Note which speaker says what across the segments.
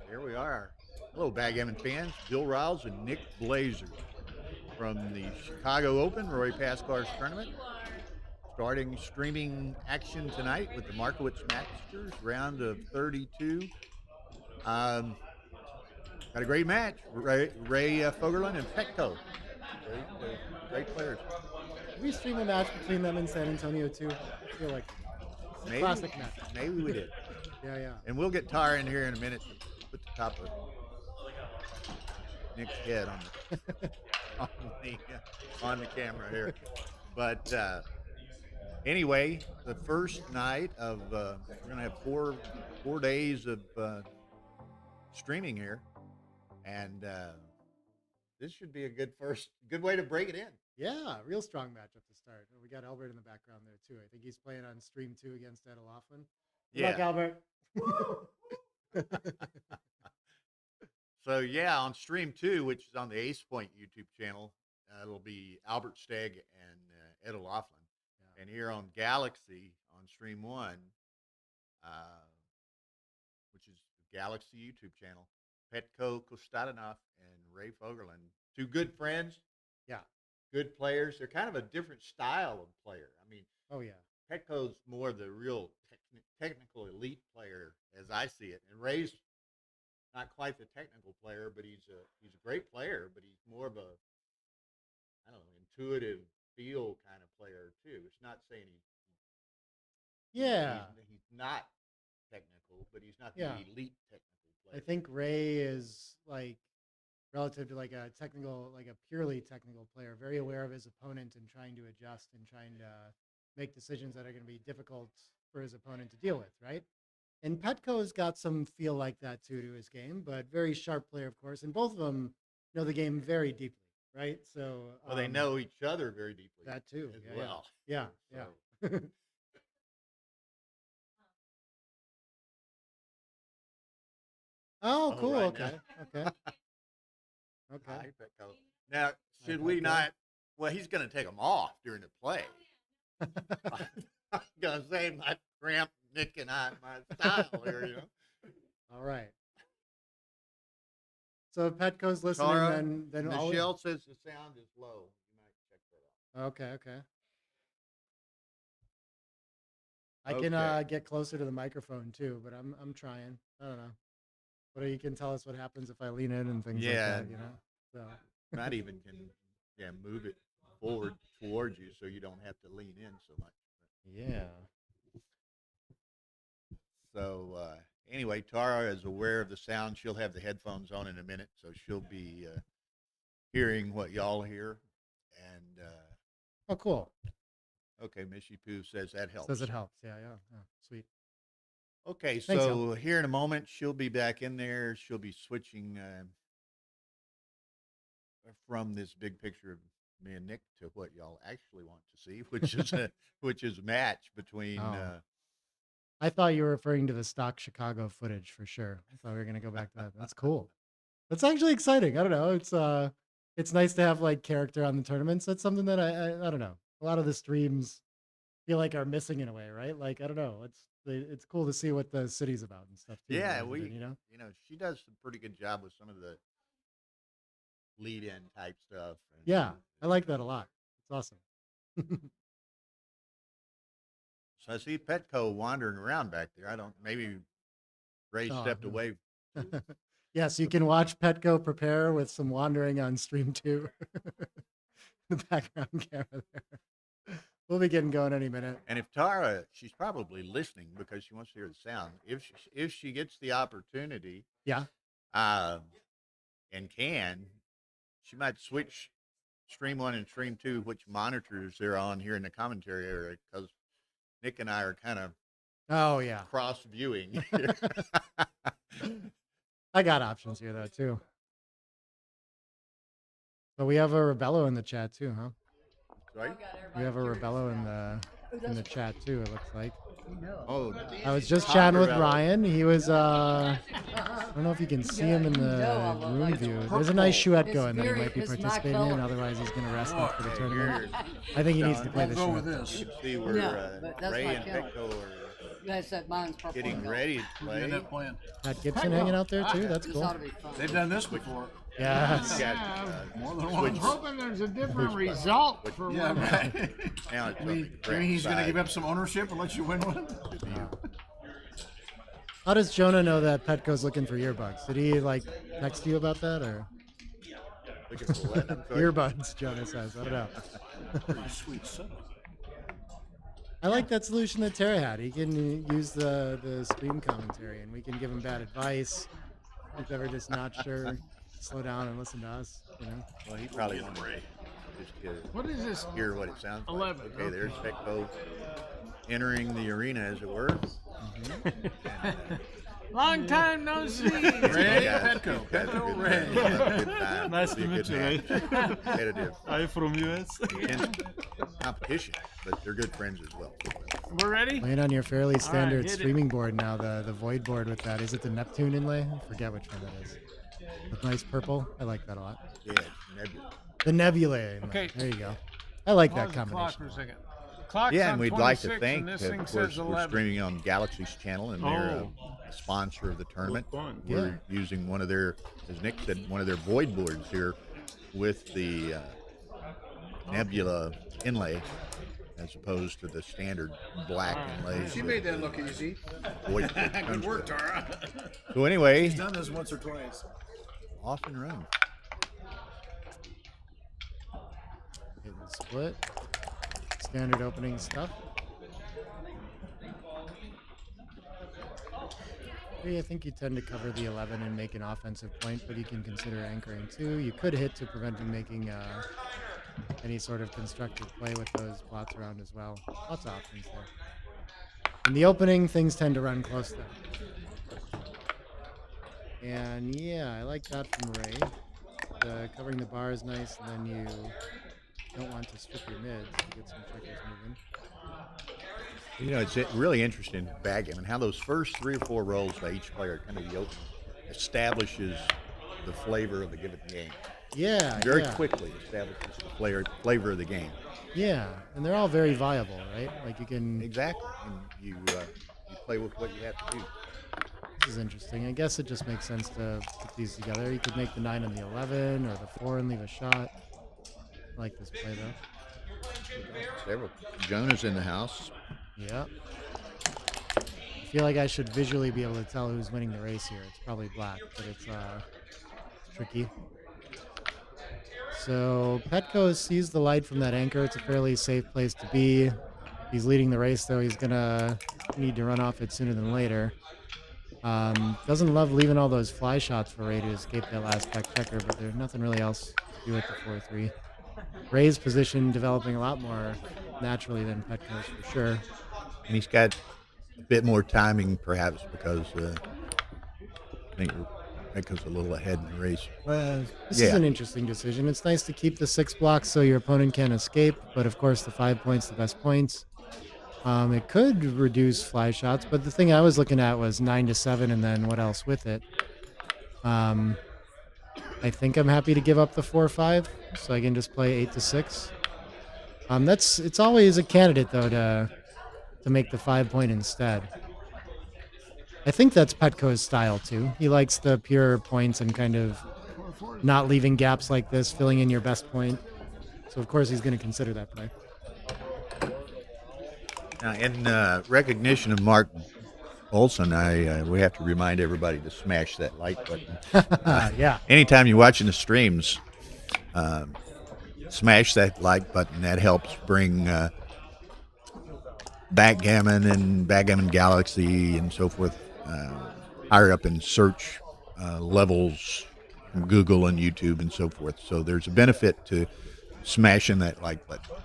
Speaker 1: Here we are. Hello, Backgammon fans. Bill Riles and Nick Blazer from the Chicago Open Roy Pascar's tournament. Starting streaming action tonight with the Markowitz Masters round of 32. Got a great match. Ray Fogerlin and Petco. Great players.
Speaker 2: Did we stream a match between them in San Antonio too? I feel like it's a classic match.
Speaker 1: Maybe we did.
Speaker 2: Yeah.
Speaker 1: And we'll get Tara in here in a minute to put the top of Nick's head on the camera here. But anyway, the first night of we're gonna have four days of streaming here, and this should be a good way to break it in.
Speaker 2: Yeah, real strong matchup to start. We got Albert in the background there too. I think he's playing on stream 2 against Ed O'Loughlin. Good luck, Albert.
Speaker 1: So yeah, on stream 2, which is on the Ace Point YouTube channel, it'll be Albert Stegg and Ed O'Loughlin. Yeah. And here on Galaxy on stream 1, which is the Galaxy YouTube channel, Petko Kostadanov and Ray Fogerlin, two good friends.
Speaker 2: Yeah.
Speaker 1: Good players. They're kind of a different style of player. I mean,
Speaker 2: oh yeah,
Speaker 1: Petco's more the real technical elite player as I see it, and Ray's not quite the technical player, but he's a great player. But he's more of a intuitive feel kind of player too. It's not saying he's not technical, but he's not the elite technical player.
Speaker 2: I think Ray is like, relative to like a purely technical player, very aware of his opponent and trying to adjust and trying to make decisions that are going to be difficult for his opponent to deal with, right? And Petko's got some feel like that too to his game, but very sharp player, of course. And both of them know the game very deeply, right? So
Speaker 1: they know each other very deeply.
Speaker 2: That too,
Speaker 1: as well.
Speaker 2: Yeah. Oh, cool. Right, okay.
Speaker 1: Okay. Now, should we not? Well, he's going to take them off during the play. I'm going to say my cramp Nick and my style here,
Speaker 2: All right. So if Petco's listening,
Speaker 1: Tara,
Speaker 2: then
Speaker 1: Michelle says the sound is low. You might check that
Speaker 2: out. Okay. I can get closer to the microphone too, but I'm trying. I don't know. But you can tell us what happens if I lean in and things like that, So
Speaker 1: not even can move it forward towards you so you don't have to lean in so much.
Speaker 2: Yeah.
Speaker 1: So anyway, Tara is aware of the sound. She'll have the headphones on in a minute, so she'll be hearing what y'all hear. And
Speaker 2: oh, cool.
Speaker 1: Okay, Mishy Poo says that helps.
Speaker 2: Says it helps. Yeah. Sweet.
Speaker 1: Okay, so here in a moment, she'll be back in there. She'll be switching from this big picture of me and Nick to what y'all actually want to see, which is a match between.
Speaker 2: I thought you were referring to the stock Chicago footage for sure. I thought we were going to go back to that. That's cool. That's actually exciting. I don't know. It's nice to have like character on the tournaments. That's something that I don't know. A lot of the streams feel like are missing in a way, right? Like, I don't know. It's cool to see what the city's about and stuff too.
Speaker 1: Yeah, she does a pretty good job with some of the lead-in type stuff.
Speaker 2: Yeah, I like that a lot. It's awesome.
Speaker 1: So I see Petco wandering around back there. Maybe Ray stepped away.
Speaker 2: Yes, you can watch Petco prepare with some wandering on stream 2. The background camera there. We'll be getting going any minute.
Speaker 1: And if Tara, she's probably listening because she wants to hear the sound. If she gets the opportunity, and she might switch stream 1 and stream 2, which monitors they're on here in the commentary area, because Nick and I are kind of cross viewing.
Speaker 2: I got options here though too. But we have a Rebello in the chat too, huh?
Speaker 1: Right.
Speaker 2: We have a Rebello in the chat too, it looks like.
Speaker 1: Oh,
Speaker 2: I was just chatting with Ryan. He was I don't know if you can see him in the room view. There's a nice chouette going that he might be participating in, otherwise he's gonna rest up for the tournament. I think he needs to play this shot.
Speaker 1: You can see where Ray and Petco are
Speaker 3: That's that mine's purple.
Speaker 1: getting ready to
Speaker 4: You
Speaker 1: play.
Speaker 4: end up playing.
Speaker 2: Pat Gibson hanging out there too. That's
Speaker 3: This
Speaker 2: cool.
Speaker 3: ought to be fun.
Speaker 4: They've done this before.
Speaker 2: Yes.
Speaker 1: Got,
Speaker 4: More than
Speaker 5: I'm
Speaker 4: once.
Speaker 5: hoping there's a different result for
Speaker 4: Yeah,
Speaker 5: one.
Speaker 4: right.
Speaker 1: now it's on the
Speaker 4: Maybe
Speaker 1: correct
Speaker 4: he's going to
Speaker 1: side.
Speaker 4: give up some ownership and let you win one.
Speaker 2: How does Jonah know that Petco's looking for earbuds? Did he like text you about that or
Speaker 1: Looking for what? I'm sorry.
Speaker 2: earbuds? Jonah says. I don't know.
Speaker 4: Pretty sweet setup.
Speaker 2: I like that solution that Tara had. He can use the stream commentary, and we can give him bad advice. If ever just not sure, slow down and listen to us. You know.
Speaker 1: Well, he probably wanted just to
Speaker 5: What is this?
Speaker 1: hear what it sounds
Speaker 5: 11,
Speaker 1: like. Okay, there's Petco entering the arena, as it were.
Speaker 5: Long time no see.
Speaker 4: Ray
Speaker 1: Yeah,
Speaker 4: Petco.
Speaker 1: that's a
Speaker 4: Petco
Speaker 1: good
Speaker 4: Ray.
Speaker 1: time. We'll have a good time.
Speaker 6: Nice
Speaker 1: Be a
Speaker 6: to meet
Speaker 1: good
Speaker 6: you,
Speaker 1: match.
Speaker 6: Ray.
Speaker 1: Competitive,
Speaker 6: Are you from US?
Speaker 1: intense competition, but they're good friends as well.
Speaker 5: We're ready?
Speaker 2: Playing on your fairly standard
Speaker 5: hit it.
Speaker 2: streaming board now, the void board with that. Is it the Neptune inlay? I forget which one that is. With nice purple. I like that a lot.
Speaker 1: Yeah, it's nebulous.
Speaker 2: The nebula inlay.
Speaker 5: Okay.
Speaker 2: There you go. I like
Speaker 5: Pause
Speaker 2: that
Speaker 5: the clock
Speaker 2: combination.
Speaker 5: for a second. Clock's
Speaker 1: Yeah,
Speaker 5: on
Speaker 1: and we'd like
Speaker 5: 26,
Speaker 1: to thank,
Speaker 5: and this
Speaker 1: of
Speaker 5: thing
Speaker 1: course,
Speaker 5: says
Speaker 1: we're
Speaker 5: 11.
Speaker 1: streaming on Galaxy's channel, and they're a sponsor of the tournament.
Speaker 6: fun.
Speaker 1: We're using one of their, as Nick said, one of their void boards here with the nebula inlay, as opposed to the standard black inlay.
Speaker 4: She made that look easy.
Speaker 1: Void
Speaker 4: Good work, Tara.
Speaker 1: So anyway,
Speaker 4: He's done this once or twice.
Speaker 1: off and run.
Speaker 2: Hitting the split. Standard opening stuff. I think you tend to cover the 11 and make an offensive point, but you can consider anchoring too. You could hit to prevent him making any sort of constructive play with those plots around as well. Lots of options there. In the opening, things tend to run close though. And yeah, I like that from Ray. Covering the bar is nice, and then you don't want to strip your mids to get some checkers moving.
Speaker 1: You know, it's really interesting backgammon how those first 3 or 4 rolls by each player, kind of the open, establishes the flavor of the given game.
Speaker 2: Yeah,
Speaker 1: Very
Speaker 2: yeah.
Speaker 1: quickly establishes the flavor of the game.
Speaker 2: Yeah, and they're all very viable, right? Like you can.
Speaker 1: Exactly, and you play with what you have to do.
Speaker 2: This is interesting. I guess it just makes sense to put these together. You could make the 9 and the 11, or the 4 and leave a shot. I like this play though.
Speaker 1: Several. Jonah's in the house.
Speaker 2: Yeah. I feel like I should visually be able to tell who's winning the race here. It's probably black, but it's tricky. So Petco sees the light from that anchor. It's a fairly safe place to be. He's leading the race, though. He's going to need to run off it sooner than later. Doesn't love leaving all those fly shots for Ray to escape that last back checker, but there's nothing really else to do with the 4-3. Ray's position developing a lot more naturally than Petco's for sure.
Speaker 1: And he's got a bit more timing, perhaps, because I think Petco's a little ahead in the race. Well,
Speaker 2: This is an interesting decision. It's nice to keep the 6 blocks so your opponent can't escape, but of course the 5 points, the best points. It could reduce fly shots, but the thing I was looking at was 9-7 and then what else with it. I think I'm happy to give up the 4-5 so I can just play 8-6. It's always a candidate though to make the 5 point instead. I think that's Petco's style too. He likes the pure points and kind of not leaving gaps like this, filling in your best point. So of course he's going to consider that play.
Speaker 1: Now, in recognition of Mark Olson, we have to remind everybody to smash that like button.
Speaker 2: Yeah.
Speaker 1: Anytime you're watching the streams, smash that like button. That helps bring Backgammon and Backgammon Galaxy and so forth higher up in search levels from Google and YouTube and so forth. So there's a benefit to smashing that like button.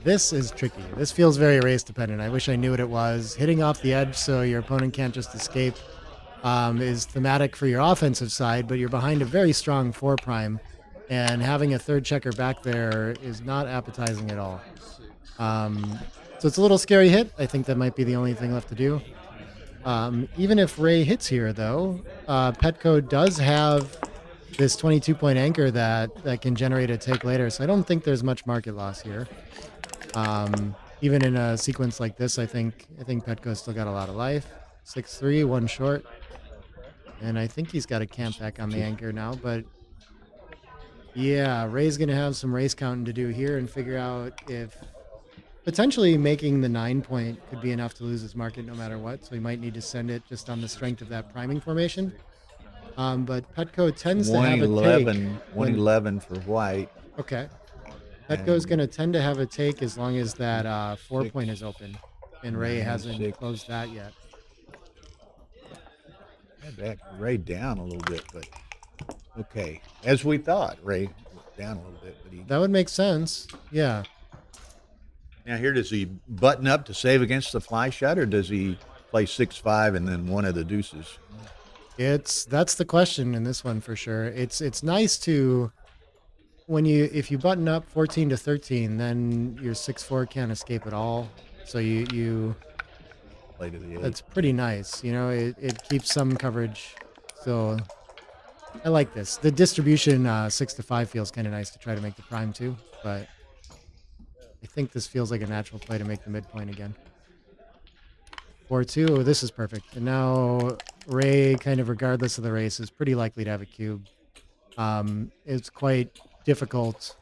Speaker 2: This is tricky. This feels very race dependent. I wish I knew what it was. Hitting off the edge so your opponent can't just escape is thematic for your offensive side, but you're behind a very strong 4 prime, and having a third checker back there is not appetizing at all. So it's a little scary hit. I think that might be the only thing left to do. Even if Ray hits here, though, Petco does have this 22-point anchor that can generate a take later, so I don't think there's much market loss here. even in a sequence like this, I think Petco's still got a lot of life. 6-3, one short. And I think he's got a camp back on the anchor now, but yeah, Ray's going to have some race counting to do here and figure out if potentially making the 9 point could be enough to lose his market no matter what. So he might need to send it just on the strength of that priming formation. But Petco tends to have a take.
Speaker 1: 111 for white.
Speaker 2: Okay. Petco's going to tend to have a take as long as that 4 point is open. And Ray hasn't closed that yet.
Speaker 1: Had back Ray down a little bit, but okay. As we thought, Ray down a little bit, but
Speaker 2: that would make sense. Yeah.
Speaker 1: Now here, does he button up to save against the fly shot, or does he play 6-5 and then one of the deuces?
Speaker 2: That's the question in this one for sure. It's nice to if you button up 14 to 13, then your 6-4 can't escape at all. So you
Speaker 1: play to the 8.
Speaker 2: That's pretty nice. It keeps some coverage. So I like this. The distribution 6 to 5 feels kind of nice to try to make the prime too, but I think this feels like a natural play to make the midpoint again. 4-2. Oh, this is perfect. And now Ray, kind of regardless of the race, is pretty likely to have a cube. It's quite difficult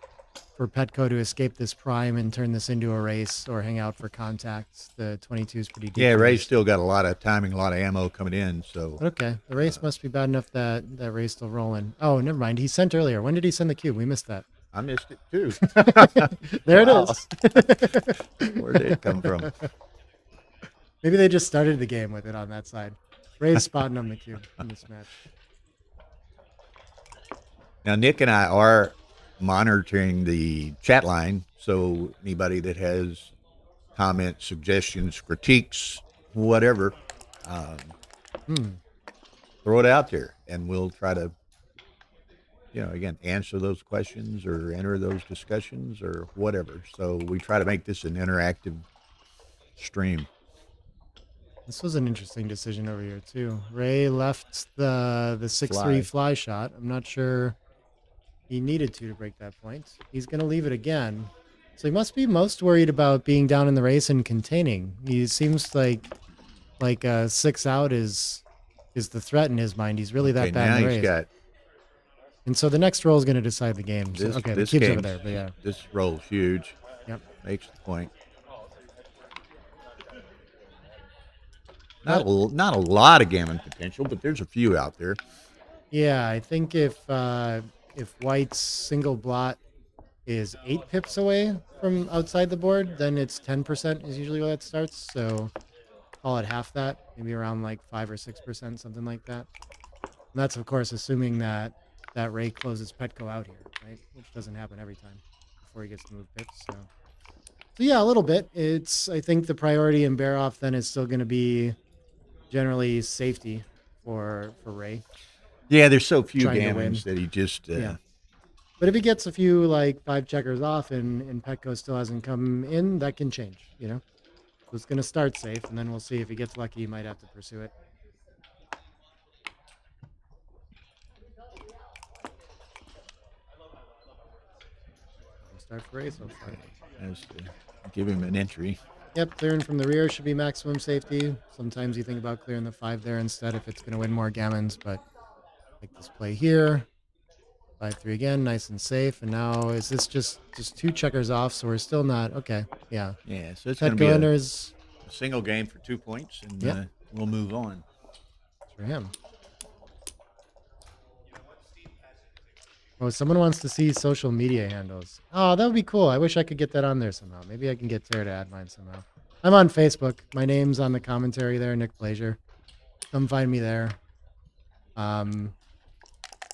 Speaker 2: for Petco to escape this prime and turn this into a race or hang out for contacts. The 22 is pretty deep.
Speaker 1: Yeah, Ray's still got a lot of timing, a lot of ammo coming in. So
Speaker 2: okay, the race must be bad enough that Ray's still rolling. Oh, never mind. He sent earlier. When did he send the cube? We missed that.
Speaker 1: I missed it too.
Speaker 2: There it is.
Speaker 1: Where did it come from?
Speaker 2: Maybe they just started the game with it on that side. Ray's spotting on the cube in this match.
Speaker 1: Now, Nick and I are monitoring the chat line, so anybody that has comments, suggestions, critiques, whatever, throw it out there, and we'll try to, again, answer those questions or enter those discussions or whatever. So we try to make this an interactive stream.
Speaker 2: This was an interesting decision over here too. Ray left the 6-3 fly shot. I'm not sure he needed to break that point. He's going to leave it again. So he must be most worried about being down in the race and containing. He seems like a 6 out is the threat in his mind. He's really that bad in the race. And so the next roll is going to decide the game. So, okay, the cube's over there, but yeah.
Speaker 1: This roll's huge.
Speaker 2: Yep.
Speaker 1: Makes the point. Not a lot of gammon potential, but there's a few out there.
Speaker 2: Yeah, I think if White's single blot is 8 pips away from outside the board, then it's 10% is usually where that starts. So call it half that, maybe around like 5 or 6%, something like that. And that's of course assuming that Ray closes Petco out here, right? Which doesn't happen every time before he gets to move pips. So yeah, a little bit. I think the priority in bear off then is still going to be generally safety for Ray.
Speaker 1: Yeah, there's so few gammons that he just...
Speaker 2: yeah. But if he gets a few like 5 checkers off and Petco still hasn't come in, that can change, So it's going to start safe, and then we'll see if he gets lucky, he might have to pursue it. Start for Ray so far.
Speaker 1: Give him an entry.
Speaker 2: Yep, clearing from the rear should be maximum safety. Sometimes you think about clearing the 5 there instead if it's going to win more gammons, but like this play here. 5-3 again, nice and safe. And now is this just 2 checkers off, so we're still not okay. Yeah.
Speaker 1: Yeah, so it's going to be a single game for 2 points, and we'll move on.
Speaker 2: For him. Oh, someone wants to see social media handles. Oh, that would be cool. I wish I could get that on there somehow. Maybe I can get Tara to add mine somehow. I'm on Facebook. My name's on the commentary there, Nick Blazier. Come find me there.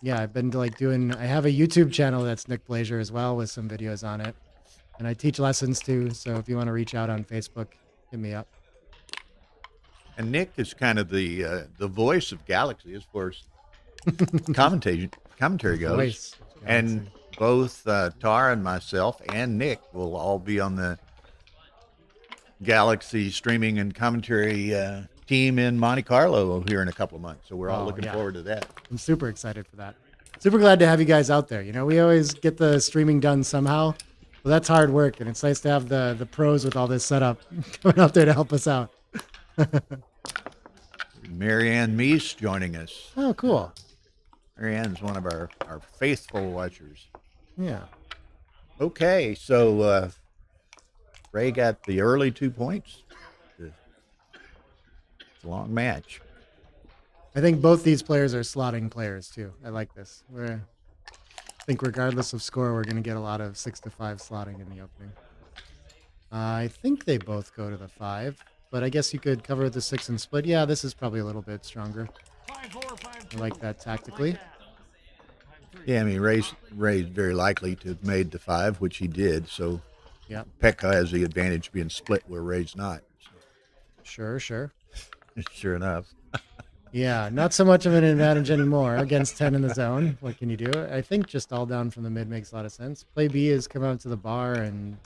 Speaker 2: Yeah, I've been I have a YouTube channel that's Nick Blazier as well with some videos on it. And I teach lessons too, so if you want to reach out on Facebook, hit me up.
Speaker 1: And Nick is kind of the voice of Galaxy as far as commentary goes. And both Tara and myself and Nick will all be on the Galaxy streaming and commentary team in Monte Carlo here in a couple of months. So we're all looking forward to that.
Speaker 2: I'm super excited for that. Super glad to have you guys out there. We always get the streaming done somehow. Well, that's hard work, and it's nice to have the pros with all this setup coming up there to help us out.
Speaker 1: Marianne Meese joining us.
Speaker 2: Oh, cool.
Speaker 1: Marianne's one of our faithful watchers.
Speaker 2: Yeah.
Speaker 1: Okay, so Ray got the early 2 points. It's a long match.
Speaker 2: I think both these players are slotting players too. I like this. I think regardless of score, we're going to get a lot of 6-5 slotting in the opening. I think they both go to the 5, but I guess you could cover the 6 and split. Yeah, this is probably a little bit stronger.
Speaker 5: 5-4, 5-2.
Speaker 2: I like that tactically.
Speaker 1: Yeah, I mean Ray's very likely to have made the 5, which he did. So
Speaker 2: Yeah.
Speaker 1: Pekka has the advantage being split where Ray's not.
Speaker 2: Sure.
Speaker 1: Sure enough.
Speaker 2: Yeah, not so much of an advantage anymore against 10 in the zone. What can you do? I think just all down from the mid makes a lot of sense. Play B is come out to the bar and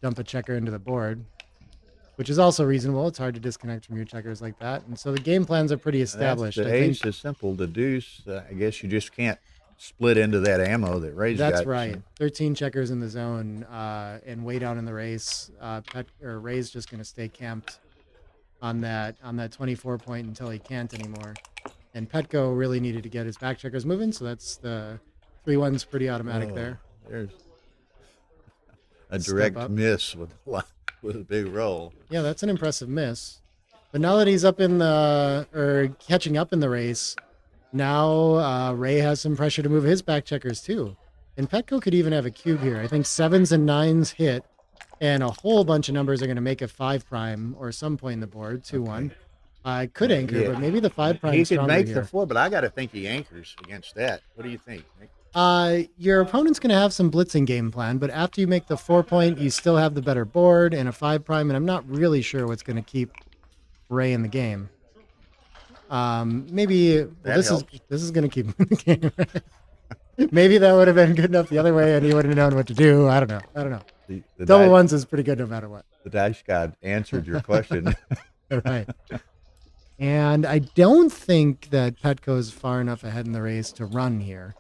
Speaker 2: dump a checker into the board, which is also reasonable. It's hard to disconnect from your checkers like that. And so the game plans are pretty established.
Speaker 1: The
Speaker 2: I
Speaker 1: ace
Speaker 2: think
Speaker 1: is simple. The deuce, I guess you just can't split into that ammo that Ray's got.
Speaker 2: that's right. 13 checkers in the zone and way down in the race. Ray's just going to stay camped on that 24 point until he can't anymore. And Petco really needed to get his back checkers moving, so that's the 3-1's pretty automatic there.
Speaker 1: There's a
Speaker 2: Step
Speaker 1: direct
Speaker 2: up.
Speaker 1: miss with a big roll.
Speaker 2: Yeah, that's an impressive miss. But now that he's up in catching up in the race, now Ray has some pressure to move his back checkers too. And Petco could even have a cube here. I think 7s and 9s hit, and a whole bunch of numbers are going to make a 5 prime or some point in the board, 2-1. Could anchor,
Speaker 1: Yeah.
Speaker 2: but maybe the 5 prime
Speaker 1: He could
Speaker 2: stronger
Speaker 1: make
Speaker 2: here.
Speaker 1: the 4, but I got to think he anchors against that. What do you think, Nick?
Speaker 2: Your opponent's going to have some blitzing game plan, but after you make the 4 point, you still have the better board and a 5 prime, and I'm not really sure what's going to keep Ray in the game. Maybe this is going to keep him in the game. Maybe that would have been good enough the other way, and he would have known what to do. I don't know.
Speaker 1: The
Speaker 2: Double
Speaker 1: dice,
Speaker 2: ones is pretty good no matter what.
Speaker 1: The dice god answered your question.
Speaker 2: Right. And I don't think that Petco is far enough ahead in the race to run here.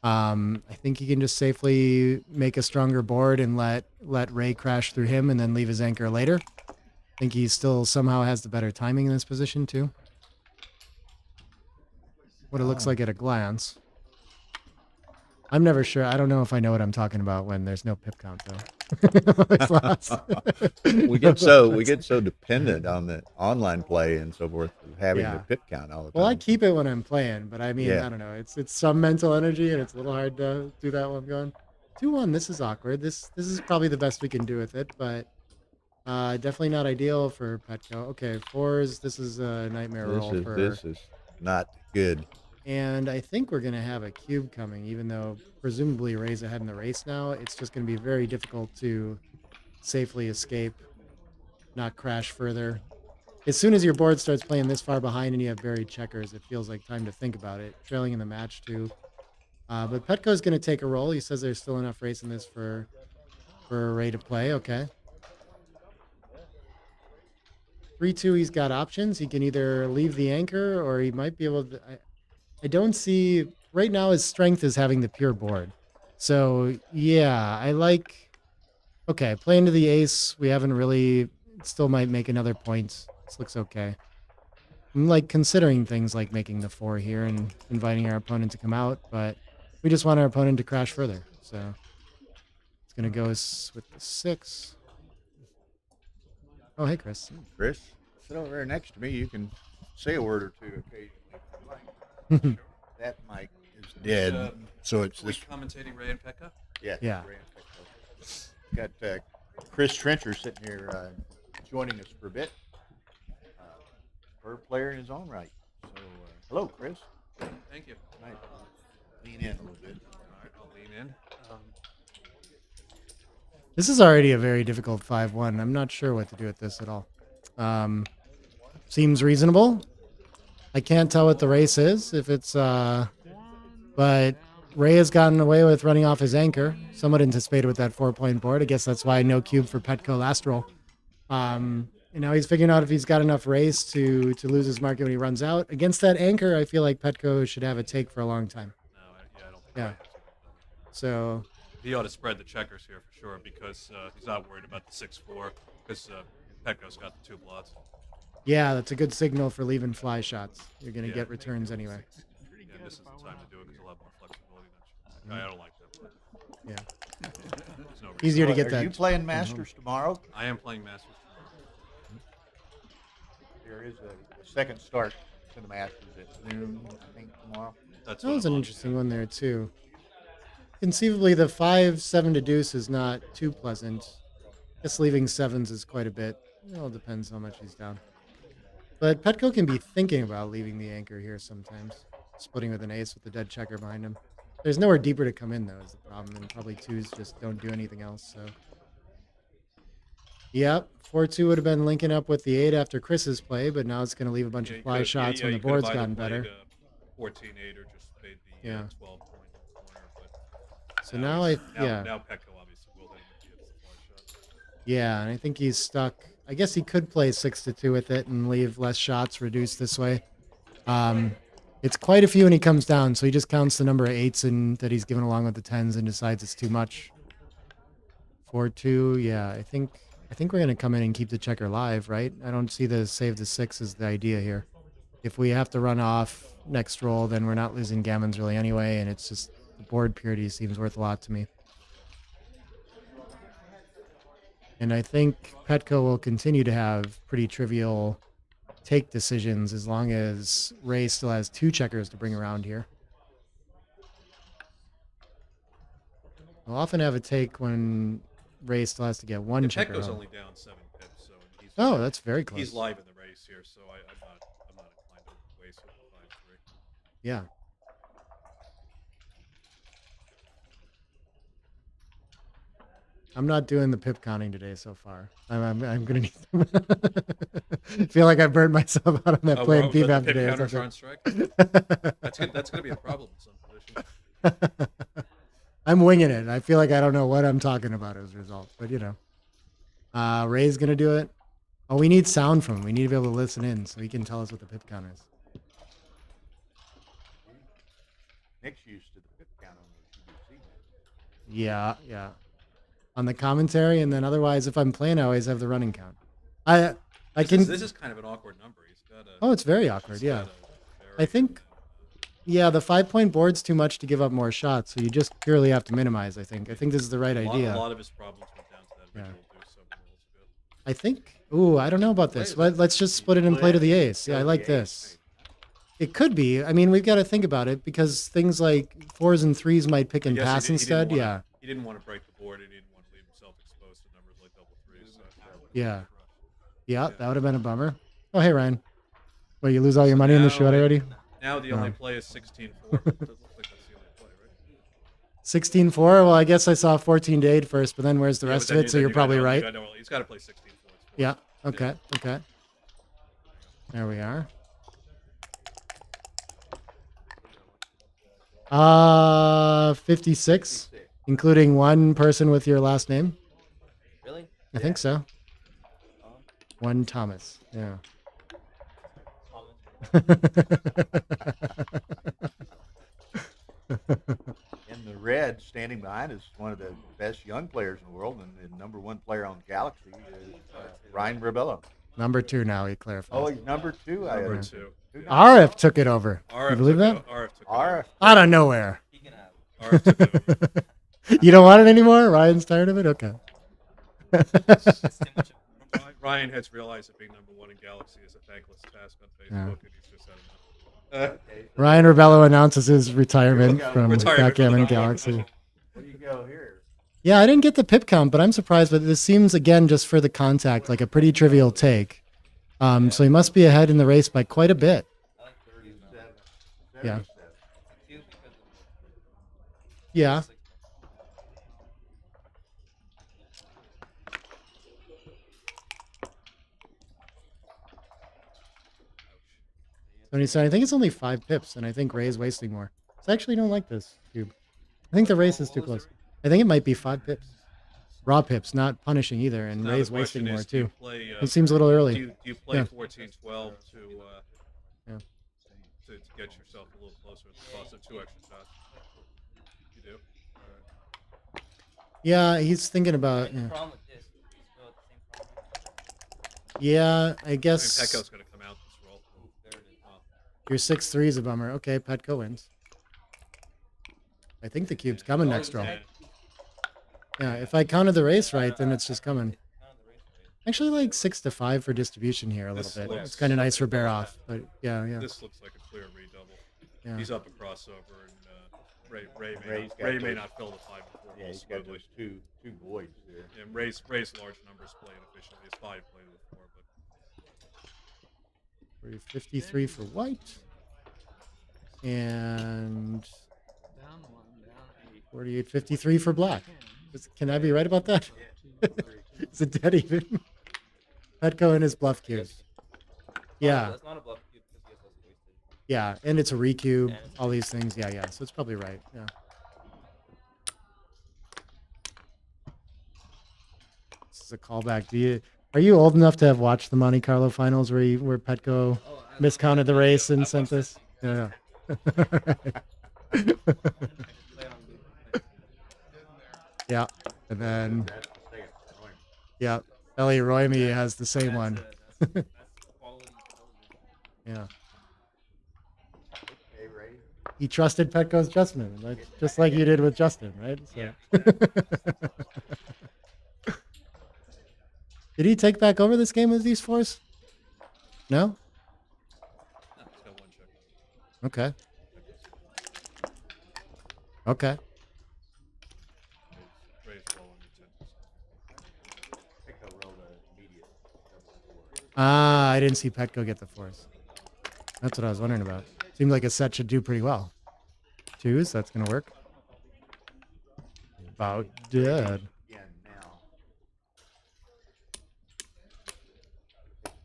Speaker 2: I think he can just safely make a stronger board and let Ray crash through him and then leave his anchor later. I think he still somehow has the better timing in this position too. What it looks like at a glance. I'm never sure. I don't know if I know what I'm talking about when there's no pip count though. Always lost.
Speaker 1: we get so dependent on the online play and so forth, having
Speaker 2: Yeah.
Speaker 1: the pip count all the time.
Speaker 2: Well, I keep it when I'm playing, but I mean,
Speaker 1: Yeah.
Speaker 2: I don't know. It's some mental energy, and it's a little hard to do that while I'm going 2-1. This is awkward. This is probably the best we can do with it, but definitely not ideal for Petco. Okay, 4s. This is a nightmare roll for.
Speaker 1: This is not good.
Speaker 2: And I think we're going to have a cube coming, even though presumably Ray's ahead in the race now. It's just going to be very difficult to safely escape, not crash further. As soon as your board starts playing this far behind and you have buried checkers, it feels like time to think about it. Trailing in the match too. But Petco's going to take a roll. He says there's still enough race in this for Ray to play. Okay. 3-2, he's got options. He can either leave the anchor or he might be able to... I don't see... Right now, his strength is having the pure board. So, yeah, I like... Okay, play into the ace. We haven't really... Still might make another point. This looks okay. I'm, like, considering things like making the 4 here and inviting our opponent to come out, but we just want our opponent to crash further. So, it's going to go with the 6. Oh, hey, Chris.
Speaker 1: Chris, sit over there next to me. You can say a word or two occasionally. That mic is dead, so it's
Speaker 3: Are we
Speaker 1: this.
Speaker 3: commentating Ray and Pekka?
Speaker 1: Yeah.
Speaker 2: Yeah.
Speaker 1: Got Chris Trencher sitting here joining us for a bit. Third player in his own right. So, hello, Chris.
Speaker 3: Thank you.
Speaker 1: Might lean in a little bit.
Speaker 3: All right, I'll lean in.
Speaker 2: This is already a very difficult 5-1. I'm not sure what to do with this at all. Seems reasonable. I can't tell what the race is. If it's, but Ray has gotten away with running off his anchor. Somewhat anticipated with that 4-point board. I guess that's why no cube for Petco last roll. And now he's figuring out if he's got enough race to lose his market when he runs out. Against that anchor, I feel like Petco should have a take for a long time.
Speaker 3: No, I don't think
Speaker 2: Yeah.
Speaker 3: Ray has it.
Speaker 2: So
Speaker 3: He ought to spread the checkers here for sure because he's not worried about the 6-4 because Petko's got the 2 blots.
Speaker 2: Yeah, that's a good signal for leaving fly shots. You're going to get returns anyway.
Speaker 3: Yeah, this is the time to do it because he'll have more flexibility than I don't like that play.
Speaker 2: Yeah.
Speaker 3: There's no reason.
Speaker 2: Easier to get
Speaker 1: Are
Speaker 2: that.
Speaker 1: you playing Masters tomorrow?
Speaker 3: I am playing Masters tomorrow.
Speaker 1: There is a second start to the Masters at noon, I think, tomorrow.
Speaker 3: That's
Speaker 2: That
Speaker 3: what
Speaker 2: was
Speaker 3: I'm
Speaker 2: an
Speaker 3: on,
Speaker 2: interesting
Speaker 3: yeah.
Speaker 2: one there, too. Conceivably, the 5-7 to deuce is not too pleasant. Guess leaving sevens is quite a bit. It all depends how much he's down. But Petko can be thinking about leaving the anchor here sometimes. Splitting with an ace with the dead checker behind him. There's nowhere deeper to come in, though, is the problem. And probably 2s just don't do anything else, so... Yep, 4-2 would have been linking up with the 8 after Chris's play, but now it's going to leave a bunch
Speaker 3: Yeah,
Speaker 2: of
Speaker 3: you
Speaker 2: fly
Speaker 3: could've-
Speaker 2: shots
Speaker 3: yeah,
Speaker 2: when the
Speaker 3: you could've
Speaker 2: board's
Speaker 3: either
Speaker 2: gotten
Speaker 3: played,
Speaker 2: better.
Speaker 3: 14-8 or just paid the
Speaker 2: Yeah.
Speaker 3: 12 point in the corner. But
Speaker 2: So now I...
Speaker 3: now Petko obviously will hit him if he hits the fly shot.
Speaker 2: Yeah, and I think he's stuck. I guess he could play 6-2 with it and leave less shots reduced this way. It's quite a few when he comes down, so he just counts the number of 8s and that he's given along with the 10s and decides it's too much. 4-2, yeah, I think we're going to come in and keep the checker live, right? I don't see the save the 6 as the idea here. If we have to run off next roll, then we're not losing gammons really anyway, and it's just the board purity seems worth a lot to me. And I think Petko will continue to have pretty trivial take decisions as long as Ray still has 2 checkers to bring around here. We'll often have a take when Ray still has to get 1
Speaker 3: And
Speaker 2: checker
Speaker 3: Petko's
Speaker 2: home.
Speaker 3: only down 7 pips, so he's
Speaker 2: Oh, that's very close.
Speaker 3: he's live in the race here, so I'm not inclined to waste it with 5-3.
Speaker 2: Yeah. I'm not doing the pip counting today so far. I'm gonna need some. Feel like I burned myself out on that playing
Speaker 3: the
Speaker 2: PBAP
Speaker 3: pip
Speaker 2: today. Or
Speaker 3: counters are
Speaker 2: something.
Speaker 3: on strike. That's gonna be a problem in some positions.
Speaker 2: I'm winging it. I feel like I don't know what I'm talking about as a result, but you know. Ray's gonna do it. Oh, we need sound from him. We need to be able to listen in so he can tell us what the pip count is.
Speaker 1: Nick's used to the pip count on the GBC.
Speaker 2: Yeah, yeah. On the commentary, and then otherwise, if I'm playing, I always have the running count. I can.
Speaker 3: This is kind of an awkward number. He's got a.
Speaker 2: Oh, it's very awkward.
Speaker 3: he's
Speaker 2: Yeah.
Speaker 3: got a
Speaker 2: I think. Yeah, the 5-point board's too much to give up more shots, so you just purely have to minimize. I think this is the right idea.
Speaker 3: A lot of his problems went down to that original do several rolls ago.
Speaker 2: I think. Ooh, I don't know about this. Let's just split it and play to the ace. Yeah, I like this. It could be. I mean, we've got to think about it because things like 4s and 3s might pick and
Speaker 3: I guess
Speaker 2: pass
Speaker 3: he
Speaker 2: instead.
Speaker 3: didn't
Speaker 2: Yeah.
Speaker 3: wanna- He didn't want to break the board. He didn't want to leave himself exposed to numbers like double 3s. So
Speaker 2: Yeah. Yeah, that would have been a bummer. Oh, hey, Ryan. Well, you lose all your money in the short already?
Speaker 3: Now the only play is 16-4. Doesn't look like that's the only play, right?
Speaker 2: 16-4? Well, I guess I saw 14-8 first, but then where's the
Speaker 3: Yeah,
Speaker 2: rest
Speaker 3: but
Speaker 2: of
Speaker 3: then
Speaker 2: it? So you're
Speaker 3: you
Speaker 2: probably
Speaker 3: gotta-
Speaker 2: right.
Speaker 3: He's got to play 16-4.
Speaker 2: Yeah. Okay. Okay. There we are. 56, including one person with your last name.
Speaker 6: Really?
Speaker 2: I think so. One Thomas. Yeah.
Speaker 1: And the red standing behind is one of the best young players in the world, and the #1 player on Galaxy is Ryan Rebello.
Speaker 2: Number 2 now, he clarifies.
Speaker 1: Oh, he's number 2.
Speaker 3: Number 2.
Speaker 2: RF took it over. You believe that?
Speaker 3: RF took it
Speaker 1: RF.
Speaker 2: Out of nowhere.
Speaker 6: He can have.
Speaker 3: over. RF took it over.
Speaker 2: You don't want it anymore? Ryan's tired of it? Okay.
Speaker 6: It's too much of
Speaker 3: Ryan has realized that being #1 in Galaxy is a thankless task on Facebook,
Speaker 2: Yeah.
Speaker 3: and he's just had enough.
Speaker 2: Ryan Rebello announces his retirement from
Speaker 3: Retirement
Speaker 2: Backgammon
Speaker 3: from the
Speaker 2: Galaxy.
Speaker 1: Where do you go here?
Speaker 2: Yeah, I didn't get the pip count, but I'm surprised. But this seems, again, just for the contact, like a pretty trivial take. So he must be ahead in the race by quite a bit.
Speaker 6: I like 37.
Speaker 2: Yeah.
Speaker 6: Two because of
Speaker 2: Yeah. So I think it's only 5 pips, and I think Ray's wasting more. So I actually don't like this cube. I think the race is too close. I think it might be 5 pips. Raw pips, not punishing either, and
Speaker 3: Now
Speaker 2: Ray's
Speaker 3: the
Speaker 2: wasting
Speaker 3: question
Speaker 2: more
Speaker 3: is, do you
Speaker 2: too.
Speaker 3: play,
Speaker 2: It seems a little early.
Speaker 3: Do you play
Speaker 2: Yeah.
Speaker 3: 14-12
Speaker 2: Yeah.
Speaker 3: to get yourself a little closer at the cost of 2 extra shots? You do? All right.
Speaker 2: Yeah, he's thinking about.
Speaker 6: The
Speaker 2: Yeah,
Speaker 6: problem with this, is still the same problem.
Speaker 2: yeah I
Speaker 3: I mean,
Speaker 2: guess
Speaker 3: Petco's going to come out this roll.
Speaker 6: Ooh, there it is. Wow.
Speaker 2: your 6-3 is a bummer. Okay, Petco wins. I think the cube's coming next roll.
Speaker 3: Yeah.
Speaker 2: Yeah, if I counted the race right, then it's just coming.
Speaker 6: Kind of the race rate.
Speaker 2: Actually, like 6-5 for distribution here a little
Speaker 3: This
Speaker 2: bit.
Speaker 3: looks-
Speaker 2: It's kind of nice for bear off, but yeah.
Speaker 3: This looks like a clear redouble.
Speaker 2: Yeah.
Speaker 3: He's up a crossover, and Ray
Speaker 1: Ray's got
Speaker 3: may
Speaker 1: those-
Speaker 3: not fill the 5-4
Speaker 1: Yeah, he's got
Speaker 3: smoothly.
Speaker 1: those two voids there.
Speaker 3: And Ray's large numbers played efficiently. His 5 played with 4, but
Speaker 2: 53 for white. And
Speaker 5: Down 1, down 8.
Speaker 2: 48-53 for black. Can I be right about that? Is it dead even? Petco and his bluff cubes. Yeah,
Speaker 6: That's not a bluff cube because he has less wasted.
Speaker 2: yeah, and it's a recube, all these things. Yeah, so it's probably right. Yeah. This is a callback. Are you old enough to have watched the Monte Carlo finals where Petco miscounted the race and sent this? Yeah.
Speaker 6: Play on loop.
Speaker 2: Yeah, and then
Speaker 1: That's the second one.
Speaker 2: yeah, Ellie Royme has the same one.
Speaker 6: That's quality television.
Speaker 2: Yeah,
Speaker 1: Okay, Ray.
Speaker 2: he trusted Petco's judgment, just like you did with Justin, right? So.
Speaker 6: Yeah.
Speaker 2: Did he take back over this game with these fours? No.
Speaker 3: no, he's got 1 check.
Speaker 2: Okay. Okay.
Speaker 3: Ray's rolling the 10%.
Speaker 1: Petco rolled an immediate double 4.
Speaker 2: Ah, I didn't see Petco get the fours. That's what I was wondering about. Seemed like a set should do pretty well. 2s, that's gonna work. About dead.
Speaker 1: Again now.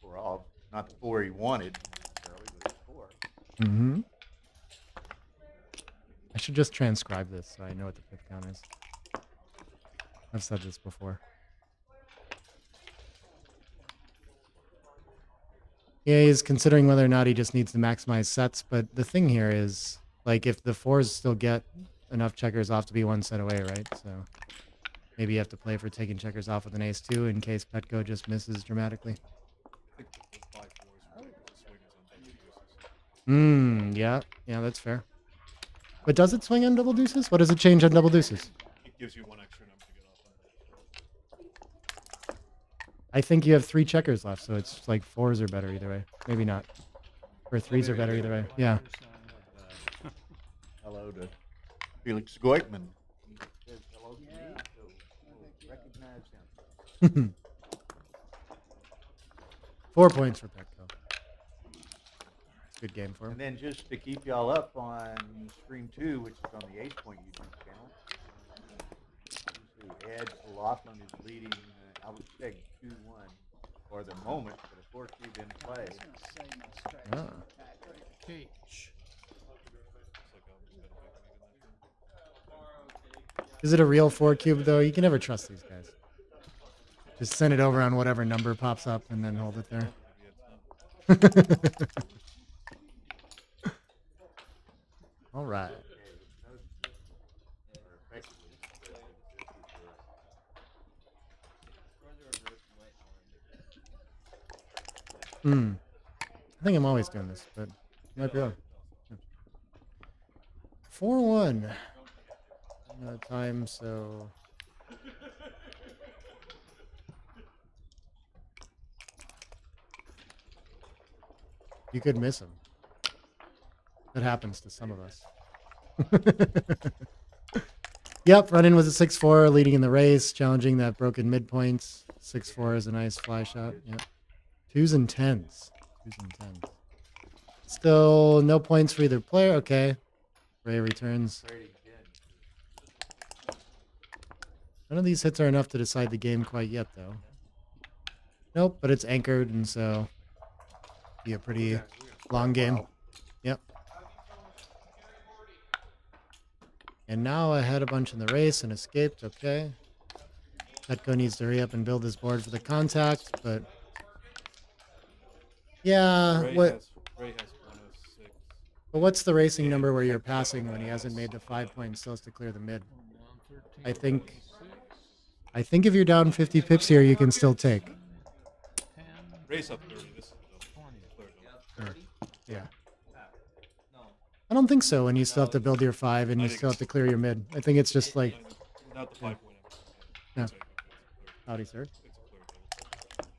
Speaker 1: 4 off. Not the 4 he wanted necessarily, but it's 4.
Speaker 2: Mm-hmm. I should just transcribe this so I know what the 5th count is. I've said this before. Yeah, he's considering whether or not he just needs to maximize sets, but the thing here is, like, if the 4s still get enough checkers off to be 1 set away, right? So maybe you have to play for taking checkers off with an ace-2 in case Petco just misses dramatically.
Speaker 3: I think the 5-4 is really good swing on double deuces.
Speaker 2: Yeah, that's fair. But does it swing on double deuces? What does it change on double deuces?
Speaker 3: It gives you 1 extra number to get off on.
Speaker 2: I think you have 3 checkers left, so it's like 4s are better either way. Maybe not. Or 3s are better either way. Yeah.
Speaker 1: Hello to Felix Goitman. He says hello to me, so we'll recognize him.
Speaker 2: 4 points for Petco. Good game for him.
Speaker 1: And then just to keep y'all up on stream 2, which is on the Ace Point YouTube channel, Ed Laughlin is leading, I would say 2-1 for the moment, but of course he's in play.
Speaker 2: Ah.
Speaker 5: Cage.
Speaker 2: Is it a real 4 cube though? You can never trust these guys. Just send it over on whatever number pops up and then hold it there. All right. I think I'm always doing this, but you might be wrong. 4-1. I'm out of time, so. You could miss him. That happens to some of us. Yep, run in was a 6-4, leading in the race, challenging that broken midpoints. 6-4 is a nice fly shot. Yep. 2s and 10s. 2s and 10s. Still no points for either player. Okay. Ray returns. None of these hits are enough to decide the game quite yet, though. Nope, but it's anchored, and so be a pretty long game. Yep. And now I had a bunch in the race and escaped. Okay. Petco needs to hurry up and build his board for the contact, but yeah,
Speaker 3: Ray
Speaker 2: what?
Speaker 3: has 106.
Speaker 2: But what's the racing number where you're passing when he hasn't made the 5 points so as to clear the mid? I think I think if you're down 50 pips here, you can still take.
Speaker 5: 10,
Speaker 3: Raise up 30. This is
Speaker 5: 20.
Speaker 3: clear
Speaker 6: Yeah,
Speaker 3: double.
Speaker 6: 30?
Speaker 2: Yeah.
Speaker 6: No.
Speaker 2: I don't think so when you still have to build your 5 and
Speaker 3: I
Speaker 2: you
Speaker 3: think
Speaker 2: still have
Speaker 3: it's-
Speaker 2: to clear your mid. I think it's just like,
Speaker 3: Without the 5-point emphasis.
Speaker 2: Yeah.
Speaker 3: It's a clear.
Speaker 2: howdy, sir.
Speaker 3: It's a clear double.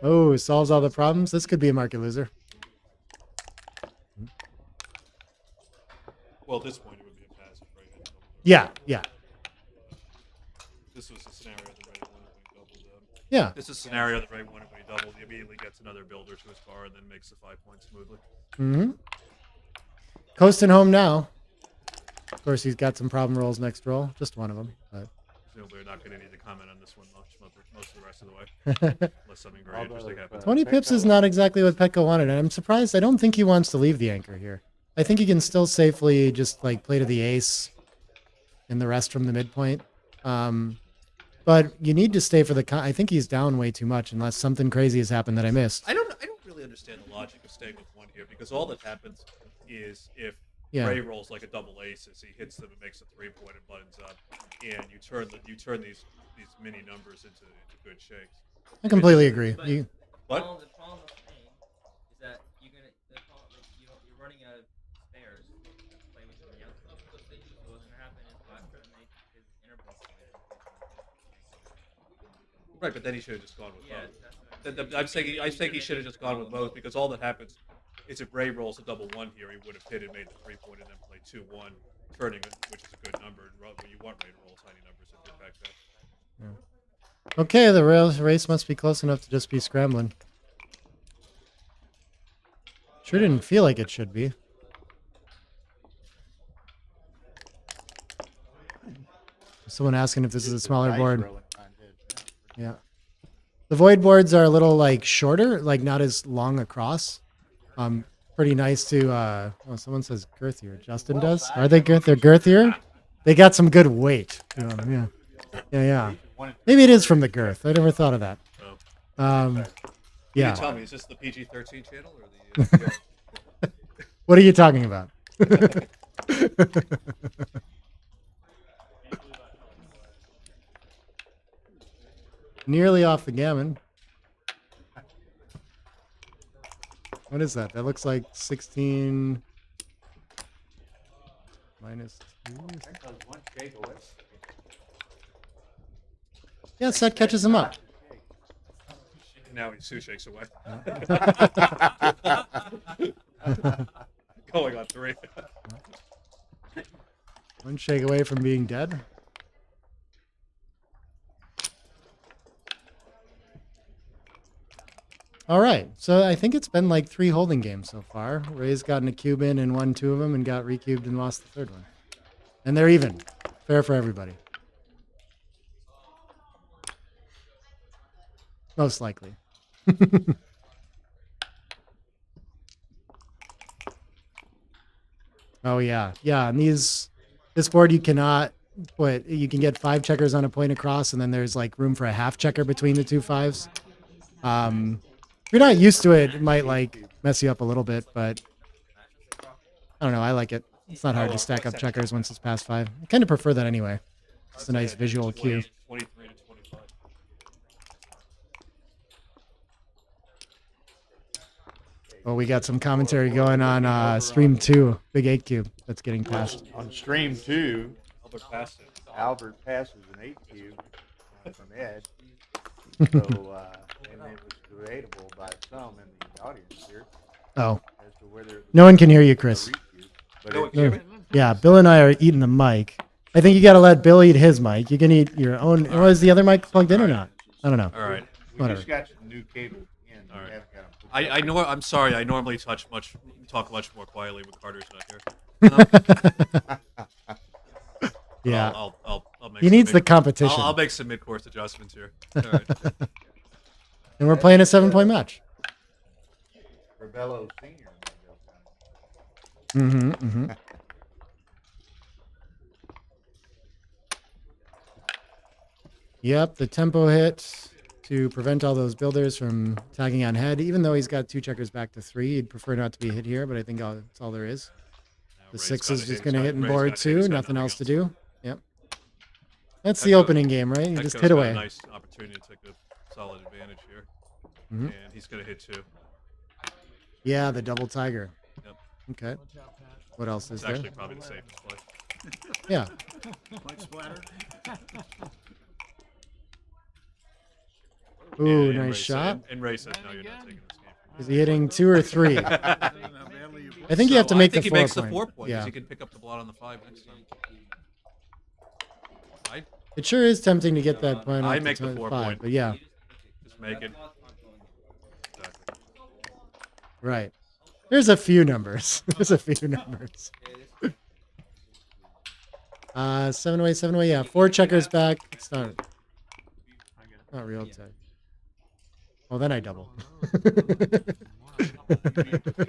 Speaker 2: Oh, it solves all the problems. This could be a market loser.
Speaker 3: Well, at this point, it would be a passive, right? At double.
Speaker 2: Yeah, yeah,
Speaker 3: This was a scenario that Ray wanted when he doubled.
Speaker 2: yeah.
Speaker 3: This is a scenario that Ray wanted when he doubled. He immediately gets another builder to his car and then makes the 5 points smoothly.
Speaker 2: Mm-hmm. Coasting home now. Of course, he's got some problem rolls next roll. Just one of them. But
Speaker 3: Presumably, we're not going to need to comment on this one most of the rest of the way, unless something very interesting happens.
Speaker 2: 20 pips is not exactly what Petco wanted. And I'm surprised. I don't think he wants to leave the anchor here. I think he can still safely just like play to the ace and the rest from the midpoint. But you need to stay for the I think he's down way too much unless something crazy has happened that I missed.
Speaker 3: I don't really understand the logic of staying with one here because all that happens is if
Speaker 2: Yeah.
Speaker 3: Ray rolls like a double aces, he hits them and makes a 3-point and buttons up, and you turn these mini numbers into good shakes.
Speaker 2: I completely agree.
Speaker 6: But
Speaker 2: You,
Speaker 3: What?
Speaker 6: The problem with saying is that you're gonna the problem, like, you're running out of spares to play with somebody else. So what's gonna happen is Black's gonna make his interval play.
Speaker 3: Right, but then he should have just gone with
Speaker 6: Yeah,
Speaker 3: both.
Speaker 6: that's what I'm
Speaker 3: I think he should have just gone with both because all that happens is if Ray rolls a double 1 here, he would have hit and made the 3-point and then played 2-1, turning it, which is a good number. And you want Ray to roll tiny numbers and get back there.
Speaker 2: okay, the race must be close enough to just be scrambling. Sure didn't feel like it should be. Someone asking if this is a smaller board. Yeah. The void boards are a little like shorter, like not as long across. Pretty nice to oh, someone says girthier. Justin does. Are they girth? They're girthier? They got some good weight. Yeah. Yeah. Maybe it is from the girth. I never thought of that.
Speaker 3: Oh. Can
Speaker 2: Yeah.
Speaker 3: you tell me, is this the PG-13 channel or the?
Speaker 2: What are you talking about? Nearly off the gammon. What is that? That looks like 16 minus 2. Yeah, set catches him up.
Speaker 3: Now he Sue shakes away. Going on 3.
Speaker 2: One shake away from being dead. All right, so I think it's been like 3 holding games so far. Ray's gotten a cube in and won 2 of them and got recubed and lost the 3rd one. And they're even. Fair for everybody. Most likely. Oh yeah. Yeah, and this board you cannot put, you can get 5 checkers on a point across and then there's like room for a half checker between the 2 5s. If you're not used to it, it might like mess you up a little bit, but I don't know. I like it. It's not hard to stack up checkers once it's past 5. I kind of prefer that anyway. It's a nice visual cue.
Speaker 3: 23 to 25.
Speaker 2: Oh, we got some commentary going on stream 2, Big 8 Cube. That's getting passed.
Speaker 1: On stream 2,
Speaker 3: Albert passed it.
Speaker 1: Albert passes an 8 cube from Ed. So, and it was debatable by some in the audience here
Speaker 2: Oh,
Speaker 1: as to whether it was
Speaker 2: no one can hear you,
Speaker 1: a
Speaker 2: Chris.
Speaker 1: recube. But
Speaker 3: No
Speaker 1: it-
Speaker 3: one can hear me?
Speaker 2: Yeah, Bill and I are eating the mic. I think you got to let Bill eat his mic. You can eat your own. Was the other mic plugged in or not? I don't know.
Speaker 3: All right.
Speaker 1: we
Speaker 2: whatever.
Speaker 1: just got some new cables in.
Speaker 3: All right.
Speaker 1: We haven't got 'em hooked up.
Speaker 3: I'm sorry. I normally talk much more quietly when Carter's not here.
Speaker 2: Yeah.
Speaker 3: I'll make
Speaker 2: He
Speaker 3: some
Speaker 2: needs the
Speaker 3: mid-
Speaker 2: competition.
Speaker 3: I'll make some mid-course adjustments here. All right.
Speaker 2: And we're playing a 7-point match.
Speaker 1: Rebello Senior.
Speaker 2: Mm-hmm. Mm-hmm. Yep, the tempo hit. to prevent all those builders from tagging on head. Even though he's got 2 checkers back to 3, he'd prefer not to be hit here, but I think that's all there is.
Speaker 3: Now
Speaker 2: The
Speaker 3: Ray's
Speaker 2: 6
Speaker 3: gotta
Speaker 2: is just
Speaker 3: hit,
Speaker 2: going to
Speaker 3: he's
Speaker 2: hit and
Speaker 3: Ray's
Speaker 2: board
Speaker 3: gotta hit, he's
Speaker 2: 2.
Speaker 3: got
Speaker 2: Nothing else to
Speaker 3: to
Speaker 2: do. Yep. That's the
Speaker 3: Echo-
Speaker 2: opening game, right? You just
Speaker 3: Echo's
Speaker 2: hit
Speaker 3: got
Speaker 2: away.
Speaker 3: a nice opportunity to take a solid advantage here,
Speaker 2: Mhm.
Speaker 3: and he's gonna hit 2.
Speaker 2: Yeah, the double tiger.
Speaker 3: Yep.
Speaker 2: Okay.
Speaker 5: Watch out, Pat.
Speaker 2: What else is
Speaker 3: It's
Speaker 2: there?
Speaker 3: actually probably the safest play.
Speaker 2: Yeah.
Speaker 4: Like splatter.
Speaker 2: Ooh,
Speaker 3: And
Speaker 2: nice
Speaker 3: Ray
Speaker 2: shot.
Speaker 3: said, and Ray says,
Speaker 5: And
Speaker 3: no, you're not
Speaker 5: again.
Speaker 3: taking this game.
Speaker 2: Is he hitting 2 or 3?
Speaker 4: How badly you
Speaker 2: I think you have to make
Speaker 3: I think
Speaker 2: the
Speaker 3: he
Speaker 2: 4
Speaker 3: makes
Speaker 2: point.
Speaker 3: the 4 point.
Speaker 2: Yeah.
Speaker 3: He can pick up the blot on the 5 next time.
Speaker 2: It sure is tempting to get that point
Speaker 3: I
Speaker 2: off
Speaker 3: make the
Speaker 2: to
Speaker 3: 4
Speaker 2: 5,
Speaker 3: point.
Speaker 2: but yeah,
Speaker 3: Just make it. Exactly.
Speaker 2: right. There's a few numbers. There's a few numbers. 7 away, 7 away. Yeah, 4 checkers back. It's not real tag. Well, then I double.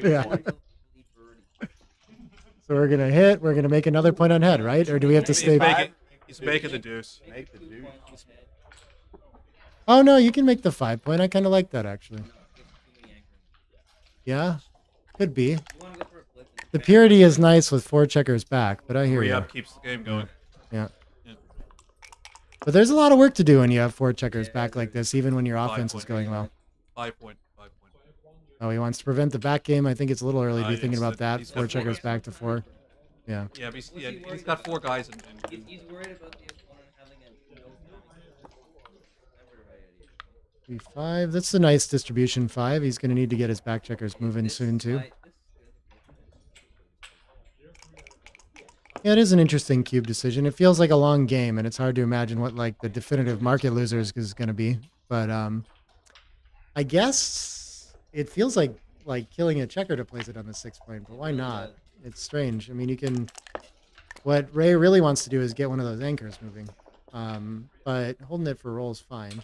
Speaker 2: Yeah. So we're gonna hit. We're gonna make another point on head, right? Or do we have to stay back?
Speaker 3: He's making the deuce.
Speaker 1: Make the deuce.
Speaker 2: Oh no, you can make the 5 point. I kind of like that actually. Yeah, could be. The purity is nice with 4 checkers back, but I hear you.
Speaker 3: Re-up keeps the game going.
Speaker 2: Yeah.
Speaker 3: Yeah.
Speaker 2: But there's a lot of work to do when you have 4 checkers back like this, even when your
Speaker 3: 5
Speaker 2: offense is
Speaker 3: point.
Speaker 2: going well.
Speaker 3: 5 point. 5 point.
Speaker 2: Oh, he wants to prevent the back game. I think it's a little early to be thinking
Speaker 3: it's
Speaker 2: about
Speaker 3: the-
Speaker 2: that.
Speaker 3: he's got
Speaker 2: 4
Speaker 3: 4
Speaker 2: checkers
Speaker 3: guys.
Speaker 2: back to 4. Yeah.
Speaker 3: Yeah, but he's got 4 guys and
Speaker 6: He's worried about the opponent having a no timing.
Speaker 2: B5. That's a nice distribution 5. He's going to need to get his back checkers moving soon too. Yeah, it is an interesting cube decision. It feels like a long game, and it's hard to imagine what like the definitive market losers is going to be. But I guess it feels like killing a checker to place it on the 6 point. But why not? It's strange. I mean, you can. What Ray really wants to do is get one of those anchors moving, but holding it for roll is fine.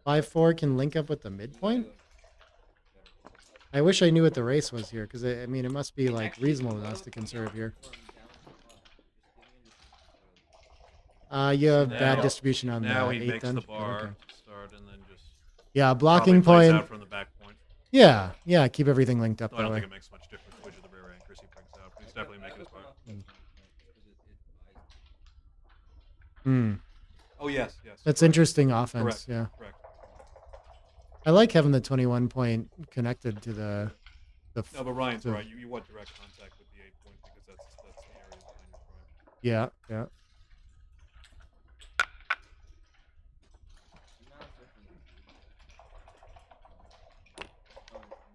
Speaker 2: 5-4 can link up with the midpoint. I wish I knew what the race was here, because I mean it must be like reasonable to us to conserve here. You have bad
Speaker 3: Now-
Speaker 2: distribution on
Speaker 3: now
Speaker 2: the
Speaker 3: he
Speaker 2: 8
Speaker 3: makes
Speaker 2: then.
Speaker 3: the bar
Speaker 2: Okay.
Speaker 3: start and then just
Speaker 2: Yeah,
Speaker 3: probably
Speaker 2: blocking
Speaker 3: plays
Speaker 2: point.
Speaker 3: out from the back point.
Speaker 2: Yeah, keep everything linked up
Speaker 3: I
Speaker 2: that
Speaker 3: don't
Speaker 2: way.
Speaker 3: think it makes much difference which of the rear anchors he brings out, but he's definitely making his bar.
Speaker 2: Hmm.
Speaker 3: Oh yes.
Speaker 2: That's interesting offense.
Speaker 3: Correct.
Speaker 2: Yeah,
Speaker 3: Correct.
Speaker 2: I like having the 21 point connected to the.
Speaker 3: No, but Ryan's
Speaker 2: So-
Speaker 3: right. You want direct contact with the 8 point because that's the area behind your prime.
Speaker 2: Yeah.
Speaker 6: No.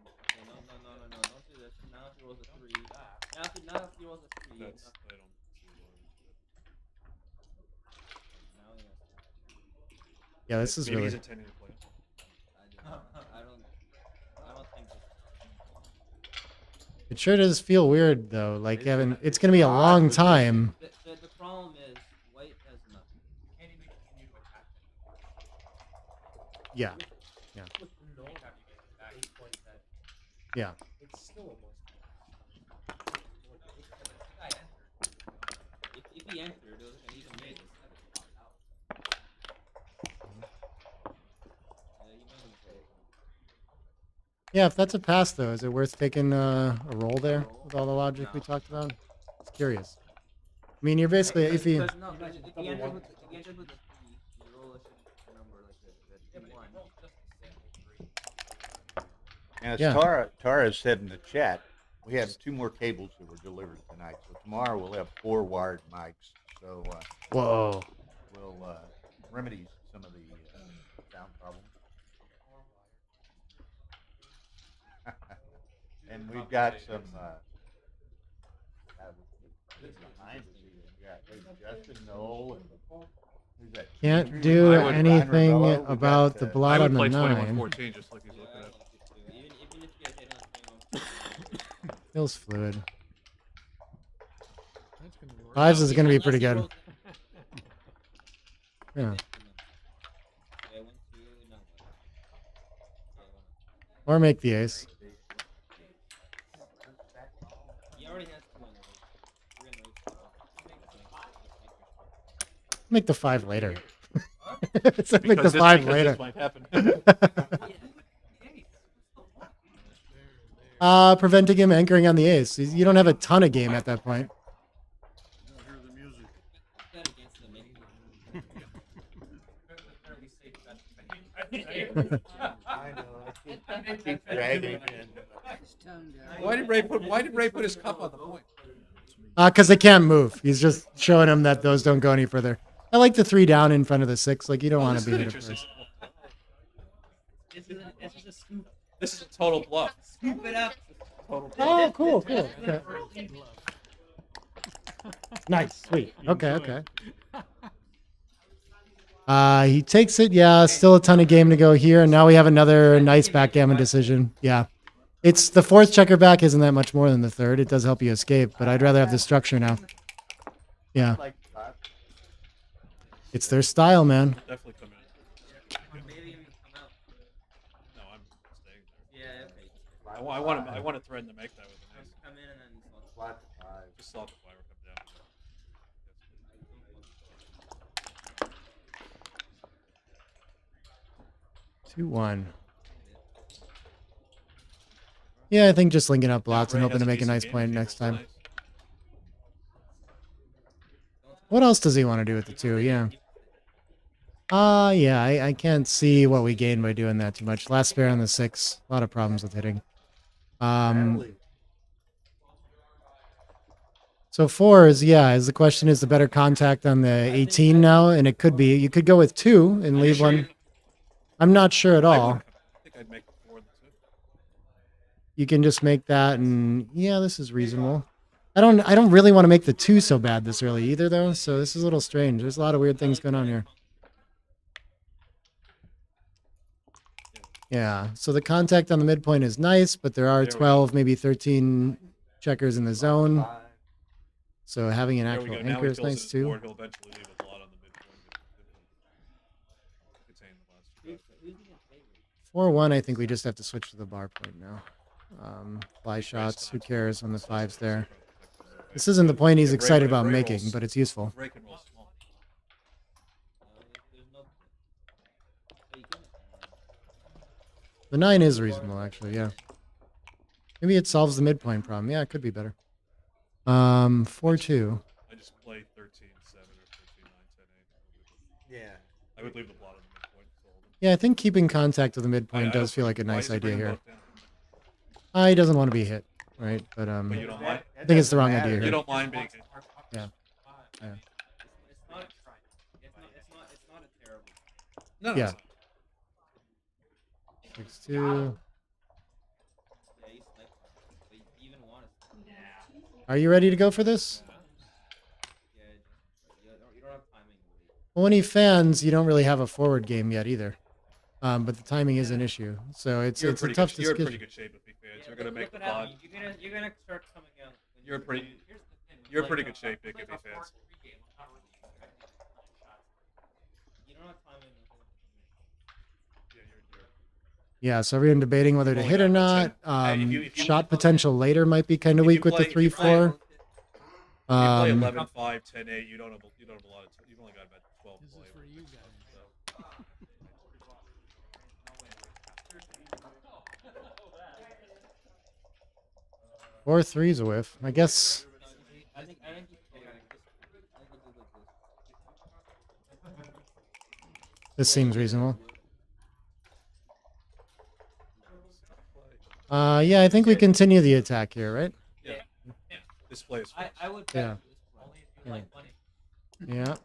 Speaker 6: Don't do this. Now if he rolls a 3. Now if he rolls a 3.
Speaker 3: That's I don't see
Speaker 6: Now he has to.
Speaker 2: Yeah, this is
Speaker 3: maybe
Speaker 2: really.
Speaker 3: he's intending to play.
Speaker 6: I don't think this.
Speaker 2: It sure does feel weird though. Like having, it's gonna be a long time.
Speaker 6: The problem is white has nothing. Can't even continue to attack.
Speaker 2: Yeah. Yeah.
Speaker 6: It's still almost. If he entered, it was like an even made this.
Speaker 2: Yeah, if that's a pass though, is it worth taking a roll there with all the logic we talked about? It's curious. I mean, you're basically if you.
Speaker 6: No, but if he enters with the 3, you roll a number like the 1.
Speaker 1: And as
Speaker 2: Yeah.
Speaker 1: Tara said in the chat, we have 2 more cables that were delivered tonight. So tomorrow we'll have 4 wired mics. So
Speaker 2: Whoa.
Speaker 1: we'll remedy some of the sound problems. And we've got some behind us here. We got Justin Knoll and who's that?
Speaker 2: Can't
Speaker 1: Dimitri
Speaker 2: do
Speaker 1: Ryan
Speaker 2: anything
Speaker 1: Ravello. We
Speaker 2: about
Speaker 1: got,
Speaker 2: the
Speaker 3: I
Speaker 2: blot
Speaker 3: would
Speaker 2: on the
Speaker 3: play
Speaker 2: 9.
Speaker 3: 21-14 just like he's looking at.
Speaker 6: Even if you get hit on 21.
Speaker 2: Feels fluid.
Speaker 5: That's gonna work.
Speaker 2: 5s is gonna be
Speaker 6: Unless
Speaker 2: pretty
Speaker 6: he
Speaker 2: good.
Speaker 6: rolls-
Speaker 2: Yeah.
Speaker 6: Yeah, 1, 2, no.
Speaker 2: Or make the ace.
Speaker 6: He already has 2 in the race. 3 in the race.
Speaker 2: Make the 5 later. It's like the
Speaker 3: Because this-
Speaker 2: 5
Speaker 3: because
Speaker 2: later.
Speaker 3: This might happen.
Speaker 2: Preventing him anchoring on the ace. You don't have a ton of game at that point.
Speaker 4: You don't hear the music.
Speaker 6: Bet against the mid.
Speaker 7: I know. I keep dragging in.
Speaker 3: Why did Ray put his cup on the point?
Speaker 2: Because they can't move. He's just showing him that those don't go any further. I like the 3 down in front of the 6. Like, you don't want to be hit at
Speaker 3: interesting.
Speaker 2: first.
Speaker 6: This is a scoop.
Speaker 3: This is a total bluff.
Speaker 6: Scoop it up.
Speaker 3: Total bluff.
Speaker 2: Oh, cool, cool. Okay. Nice, sweet. Okay. He takes it. Yeah, still a ton of game to go here. And now we have another nice backgammon decision. Yeah. It's the 4th checker back isn't that much more than the 3rd. It does help you escape, but I'd rather have the structure now. Yeah. It's their style, man.
Speaker 3: Definitely come in.
Speaker 6: Maybe even come out.
Speaker 3: No, I'm staying there.
Speaker 6: Yeah, okay.
Speaker 3: I want to threaten to make that with an ace.
Speaker 6: Come in and then swap.
Speaker 7: Flat to 5.
Speaker 3: Just slot the fire, come down.
Speaker 2: That's 2-1. Yeah, I think just linking up lots and
Speaker 3: Ray
Speaker 2: hoping
Speaker 3: has
Speaker 2: to make a
Speaker 3: decent
Speaker 2: nice
Speaker 3: game
Speaker 2: point
Speaker 3: if he
Speaker 2: next
Speaker 3: rolls
Speaker 2: time.
Speaker 3: nice.
Speaker 2: What else does he want to do with the 2? Yeah. Yeah, I can't see what we gain by doing that too much. Last spare on the 6. A lot of problems with hitting. So 4s, yeah, is the question is the better contact on the 18 now? And it could be. You could go with 2 and leave
Speaker 3: sure
Speaker 2: one.
Speaker 3: you-
Speaker 2: I'm not sure at
Speaker 3: I
Speaker 2: all.
Speaker 3: wouldn't- I think I'd make the 4 and the 2.
Speaker 2: You can just make that, and yeah, this is reasonable. I don't really want to make the 2 so bad this early either, though. So this is a little strange. There's a lot of weird things going on here. Yeah. So the contact on the midpoint is nice, but there are
Speaker 3: There we go.
Speaker 2: 12, maybe 13 checkers in the zone.
Speaker 7: 5.
Speaker 2: So having an
Speaker 3: There we
Speaker 2: actual
Speaker 3: go. Now
Speaker 2: anchor
Speaker 3: he
Speaker 2: is
Speaker 3: fills
Speaker 2: nice
Speaker 3: his
Speaker 2: too.
Speaker 3: board. He'll eventually leave a lot on the midpoint. Contain the last two guys.
Speaker 2: 4-1. I think we just have to switch to the bar point now. Buy shots. Who cares when the 5's there? This isn't the point he's
Speaker 3: Ray-
Speaker 2: excited
Speaker 3: if
Speaker 2: about
Speaker 3: Ray
Speaker 2: making,
Speaker 3: rolls-
Speaker 2: but it's useful.
Speaker 3: Ray can roll small.
Speaker 6: There's no. But you can.
Speaker 2: The 9 is reasonable, actually. Yeah. Maybe it solves the midpoint problem. Yeah, it could be better. 4-2.
Speaker 3: I just play 13-7 or 13-9, 10-8.
Speaker 7: Yeah.
Speaker 3: I would leave the blot on the midpoint. to hold him.
Speaker 2: Yeah, I think keeping contact with the
Speaker 3: I
Speaker 2: midpoint does
Speaker 3: don't-
Speaker 2: feel like a
Speaker 3: why
Speaker 2: nice
Speaker 3: is he
Speaker 2: idea
Speaker 3: bringing
Speaker 2: here.
Speaker 3: both down?
Speaker 2: He doesn't want to be hit, right? But
Speaker 3: But you don't mind?
Speaker 2: I think it's the wrong idea
Speaker 3: You
Speaker 2: here.
Speaker 3: don't mind being hit?
Speaker 2: Yeah.
Speaker 6: It's not a crime. It's not a terrible.
Speaker 3: No, no.
Speaker 2: Yeah.
Speaker 3: it's not.
Speaker 2: 6-2.
Speaker 6: Yeah, you snipe. But you even want to.
Speaker 2: Are you ready to go for this?
Speaker 6: Yeah, you don't have timing.
Speaker 2: Well, when he fans, you don't really have a forward game yet either. But the timing is an issue. So it's
Speaker 3: You're
Speaker 2: a
Speaker 3: pretty
Speaker 2: tough
Speaker 3: good. You're in pretty
Speaker 2: discussion.
Speaker 3: good shape if he fans.
Speaker 6: Yeah,
Speaker 3: You're gonna
Speaker 6: look
Speaker 3: make the
Speaker 6: what happens.
Speaker 3: pod.
Speaker 6: You're gonna start coming out. when
Speaker 3: You're
Speaker 6: you-
Speaker 3: pretty.
Speaker 6: Here's the thing.
Speaker 3: You're in pretty good shape, Vic, if he fans.
Speaker 6: You don't have timing.
Speaker 3: Yeah, you're
Speaker 2: Yeah, so everyone debating whether to
Speaker 3: Only
Speaker 2: hit or
Speaker 3: got
Speaker 2: not.
Speaker 3: 10. Hey, if you-
Speaker 2: Shot potential later might be kind of
Speaker 3: if you
Speaker 2: weak with the
Speaker 3: play- if you play-
Speaker 2: 3-4.
Speaker 3: If you play
Speaker 2: Um,
Speaker 3: 11-5, 10-8, you don't have a lot of. You've only got about 12
Speaker 5: This is
Speaker 3: play.
Speaker 5: for you guys.
Speaker 3: So.
Speaker 2: 4-3's a whiff. I guess.
Speaker 6: I think you can.
Speaker 2: This seems reasonable. Yeah, I think we continue the attack here, right?
Speaker 3: Yeah. This play is.
Speaker 6: I would bet
Speaker 2: Yeah.
Speaker 6: this one. Only if you
Speaker 2: Yeah.
Speaker 6: like money.
Speaker 2: Yeah.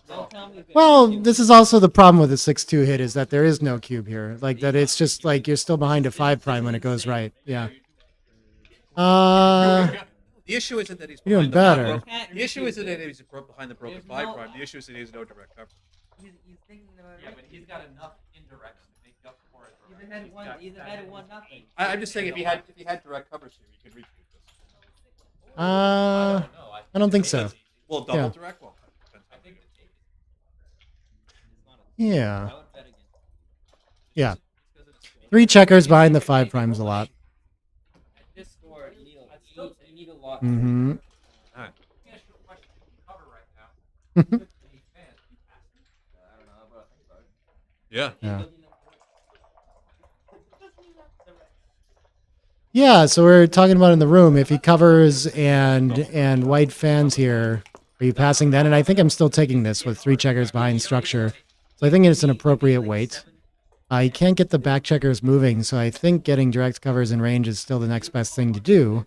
Speaker 6: Don't tell me.
Speaker 2: Well, this is also the problem with the 6-2 hit is that there is no cube here. Like that, it's just like you're still behind a 5 prime when it goes right. Yeah.
Speaker 3: The issue isn't that he's
Speaker 2: You're doing
Speaker 3: behind the
Speaker 2: better.
Speaker 3: broken- The issue isn't that he's behind the broken
Speaker 6: There's
Speaker 3: 5
Speaker 6: no-
Speaker 3: prime. The issue is that he has no direct cover.
Speaker 6: He's thinking about
Speaker 8: Yeah, but he's got enough indirects to make up for it.
Speaker 6: He's ahead one. He's ahead 1-0.
Speaker 3: I'm just saying if he had direct covers here, he could reach this.
Speaker 2: I don't think so.
Speaker 3: Well, double
Speaker 2: Yeah.
Speaker 3: direct. Well, depends
Speaker 8: I
Speaker 3: on
Speaker 8: think
Speaker 3: the-
Speaker 2: Yeah.
Speaker 6: I would bet against.
Speaker 2: Yeah.
Speaker 6: Just 'cause of the score.
Speaker 2: 3 checkers behind the 5 prime is a lot.
Speaker 6: At this score, you need
Speaker 8: I'd
Speaker 2: Mm-hmm.
Speaker 3: All right.
Speaker 8: Let me ask you a question. If you cover right now, any fans, you pass them.
Speaker 6: I don't know, but I think about it.
Speaker 3: Yeah.
Speaker 2: Yeah. Yeah, so we're talking about in the room. If he covers and white fans here, are you passing then? And I think I'm still taking this with 3 checkers behind structure. So I think it's an appropriate weight. You can't get the back checkers moving, so I think getting direct covers in range is still the next best thing to do.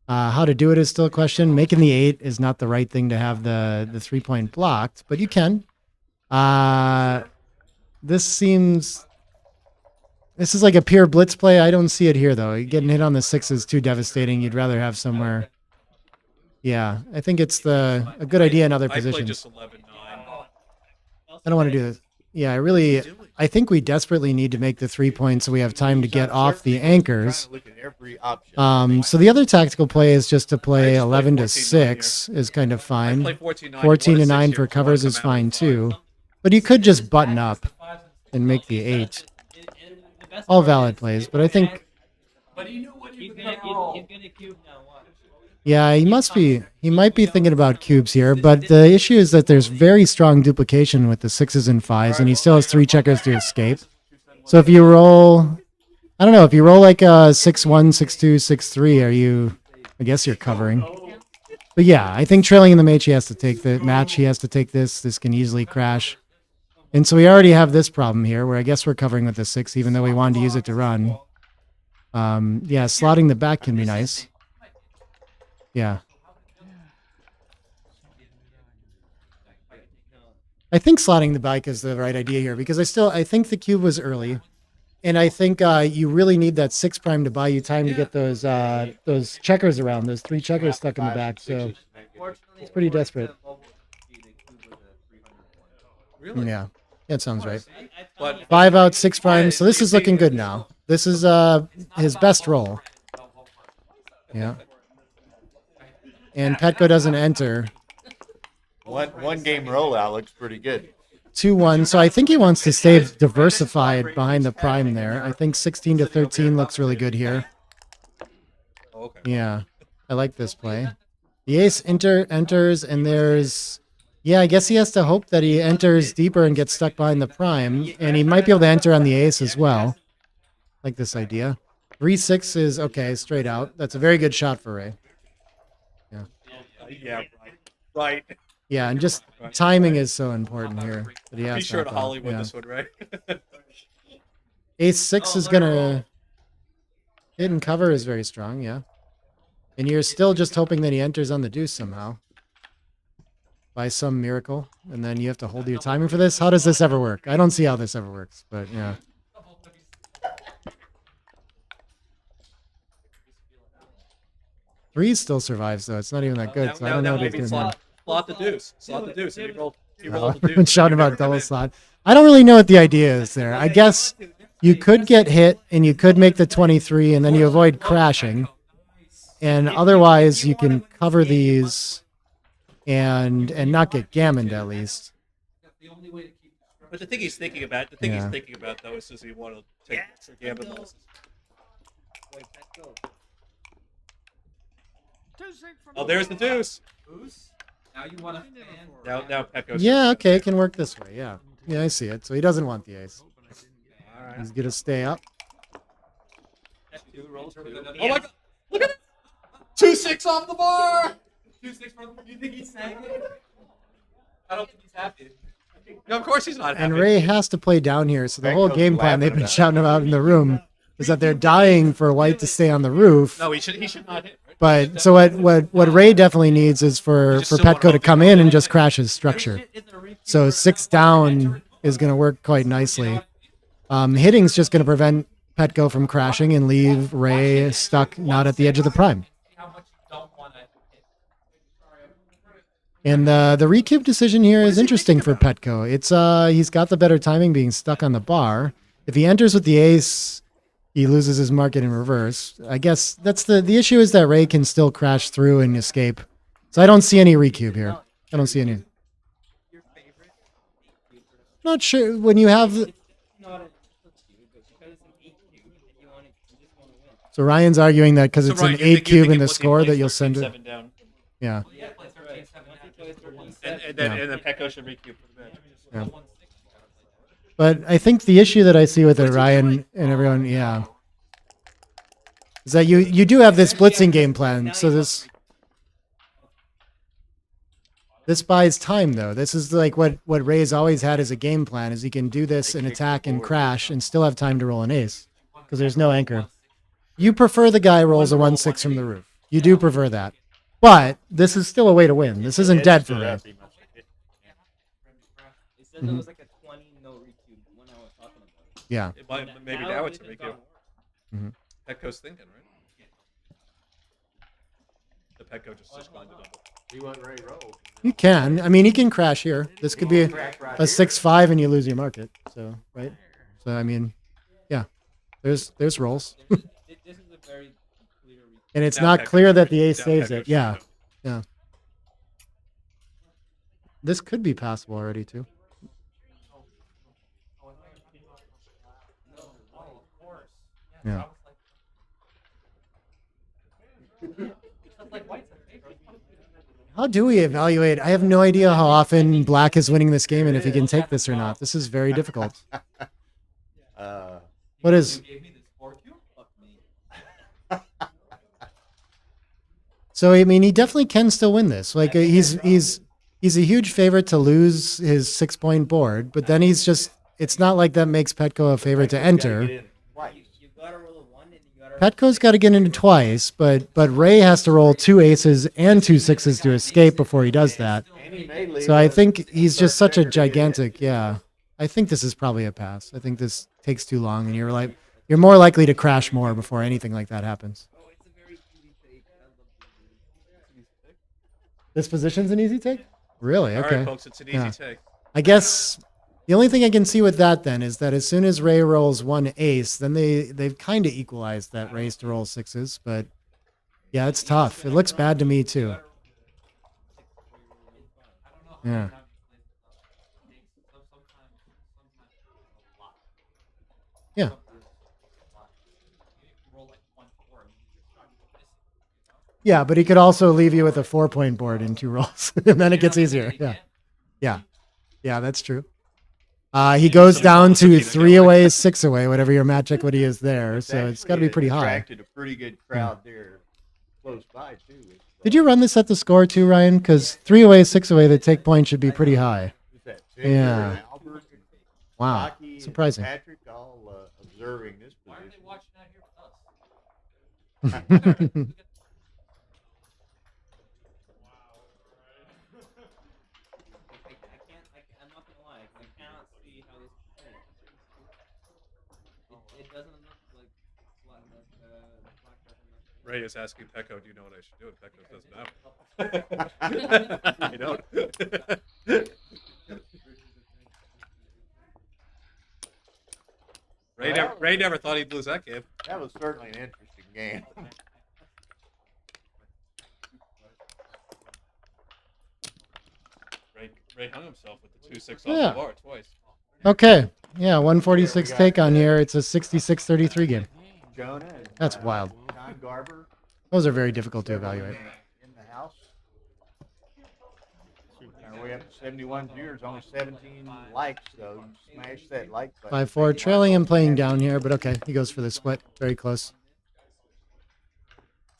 Speaker 2: How to do it is still a question. Making the 8 is not the right thing to have the 3-point blocked, but you can. This is like a pure blitz play. I don't see it here, though. Getting hit on the 6 is too devastating. You'd rather have somewhere. Yeah, I think it's a good idea in other
Speaker 3: I played
Speaker 2: positions.
Speaker 3: just 11-9.
Speaker 2: I don't want to do this. Yeah, I think we desperately need to make the 3 points so we have time to get off the anchors.
Speaker 7: Look at every option.
Speaker 2: So the other tactical play is just to play
Speaker 3: I just played
Speaker 2: 11 to
Speaker 3: 14-9
Speaker 2: 6 is kind of
Speaker 3: I
Speaker 2: fine.
Speaker 3: played 14-9.
Speaker 2: 14 to 9
Speaker 3: here.
Speaker 2: for
Speaker 3: You wanna
Speaker 2: covers
Speaker 3: come
Speaker 2: is
Speaker 3: out
Speaker 2: fine
Speaker 3: with 5.
Speaker 2: too. But you could just button up and make the 8. All valid plays, but I think
Speaker 8: But you knew when you
Speaker 6: He's
Speaker 8: could
Speaker 6: gonna,
Speaker 8: never roll.
Speaker 6: he's gonna cube now. Watch.
Speaker 2: yeah, he might be thinking about cubes here, but the issue is that there's very strong duplication with the 6s and 5s, and he still has 3 checkers to escape. So if you roll, I don't know, if you roll like a 6-1, 6-2, 6-3, I guess you're covering. But yeah, I think trailing in the match, he has to take this. This can easily crash. And so we already have this problem here, where I guess we're covering with the 6, even though we wanted to use it to run. Yeah, slotting the back can be nice. Yeah. I think slotting the back is the right idea here, because I think the cube was early. And I think you really need that 6 prime to buy you time to get those checkers around, those 3 checkers stuck in the back. So it's pretty desperate.
Speaker 3: Really?
Speaker 2: Yeah, that sounds right.
Speaker 3: But
Speaker 2: 5 out, 6 prime. So this is looking good now. This is his best roll. Yeah. And Petco doesn't enter.
Speaker 7: One game rollout looks pretty good.
Speaker 2: 2-1. So I think he wants to stay diversified behind the prime there. I think 16 to 13 looks really good here.
Speaker 3: okay.
Speaker 2: Yeah, I like this play. The ace enters, and there's... Yeah, I guess he has to hope that he enters deeper and gets stuck behind the prime, and he might be able to enter on the ace as well. Like this idea. 3-6 is okay, straight out. That's a very good shot for Ray.
Speaker 3: Yeah, right.
Speaker 2: Yeah, and just timing is so important here. That he has
Speaker 3: Be sure to
Speaker 2: that, though.
Speaker 3: Hollywood
Speaker 2: Yeah.
Speaker 3: this one, right?
Speaker 2: Ace 6 is gonna hit and cover is very strong, yeah. And you're still just hoping that he enters on the deuce somehow. By some miracle. And then you have to hold your timing for this. How does this ever work? I don't see how this ever works, but yeah. Three still survives though. It's not even that good. So I don't know what he's
Speaker 3: maybe
Speaker 2: doing here.
Speaker 3: slot the deuce. Slot the deuce. If you roll
Speaker 2: Oh,
Speaker 3: the deuce.
Speaker 2: everyone's shouting
Speaker 3: you never
Speaker 2: about
Speaker 3: come
Speaker 2: double
Speaker 3: in.
Speaker 2: slot. I don't really know what the idea is there. I guess you could get hit and you could make the 23 and then you avoid crashing. And otherwise you can cover these and not get gammoned at least.
Speaker 3: But the thing he's thinking about, though, is does he want to take for gambit losses? Oh, there's the deuce.
Speaker 8: Now you want to fan.
Speaker 3: Now Petco's.
Speaker 2: Yeah, okay, it can work this way. Yeah. Yeah, I see it. So he doesn't want the ace.
Speaker 3: All right.
Speaker 2: He's going to stay up.
Speaker 3: Oh my God! Look at it. 2-6 off the bar.
Speaker 8: 2-6 for you think he's saying it? I don't think he's happy.
Speaker 3: No, of course he's not happy.
Speaker 2: And Ray has to play down here. So the whole
Speaker 7: Petco's
Speaker 2: game plan they've been
Speaker 7: laughing
Speaker 2: shouting about in the room is that they're dying for White to stay on the roof.
Speaker 3: No, he should not hit. Right?
Speaker 2: But so what Ray definitely needs is for Petco to come in and just crash his structure. So 6 down is going to work quite nicely. Hitting's just going to prevent Petco from crashing and leave Ray stuck not at the edge of the prime.
Speaker 8: How much you don't want to hit.
Speaker 2: And the recube decision here is interesting for Petco. It's he's got the better timing being stuck on the bar. If he enters with the ace, he loses his market in reverse. I guess that's the issue is that Ray can still crash through and escape. So I don't see any recube here. I don't see any. Not sure when you have. So So Ryan's arguing that because
Speaker 3: So
Speaker 2: it's
Speaker 3: Ryan,
Speaker 2: an
Speaker 3: you think-
Speaker 2: 8
Speaker 3: you
Speaker 2: cube
Speaker 3: think
Speaker 2: in the
Speaker 3: once he
Speaker 2: score
Speaker 3: plays
Speaker 2: that you'll send it.
Speaker 3: 13-7 down,
Speaker 2: Yeah.
Speaker 8: Yeah, play 13-7
Speaker 6: Once he
Speaker 8: now.
Speaker 6: plays 13-7,
Speaker 3: and then Pecco should recube for the bench.
Speaker 2: Yeah.
Speaker 8: 1-6.
Speaker 2: But I think the issue that I see with it, Ryan and everyone, yeah, is that you do have this blitzing game plan. So this buys time though. This is like what Ray's always had as a game plan is he can do this and attack and crash and still have time to roll an ace because there's no anchor. You prefer the guy rolls a 1-6 from the roof. You do prefer that. But this is still a way to win. This isn't dead for Ray.
Speaker 6: It said there was like a 20 no recube when I was talking about it.
Speaker 2: Yeah.
Speaker 3: Maybe now it's a recube.
Speaker 2: Mhm.
Speaker 3: Pecco's thinking, right? The Pecco just declined to double.
Speaker 7: You want Ray roll?
Speaker 2: You can. I mean, he can crash here. This could be a 6-5 and you lose your market. So, right? So, I mean, yeah. There's rolls.
Speaker 6: This is a very clear recube.
Speaker 2: And it's
Speaker 3: Now
Speaker 2: not clear that the ace
Speaker 3: now
Speaker 2: saves
Speaker 3: Pecco
Speaker 2: it.
Speaker 3: should
Speaker 2: Yeah.
Speaker 3: know.
Speaker 2: Yeah. This could be passable already, too.
Speaker 8: No, of course.
Speaker 2: Yeah.
Speaker 8: Sounds like White's a favorite.
Speaker 2: How do we evaluate? I have no idea how often Black is winning this game and if he can take this or not. This is very difficult. What is...
Speaker 8: You gave me this 4Q?
Speaker 6: Fuck me.
Speaker 2: So, I mean, he definitely can still win this. Like, he's a huge favorite to lose his 6-point board, but then he's just... It's not like that makes Petco a favorite to enter.
Speaker 6: You gotta roll a 1 and you gotta
Speaker 2: Petco's got to get into twice, but Ray has to roll 2 aces and 2 6s to escape before he does that. So I think he's just such a gigantic, yeah. I think this is probably a pass. I think this takes too long, and you're more likely to crash more before anything like that happens.
Speaker 6: Oh, it's a very easy take. I love this.
Speaker 2: This position's an easy take? Really?
Speaker 3: All
Speaker 2: Okay.
Speaker 3: right, folks, it's an easy
Speaker 2: Yeah.
Speaker 3: take.
Speaker 2: I guess the only thing I can see with that then is that as soon as Ray rolls 1 ace, then they've kind of equalized that race to roll 6s. But yeah, it's tough. It looks bad to me too. Yeah. Yeah. Yeah, but he could also leave you with a 4-point board in 2 rolls, and then it gets easier. Yeah. Yeah. Yeah, that's true. He goes down to 3 away, 6 away, whatever your match equity is there. So it's got to be pretty high.
Speaker 7: Attracted a pretty good crowd there, close by too.
Speaker 2: Did you run this at the score too, Ryan? Because 3 away, 6 away, the take point should be pretty high.
Speaker 7: Who's that?
Speaker 2: Yeah.
Speaker 7: And Albert and
Speaker 2: Wow.
Speaker 7: Rocky and
Speaker 2: Surprising.
Speaker 7: Patrick all observing this
Speaker 8: Why are they
Speaker 7: position.
Speaker 8: watching out here with us?
Speaker 6: I'm not gonna lie. I cannot see how this is played. It doesn't look like black.
Speaker 3: Ray is asking Pecco, do you know what I should do? And Pecco doesn't know. I don't. Ray never thought he'd lose that game.
Speaker 7: That was certainly an interesting game.
Speaker 3: Ray hung himself with the 2-6
Speaker 2: Yeah.
Speaker 3: off the bar twice.
Speaker 2: Okay. Yeah, 146 take on here. It's a 66-33 game.
Speaker 7: Jonah and
Speaker 2: That's wild.
Speaker 7: John Garber
Speaker 2: Those are very difficult to evaluate.
Speaker 7: in the house. Our way up to 71 viewers, only 17 likes, so you smash that like button.
Speaker 2: 5-4, trailing and playing down here, but okay. He goes for the split. Very close.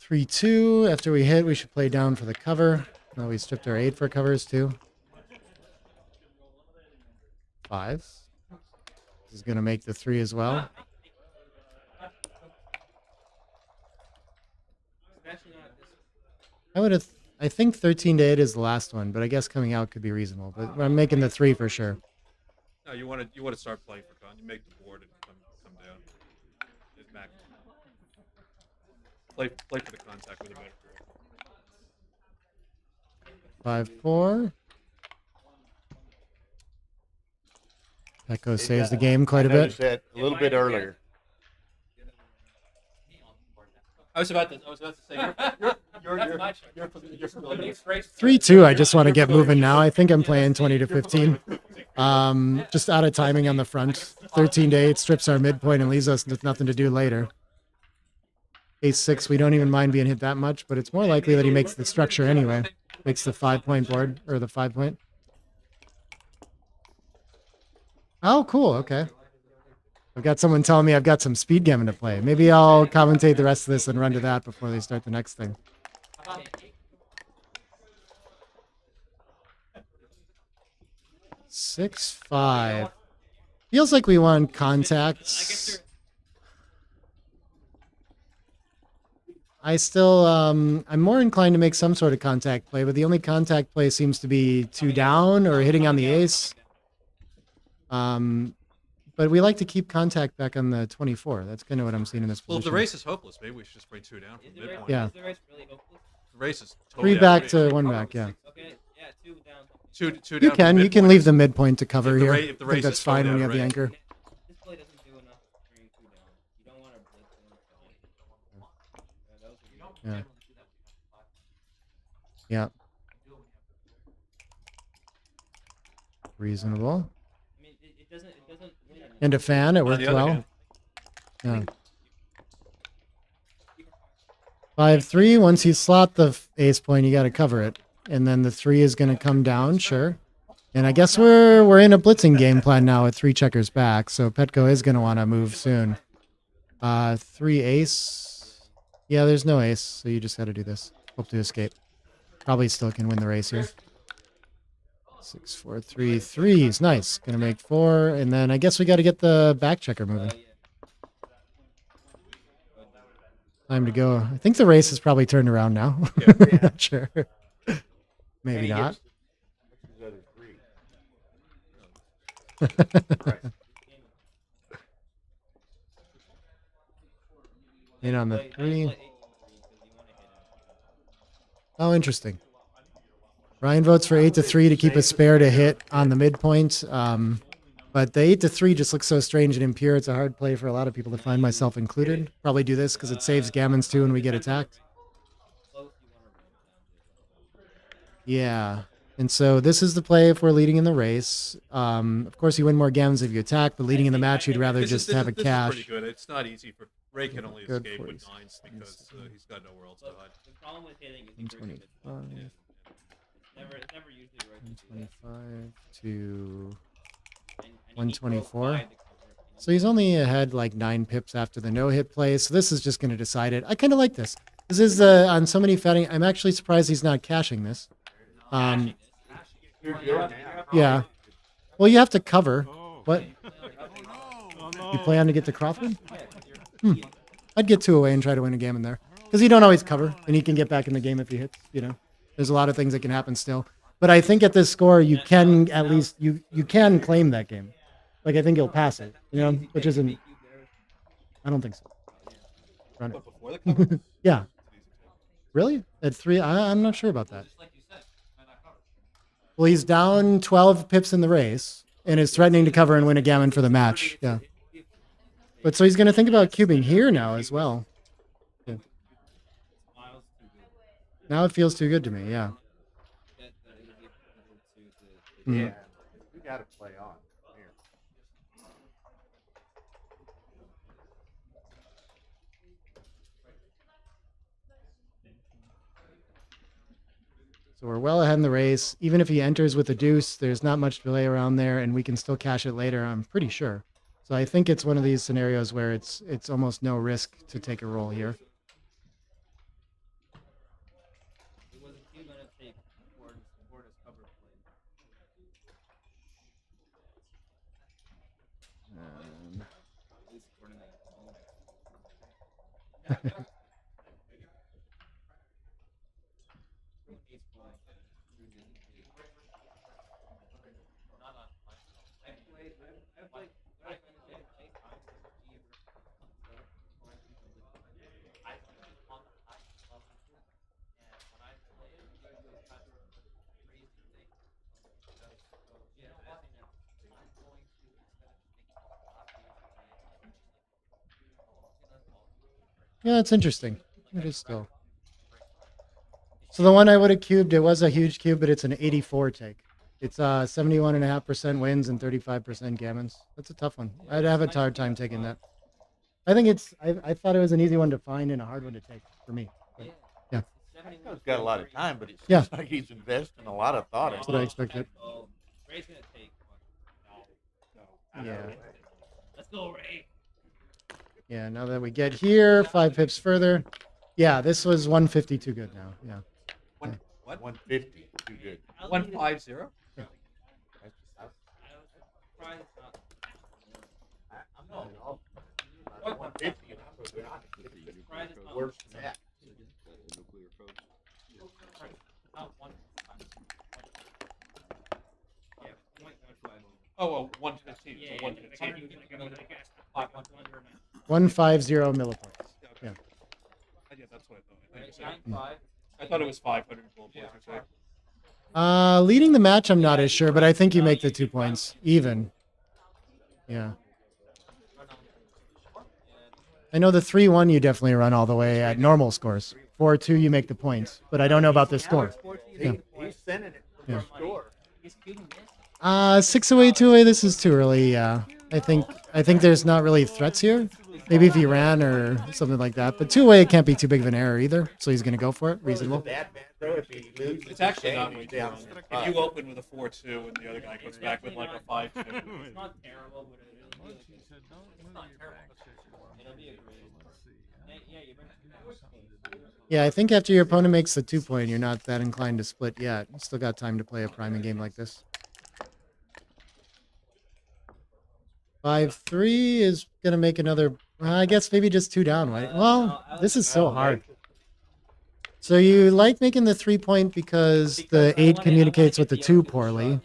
Speaker 2: 3-2. After we hit, we should play down for the cover. Oh, we stripped our 8 for covers too. 5. This is going to make the 3 as well. I think 13 to 8 is the last one, but I guess coming out could be reasonable. But I'm making the 3 for sure.
Speaker 3: No, you want to start playing for con. You make the board and come down. It's back. Play for the contact with a better draw.
Speaker 2: 5-4. Pecco saves the game quite a
Speaker 7: I
Speaker 2: bit.
Speaker 7: noticed that a little bit earlier.
Speaker 3: I was about to say you're
Speaker 2: 3-2. I just want to get moving now. I think I'm playing 20 to 15. Just out of timing on the front. 13 to 8 strips our midpoint and leaves us with nothing to do later. Ace-6, we don't even mind being hit that much, but it's more likely that he makes the structure anyway. Makes the 5-point board, or the 5-point. Oh, cool. Okay. I've got someone telling me I've got some speed gammon to play. Maybe I'll commentate the rest of this and run to that before they start the next thing. 6-5. Feels like we want contacts. I still, I'm more inclined to make some sort of contact play, but the only contact play seems to be 2 down or hitting on the ace. But we like to keep contact back on the 24. That's kind of what I'm seeing in this position.
Speaker 3: Well, if the race is hopeless, maybe we should just bring 2 down from the midpoint.
Speaker 2: Yeah.
Speaker 6: Is the race really hopeless?
Speaker 3: The race is totally
Speaker 2: 3 back
Speaker 3: outrageous.
Speaker 2: to 1 back, yeah.
Speaker 6: Okay, yeah, 2 down.
Speaker 3: Two down
Speaker 2: You
Speaker 3: from
Speaker 2: can
Speaker 3: the
Speaker 2: leave
Speaker 3: midpoint.
Speaker 2: the midpoint to cover
Speaker 3: If the
Speaker 2: here.
Speaker 3: ra-
Speaker 2: I
Speaker 3: if the
Speaker 2: think
Speaker 3: race
Speaker 2: that's
Speaker 3: is
Speaker 2: fine
Speaker 3: totally
Speaker 2: when you have the
Speaker 3: outrageous.
Speaker 2: anchor.
Speaker 6: This play doesn't do enough to bring 2 down. You don't want to blitz in the down. That was a
Speaker 2: Yeah. Yeah. Reasonable.
Speaker 6: I mean, it doesn't win.
Speaker 2: And a fan, it
Speaker 3: On
Speaker 2: worked
Speaker 3: the other
Speaker 2: well.
Speaker 3: hand,
Speaker 2: Yeah. 5-3. Once you slot the ace point, you got to cover it, and then the 3 is going to come down. Sure. And I guess we're in a blitzing game plan now with 3 checkers back, so Petco is going to want to move soon. 3 ace. Yeah, there's no ace, so you just got to do this. Hope to escape. Probably still can win the race here. 6-4-3 threes. Nice. Gonna make 4, and then I guess we got to get the back checker moving. Time to go. I think the race has probably turned around now.
Speaker 3: Yeah.
Speaker 2: Not sure. Maybe not.
Speaker 7: What's his other 3?
Speaker 2: In on the 3. Oh, interesting. Ryan votes for 8-3 to keep a spare to hit on the midpoint. But the 8-3 just looks so strange and impure. It's a hard play for a lot of people to find, myself included. Probably do this because it saves gammons too when we get attacked. Yeah. And so this is the play if we're leading in the race. Of course, you win more gammons if you attack, but leading in the match, you'd rather just have a
Speaker 3: this
Speaker 2: cash.
Speaker 3: is pretty good. It's not easy for Ray can only
Speaker 2: Good
Speaker 3: escape
Speaker 2: for
Speaker 3: with
Speaker 2: you.
Speaker 3: 9s because he's got nowhere else to hide.
Speaker 6: The problem with hitting is he brings it
Speaker 2: 125.
Speaker 6: It's never usually right to do that.
Speaker 2: 125 to
Speaker 6: And you need
Speaker 2: 124.
Speaker 6: both sides to cover it.
Speaker 2: So he's only ahead like 9 pips after the no-hit play. So this is just going to decide it. I kind of like this. This is on so many fatting. I'm actually surprised he's not cashing this. Yeah. Well, you have to cover. What? You plan to get to Crawford? I'd get 2 away and try to win a gammon there. Because you don't always cover, and he can get back in the game if he hits, you know. There's a lot of things that can happen still. But I think at this score, you can at least, you can claim that game. Like, I think he'll pass it, you know, which isn't, I don't think so. Run it.
Speaker 3: Before the cover?
Speaker 2: Yeah. Really? At 3? I'm not sure about that. Well, he's down 12 pips in the race and is threatening to cover and win a gammon for the match. Yeah. But so he's going to think about cubing here now as well. Yeah. Now it feels too good to me, yeah.
Speaker 7: Yeah. We got to play on. Here.
Speaker 2: So we're well ahead in the race. Even if he enters with a deuce, there's not much delay around there, and we can still cash it later, I'm pretty sure. So I think it's one of these scenarios where it's almost no risk to take a roll here.
Speaker 6: It was a 2 minute take for his cover play. At least according to
Speaker 2: Yeah, it's interesting. It is still. So the one I would have cubed, it was a huge cube, but it's an 84 take. It's 71.5% wins and 35% gammons. That's a tough one. I'd have a hard time taking that. I think I thought it was an easy one to find and a hard one to take for me. But, yeah.
Speaker 7: He's got a lot of time, but it seems
Speaker 2: Yeah.
Speaker 7: like he's investing a lot of thought
Speaker 2: That's
Speaker 7: into
Speaker 2: what I
Speaker 7: it.
Speaker 2: expected.
Speaker 6: Oh, Ray's gonna take one.
Speaker 2: Yeah.
Speaker 6: Let's go, Ray.
Speaker 2: Yeah. Now that we get here, 5 pips further. Yeah, this was 150 too good now. Yeah.
Speaker 3: What?
Speaker 7: 150, too good.
Speaker 3: 150?
Speaker 6: I was surprised it's not.
Speaker 7: I'm not at all. 150, and I'm going to be honest with you.
Speaker 6: Surprised it's not.
Speaker 7: Worse than that.
Speaker 6: Not one. Yeah, 0.15.
Speaker 3: Oh, well, 115.
Speaker 6: Yeah,
Speaker 3: So 115.
Speaker 2: 150 millipoints.
Speaker 3: Yeah,
Speaker 2: Yeah.
Speaker 3: Yeah, that's what I thought.
Speaker 6: 9.5.
Speaker 3: I thought it was 500 gold points or so.
Speaker 2: Leading the match, I'm not as sure, but I think you make the 2 points even. Yeah. I know the 3-1 you definitely run all the way at normal scores. 4-2 you make the points, but I don't know about the score. Yeah.
Speaker 7: He's sending it from
Speaker 2: Yeah.
Speaker 7: the store.
Speaker 2: 6-away, 2-away. This is too early. Yeah, I think there's not really threats here. Maybe if he ran or something like that, but 2-away it can't be too big of an error either. So he's gonna go for it. Reasonable.
Speaker 7: Bad man, though, if he loses
Speaker 3: It's
Speaker 7: the
Speaker 3: actually
Speaker 7: game,
Speaker 3: not
Speaker 7: he's
Speaker 3: way
Speaker 7: down
Speaker 3: down.
Speaker 7: to
Speaker 3: If
Speaker 7: five.
Speaker 3: you open with a 4-2 and the other guy comes back with like a 5-2.
Speaker 6: It's not terrible, but it'll be like
Speaker 5: He said, don't move
Speaker 6: not
Speaker 5: your
Speaker 6: terrible.
Speaker 5: back section.
Speaker 6: It'll be a great. Yeah, you bring.
Speaker 2: Yeah, I think after your opponent makes the 2-point, you're not that inclined to split yet. You still got time to play a priming game like this. 5-3 is gonna make another. I guess maybe just 2 down. Right? Well, this is so hard. So you like making the 3-point because the 8 communicates with the 2 poorly,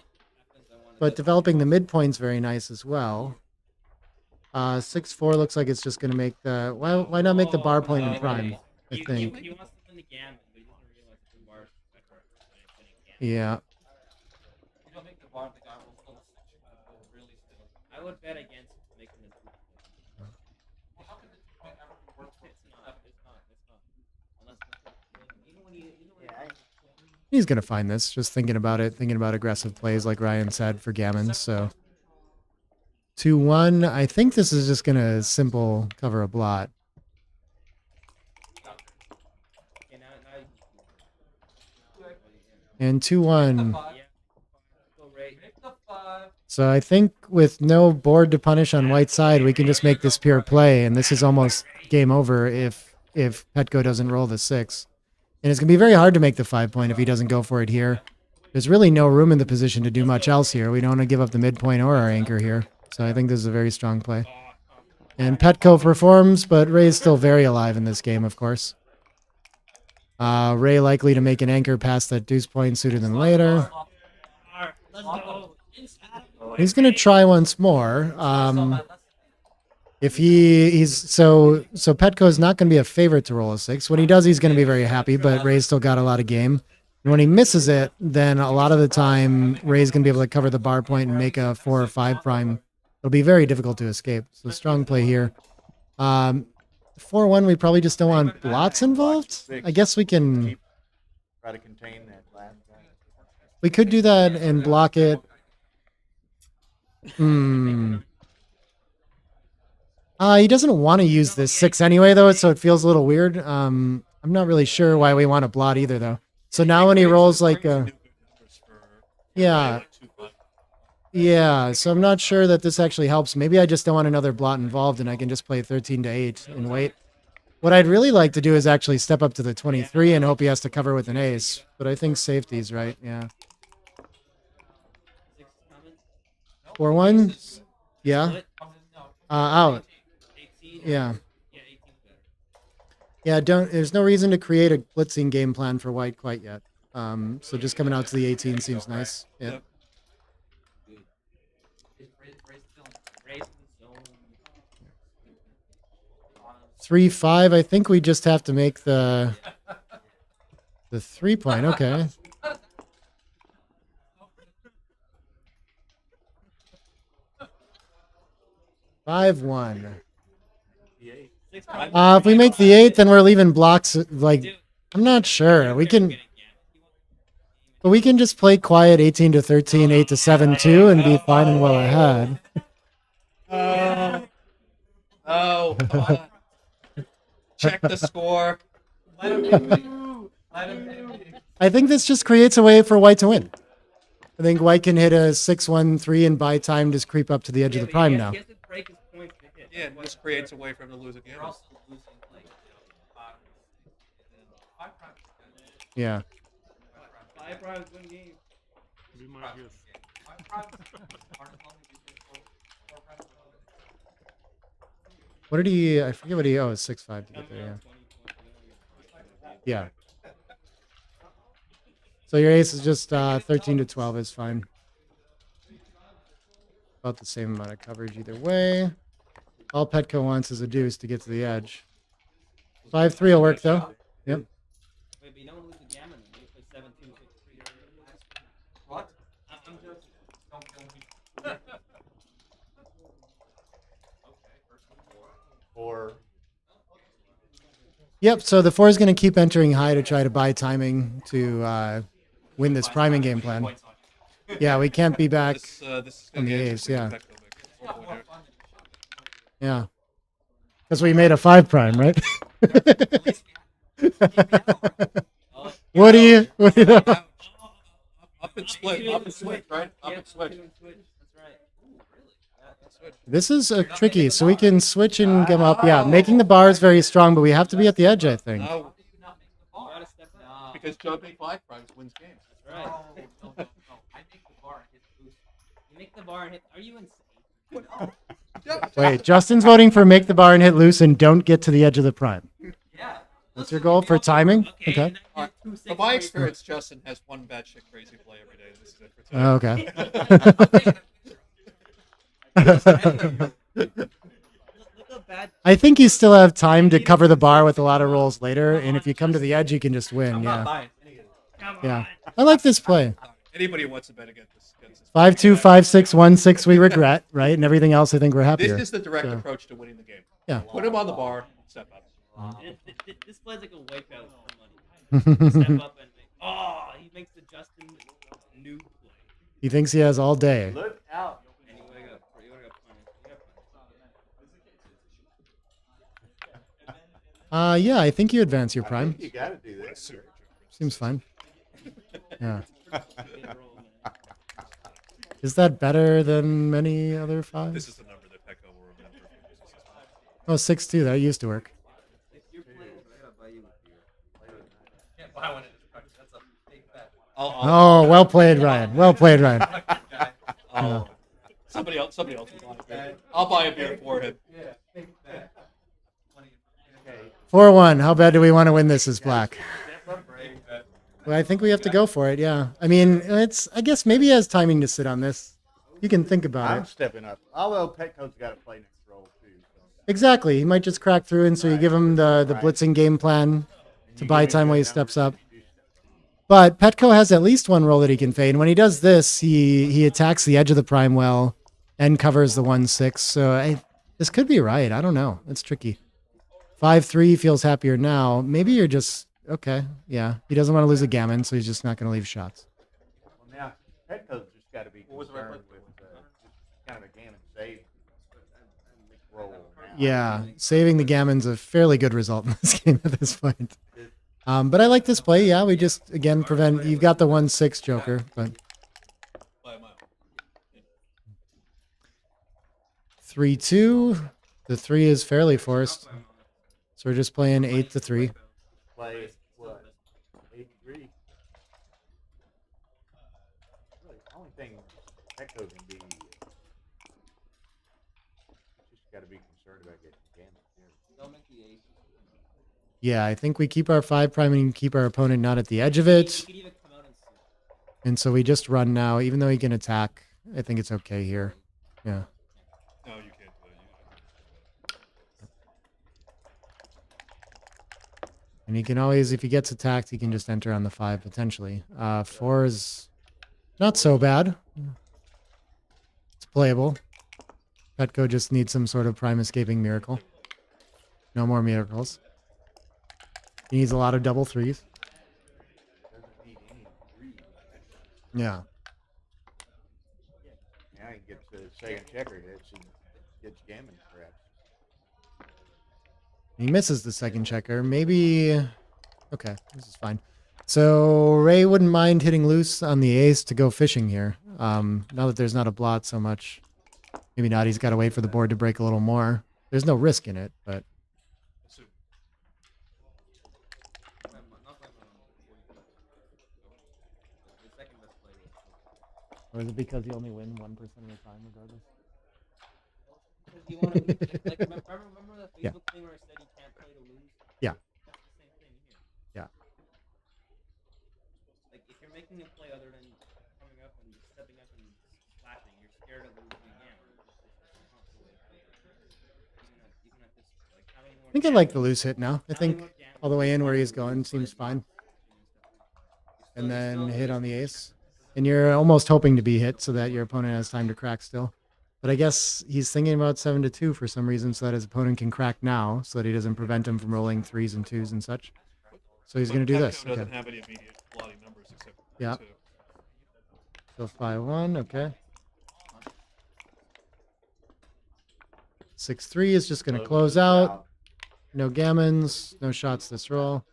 Speaker 2: but developing the midpoint's very nice as well. 6-4 looks like it's just gonna make the. Why not make the bar point in prime? I think.
Speaker 6: He wants to win the gammon, but he doesn't realize the 2 bars better than gammon.
Speaker 2: Yeah.
Speaker 6: You don't make the bar, the guy will still really still. I would bet against making the 2. Well, how could the 2 ever be worth it? It's not. Unless even when you
Speaker 2: He's gonna find this. Just thinking about it, thinking about aggressive plays like Ryan said for gammon. So 2-1. I think this is just gonna simple cover a blot.
Speaker 6: okay, now you
Speaker 2: And 2-1.
Speaker 6: go Ray. Make the 5.
Speaker 2: So I think with no board to punish on white side, we can just make this pure play, and this is almost game over if Petco doesn't roll the 6. And it's gonna be very hard to make the 5-point if he doesn't go for it here. There's really no room in the position to do much else here. We don't want to give up the midpoint or our anchor here. So I think this is a very strong play. And Petco performs, but Ray's still very alive in this game, of course. Ray likely to make an anchor past that deuce point sooner than later.
Speaker 6: Let's go.
Speaker 2: He's going to try once more. If he's so Petco is not going to be a favorite to roll a 6. When he does, he's going to be very happy, but Ray's still got a lot of game. And when he misses it, then a lot of the time Ray's going to be able to cover the bar point and make a 4 or 5 prime. It'll be very difficult to escape. So strong play here. 4-1, we probably just don't want blots involved. I guess we can.
Speaker 7: Try to contain that last guy.
Speaker 2: We could do that and block it. He doesn't want to use this 6 anyway, though, so it feels a little weird. I'm not really sure why we want to blot either, though. So now when he rolls like a... Yeah. Yeah, so I'm not sure that this actually helps. Maybe I just don't want another blot involved and I can just play 13-8 and wait. What I'd really like to do is actually step up to the 23 and hope he has to cover with an ace. But I think safety's right, yeah. 4-1? Yeah. Out. Yeah. Yeah, there's no reason to create a blitzing game plan for white quite yet. So just coming out to the 18 seems nice. Yeah. 3-5. I think we just have to make the 3-point. Okay. $5-1. If we make the 8, then we're leaving blocks. Like, I'm not sure. We can, but we can just play quiet 18-13, 8-7 too, and be fine and well ahead.
Speaker 3: Oh, come on. Check the score.
Speaker 8: Let him hit me. Let him hit me.
Speaker 2: I think this just creates a way for white to win. I think white can hit a 6-1-3 and buy time to creep up to the edge of the prime now.
Speaker 6: He has to break his points to hit.
Speaker 3: Yeah, and this creates a way for him to lose again.
Speaker 8: You're also losing like five, and then five primes is good.
Speaker 2: Yeah.
Speaker 6: Five primes win games.
Speaker 4: Be my guest.
Speaker 8: Five primes aren't as long as you think four primes.
Speaker 2: What did he? I forget what he. Oh, it's 6-5 to get there. Yeah. Yeah. So your ace is just 13 to 12 is fine. About the same amount of coverage either way. All Petco wants is a deuce to get to the edge. 5-3 will work though. Yep.
Speaker 6: Wait, but you don't lose the gammon. You play 7-2, 6-3.
Speaker 8: What?
Speaker 6: I'm joking.
Speaker 8: Don't kill me. Okay, first one, four.
Speaker 7: Or
Speaker 2: Yep. So the 4 is going to keep entering high to try to buy timing to win this priming game plan.
Speaker 8: Points on you.
Speaker 2: Yeah, we can't be back.
Speaker 3: This is
Speaker 2: on
Speaker 3: going to
Speaker 2: the
Speaker 3: be
Speaker 2: ace,
Speaker 3: interesting.
Speaker 2: yeah.
Speaker 3: Petco makes it 4 point here.
Speaker 2: Yeah. Because we made a 5 prime, right? What do you? What do you know?
Speaker 3: Ouch. Up and split. Up and switch, right? Up and switch.
Speaker 6: That's right. Ooh, really?
Speaker 3: Switch.
Speaker 2: This is tricky, so we can switch and come up. Yeah, making the bar is very strong, but we have to be at the edge, I think.
Speaker 3: No,
Speaker 6: You gotta step up.
Speaker 3: because jumping 5 primes wins games.
Speaker 6: That's right.
Speaker 8: No. I make the bar and hit the boost.
Speaker 6: You make the bar and hit. Are you insane?
Speaker 2: Wait, Justin's voting for make the bar and hit loose and don't get to the edge of the prime.
Speaker 8: Yeah.
Speaker 2: What's your goal for timing? Okay.
Speaker 6: now you're 2-6
Speaker 3: From my
Speaker 6: away
Speaker 3: experience, Justin has one batshit crazy play every day. This is it for
Speaker 2: Oh,
Speaker 3: today.
Speaker 2: okay.
Speaker 6: Look how bad.
Speaker 2: I think you still have time to cover the bar with a lot of rolls later, and if you come to the edge, you can just win.
Speaker 8: I'm not
Speaker 2: Yeah.
Speaker 8: buying.
Speaker 6: Come
Speaker 2: Yeah.
Speaker 6: on.
Speaker 2: I like this play.
Speaker 3: Anybody who wants to bet against this.
Speaker 2: 5-2, 5-6, 1-6, we regret, right? And everything else, I think we're happier.
Speaker 3: This is the direct
Speaker 2: So-
Speaker 3: approach to winning the game.
Speaker 2: Yeah.
Speaker 3: Put him on the bar, step up.
Speaker 6: This plays like a wipeout for money. Step up and make. Oh, he makes the Justin new play.
Speaker 2: He thinks he has all day.
Speaker 7: look out.
Speaker 6: And you would have got punished.
Speaker 2: Yeah, I think you advance your
Speaker 7: I
Speaker 2: prime.
Speaker 7: think you got to do this.
Speaker 2: Seems fine. Yeah.
Speaker 6: Good roll, man.
Speaker 2: Is that better than many other
Speaker 3: This
Speaker 2: fives?
Speaker 3: is the number that Petco will remember if he loses his mind.
Speaker 2: Oh, 6-2. That used to work.
Speaker 6: If you're playing, I gotta buy you a beer.
Speaker 8: Can't buy one at this price. That's a big bet.
Speaker 2: Oh, well played, Ryan. Well played, Ryan.
Speaker 3: I'll- somebody else will buy a beer. I'll buy a beer for him.
Speaker 8: Yeah, big bet. 20.
Speaker 7: Okay.
Speaker 2: 4-1. How bad do we want to win this as black?
Speaker 8: Big bet.
Speaker 2: Well, I think we have to go for it. Yeah. I mean, I guess maybe he has timing to sit on this. You can think about
Speaker 7: I'm
Speaker 2: it.
Speaker 7: stepping up. Although Petco's got to play next roll too. So.
Speaker 2: Exactly. He might just crack through, and so you give him the
Speaker 7: Right.
Speaker 2: blitzing game plan to
Speaker 7: You
Speaker 2: buy
Speaker 7: give me
Speaker 2: time
Speaker 7: good
Speaker 2: while he
Speaker 7: numbers
Speaker 2: steps up.
Speaker 7: if you do step
Speaker 2: But Petco has at least one roll that he can fade. And when he does this, he attacks the edge of the prime well and covers the 1-6. So this could be right. I don't know. It's tricky. 5-3 feels happier now. Maybe you're just okay. Yeah, he doesn't want to lose a gammon, so he's just not going to leave shots.
Speaker 7: Well, now Petco's just got to be
Speaker 3: What was the right
Speaker 7: concerned with just kind of a gammon save roll. Now.
Speaker 2: Yeah, saving the gammon's a fairly good result in this game at this point. But I like this play. Yeah, we just again prevent. You've got the 1-6 joker, but
Speaker 3: By a mile.
Speaker 2: 3-2. The 3 is fairly forced, so we're just playing 8-3.
Speaker 7: Play what? 8-3. Really, the only thing Petco can be just got to be concerned about getting gammon.
Speaker 6: Don't make the ace.
Speaker 2: Yeah, I think we keep our 5 prime and keep our opponent not at the edge of
Speaker 6: He
Speaker 2: it.
Speaker 6: could even come out and sit.
Speaker 2: And so we just run now. Even though he can attack, I think it's okay here. Yeah.
Speaker 3: No, you can't do it.
Speaker 2: And he can always, if he gets attacked, he can just enter on the 5 potentially. 4 is not so bad. It's playable. Petco just needs some sort of prime escaping miracle. No more miracles. He needs a lot of double 3s.
Speaker 7: Doesn't need any three.
Speaker 2: Yeah.
Speaker 7: Now he gets the second checker. Gets gammon perhaps.
Speaker 2: He misses the second checker. Maybe. Okay, this is fine. So Ray wouldn't mind hitting loose on the ace to go fishing here. Now that there's not a blot so much. Maybe not. He's got to wait for the board to break a little more. There's no risk in it, but
Speaker 3: Assume.
Speaker 6: The second best player.
Speaker 2: or is it because you only win 1% of the time regardless?
Speaker 6: You want to like remember that
Speaker 2: Yeah.
Speaker 6: Facebook thing where I said you can't play to lose?
Speaker 2: Yeah.
Speaker 6: That's the same thing here.
Speaker 2: Yeah.
Speaker 6: Like if you're making a play other than coming up and stepping up and slashing, you're scared of losing again. Even at this, like how many more?
Speaker 2: I think I like the loose hit now. I think all the way in where he's going seems fine. And then hit on the ace. And you're almost hoping to be hit so that your opponent has time to crack still. But I guess he's thinking about 7-2 for some reason so that his opponent can crack now so that he doesn't prevent him from rolling 3s and 2s and such. So he's going to do this.
Speaker 3: Doesn't
Speaker 2: Okay.
Speaker 3: have any immediate blotting numbers except for
Speaker 2: Yeah.
Speaker 3: 2.
Speaker 2: So 5-1, okay. 6-3 is just going to close out. No gammons, no shots this roll.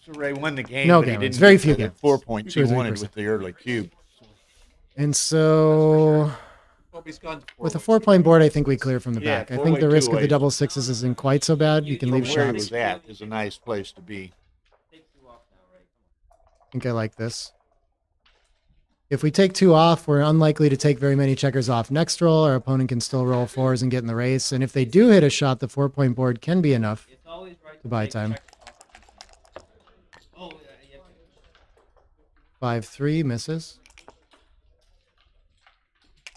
Speaker 7: So Ray won the game,
Speaker 2: No
Speaker 7: but he
Speaker 2: gammons,
Speaker 7: didn't
Speaker 2: very
Speaker 7: get
Speaker 2: few
Speaker 7: the
Speaker 2: gammons.
Speaker 7: 4 points he
Speaker 2: 2 or 3%.
Speaker 7: wanted with the early cube.
Speaker 2: And so
Speaker 3: Well, he's gone to
Speaker 2: with a
Speaker 3: 4-1.
Speaker 2: 4-point board, I think we clear from the
Speaker 7: Yeah,
Speaker 2: back. I think the
Speaker 7: 4-way,
Speaker 2: risk of the
Speaker 7: 2-way.
Speaker 2: double sixes isn't quite so bad. You can
Speaker 7: From
Speaker 2: leave
Speaker 7: where he
Speaker 2: shots.
Speaker 7: was at is a nice place to be.
Speaker 6: Take 2 off now, right?
Speaker 2: I think I like this. If we take 2 off, we're unlikely to take very many checkers off next roll. Our opponent can still roll 4s and get in the race. And if they do hit a shot, the 4-point board can be enough.
Speaker 6: It's always right
Speaker 2: To buy
Speaker 6: take
Speaker 2: time.
Speaker 6: checkers off. Oh yeah.
Speaker 2: 5-3 misses.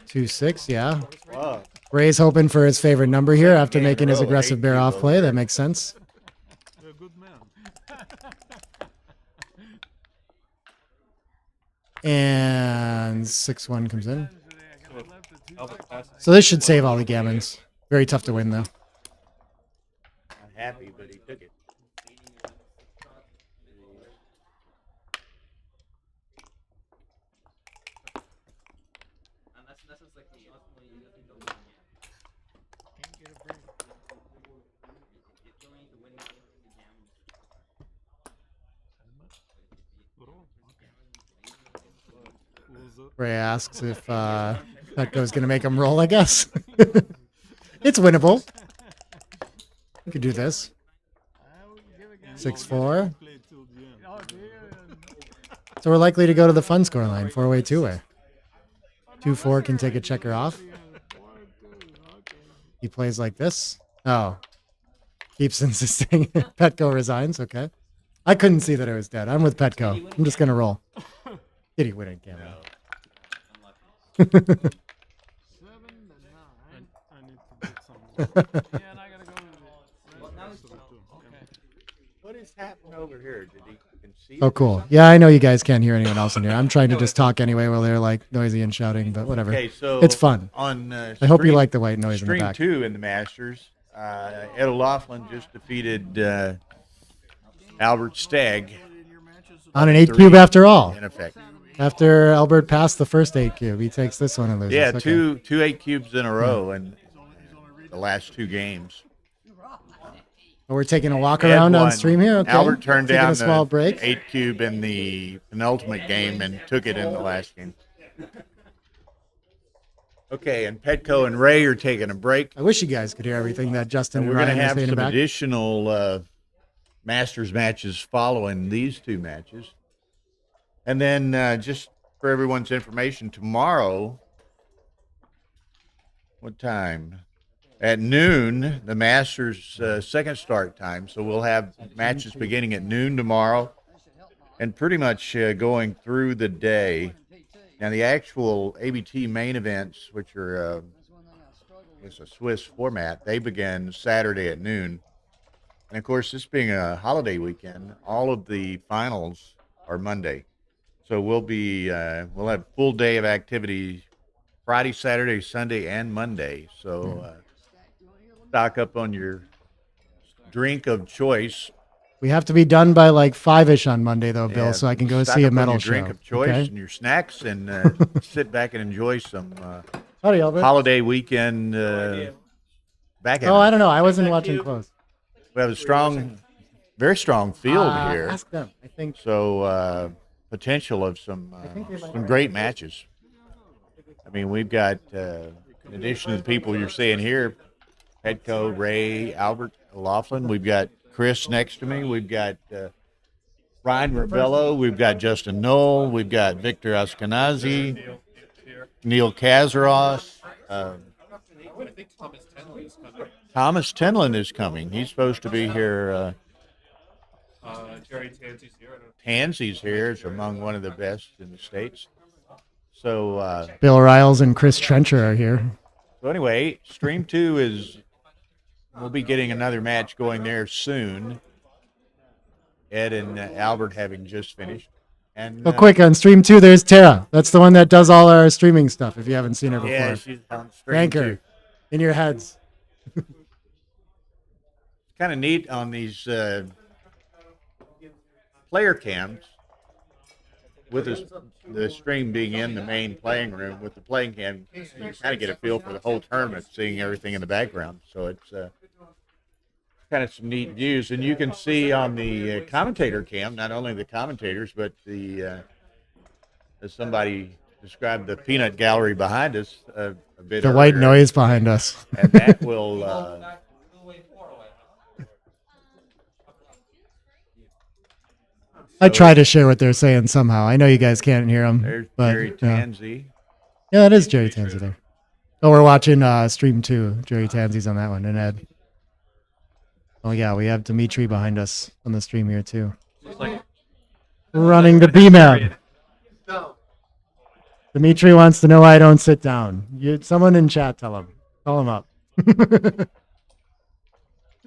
Speaker 2: 2-6, yeah.
Speaker 7: Wow.
Speaker 2: Ray's hoping for his favorite number here after
Speaker 7: Game in a
Speaker 2: making his
Speaker 7: row,
Speaker 2: aggressive
Speaker 7: 8
Speaker 2: bear off
Speaker 7: people
Speaker 2: play.
Speaker 7: there.
Speaker 2: That makes sense.
Speaker 4: You're a good man.
Speaker 2: And 6-1 comes in.
Speaker 3: Albert passes.
Speaker 2: So this should save all the gammons. Very tough to win, though.
Speaker 7: Not happy, but he took it.
Speaker 6: Unless it's like the ultimately you just need to win again.
Speaker 5: Can't get a break.
Speaker 6: You still need to win the game.
Speaker 2: Ray asks if Petco's going to make him roll, I guess. It's winnable. We could do this. 6-4.
Speaker 5: Oh, dear.
Speaker 2: So we're likely to go to the fun score line, 4-way, 2-way. 2-4 can take a checker off. He plays like this. Oh. Keeps insisting. Petco resigns. Okay. I couldn't see that it was dead. I'm with Petco. I'm just going to roll. Did he win it, Cameron?
Speaker 5: Seven to nine.
Speaker 4: I need to get some.
Speaker 5: Yeah, and I gotta go to the.
Speaker 6: Well, now it's
Speaker 5: Okay.
Speaker 7: What is happening over here? Did he concede?
Speaker 2: Oh, cool. Yeah, I know you guys can't hear anyone else in here. I'm trying to just talk anyway while they're like noisy and shouting, but whatever.
Speaker 7: Okay, so
Speaker 2: It's fun.
Speaker 7: On
Speaker 2: I hope you like the white noise in the
Speaker 7: Stream
Speaker 2: back.
Speaker 7: 2 in the Masters, Ed O'Loughlin just defeated Albert Stagg
Speaker 2: On an 8 cube after all.
Speaker 7: in effect.
Speaker 2: After Albert passed the first 8 cube, he takes this one and loses.
Speaker 7: Yeah,
Speaker 2: Okay.
Speaker 7: two 8 cubes in a row in the last 2 games.
Speaker 2: Well, we're taking a walk
Speaker 7: Ed
Speaker 2: around on
Speaker 7: won.
Speaker 2: stream here. Okay.
Speaker 7: Albert turned
Speaker 2: Taking
Speaker 7: down
Speaker 2: a small
Speaker 7: the
Speaker 2: break.
Speaker 7: 8 cube in the penultimate game and took it in the last game. Okay, and Petco and Ray are taking a break.
Speaker 2: I wish you guys could hear everything that Justin
Speaker 7: And
Speaker 2: and
Speaker 7: we're going
Speaker 2: Ryan
Speaker 7: to
Speaker 2: are
Speaker 7: have
Speaker 2: saying
Speaker 7: some
Speaker 2: back.
Speaker 7: additional Masters matches following these 2 matches. And then just for everyone's information, tomorrow, what time? At noon, the Masters second start time. So we'll have matches beginning at noon tomorrow and pretty much going through the day. Now, the actual ABT main events, which are it's a Swiss format, they begin Saturday at noon. And, of course, this being a holiday weekend, all of the finals are Monday. So we'll have a full day of activity Friday, Saturday, Sunday, and Monday. So stock up on your drink of choice.
Speaker 2: We have to be done by like 5-ish on Monday, though, Bill,
Speaker 7: Yeah,
Speaker 2: so I can go
Speaker 7: stock
Speaker 2: see a
Speaker 7: up on
Speaker 2: metal
Speaker 7: your
Speaker 2: show.
Speaker 7: drink of choice
Speaker 2: okay?
Speaker 7: and your snacks and sit back and enjoy some
Speaker 2: Howdy, Albert.
Speaker 7: holiday weekend backgammon.
Speaker 2: Oh, I don't know. I wasn't watching close.
Speaker 7: We have a strong, very strong field here.
Speaker 2: Ask them. I think
Speaker 7: So potential of some
Speaker 2: think they might
Speaker 7: some great matches. I mean, we've got in addition to the people you're seeing here, Petco, Ray, Albert, Laughlin. We've got Chris next to me. We've got Ryan Ravello. We've got Justin Knoll. We've got Victor Askenazi, Neil Kazaros.
Speaker 3: I think Thomas Tenley is coming.
Speaker 7: Thomas Tenlin is coming. He's supposed to be here.
Speaker 3: Jerry Tansey's here. I don't know.
Speaker 7: Tansey's here. Is among one of the best in the States. So,
Speaker 2: Bill Riles and Chris Trencher are here.
Speaker 7: so anyway, Stream 2 is, we'll be getting another match going there soon. Ed and Albert having just finished. And
Speaker 2: Oh, quick, on stream 2, there's Tara. That's the one that does all our streaming stuff, if you haven't seen her before.
Speaker 7: yeah, she's on Stream
Speaker 2: Thank
Speaker 7: 2.
Speaker 2: her. In your heads.
Speaker 7: Kind of neat on these player cams with the stream being in the main playing room with the playing cam. You kind of get a feel for the whole tournament, seeing everything in the background. So it's kind of some neat views, and you can see on the commentator cam not only the commentators but the as somebody described, the peanut gallery behind us a bit.
Speaker 2: The white
Speaker 7: earlier.
Speaker 2: noise behind us.
Speaker 7: And that will.
Speaker 2: I try to share what they're saying somehow. I know you guys can't hear them.
Speaker 7: There's
Speaker 2: but,
Speaker 7: Jerry Tansey.
Speaker 2: Yeah, that is Jerry Tansey there. Oh, we're watching stream 2. Jerry Tansey's on that one, and Ed. Oh, yeah, we have Dimitri behind us on the stream here, too. Running the B-Map. Dimitri wants to know why I don't sit down. Someone in chat tell him. Call him up.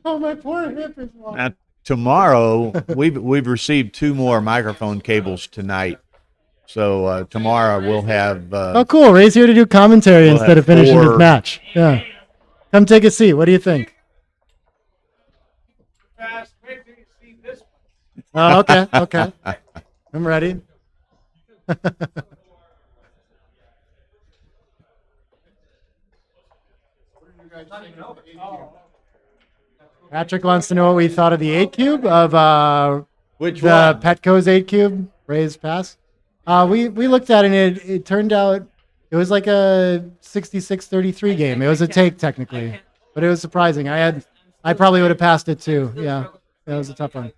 Speaker 2: Oh, my poor hip is long.
Speaker 7: Now, tomorrow, we've received 2 more microphone cables tonight. So tomorrow we'll have.
Speaker 2: Oh, cool. Ray's here to do commentary
Speaker 7: we'll
Speaker 2: instead
Speaker 7: have
Speaker 2: of finishing his
Speaker 7: 4
Speaker 2: match. Yeah. Come take a seat. What do you think?
Speaker 8: Wait till you see this one.
Speaker 2: Oh, okay. Okay. I'm ready. Patrick wants to know what we thought of the 8 cube of
Speaker 7: Which
Speaker 2: the
Speaker 7: one?
Speaker 2: Petco's 8 cube raised pass. We looked at it and it turned out it was like a 66-33 game. It was a take technically, but it was surprising. I probably would have passed it too. Yeah, that was a tough one.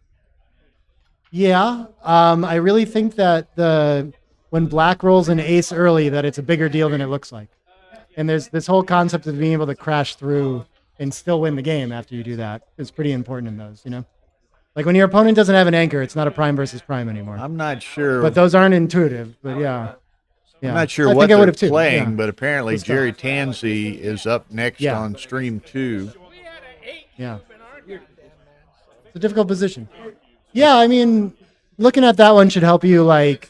Speaker 2: Yeah, I really think that when black rolls an ace early, that it's a bigger deal than it looks like. And there's this whole concept of being able to crash through and still win the game after you do that is pretty important in those, you know? Like when your opponent doesn't have an anchor, it's not a prime versus prime anymore.
Speaker 7: I'm not sure.
Speaker 2: But those aren't intuitive, but yeah.
Speaker 7: I'm not sure
Speaker 2: I
Speaker 7: what
Speaker 2: think I
Speaker 7: they're
Speaker 2: would've too,
Speaker 7: playing,
Speaker 2: yeah.
Speaker 7: but apparently
Speaker 2: Good stuff.
Speaker 7: Jerry Tansey is up next
Speaker 2: Yeah.
Speaker 7: on Stream 2.
Speaker 2: Yeah. It's a difficult position. Yeah, I mean, looking at that one should help you, like,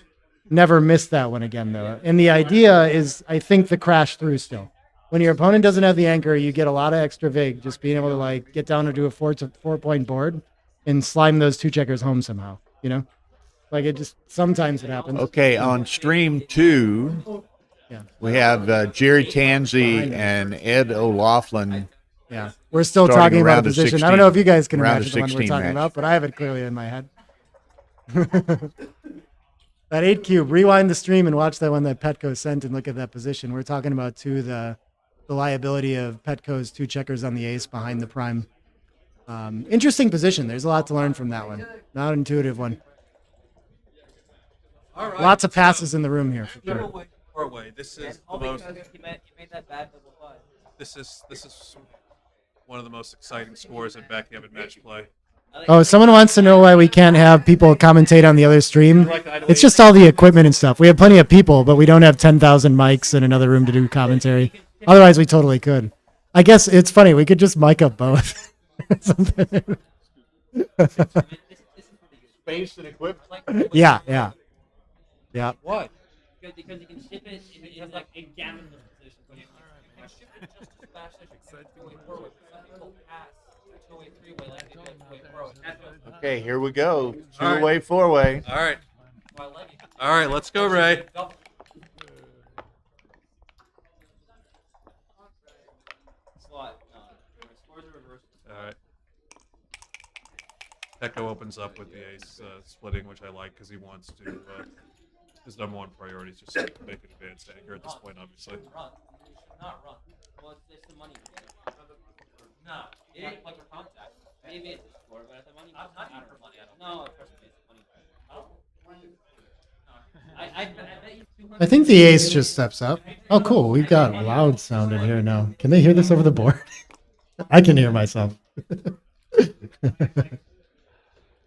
Speaker 2: never miss that one again, though. And the idea is, I think, the crash through still. When your opponent doesn't have the anchor, you get a lot of extra vig, just being able to, like, get down to do a 4-point board and slime those 2 checkers home somehow, you know? Like, it just, sometimes it happens.
Speaker 7: Okay, on Stream 2,
Speaker 2: Yeah.
Speaker 7: we have Jerry Tansey and Ed O'Laughlin.
Speaker 2: Yeah, we're still
Speaker 7: Starting
Speaker 2: talking
Speaker 7: a
Speaker 2: about a
Speaker 7: round of
Speaker 2: position.
Speaker 7: 16
Speaker 2: I don't know if you guys can
Speaker 7: round of
Speaker 2: imagine the one we're
Speaker 7: 16
Speaker 2: talking
Speaker 7: match.
Speaker 2: about, but I have it clearly in my head. That 8 cube, rewind the stream and watch that one that Petco sent and look at that position. We're talking about, too, the liability of Petco's 2 checkers on the ace behind the prime. Interesting position. There's a lot to learn from that one. Not an intuitive one.
Speaker 3: All right.
Speaker 2: Lots of passes in the room here, for sure.
Speaker 3: Middleweight, four-way. This is the
Speaker 6: All
Speaker 3: most.
Speaker 6: because you made that bad double 5.
Speaker 3: This is one of the most exciting scores in backgammon match play.
Speaker 2: Oh, someone wants to know why we can't have people commentate on the other stream. It's just all the equipment and stuff. We have plenty of people, but we don't have 10,000 mics in another room to do commentary. Otherwise, we totally could. I guess it's funny. We could just mic up both.
Speaker 7: Space and equipment.
Speaker 2: Yeah, yeah. Yeah.
Speaker 3: What?
Speaker 6: Because you can ship it if you have like a gammon position. So you can ship it just as fast as you can two-way, four-way. Some people pass two-way, three-way, like they do two-way, four-way. That's what
Speaker 7: Okay, here we go.
Speaker 3: All right.
Speaker 7: 2-way, 4-way.
Speaker 3: All right.
Speaker 6: I like it.
Speaker 3: All right. Let's go, Ray.
Speaker 6: Double. Slot. Scores are reversed.
Speaker 3: All right. Petco opens up with the ace splitting, which I like because he wants to. His number one priority is just to make an advanced anchor at this point, obviously.
Speaker 6: Run. You should not run. Well, it's the money. No. It like a contact. Maybe it's a score, but at the money. I'm not even for money. I don't. No, trust me, it's money. I bet you 200.
Speaker 2: I think the ace just steps up. Oh, cool. We've got loud sound in here now. Can they hear this over the board? I can hear myself.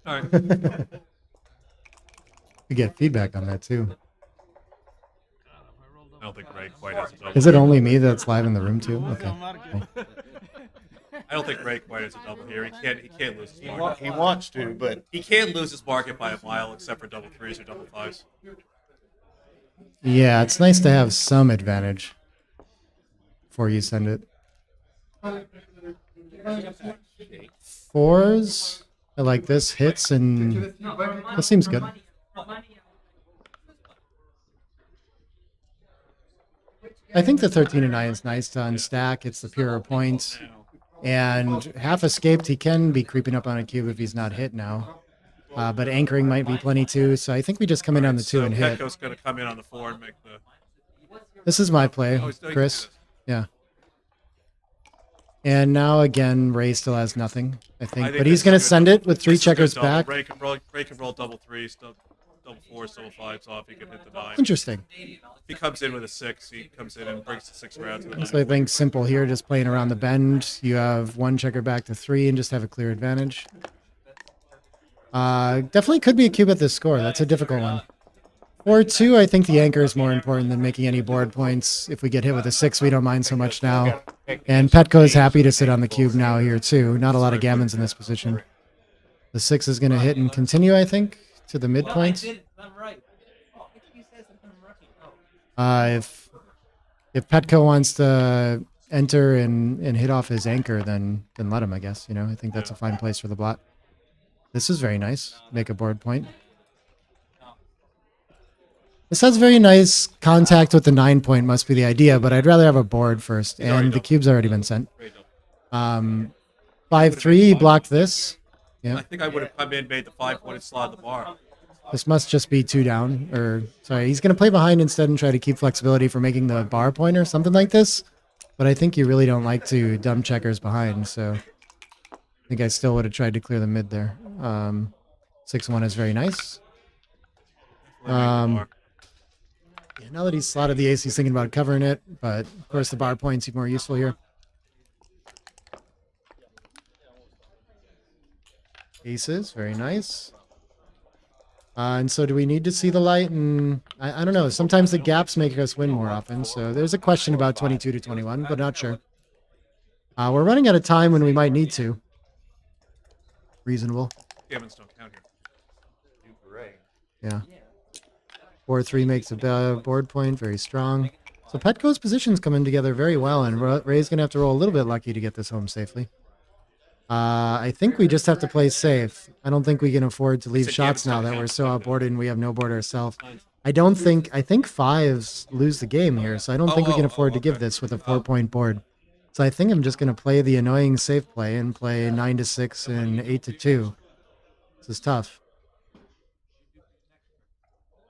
Speaker 3: All right.
Speaker 2: We get feedback on that too.
Speaker 3: I don't think Ray quite has a double.
Speaker 2: Is it only me that's live in the room too? Okay.
Speaker 3: I don't think Ray quite has a double here. He can't lose his market.
Speaker 7: He wants to, but
Speaker 3: He can't lose his market by a mile, except for double threes or double fives.
Speaker 2: Yeah, it's nice to have some advantage before you send it. Fours. I like this. Hits and that seems good. I think the 13 and 9 is nice to unstack. It's the purer point. And half escaped, he can be creeping up on a cube if he's not hit now. But anchoring might be plenty too. So I think we just come in on the 2 and hit.
Speaker 3: Petco's going to come in on the 4 and make the.
Speaker 2: This is my play, Chris. Yeah. And now again, Ray still has nothing, I think. But he's going to send it with 3 checkers back.
Speaker 3: Ray can roll double threes, double fours, double fives off. He can hit the 9.
Speaker 2: Interesting.
Speaker 3: If he comes in with a 6, he comes in and brings the 6 round to the 9.
Speaker 2: So I think simple here, just playing around the bend. You have 1 checker back to 3 and just have a clear advantage. Definitely could be a cube at this score. That's a difficult one. 4-2, I think the anchor is more important than making any board points. If we get hit with a 6, we don't mind so much now. And Petco is happy to sit on the cube now here too. Not a lot of gammons in this position. The 6 is going to hit and continue, I think, to the midpoint. If Petco wants to enter and hit off his anchor, then let him, I guess. You know, I think that's a fine place for the blot. This is very nice. Make a board point. This has very nice contact with the 9 point, must be the idea, but I'd rather have a board first, and the cube's already been sent. 5-3, he blocked this. Yeah.
Speaker 3: I think I would have come in, made the 5-pointed slot at the bar.
Speaker 2: This must just be 2 down, or sorry, he's going to play behind instead and try to keep flexibility for making the bar point or something like this, but I think you really don't like to dumb checkers behind, so I think I still would have tried to clear the mid there. 6-1 is very nice. Yeah, now that he's slotted the ace, he's thinking about covering it, but of course the bar point's more useful here. Aces, very nice. And so do we need to see the light? And I don't know. Sometimes the gaps make us win more often. So there's a question about 22 to 21, but not sure. We're running out of time when we might need to. Reasonable.
Speaker 3: Gammons don't count here.
Speaker 2: Yeah. 4-3 makes a board point, very strong. So Petco's positions coming together very well, and Ray's going to have to roll a little bit lucky to get this home safely. I think we just have to play safe. I don't think we can afford to leave shots now that we're so outboarded and we have no board ourselves. I think 5s lose the game here, so I don't think we can afford to give this with a 4-point board. So I think I'm just going to play the annoying safe play and play 9-6 and 8-2. This is tough.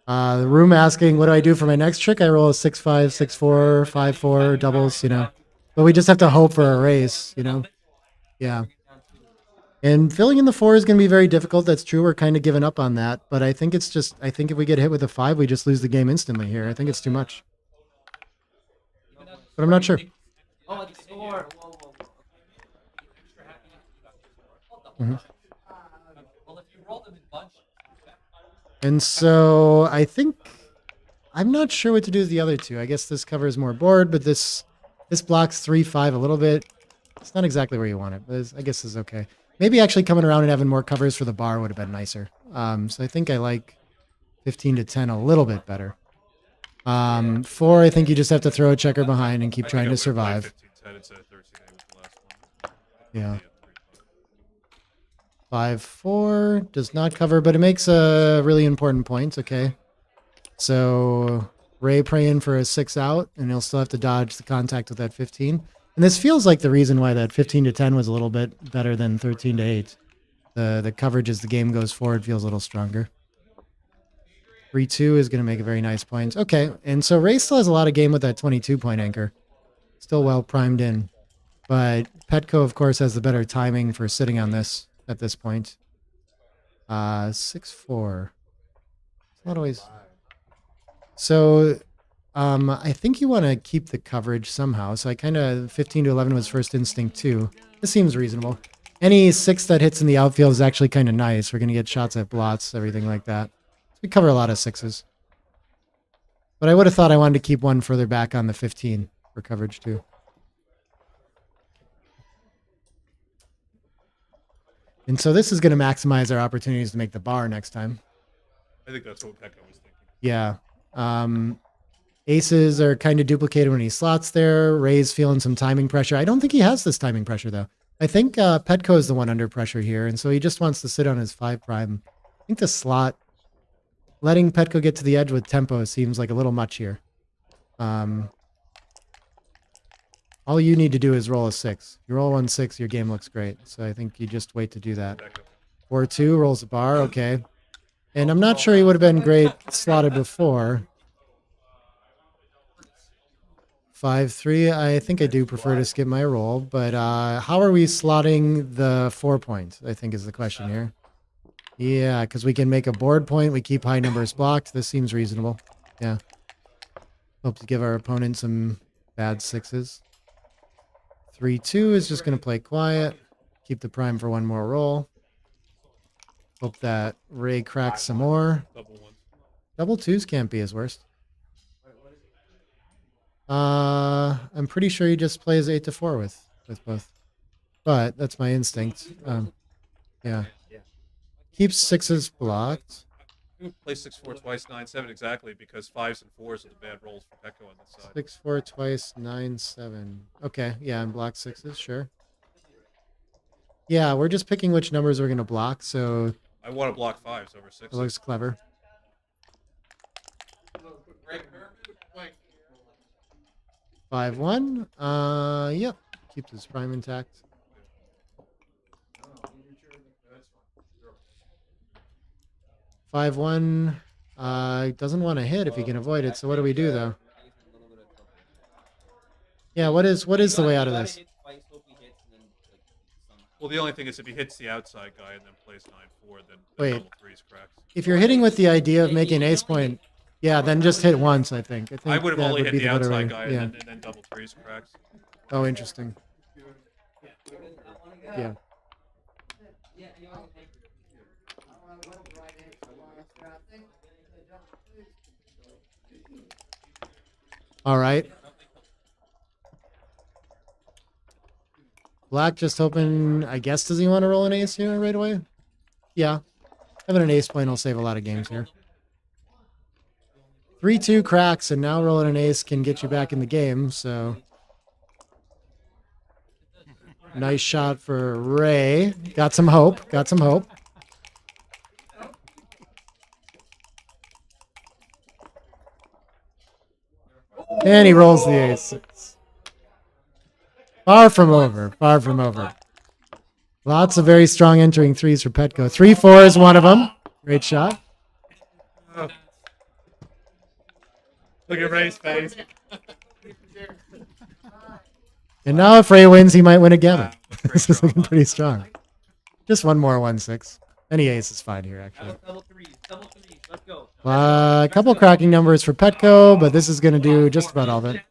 Speaker 2: The room asking, what do I do for my next trick? I roll a 6-5, 6-4, 5-4, doubles, you know. But we just have to hope for a race, you know. Yeah. And filling in the 4 is going to be very difficult. That's true. We're kind of giving up on that. But I think it's just, I think if we get hit with a 5, we just lose the game instantly here. I think it's too much. But I'm not sure.
Speaker 6: Oh, the score.
Speaker 2: Mm-hmm.
Speaker 8: Well, if you roll them in bunch,
Speaker 2: And so I think, I'm not sure what to do with the other 2. I guess this covers more board, but this blocks 3-5 a little bit. It's not exactly where you want it, but I guess it's okay. Maybe actually coming around and having more covers for the bar would have been nicer. So I think I like 15 to 10 a little bit better. 4, I think you just have to throw a checker behind and keep trying to survive.
Speaker 3: 15-10 instead of 13-8 was the last one.
Speaker 2: Yeah. 5-4 does not cover, but it makes a really important point. Okay. So Ray praying for a 6 out, and he'll still have to dodge the contact with that 15. And this feels like the reason why that 15 to 10 was a little bit better than 13 to 8. The coverage as the game goes forward feels a little stronger. 3-2 is going to make a very nice point. Okay, and so Ray still has a lot of game with that 22-point anchor. Still well primed in. But Petco, of course, has the better timing for sitting on this at this point. 6-4. Not always. So I think you want to keep the coverage somehow. So I kind of 15-11 was first instinct too. This seems reasonable. Any 6 that hits in the outfield is actually kind of nice. We're going to get shots at blots, everything like that. So we cover a lot of 6s. But I would have thought I wanted to keep one further back on the 15 for coverage too. And so this is going to maximize our opportunities to make the bar next time.
Speaker 3: I think that's what Pekka was thinking.
Speaker 2: Yeah. Aces are kind of duplicated when he slots there. Ray's feeling some timing pressure. I don't think he has this timing pressure, though. I think Petco is the one under pressure here, and so he just wants to sit on his 5 prime. I think the slot, letting Petco get to the edge with tempo seems like a little much here. All you need to do is roll a 6. You roll 1-6, your game looks great. So I think you just wait to do that. 4-2 rolls a bar. Okay. And I'm not sure he would have been great slotted before. 5-3. I think I do prefer to skip my roll. But how are we slotting the 4 point, I think is the question here. Yeah, because we can make a board point. We keep high numbers blocked. This seems reasonable. Yeah. Hope to give our opponent some bad 6s. 3-2 is just going to play quiet. Keep the prime for one more roll. Hope that Ray cracks some more. Double 2s can't be his worst. I'm pretty sure he just plays 8-4 with both. But that's my instinct. Yeah. Keeps 6s blocked.
Speaker 3: You play 6-4 twice, 9-7 exactly, because 5s and 4s are the bad rolls for Pekka on this side.
Speaker 2: 6-4 twice, 9-7. Okay, yeah, and block 6s, sure. Yeah, we're just picking which numbers we're going to block, so
Speaker 3: I want to block 5s over 6s.
Speaker 2: it looks clever. 5-1. Yep. Keeps his prime intact. 5-1. Doesn't want to hit if he can avoid it. So what do we do though? Yeah. What is the way out of this?
Speaker 3: Well, the only thing is if he hits the outside guy and then plays 9-4, then
Speaker 2: Wait.
Speaker 3: double 3s cracks.
Speaker 2: If you're hitting with the idea of making ace point, yeah, then just hit once. I think
Speaker 3: I would have
Speaker 2: that
Speaker 3: only hit
Speaker 2: be
Speaker 3: the
Speaker 2: better way.
Speaker 3: outside guy
Speaker 2: Yeah.
Speaker 3: and then double 3s cracks.
Speaker 2: Oh, interesting. Yeah. All right. Black just hoping, I guess, does he want to roll an ace here right away? Yeah. Having an ace point will save a lot of games here. 3-2 cracks, and now rolling an ace can get you back in the game, so. Nice shot for Ray. Got some hope. Got some hope. And he rolls the ace. Far from over. Far from over. Lots of very strong entering 3s for Petco. 3-4 is one of them. Great shot.
Speaker 3: Look at Ray's face.
Speaker 2: And now if Ray wins, he might win a gammon. This is looking pretty strong. Just one more 1-6. Any ace is fine here, actually.
Speaker 6: Double threes. Let's go.
Speaker 2: A couple cracking numbers for Petco, but this is going to do just about all of it.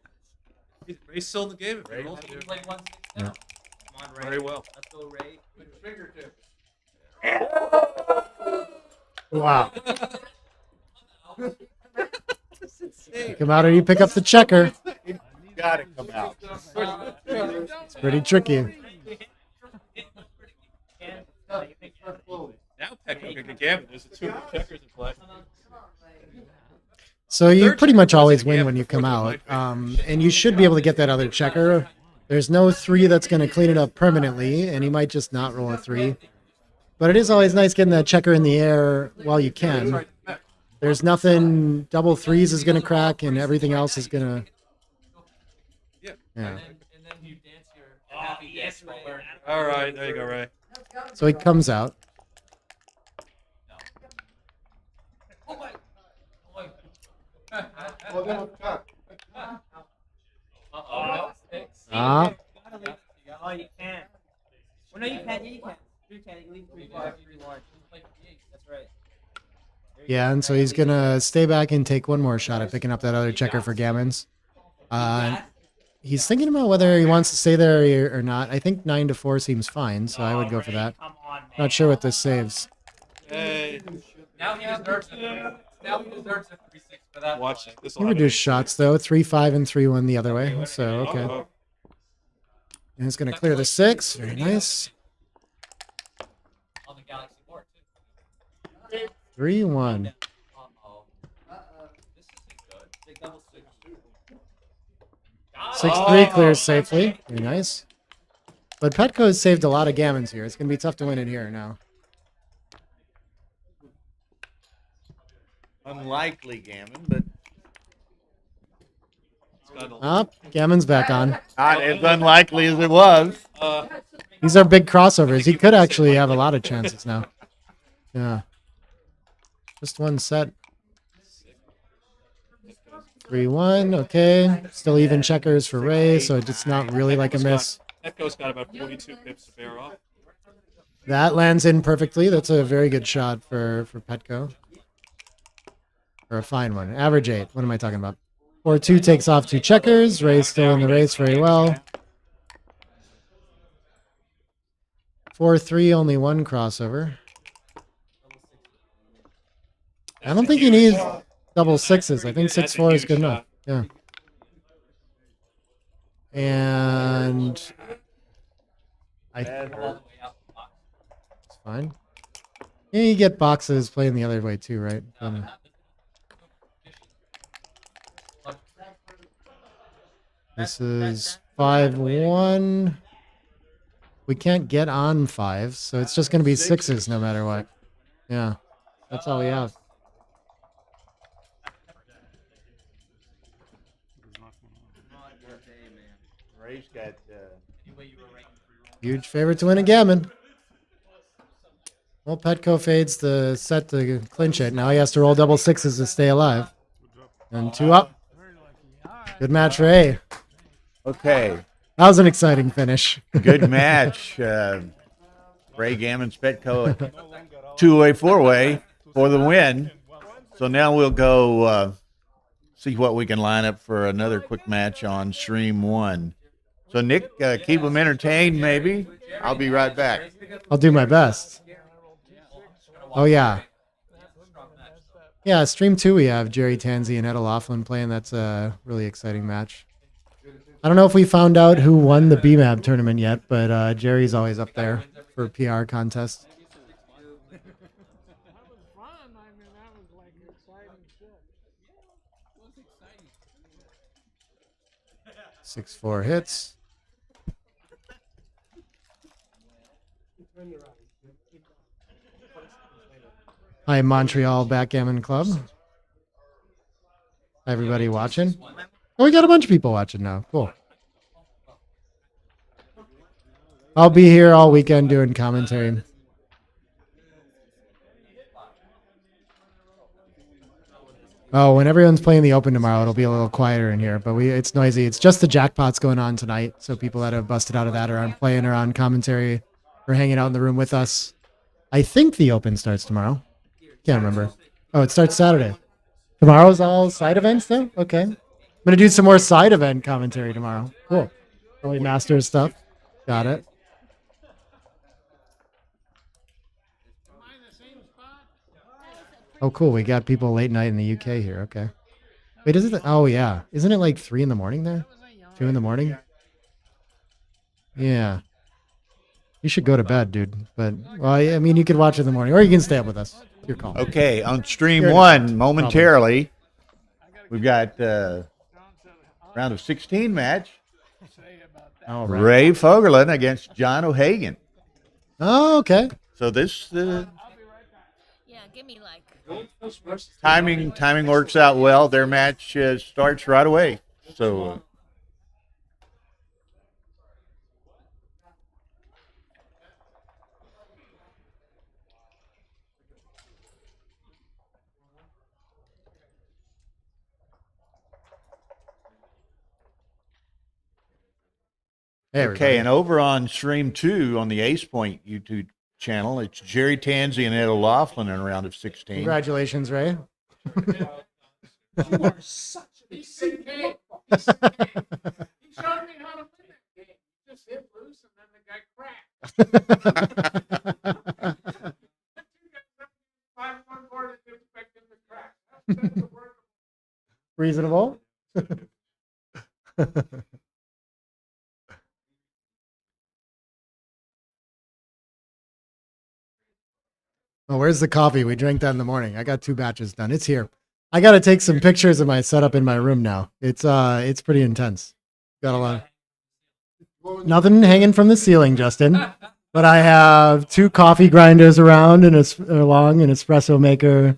Speaker 3: Ray's still in the game. If he rolls it here.
Speaker 6: Play 1-6 now. Come on, Ray.
Speaker 3: Very well.
Speaker 6: Let's go, Ray.
Speaker 2: Wow. Come out or you pick up the checker.
Speaker 7: Got to come out.
Speaker 2: It's pretty tricky.
Speaker 3: Now Pekka can get gammon. There's 2 checkers in play.
Speaker 2: So you
Speaker 3: Third
Speaker 2: pretty
Speaker 3: checker
Speaker 2: much
Speaker 3: plays
Speaker 2: always
Speaker 3: a
Speaker 2: win
Speaker 3: gammon
Speaker 2: when you
Speaker 3: before
Speaker 2: come
Speaker 3: the
Speaker 2: out.
Speaker 3: blind
Speaker 2: And you should be able to get that other checker. There's no 3 that's going to clean it up permanently, and he might just not roll a 3. But it is always nice getting that checker in the air while you can. There's nothing, double 3s is going to crack, and everything else is going to... Yeah.
Speaker 6: And then you dance your happy dance roller.
Speaker 3: All right, there you go, Ray.
Speaker 2: So he comes out.
Speaker 6: Uh-oh.
Speaker 2: Ah.
Speaker 6: Oh, you can't. Well, no, you can't. Yeah, you can. You can. You can leave 3-5, 3-1. That's right. There you
Speaker 2: Yeah,
Speaker 6: go.
Speaker 2: and so he's gonna stay back and take one more shot at picking up that other checker for gammons. He's thinking about whether he wants to stay there or not. I think 9-4 seems fine, so I would go for that.
Speaker 6: Come on, man.
Speaker 2: Not sure what this saves.
Speaker 3: Hey,
Speaker 8: Now he deserves a now he deserves a 3-6 for that.
Speaker 3: watch
Speaker 8: play.
Speaker 3: this.
Speaker 2: He reduced shots though, 3-5 and 3-1 the other way. So okay, and it's gonna clear the 6. Very nice.
Speaker 8: On the Galaxy board too.
Speaker 2: 3-1.
Speaker 8: Uh-oh. This isn't good.
Speaker 6: Big double 6.
Speaker 2: 6-3 clears safely. Very nice. But Petco has saved a lot of gammons here. It's gonna be tough to win it here now.
Speaker 7: Unlikely gammon, but
Speaker 2: Up, gammon's back on.
Speaker 7: not as unlikely as it was.
Speaker 2: These are big crossovers. He could actually have a lot of chances now. Yeah. Just one set. 3-1. Okay. Still even checkers for Ray, so it's not really like a miss.
Speaker 3: Petco's got about 42 pips to bear off.
Speaker 2: That lands in perfectly. That's a very good shot for Petco. Or a fine one. Average 8. What am I talking about? 4-2 takes off 2 checkers. Ray's still in the race very well. 4-3, only 1 crossover. I don't think he needs double 6s. I think 6-4 is good enough. Yeah. And it's fine. Yeah, you get boxes playing the other way too, right? This is 5-1. We can't get on 5s, so it's just going to be 6s no matter what. Yeah, that's all we have.
Speaker 7: Ray's got
Speaker 2: Huge favorite to win a gammon. Well, Petco fades the set to clinch it. Now he has to roll double 6s to stay alive. And 2 up. Good match, Ray.
Speaker 7: okay.
Speaker 2: That was an exciting finish.
Speaker 7: Good match. Ray Gammon's Petco two-way, four-way for the win. So now we'll go see what we can line up for another quick match on Stream 1. So, Nick, keep them entertained, maybe. I'll be right back.
Speaker 2: I'll do my best. Oh, yeah. Yeah, Stream 2 we have Jerry Tanzi and Ed O'Loughlin playing. That's a really exciting match. I don't know if we found out who won the BMAB tournament yet, but Jerry's always up there for PR contest.
Speaker 5: That was fun. I mean, that was like exciting shit.
Speaker 2: 6-4 hits. Hi, Montreal Backgammon Club. Hi, everybody watching. Oh, we got a bunch of people watching now. Cool. I'll be here all weekend doing commentary. Oh, when everyone's playing the Open tomorrow, it'll be a little quieter in here, but it's noisy. It's just the jackpots going on tonight, so people that have busted out of that are on playing or on commentary or hanging out in the room with us. I think the Open starts tomorrow. Can't remember. Oh, it starts Saturday. Tomorrow's all side events, though? Okay. I'm going to do some more side event commentary tomorrow. Cool. Early Masters stuff. Got it. Oh, cool. We got people late night in the UK here. Okay. Wait, is it? Oh, yeah. Isn't it like 3 in the morning there? 2 in the morning? Yeah. You should go to bed, dude. But, well, I mean, you could watch in the morning, or you can stay up with us. Your call.
Speaker 7: Okay, on Stream 1, momentarily, we've got round of 16 match.
Speaker 2: All right.
Speaker 7: Ray Fogerlin against John O'Hagan.
Speaker 2: Oh, okay.
Speaker 7: So this
Speaker 9: Yeah, give me like.
Speaker 7: timing works out well. Their match starts right away. So
Speaker 2: Hey,
Speaker 7: Okay, and over on stream 2 on the Ace Point YouTube channel, it's Jerry Tansey and Ed O'Loughlin in a round of 16.
Speaker 2: Congratulations, Ray.
Speaker 5: You are such an insane game. He showed me how to win that game. You just hit loose and then the guy cracked. 5-1 board and expect him to crack. That's the word.
Speaker 2: Reasonable. Oh, where's the coffee? We drank that in the morning. I got 2 batches done. It's here. I got to take some pictures of my setup in my room now. It's pretty intense. Got a lot. Nothing hanging from the ceiling, Justin. But I have 2 coffee grinders around and along an espresso maker,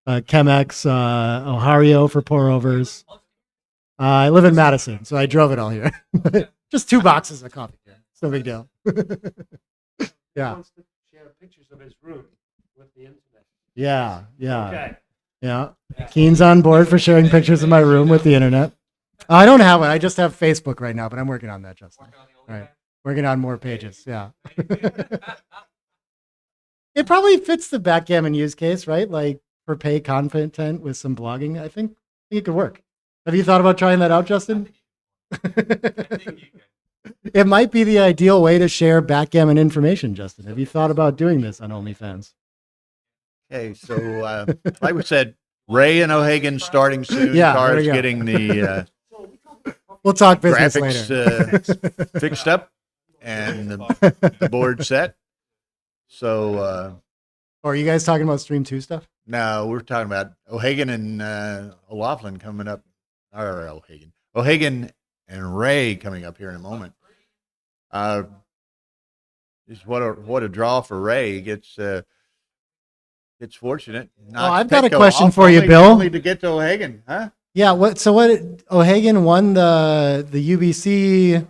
Speaker 2: Chemex, Ohario for pour overs. I live in Madison, so I drove it all here. Just 2 boxes of coffee here. It's no big deal. Yeah.
Speaker 10: Wants to share pictures of his room with the internet.
Speaker 2: Yeah.
Speaker 10: Okay.
Speaker 2: Yeah. Keen's on board for sharing pictures of my room with the internet. I don't have it. I just have Facebook right now, but I'm working on that, Justin. All right. Working on more pages. Yeah. It probably fits the backgammon use case, right? Like for pay content with some blogging. I think it could work. Have you thought about trying that out, Justin? It might be the ideal way to share backgammon information, Justin. Have you thought about doing this on OnlyFans?
Speaker 7: Okay, so like we said, Ray and O'Hagan starting soon.
Speaker 2: Yeah,
Speaker 7: Car's
Speaker 2: there we go.
Speaker 7: getting the
Speaker 2: We'll talk business
Speaker 7: graphics
Speaker 2: later.
Speaker 7: fixed up and the board set. So
Speaker 2: Are you guys talking about Stream 2 stuff?
Speaker 7: no, we're talking about O'Hagan and O'Loughlin coming up. Or O'Hagan and Ray coming up here in a moment. Just what a draw for Ray. He gets fortunate.
Speaker 2: I've got a question for you, Bill.
Speaker 7: Only to get to O'Hagan, huh?
Speaker 2: Yeah. What O'Hagan won the UBC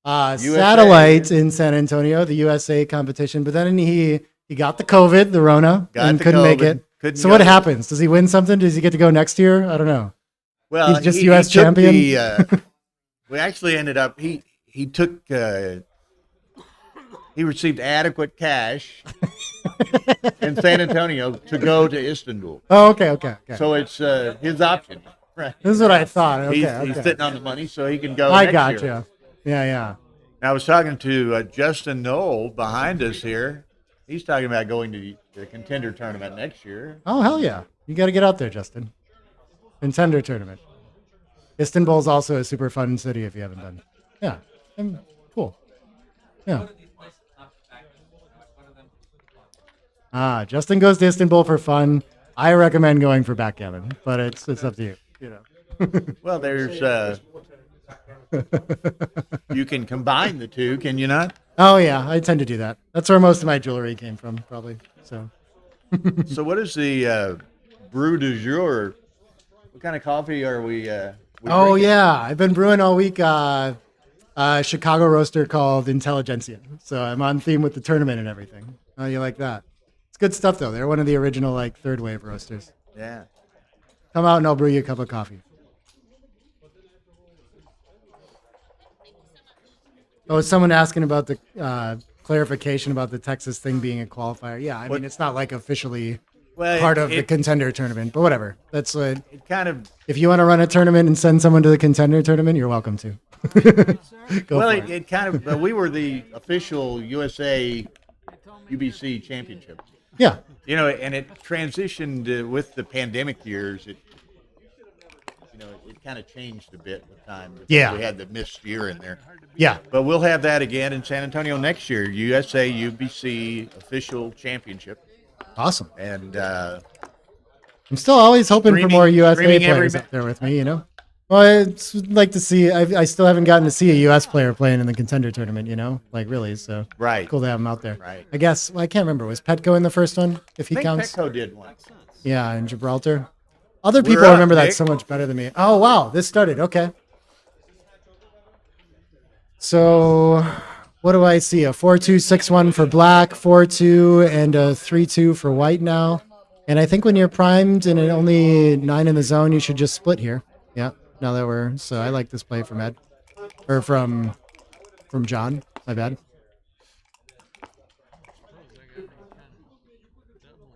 Speaker 2: satellite in San Antonio, the USA competition, but then he got the COVID, the Rona, and couldn't make it. So what happens? Does he win something? Does he get to go next year? I don't know.
Speaker 7: Well,
Speaker 2: he's just U.S. champion.
Speaker 7: We actually ended up. He took. He received adequate cash in San Antonio to go to Istanbul.
Speaker 2: Oh, okay.
Speaker 7: So it's his option. Right.
Speaker 2: This is what I thought. Okay,
Speaker 7: He's sitting on the money, so he can go.
Speaker 2: I
Speaker 7: next
Speaker 2: got
Speaker 7: year.
Speaker 2: you. Yeah.
Speaker 7: Now, I was talking to Justin Knoll behind us here. He's talking about going to the contender tournament next year.
Speaker 2: Oh, hell yeah. You got to get out there, Justin. Contender tournament. Istanbul's also a super fun city if you haven't been. Yeah. Cool. Yeah. Justin goes to Istanbul for fun. I recommend going for backgammon, but it's up to you. You know.
Speaker 7: Well, there's you can combine the two, can you not?
Speaker 2: Oh yeah, I tend to do that. That's where most of my jewelry came from, probably. So.
Speaker 7: So what is the brew du jour? What kind of coffee are we
Speaker 2: Oh
Speaker 7: drinking?
Speaker 2: yeah, I've been brewing all week. Chicago roaster called Intelligentsia. So I'm on theme with the tournament and everything. Oh, you like that? It's good stuff though. They're one of the original third wave roasters.
Speaker 7: Yeah.
Speaker 2: Come out and I'll brew you a cup of coffee. Oh, someone asking about the clarification about the Texas thing being a qualifier. Yeah, I mean it's not like officially part of the contender tournament, but whatever. That's
Speaker 7: it kind of.
Speaker 2: If you want to run a tournament and send someone to the contender tournament, you're welcome to.
Speaker 7: Well, it kind of. We were the official USA UBC championship.
Speaker 2: Yeah.
Speaker 7: You know, and it transitioned with the pandemic years. It kind of changed a bit with time.
Speaker 2: Yeah.
Speaker 7: We had the missed year in there.
Speaker 2: Yeah.
Speaker 7: But we'll have that again in San Antonio next year. USA UBC official championship.
Speaker 2: Awesome.
Speaker 7: And
Speaker 2: I'm still always hoping for more USA players
Speaker 7: every
Speaker 2: up there with me, you know? Well, it's like to see, I still haven't gotten to see a U.S. player playing in the contender tournament, you know? Like, really, so.
Speaker 7: Right.
Speaker 2: Cool to have him out there.
Speaker 7: Right.
Speaker 2: I guess, I can't remember. Was Petco in the first one, if he
Speaker 7: I think
Speaker 2: counts?
Speaker 7: Petco did one.
Speaker 2: Yeah, in Gibraltar. Other
Speaker 7: We're
Speaker 2: people
Speaker 7: up,
Speaker 2: remember that
Speaker 7: Nick.
Speaker 2: so much better than me. Oh, wow. This started. Okay. So, what do I see? A 4-2, 6-1 for black, 4-2, and a 3-2 for white now. And I think when you're primed and only 9 in the zone, you should just split here. Yeah, now that we're... So I like this play from Ed. Or from from John. My bad.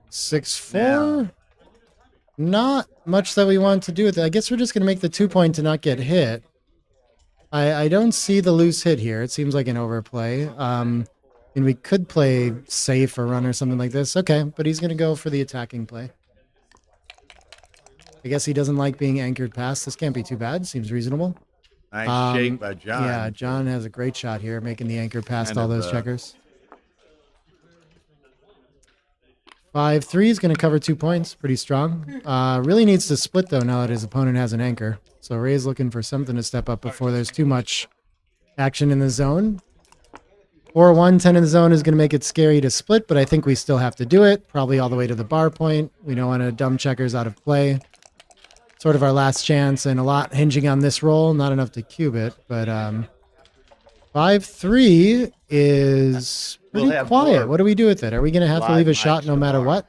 Speaker 2: 6-4. Not much that we want to do with it. I guess we're just going to make the 2-point to not get hit. I don't see the loose hit here. It seems like an overplay. And we could play safe or run or something like this. Okay, but he's going to go for the attacking play. I guess he doesn't like being anchored past. This can't be too bad. Seems reasonable.
Speaker 7: Nice shake by John.
Speaker 2: Yeah, John has a great shot here, making the anchor past all those checkers. 5-3 is going to cover 2 points. Pretty strong. Really needs to split, though, now that his opponent has an anchor. So Ray's looking for something to step up before there's too much action in the zone. 4-1, 10 in the zone is going to make it scary to split, but I think we still have to do it. Probably all the way to the bar point. We don't want to dumb checkers out of play. Sort of our last chance, and a lot hinging on this roll. Not enough to cube it, but 5-3 is pretty quiet. What do we do with it? Are we going to have to leave a shot no matter what?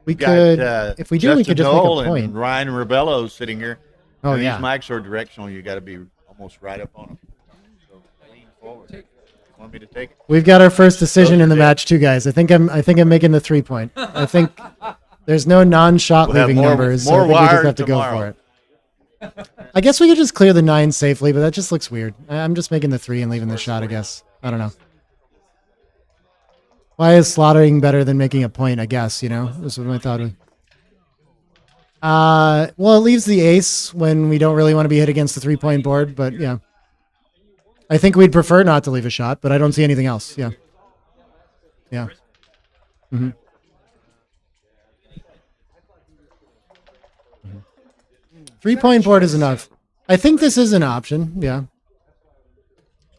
Speaker 2: We could, if we do, we could just make a point.
Speaker 7: And Ryan Rebello sitting here.
Speaker 2: Oh, yeah.
Speaker 7: These mics are directional. You got to be almost right up on them. So lean forward. You want me to take it?
Speaker 2: We've got our first decision in the match, too, guys. I think I'm making the 3-point. I think there's no non-shot leaving numbers, so I think we just have to go for it. I guess we could just clear the 9 safely, but that just looks weird. I'm just making the 3 and leaving the shot, I guess. I don't know. Why is slaughtering better than making a point, I guess, you know? This was my thought. Well, it leaves the ace when we don't really want to be hit against the 3-point board, but yeah. I think we'd prefer not to leave a shot, but I don't see anything else. Yeah. Yeah. Mm-hmm. 3-point board is enough. I think this is an option, yeah.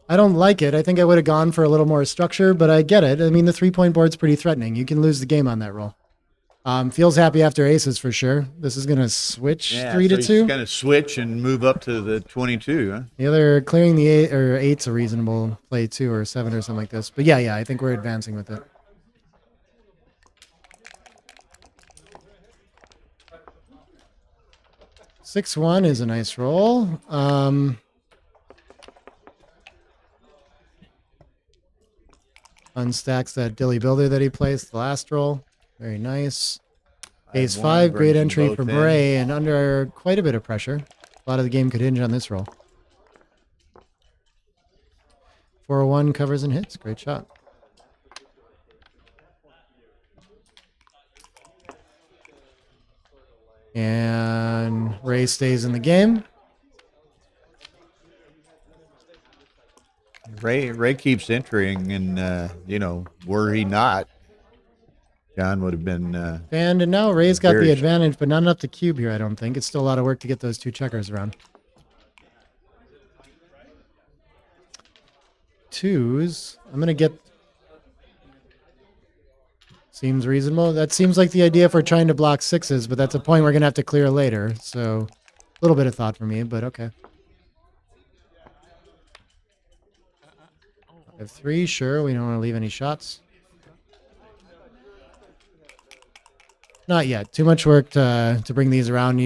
Speaker 2: I don't like it. I think I would have gone for a little more structure, but I get it. I mean, the 3-point board's pretty threatening. You can lose the game on that roll. Feels happy after aces for sure. This is going to switch 3 to 2.
Speaker 7: He's going to switch and move up to the 22, huh?
Speaker 2: Yeah, they're clearing the 8 or 8's a reasonable play too, or 7 or something like this. But yeah, I think we're advancing with it. Six-1 is a nice roll. Unstacks that Dilly Builder that he placed the last roll. Very nice. Ace 5, great entry for Bray, and under quite a bit of pressure. A lot of the game could hinge on this roll. 4-1 covers and hits. Great shot. And Ray stays in the game.
Speaker 7: Ray keeps entering, and were he not, John would have been
Speaker 2: and now Ray's got the advantage, but not enough to cube here, I don't think. It's still a lot of work to get those 2 checkers around. 2s. I'm going to get... Seems reasonable. That seems like the idea if we're trying to block 6s, but that's a point we're going to have to clear later. So a little bit of thought for me, but okay. 5-3, sure. We don't want to leave any shots. Not yet. Too much work to bring these around.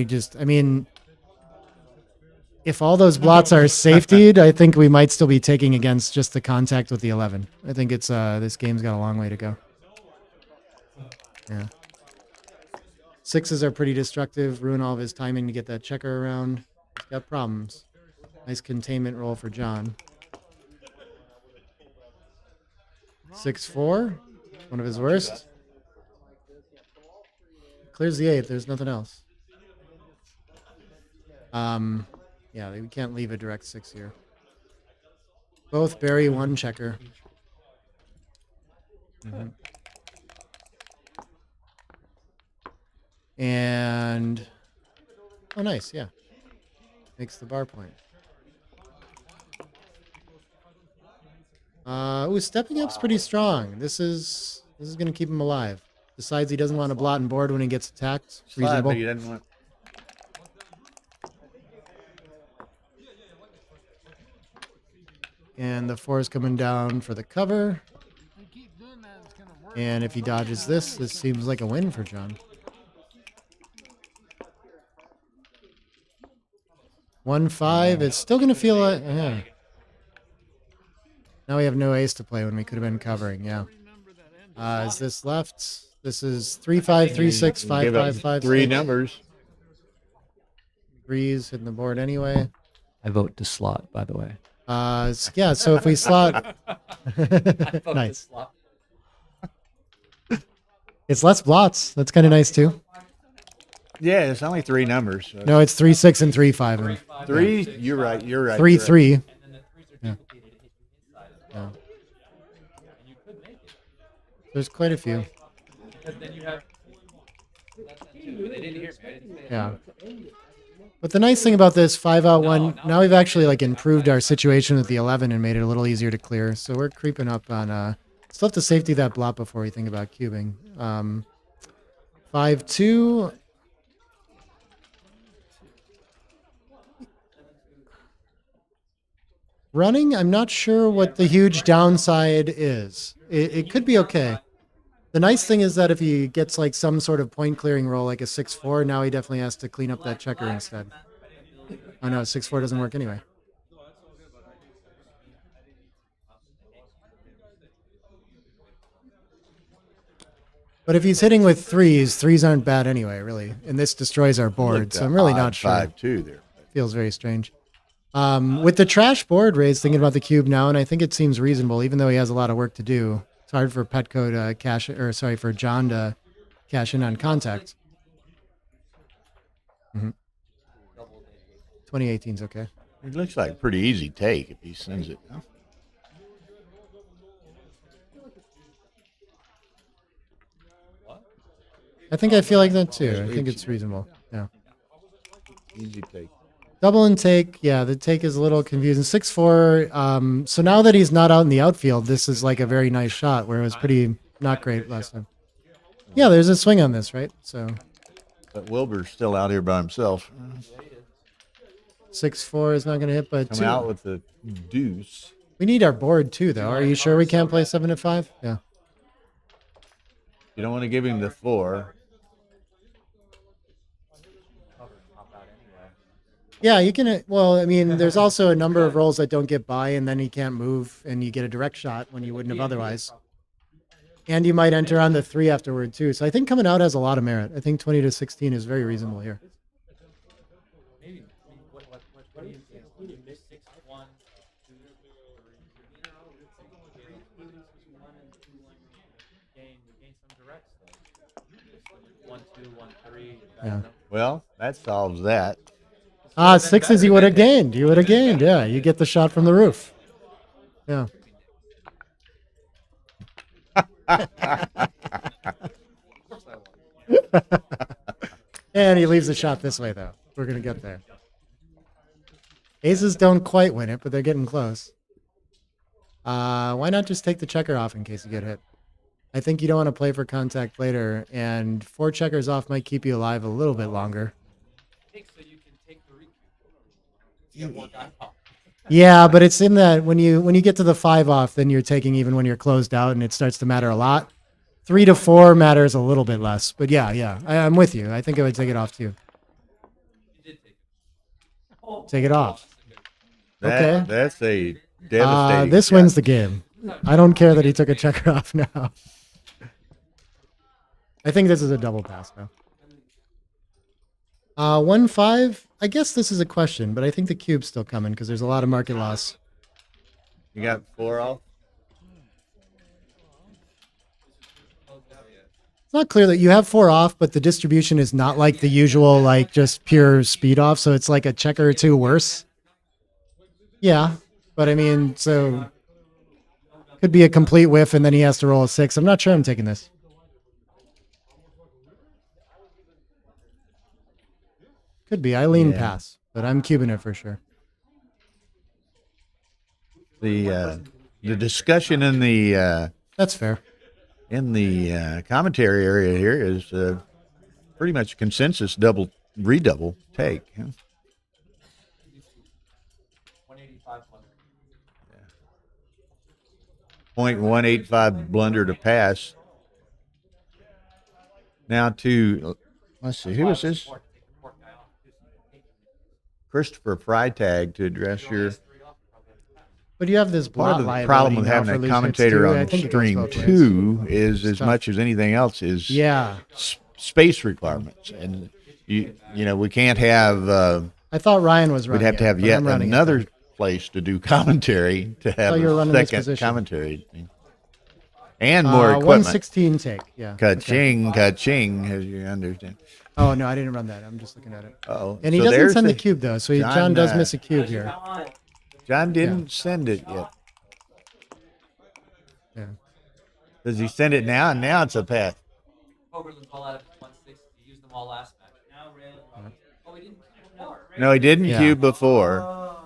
Speaker 2: If all those blots are safetied, I think we might still be taking against just the contact with the 11. I think it's this game's got a long way to go. Yeah. 6s are pretty destructive. Ruin all of his timing to get that checker around. He's got problems. Nice containment roll for John. 6-4. One of his worst. Clears the 8. There's nothing else. Yeah, we can't leave a direct 6 here. Both bury 1 checker. Mm-hmm. And oh, nice, yeah. Makes the bar point. Ooh, stepping up's pretty strong. This is gonna keep him alive. Decides he doesn't want to blot and board when he gets attacked. Reasonable.
Speaker 7: He doesn't want...
Speaker 2: And the 4 is coming down for the cover. And if he dodges this seems like a win for John. 1-5. It's still going to feel like... Now we have no ace to play when we could have been covering. Yeah. Is this left? This is 3-5, 3-6,
Speaker 7: Give up
Speaker 2: 5-5, 5-6.
Speaker 7: three numbers.
Speaker 2: Threes hitting the board anyway.
Speaker 11: I vote to slot, by the way.
Speaker 2: Yeah. So if we slot, nice. It's less blots. That's kind of nice too.
Speaker 7: Yeah, it's only three numbers. So.
Speaker 2: No, it's 3-6 and 3-5.
Speaker 7: Three. You're right. You're right.
Speaker 2: 3-3. Yeah. Yeah. There's quite a few. Yeah. But the nice thing about this 5-out-1, now we've actually like improved our situation with the 11 and made it a little easier to clear. So we're creeping up on. Still have to safety that blot before we think about cubing. 5-2. Running, I'm not sure what the huge downside is. It could be okay. The nice thing is that if he gets like some sort of point clearing roll, like a 6-4, now he definitely has to clean up that checker instead. Oh no, 6-4 doesn't work anyway. But if he's hitting with threes aren't bad anyway, really. And this destroys our board, so I'm really not sure.
Speaker 7: 5-2 there.
Speaker 2: Feels very strange. With the trash board raised, thinking about the cube now, and I think it seems reasonable, even though he has a lot of work to do. It's hard for Petco to for John to cash in on contact. 2018's okay.
Speaker 7: It looks like a pretty easy take if he sends it. Huh?
Speaker 2: I think I feel like that too. I think it's reasonable. Yeah.
Speaker 7: Easy take.
Speaker 2: Double and take. Yeah, the take is a little confusing. 6-4. So now that he's not out in the outfield, this is like a very nice shot where it was pretty not great last time. Yeah, there's a swing on this, right? So.
Speaker 7: But Wilbur's still out here by himself.
Speaker 2: 6-4 is not going to hit, but
Speaker 7: Come out with the deuce.
Speaker 2: We need our board too, though. Are you sure we can't play 7-5? Yeah.
Speaker 7: You don't want to give him the 4.
Speaker 2: Yeah, you can. Well, I mean, there's also a number of rolls that don't get by, and then he can't move, and you get a direct shot when you wouldn't have otherwise. And you might enter on the 3 afterward too. So I think coming out has a lot of merit. I think 20-16 is very reasonable here.
Speaker 6: What do you think? 6-1, 2, 3. Gain some directs though. 1-2, 1-3.
Speaker 2: Yeah.
Speaker 7: Well, that solves that.
Speaker 2: 6s you would have gained. You would have gained. Yeah, you get the shot from the roof. Yeah. And he leaves the shot this way, though. We're going to get there. Aces don't quite win it, but they're getting close. Why not just take the checker off in case you get hit? I think you don't want to play for contact later, and 4 checkers off might keep you alive a little bit longer. Yeah, but it's in that when you get to the 5 off, then you're taking even when you're closed out, and it starts to matter a lot. 3 to 4 matters a little bit less, but yeah, I'm with you. I think I would take it off too. Take it off. Okay.
Speaker 7: That's a devastating.
Speaker 2: This wins the game. I don't care that he took a checker off now. I think this is a double pass though. 1-5. I guess this is a question, but I think the cube's still coming because there's a lot of market loss.
Speaker 7: You got 4 off?
Speaker 2: It's not clear that you have 4 off, but the distribution is not like the usual, like just pure speed off. So it's like a checker or 2 worse. Yeah, but I mean, so could be a complete whiff and then he has to roll a 6. I'm not sure I'm taking this. Could be. I lean pass, but I'm cubing it for sure.
Speaker 7: The discussion in the
Speaker 2: that's fair.
Speaker 7: In the commentary area here is pretty much consensus redouble take. Huh? 0.185 blunder to pass. Now to, let's see, who is this? Christopher Freitag to address your
Speaker 2: But you have this
Speaker 7: Part
Speaker 2: blot
Speaker 7: of the
Speaker 2: liability
Speaker 7: problem with
Speaker 2: now
Speaker 7: having
Speaker 2: for
Speaker 7: a
Speaker 2: loose hits,
Speaker 7: commentator
Speaker 2: too. I
Speaker 7: on
Speaker 2: think it goes
Speaker 7: stream
Speaker 2: both ways.
Speaker 7: 2 is,
Speaker 2: It's
Speaker 7: as
Speaker 2: tough.
Speaker 7: much as anything else, is
Speaker 2: Yeah.
Speaker 7: space requirements. And, you know, we can't have...
Speaker 2: I thought Ryan was
Speaker 7: we'd
Speaker 2: running
Speaker 7: have to
Speaker 2: it,
Speaker 7: have
Speaker 2: but
Speaker 7: yet
Speaker 2: I'm running it
Speaker 7: another
Speaker 2: then.
Speaker 7: place to do commentary to have
Speaker 2: you were
Speaker 7: a
Speaker 2: running this
Speaker 7: second
Speaker 2: position.
Speaker 7: commentary. And more equipment.
Speaker 2: 116 take, yeah.
Speaker 7: Ka-ching, ka-ching, as you understand.
Speaker 2: Oh, no, I didn't run that. I'm just looking at it.
Speaker 7: Uh-oh.
Speaker 2: And he
Speaker 7: So
Speaker 2: doesn't
Speaker 7: there's
Speaker 2: send
Speaker 7: the-
Speaker 2: a cube, though, so
Speaker 7: John,
Speaker 2: John does miss a cube here.
Speaker 7: John didn't send it yet.
Speaker 2: Yeah.
Speaker 7: Does he send it now? And now it's a pass.
Speaker 8: Overland's all out of his 160. He used them all last match. Now Ray. Oh, he didn't cube before.
Speaker 7: No, he didn't
Speaker 2: Yeah.
Speaker 7: cube before.
Speaker 8: Oh.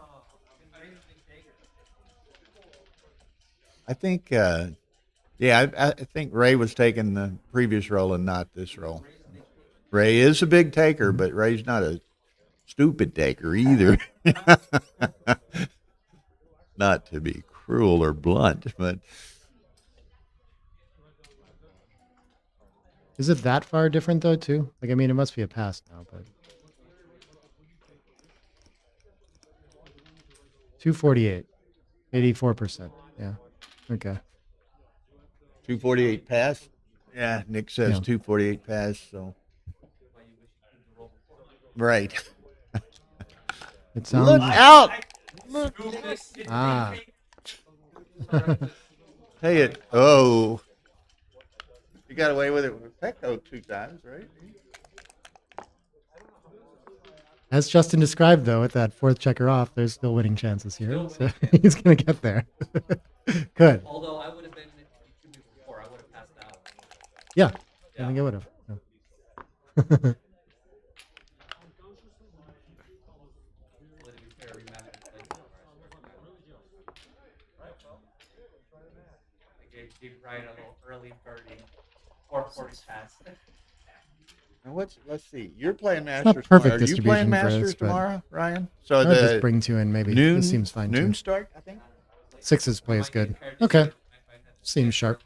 Speaker 7: I think, I think Ray was taking the previous role and not this role. Ray is a big taker, but Ray's not a stupid taker either. Not to be cruel or blunt, but
Speaker 2: Is it that far different, though, too? Like, I mean, it must be a pass now, but... 248. 84%. Yeah. Okay.
Speaker 7: 248 pass. Yeah, Nick says
Speaker 2: Yeah.
Speaker 7: 248 pass. So right.
Speaker 2: It sounds...
Speaker 7: Look out! Look.
Speaker 2: Ah.
Speaker 7: Hey it. Oh. You got away with it with Pecco 2 times, right?
Speaker 2: As Justin described, though, with that fourth checker off, there's still winning chances here. So he's going to get there. Good.
Speaker 8: Although I would have been before, I would have passed out.
Speaker 2: Yeah. I think I would have. Yeah.
Speaker 8: I gave Ryan a little early birdie. 440 pass.
Speaker 7: Now let's see. You're playing
Speaker 2: not
Speaker 7: Masters
Speaker 2: perfect
Speaker 7: tomorrow. Are you
Speaker 2: distribution
Speaker 7: playing
Speaker 2: for
Speaker 7: Masters
Speaker 2: us, but-
Speaker 7: tomorrow, Ryan? So
Speaker 2: I'll
Speaker 7: the
Speaker 2: just bring 2 in, maybe.
Speaker 7: noon,
Speaker 2: This seems fine,
Speaker 7: noon
Speaker 2: too.
Speaker 7: start, I think.
Speaker 2: Sixes plays good. Okay. Seems sharp.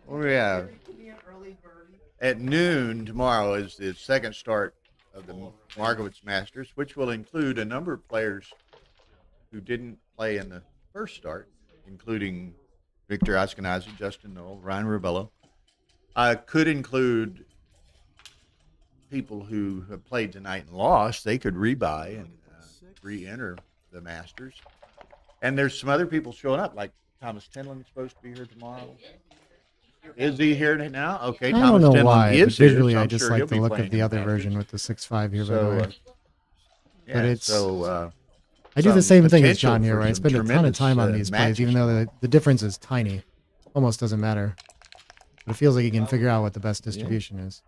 Speaker 7: Oh yeah. At noon tomorrow is the second start of the Markowitz Masters, which will include a number of players who didn't play in the first start, including Victor Ashkenazi, Justin Knoll, Ryan Rubello. Could include people who have played tonight and lost. They could rebuy and re-enter the Masters. And there's some other people showing up, like Thomas Tinlin's supposed to be here tomorrow. Is he here now? Okay,
Speaker 2: I
Speaker 7: Thomas
Speaker 2: don't know
Speaker 7: Tinlin
Speaker 2: why,
Speaker 7: is
Speaker 2: but
Speaker 7: here.
Speaker 2: visually
Speaker 7: so
Speaker 2: I
Speaker 7: I'm
Speaker 2: just
Speaker 7: sure
Speaker 2: like
Speaker 7: he'll
Speaker 2: the
Speaker 7: be
Speaker 2: look
Speaker 7: playing
Speaker 2: of the
Speaker 7: in
Speaker 2: other
Speaker 7: Masters.
Speaker 2: version with the 6.5 here, by the
Speaker 7: So,
Speaker 2: way.
Speaker 7: yeah,
Speaker 2: But it's...
Speaker 7: so
Speaker 2: I do the
Speaker 7: some
Speaker 2: same thing as
Speaker 7: potential
Speaker 2: John here,
Speaker 7: for
Speaker 2: where I
Speaker 7: some
Speaker 2: spend a ton of
Speaker 7: tremendous,
Speaker 2: time on these plays, even
Speaker 7: matches.
Speaker 2: though the difference is tiny. Almost doesn't matter. But it feels like you can figure out what the best distribution is.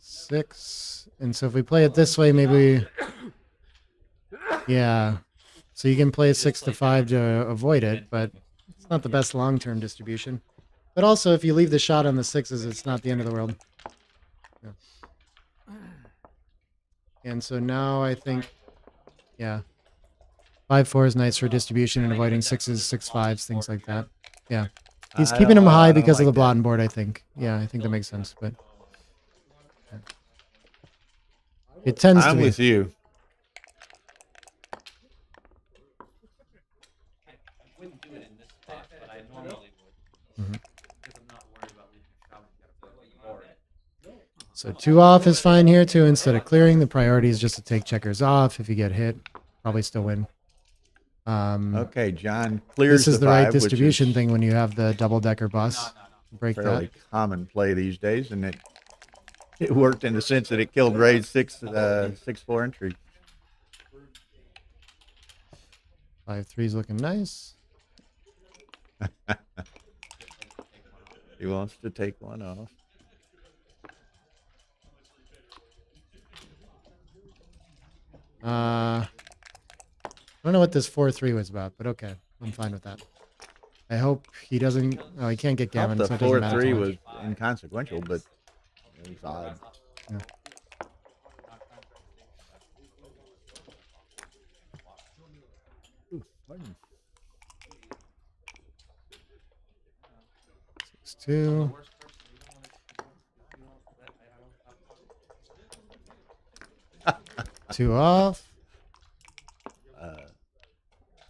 Speaker 2: 6. And so if we play it this way, maybe... Yeah. So you can play 6 to 5 to avoid it, but it's not the best long-term distribution. But also, if you leave the shot on the 6s, it's not the end of the world. Yeah. And so now I think, yeah, 5-4 is nice for distribution and avoiding 6s, 6-5s, things like that. Yeah. He's
Speaker 7: I
Speaker 2: keeping
Speaker 7: don't
Speaker 2: them
Speaker 7: know.
Speaker 2: high
Speaker 7: I don't
Speaker 2: because of
Speaker 7: like
Speaker 2: the
Speaker 7: that.
Speaker 2: blotting board, I think. Yeah, I think that makes sense. But yeah. It tends to
Speaker 7: I'm
Speaker 2: be.
Speaker 7: with you.
Speaker 8: I wouldn't do it in this spot, but I normally would.
Speaker 2: Mhm.
Speaker 8: Because I'm not worried about leaving a shot when you gotta play the board.
Speaker 2: So 2 off is fine here too. Instead of clearing, the priority is just to take checkers off. If you get hit, probably still win.
Speaker 7: Okay, John clears
Speaker 2: This is the
Speaker 7: five,
Speaker 2: right
Speaker 7: which
Speaker 2: distribution
Speaker 7: is
Speaker 2: thing when you have the double-decker bus. Break
Speaker 7: fairly
Speaker 2: that.
Speaker 7: common play these days, and it worked in the sense that it killed Ray's 6-4 entry.
Speaker 2: 5-3's looking nice.
Speaker 7: He wants to take one off.
Speaker 2: I don't know what this 4-3 was about, but okay. I'm fine with that. I hope he doesn't... Oh, he can't get
Speaker 7: I thought
Speaker 2: gammon,
Speaker 7: the
Speaker 2: so it doesn't matter
Speaker 7: 4-3
Speaker 2: too much.
Speaker 7: was inconsequential, but it was odd.
Speaker 2: Yeah.
Speaker 7: Pardon.
Speaker 2: 6-2. 2 off.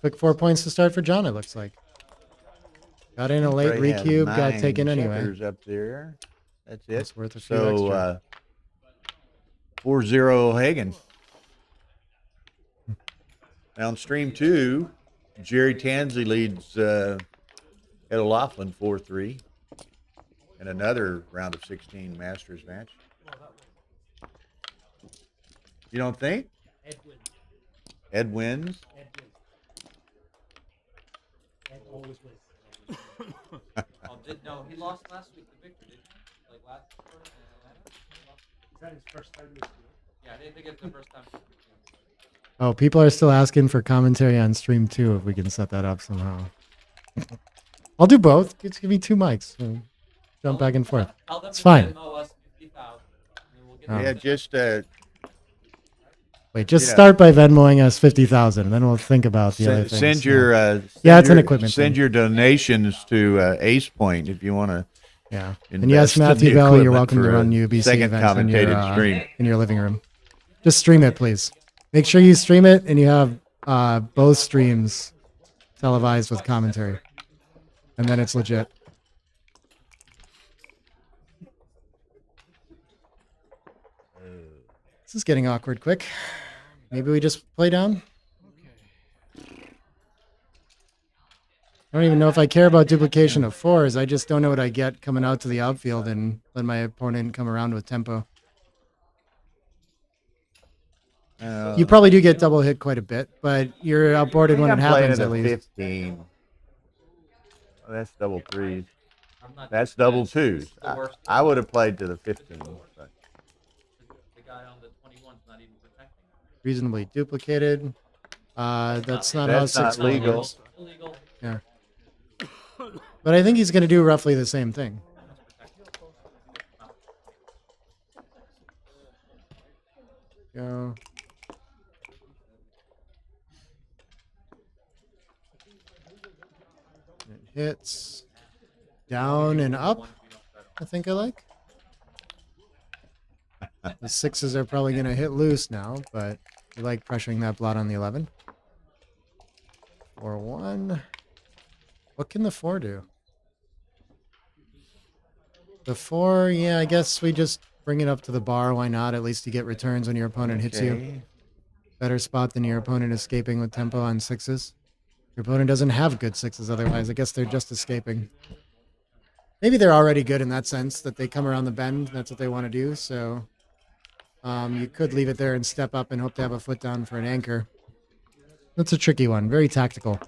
Speaker 2: Quick 4 points to start for John, it looks like. Got in a late
Speaker 7: Ray has
Speaker 2: recube, got
Speaker 7: 9
Speaker 2: taken anyway.
Speaker 7: checkers up there. That's it.
Speaker 2: It's worth a few
Speaker 7: So
Speaker 2: extra.
Speaker 7: 4-0 Hagen. Now on stream 2, Jerry Tansey leads Ed O'Loughlin 4-3 in another round of 16 Masters match. You don't think?
Speaker 10: Ed wins.
Speaker 7: Ed wins.
Speaker 10: Ed wins. Ed always wins.
Speaker 8: No, he lost last week to Victor, didn't he? Like last tournament in Atlanta?
Speaker 10: Is that his first time this year?
Speaker 8: Yeah, I didn't think it's the first time.
Speaker 2: Oh, people are still asking for commentary on stream 2 if we can set that up somehow. I'll do both. Just give me 2 mics. So jump back and forth. It's fine.
Speaker 7: Yeah, just
Speaker 2: Wait, just start by Venmoing us 50,000, and then we'll think about the other things.
Speaker 7: send your
Speaker 2: yeah, it's an equipment.
Speaker 7: Send your donations to Ace Point if you want to.
Speaker 2: Yeah, and yes, Matthew Bell, you're welcome to run UBC
Speaker 7: second
Speaker 2: events
Speaker 7: commentated stream
Speaker 2: in your living room. Just stream it, please. Make sure you stream it, and you have both streams televised with commentary, and then it's legit. This is getting awkward quick. Maybe we just play down? I don't even know if I care about duplication of 4s. I just don't know what I get coming out to the outfield and let my opponent come around with tempo. You probably do get double hit quite a bit, but you're outboarded when it happens at least.
Speaker 7: 15. Oh, that's double 3s. That's double 2s. I would have played to the 15. But.
Speaker 2: Reasonably duplicated. That's not how 6
Speaker 7: legal.
Speaker 2: Works. Yeah. But I think he's going to do roughly the same thing. Go. It hits down and up. I think I like. The 6s are probably going to hit loose now, but we like pressuring that blot on the 11. 4-1. What can the 4 do? The 4, yeah, I guess we just bring it up to the bar. Why not? At least you get returns when your opponent hits you. Better spot than your opponent escaping with tempo on 6s. Your opponent doesn't have good 6s otherwise. I guess they're just escaping. Maybe they're already good in that sense, that they come around the bend. That's what they want to do, so... you could leave it there and step up and hope to have a foot down for an anchor. That's a tricky one. Very tactical.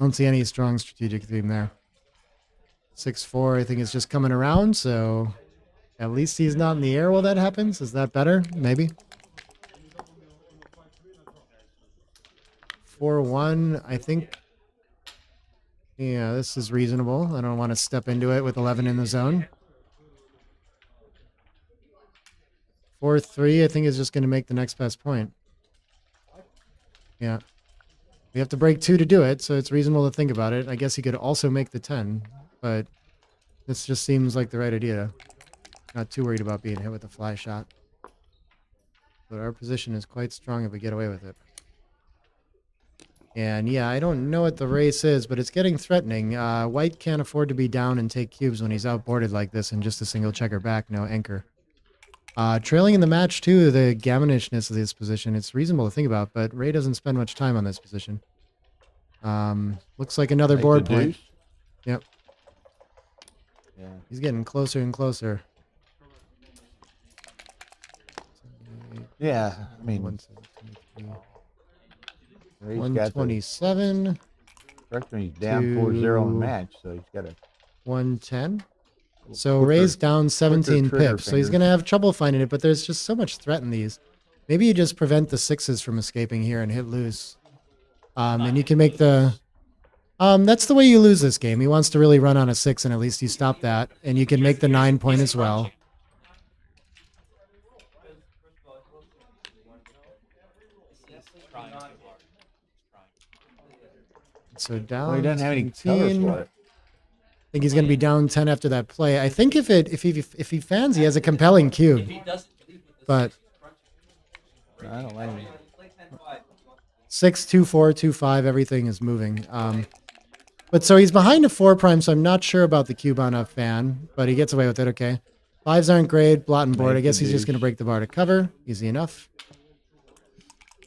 Speaker 2: Don't see any strong strategic theme there. 6-4, I think, is just coming around, so at least he's not in the air while that happens. Is that better? Maybe. 4-1, I think. Yeah, this is reasonable. I don't want to step into it with 11 in the zone. 4-3, I think, is just going to make the next best point. Yeah. We have to break 2 to do it, so it's reasonable to think about it. I guess he could also make the 10, but this just seems like the right idea. Not too worried about being hit with a fly shot. But our position is quite strong if we get away with it. And yeah, I don't know what the race is, but it's getting threatening. White can't afford to be down and take cubes when he's outboarded like this and just a single checker back, no anchor. Trailing in the match, too, the gammonishness of this position, it's reasonable to think about, but Ray doesn't spend much time on this position. Looks like another board point. Yep. Yeah. He's getting closer and closer.
Speaker 7: Yeah, I mean...
Speaker 2: 127.
Speaker 7: Freshman, he's down 4-0 in the match, so he's got a...
Speaker 2: 110. So Ray's down 17 pips, so he's going to have trouble finding it, but there's just so much threat in these. Maybe you just prevent the 6s from escaping here and hit loose. And you can make the... that's the way you lose this game. He wants to really run on a 6, and at least you stop that. And you can make the 9 point as well. So down.
Speaker 7: Well, he doesn't have any colors for it.
Speaker 2: I think he's going to be down 10 after that play. I think if he fans, he has a compelling cube. But
Speaker 7: I don't like it.
Speaker 2: 6, 2, 4, 2, 5. Everything is moving. But so he's behind a 4 prime, so I'm not sure about the cube on a fan, but he gets away with it. Okay. 5s aren't great. Blot and board. I
Speaker 7: Make
Speaker 2: guess
Speaker 7: the
Speaker 2: he's just going to
Speaker 7: deuce.
Speaker 2: break the bar to cover. Easy enough.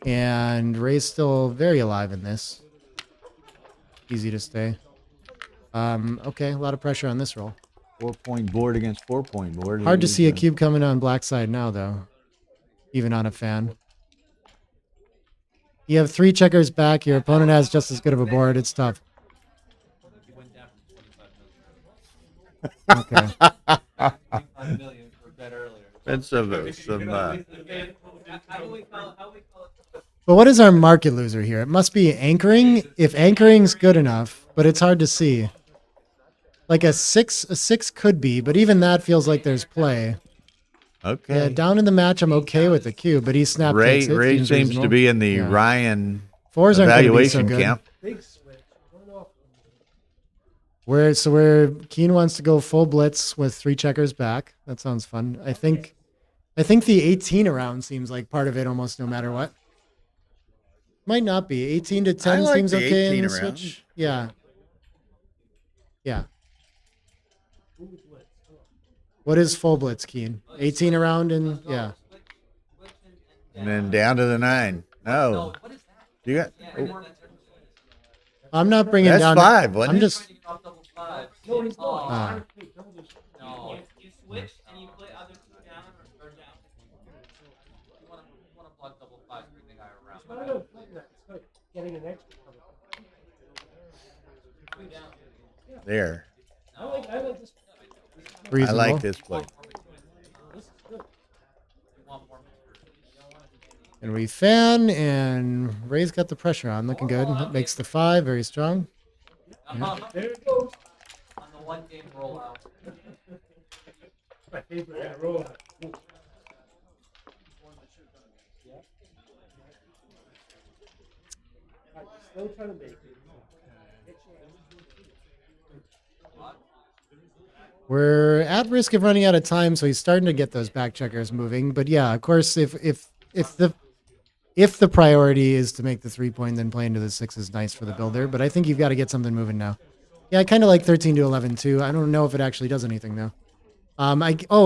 Speaker 2: And Ray's still very alive in this. Easy to stay. Okay, a lot of pressure on this roll.
Speaker 7: 4-point board against 4-point board.
Speaker 2: Hard to
Speaker 7: He's,
Speaker 2: see a cube coming on black side now, though. Even on a fan. You have 3 checkers back. Your opponent has just as good of a board. It's tough. Okay.
Speaker 8: 25 million for a bet earlier.
Speaker 7: That's some
Speaker 8: How do we call it?
Speaker 2: But what is our market loser here? It must be anchoring. If anchoring's good enough, but it's hard to see. Like a 6 could be, but even that feels like there's play.
Speaker 7: okay.
Speaker 2: Yeah, down in the match, I'm okay with the cube, but he snap
Speaker 7: Ray
Speaker 2: takes it.
Speaker 7: seems to
Speaker 2: reasonable.
Speaker 7: be in the
Speaker 2: Yeah.
Speaker 7: Ryan
Speaker 2: 4s aren't gonna be so
Speaker 7: evaluation
Speaker 2: good.
Speaker 7: camp.
Speaker 10: Big switch. Turn off.
Speaker 2: Where Keen wants to go full blitz with 3 checkers back. That sounds fun. I think the 18 around seems like part of it almost no matter what. Might not be. 18 to 10
Speaker 7: like
Speaker 2: seems
Speaker 7: the
Speaker 2: okay in
Speaker 7: 18
Speaker 2: the
Speaker 7: around.
Speaker 2: switch. Yeah. Yeah. What is full blitz, Keen? 18 around and yeah.
Speaker 7: And then down to the 9. No.
Speaker 8: What is that?
Speaker 7: You got
Speaker 2: I'm not bringing
Speaker 7: that's
Speaker 2: down.
Speaker 7: 5, wasn't
Speaker 2: I'm
Speaker 7: it?
Speaker 2: just.
Speaker 8: Off double 5.
Speaker 10: No, he's not.
Speaker 2: Ah.
Speaker 8: No.
Speaker 6: You switch and you play other 2 down or down.
Speaker 8: You want to block double 5, bring the guy around.
Speaker 10: It's not about playing that. It's about getting an extra cover.
Speaker 7: There.
Speaker 10: I like this.
Speaker 7: I
Speaker 2: Reasonable.
Speaker 7: like this play.
Speaker 10: This is good.
Speaker 2: And we fan, and Ray's got the pressure on. Looking good. That makes the 5 very strong.
Speaker 10: There it goes.
Speaker 8: On the 1 game rollout.
Speaker 10: My favorite roll. Still trying to make it.
Speaker 2: We're at risk of running out of time, so he's starting to get those back checkers moving. But yeah, of course, if the priority is to make the 3-point, then playing to the 6 is nice for the builder. But I think you've got to get something moving now. Yeah, I kind of like 13 to 11 too. I don't know if it actually does anything though.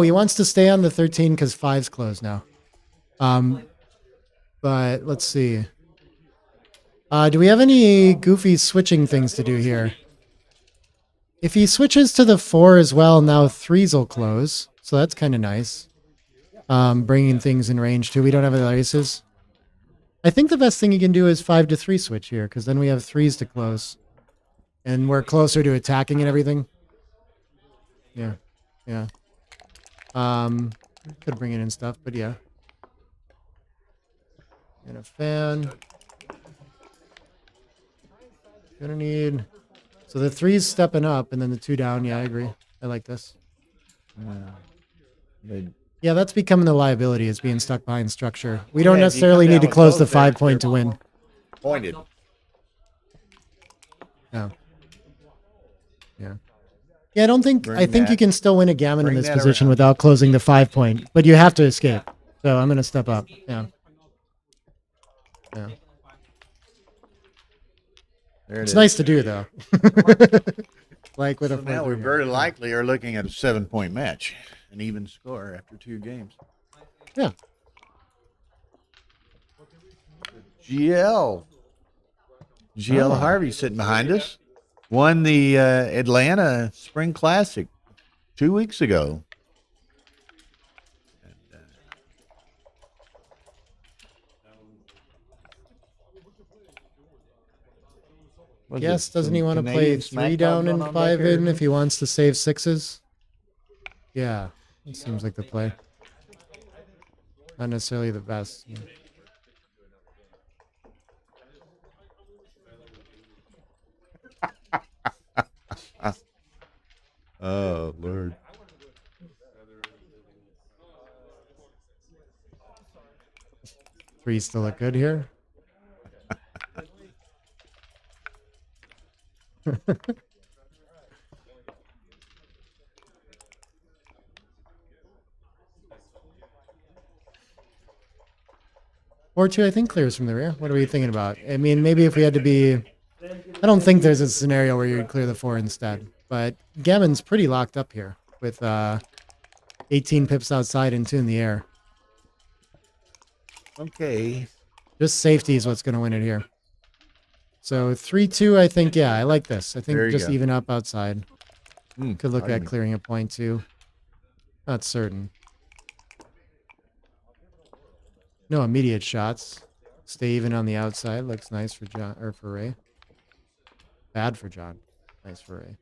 Speaker 2: He wants to stay on the 13 because 5's closed now. But let's see. Do we have any goofy switching things to do here? If he switches to the 4 as well, now 3s will close. So that's kind of nice. Bringing things in range too. We don't have other aces. I think the best thing you can do is 5 to 3 switch here, because then we have 3s to close. And we're closer to attacking and everything. Yeah. Yeah. Could bring it in stuff, but yeah. And a fan. Gonna need... So the 3's stepping up, and then the 2 down. Yeah, I agree. I like this. Yeah, that's becoming the liability, is being stuck behind structure. We don't
Speaker 7: Yeah, if you
Speaker 2: necessarily
Speaker 7: come
Speaker 2: need
Speaker 7: down
Speaker 2: to
Speaker 7: with
Speaker 2: close the
Speaker 7: both there,
Speaker 2: 5-point to win.
Speaker 7: Pointed.
Speaker 2: Yeah. Yeah. Yeah, I don't think...
Speaker 7: Bring
Speaker 2: I think
Speaker 7: that-
Speaker 2: you can still win a gammon in
Speaker 7: bring
Speaker 2: this
Speaker 7: that
Speaker 2: position
Speaker 7: around.
Speaker 2: without closing the 5-point. But you have to escape. So I'm going to step up. Yeah. Yeah.
Speaker 7: There it
Speaker 2: It's
Speaker 7: is.
Speaker 2: nice to do, though. Like with
Speaker 7: So
Speaker 2: a
Speaker 7: now
Speaker 2: 4-3
Speaker 7: we
Speaker 2: here.
Speaker 7: very likely are looking at a 7-point match, an even score after 2 games.
Speaker 2: Yeah.
Speaker 7: GL
Speaker 2: Oh.
Speaker 7: Harvey sitting behind us. Won the Atlanta Spring Classic 2 weeks ago. Was it
Speaker 2: Yes, doesn't
Speaker 7: some
Speaker 2: he want to play
Speaker 7: Canadian
Speaker 2: 3
Speaker 7: smack
Speaker 2: down
Speaker 7: talk
Speaker 2: and
Speaker 7: going on
Speaker 2: 5
Speaker 7: back there?
Speaker 2: in if he wants to save 6s? Yeah, it seems like the play. Not necessarily the best.
Speaker 7: Oh, Lord.
Speaker 2: Three still look good here. 4-2, I think, clears from the rear. What are we thinking about? I mean, maybe if we had to be... I don't think there's a scenario where you'd clear the 4 instead. But Gammon's pretty locked up here with 18 pips outside and 2 in the air.
Speaker 7: Okay.
Speaker 2: Just safety is what's going to win it here. So 3-2, I think, yeah, I like this. I think
Speaker 7: There you
Speaker 2: just
Speaker 7: go.
Speaker 2: even up outside. Could look
Speaker 7: pardon
Speaker 2: at
Speaker 7: me.
Speaker 2: clearing a point, too. Not certain. No immediate shots. Stay even on the outside. Looks nice for John or for Ray. Bad for John. Nice for Ray.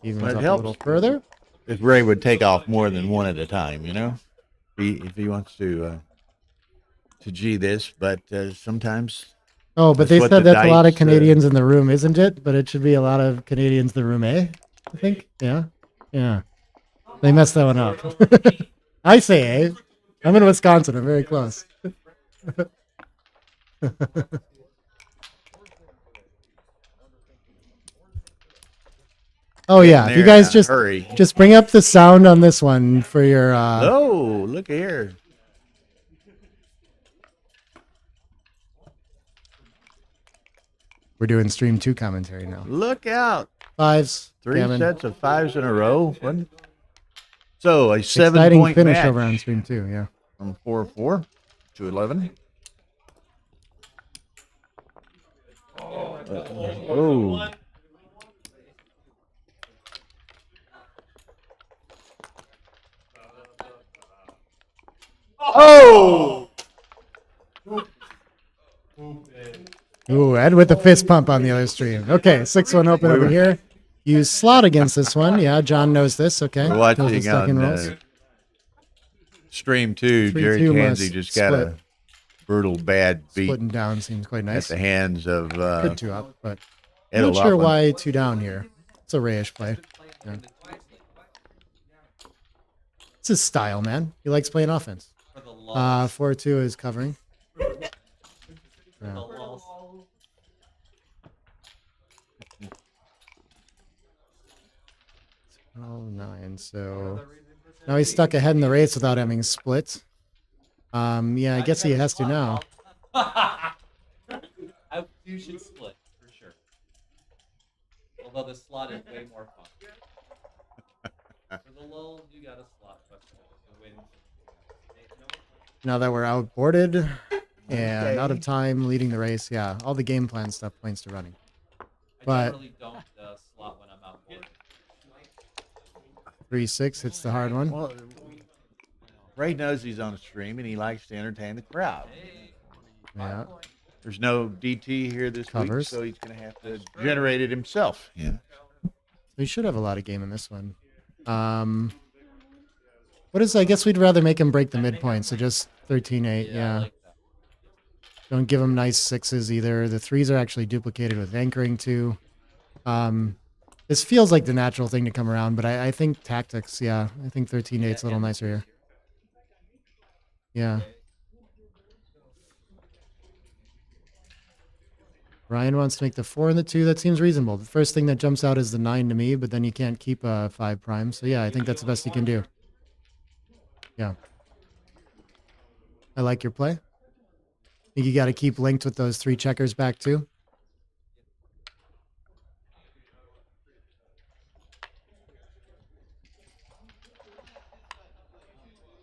Speaker 2: Evens
Speaker 7: Well, it
Speaker 2: up a
Speaker 7: helps.
Speaker 2: little further.
Speaker 7: If Ray would take off more than one at a time, you know, if he wants to G this, but sometimes.
Speaker 2: Oh, but
Speaker 7: That's
Speaker 2: they
Speaker 7: what
Speaker 2: said
Speaker 7: the
Speaker 2: that's a lot of
Speaker 7: dice,
Speaker 2: Canadians in the room, isn't it? But it should be a lot of Canadians in the room, eh? I think. Yeah. Yeah. They messed that one up. I say, eh? I'm in Wisconsin. I'm very close. Oh yeah, if you guys just bring up the sound on this one for your
Speaker 7: Oh, look here.
Speaker 2: We're doing stream 2 commentary now.
Speaker 7: Look out.
Speaker 2: Fives.
Speaker 7: 3
Speaker 2: Gammon.
Speaker 7: sets of 5s in a row. So a
Speaker 2: Exciting
Speaker 7: 7-point
Speaker 2: finish
Speaker 7: match.
Speaker 2: over on stream 2, yeah.
Speaker 7: From 4-4 to 11. Oh.
Speaker 2: Oh! Ooh, Ed with the fist pump on the other stream. Okay, 6-1 open over here. Use slot against this one. Yeah, John knows this. Okay.
Speaker 7: We're
Speaker 2: Goes
Speaker 7: watching
Speaker 2: with second
Speaker 7: on
Speaker 2: rolls.
Speaker 7: stream 2.
Speaker 2: 3-2
Speaker 7: Jerry Tansey
Speaker 2: must
Speaker 7: just got a
Speaker 2: split.
Speaker 7: brutal bad beat
Speaker 2: Splitting down seems quite
Speaker 7: at
Speaker 2: nice.
Speaker 7: the hands of
Speaker 2: Good 2 up, but
Speaker 7: Ed
Speaker 2: I'm not sure
Speaker 7: O'Loughlin.
Speaker 2: why 2 down here. It's a Rayish play. Yeah. It's his style, man. He likes playing offense. 4-2 is covering. Yeah. Oh, 9. So now he's stuck ahead in the race without having split. Yeah, I guess he has to now.
Speaker 8: You should split for sure. Although the slot is way more fun. For the lull, you got a slot question to win.
Speaker 2: Now that we're outboarded and out of time leading the race, yeah, all the game plan stuff points to running.
Speaker 8: I
Speaker 2: But
Speaker 8: generally don't slot when I'm outboarded.
Speaker 2: 3-6 hits the hard one.
Speaker 7: Well, Ray knows he's on a stream and he likes to entertain the crowd.
Speaker 2: Yeah.
Speaker 7: There's no DT here this week,
Speaker 2: Covers.
Speaker 7: so he's going to have to generate it himself. Yeah.
Speaker 2: We should have a lot of game in this one. What is? I guess we'd rather make him break the midpoint, so just 13-8. Yeah. Don't give him nice 6s either. The 3s are actually duplicated with anchoring too. This feels like the natural thing to come around, but I think tactics. Yeah, I think 13-8's a little nicer here. Yeah. Ryan wants to make the 4 and the 2. That seems reasonable. The first thing that jumps out is the 9 to me, but then you can't keep a 5 prime. So yeah, I think that's the best you can do. Yeah. I like your play. Think you got to keep linked with those 3 checkers back too.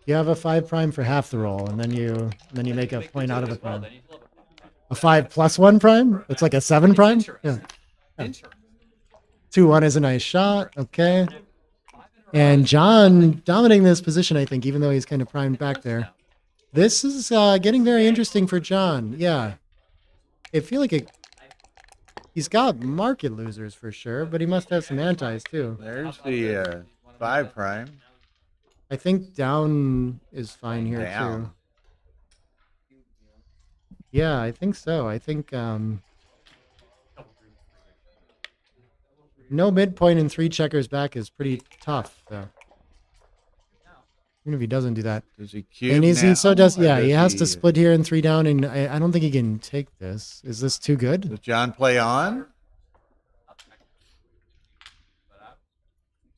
Speaker 2: You have a 5 prime for half the roll, and then you make a point out of a prime. A 5 plus 1 prime? It's like a 7 prime? Yeah. 2-1 is a nice shot. Okay. And John dominating this position, I think, even though he's kind of primed back there. This is getting very interesting for John. Yeah. I feel like he's got market losers for sure, but he must have some antis too.
Speaker 7: There's the 5 prime.
Speaker 2: I think down is fine here
Speaker 7: Down.
Speaker 2: too. Yeah, I think so. I think no midpoint and 3 checkers back is pretty tough, though. Even if he doesn't do that.
Speaker 7: Does he cube
Speaker 2: And he so
Speaker 7: now,
Speaker 2: does,
Speaker 7: or
Speaker 2: yeah, he has
Speaker 7: he-
Speaker 2: to split here and 3 down, and I don't think he can take this. Is this too good?
Speaker 7: Does John play on?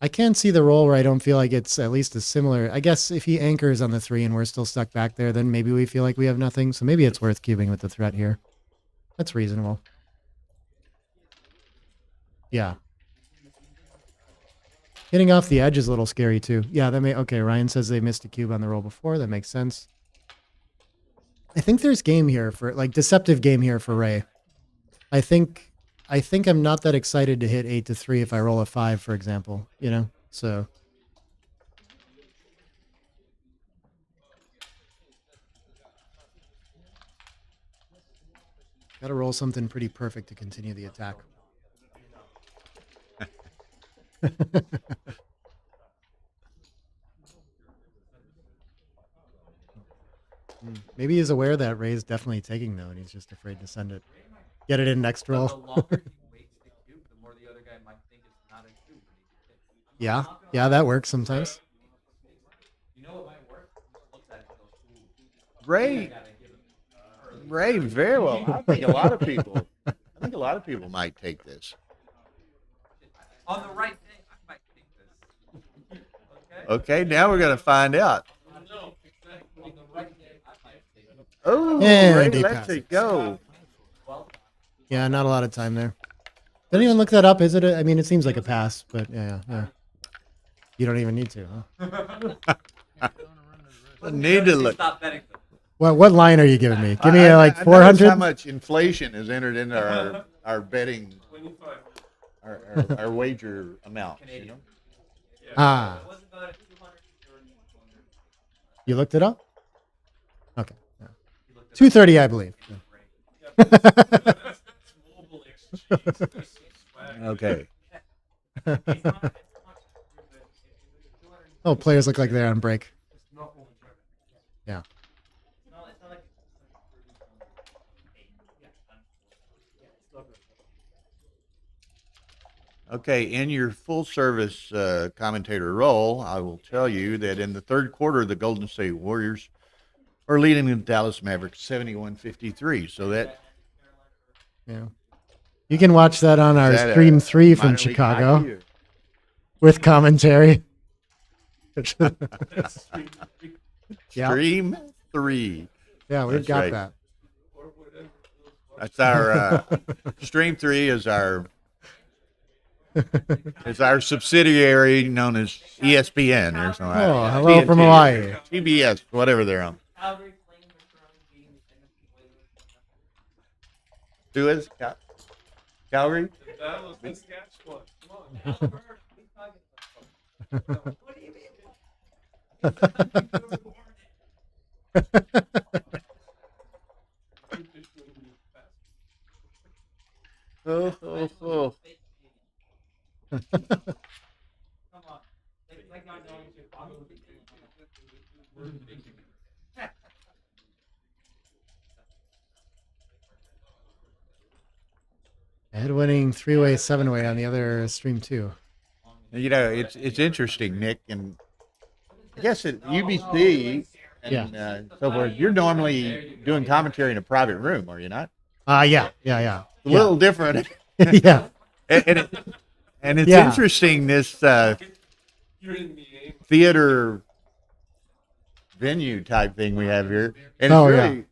Speaker 2: I can't see the roll where I don't feel like it's at least a similar. I guess if he anchors on the 3 and we're still stuck back there, then maybe we feel like we have nothing. So maybe it's worth cubing with the threat here. That's reasonable. Yeah. Hitting off the edge is a little scary too. Yeah, that may. Okay, Ryan says they missed a cube on the roll before. That makes sense. I think there's game here for like deceptive game here for Ray. I think I'm not that excited to hit 8 to 3 if I roll a 5, for example. You know, so. Got to roll something pretty perfect to continue the attack. Maybe he's aware that Ray's definitely taking though, and he's just afraid to send it. Get it in next
Speaker 8: But
Speaker 2: roll.
Speaker 8: the longer he waits to cube, the more the other guy might think it's not a cube.
Speaker 2: Yeah, that works sometimes.
Speaker 8: You know what might work? Looks at it and goes, ooh.
Speaker 7: Ray, very well. I think a lot of people might take this.
Speaker 8: On the right day, I might take this.
Speaker 7: Okay, now we're gonna find out.
Speaker 8: On the right day, I might take it.
Speaker 7: Oh,
Speaker 2: And
Speaker 7: Ray
Speaker 2: he
Speaker 7: lets
Speaker 2: passes.
Speaker 7: it go.
Speaker 2: Yeah, not a lot of time there. Didn't even look that up. Is it? I mean, it seems like a pass, but yeah. You don't even need to, huh?
Speaker 7: Need to look.
Speaker 8: Stop betting them.
Speaker 2: What line are you giving me? Give me like
Speaker 7: I noticed
Speaker 2: 400.
Speaker 7: how much inflation is entered into our betting, our wager amounts. You know?
Speaker 2: Ah. You looked it up? Okay. Yeah. 230, I believe.
Speaker 7: Okay.
Speaker 2: Oh, players look like they're on break. Yeah.
Speaker 7: Okay, in your full service commentator role, I will tell you that in the third quarter, the Golden State Warriors are leading the Dallas Mavericks 71-53. So that.
Speaker 2: Yeah. You can watch that on our
Speaker 7: Is that
Speaker 2: stream
Speaker 7: a
Speaker 2: 3 from
Speaker 7: minor league
Speaker 2: Chicago
Speaker 7: hockey or-
Speaker 2: with commentary. Yeah.
Speaker 7: Stream 3.
Speaker 2: Yeah, we've
Speaker 7: That's
Speaker 2: got
Speaker 7: right.
Speaker 2: that.
Speaker 7: That's our Stream 3 is our subsidiary known as ESPN or something.
Speaker 2: Oh, hello from Hawaii.
Speaker 7: TBS, whatever they're on. Who is Calgary?
Speaker 5: That was Saskatchewan. Come on. What do you
Speaker 7: Oh.
Speaker 6: Come on. It's like not knowing Chicago.
Speaker 2: Head-winning 3-way, 7-way on the other stream 2.
Speaker 7: You know, it's interesting, Nick, and I guess at UBC and so forth, you're normally doing commentary in a private room, are you not?
Speaker 2: Yeah.
Speaker 7: A little different.
Speaker 2: Yeah.
Speaker 7: And it's
Speaker 2: Yeah.
Speaker 7: interesting, this theater venue type thing we have here. And it's really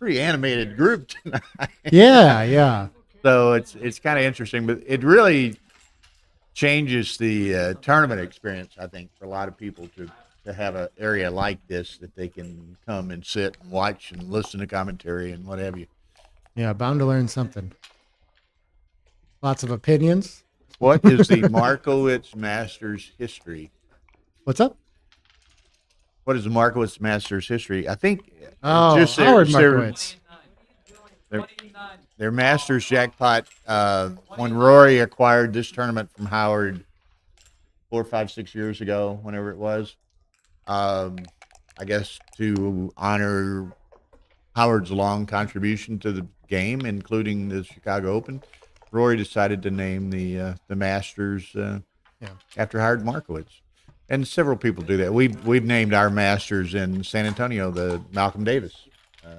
Speaker 7: pretty animated group tonight.
Speaker 2: Yeah.
Speaker 7: So it's kind of interesting, but it really changes the tournament experience, I think, for a lot of people to have an area like this that they can come and sit and watch and listen to commentary and what have you.
Speaker 2: Yeah, bound to learn something. Lots of opinions.
Speaker 7: What is the Markowitz Masters history?
Speaker 2: What's up?
Speaker 7: What is the Markowitz Masters history? I think
Speaker 2: Howard Markowitz.
Speaker 7: Their Masters jackpot, when Rory acquired this tournament from Howard 4, 5, 6 years ago, whenever it was, I guess to honor Howard's long contribution to the game, including the Chicago Open, Rory decided to name the Masters after Howard Markowitz. And several people do that. We've named our Masters in San Antonio the Malcolm Davis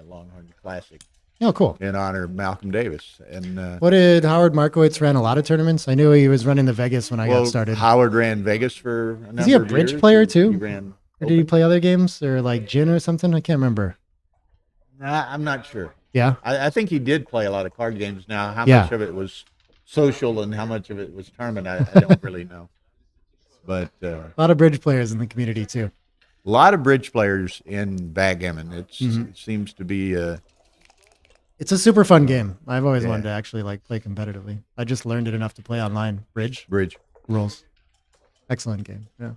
Speaker 7: Longhorn Classic.
Speaker 2: Oh, cool.
Speaker 7: in honor of Malcolm Davis. And
Speaker 2: What did Howard Markowitz ran a lot of tournaments? I knew he was running the Vegas when I got started.
Speaker 7: Howard ran Vegas for a number
Speaker 2: Is he a
Speaker 7: of
Speaker 2: bridge
Speaker 7: years.
Speaker 2: player
Speaker 7: He
Speaker 2: too?
Speaker 7: ran
Speaker 2: Or did he play other games or like gin or something? I can't remember.
Speaker 7: I'm not sure.
Speaker 2: Yeah.
Speaker 7: I think he did play a lot of card games. Now, how
Speaker 2: Yeah.
Speaker 7: much of it was social and how much of it was tournament, I don't really know. But
Speaker 2: A lot of bridge players in the community too.
Speaker 7: a lot of bridge players in backgammon. It seems to be.
Speaker 2: It's a super fun game. I've always
Speaker 7: Yeah.
Speaker 2: wanted to actually like play competitively. I just learned it enough to play online. Bridge rules. Excellent game. Yeah.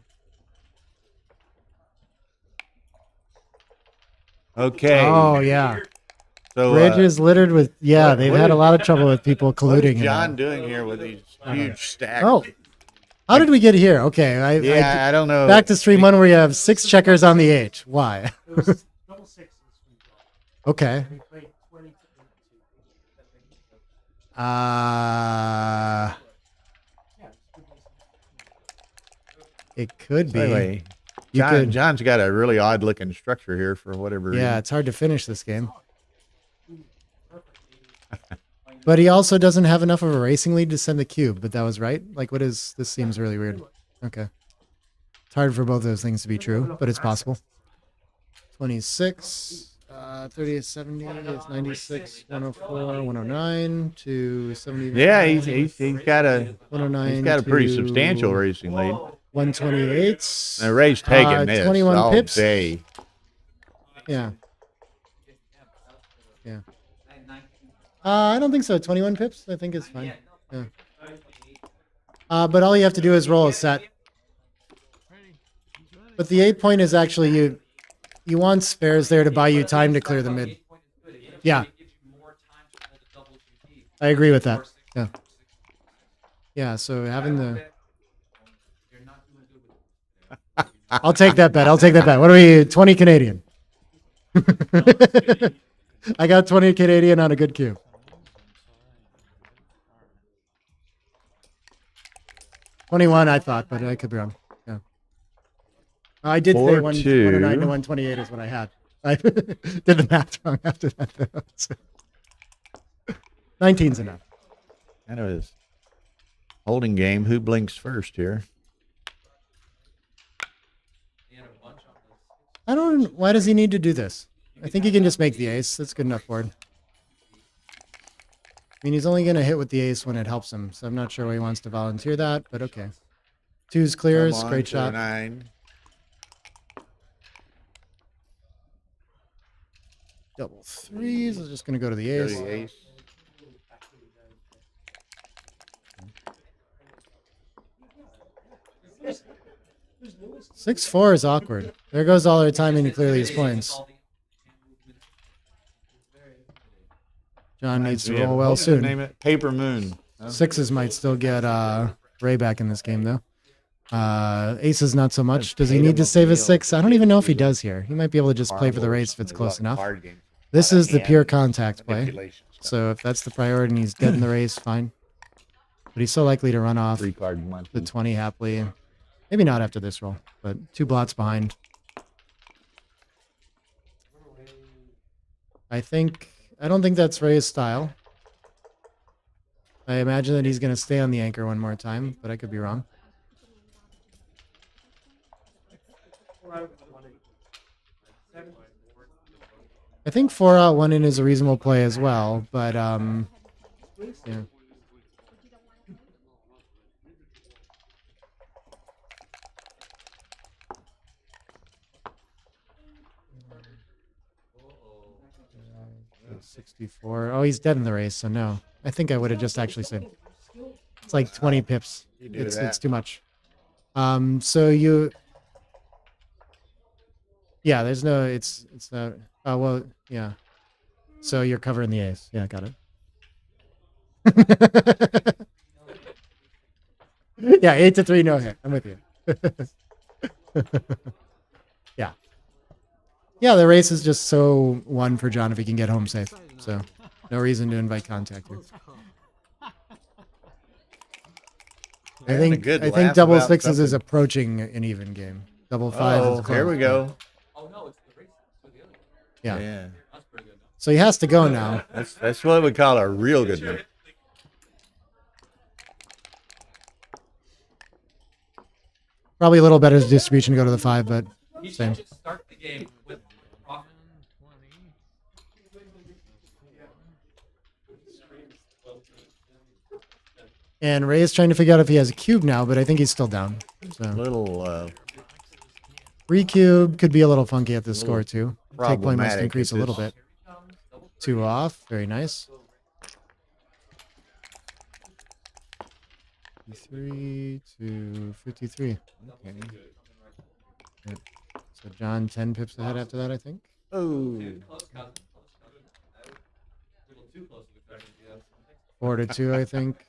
Speaker 7: Okay.
Speaker 2: Oh yeah.
Speaker 7: So
Speaker 2: Bridge is littered with they've had a lot of trouble with people
Speaker 7: What
Speaker 2: colluding.
Speaker 7: is
Speaker 2: in
Speaker 7: John
Speaker 2: that.
Speaker 7: doing here with these huge stacks?
Speaker 2: Oh, how did we get here? Okay,
Speaker 7: I don't know.
Speaker 2: Back to stream one where you have 6 checkers on the 8. Why?
Speaker 10: It was double sixes.
Speaker 2: Okay.
Speaker 10: We played 20 to 22.
Speaker 2: It could be.
Speaker 7: Anyway,
Speaker 2: You could-
Speaker 7: John's got a really odd looking structure here for whatever reason.
Speaker 2: Yeah, it's hard to finish this game. But he also doesn't have enough of a racing lead to send the cube, but that was right? Like, what is... This seems really weird. Okay. It's hard for both those things to be true, but it's possible. 26, 30 is 70, it's 96, 104, 109 to 70.
Speaker 7: Yeah, he's got a
Speaker 2: 109
Speaker 7: he's got a pretty
Speaker 2: to
Speaker 7: substantial racing lead.
Speaker 2: 128.
Speaker 7: And Ray's taking this
Speaker 2: 21
Speaker 7: all
Speaker 2: pips.
Speaker 7: day.
Speaker 2: Yeah. Yeah. I don't think so. 21 pips, I think is fine. Yeah. But all you have to do is roll a set. But the 8 point is actually you want spares there to buy you time to clear the mid. Yeah. I agree with that. Yeah. Yeah, so having the... I'll take that bet. What are we, 20 Canadian? I got 20 Canadian on a good cube. $21, I thought, but I could be wrong. Yeah. I did say 109 to 128 is what I had. I did the math wrong after that, though. So 19's enough.
Speaker 7: Kind of his holding game. Who blinks first here?
Speaker 2: I don't... Why does he need to do this? I think he can just make the ace. That's good enough for him. I mean, he's only going to hit with the ace when it helps him, so I'm not sure why he wants to volunteer that, but okay. 2's clears.
Speaker 7: Come on,
Speaker 2: Great
Speaker 7: to
Speaker 2: shot.
Speaker 7: 9.
Speaker 2: Double 3s. I'm just going to go to the
Speaker 7: Go
Speaker 2: ace.
Speaker 7: to the ace.
Speaker 2: Six 4 is awkward. There goes all our time and clearly his points. John needs to roll well
Speaker 7: What did they
Speaker 2: soon.
Speaker 7: name it? Paper Moon. Huh?
Speaker 2: 6s might still get Ray back in this game, though. Aces, not so much. Does he need to save a 6? I don't even know if he does here. He might be able to just play for the race if it's close enough. This is the pure contact play. So if that's the priority and he's dead in the race, fine. But he's so likely to run off the 20 happily. Maybe not after this roll, but 2 blots behind. I don't think that's Ray's style. I imagine that he's going to stay on the anchor one more time, but I could be wrong. I think 4 out, 1 in is a reasonable play as well, but yeah. Uh, 64. Oh, he's dead in the race, so no. I think I would have just actually said it's like 20 pips. It's too much. So you... Yeah, there's no... It's not... Oh, well, yeah. So you're covering the ace. Yeah, got it. Yeah, 8-3, no hit. I'm with you. Yeah. Yeah, the race is just so one for John if he can get home safe. So no reason to invite contact here. I think double 6s is approaching an even game. Double 5 is close.
Speaker 7: Here we go.
Speaker 8: Oh no, it's the race.
Speaker 2: Yeah.
Speaker 7: Yeah.
Speaker 8: That's pretty good.
Speaker 2: So he has to go now.
Speaker 7: That's what we call a real good move.
Speaker 2: Probably a little better distribution to go to the 5, but
Speaker 8: He should
Speaker 2: same.
Speaker 8: just start the game with profit.
Speaker 2: And Ray is trying to figure out if he has a cube now, but I think he's still down. So
Speaker 7: Little
Speaker 2: 3 cube could be a little funky at this score too. Take point must
Speaker 7: problematic
Speaker 2: increase a
Speaker 7: at
Speaker 2: little
Speaker 7: this.
Speaker 2: bit. 2 off, very nice. 53 to 53.
Speaker 7: Okay.
Speaker 2: Yep. So John 10 pips ahead after that, I think.
Speaker 7: Oh.
Speaker 2: 4 to 2, I think.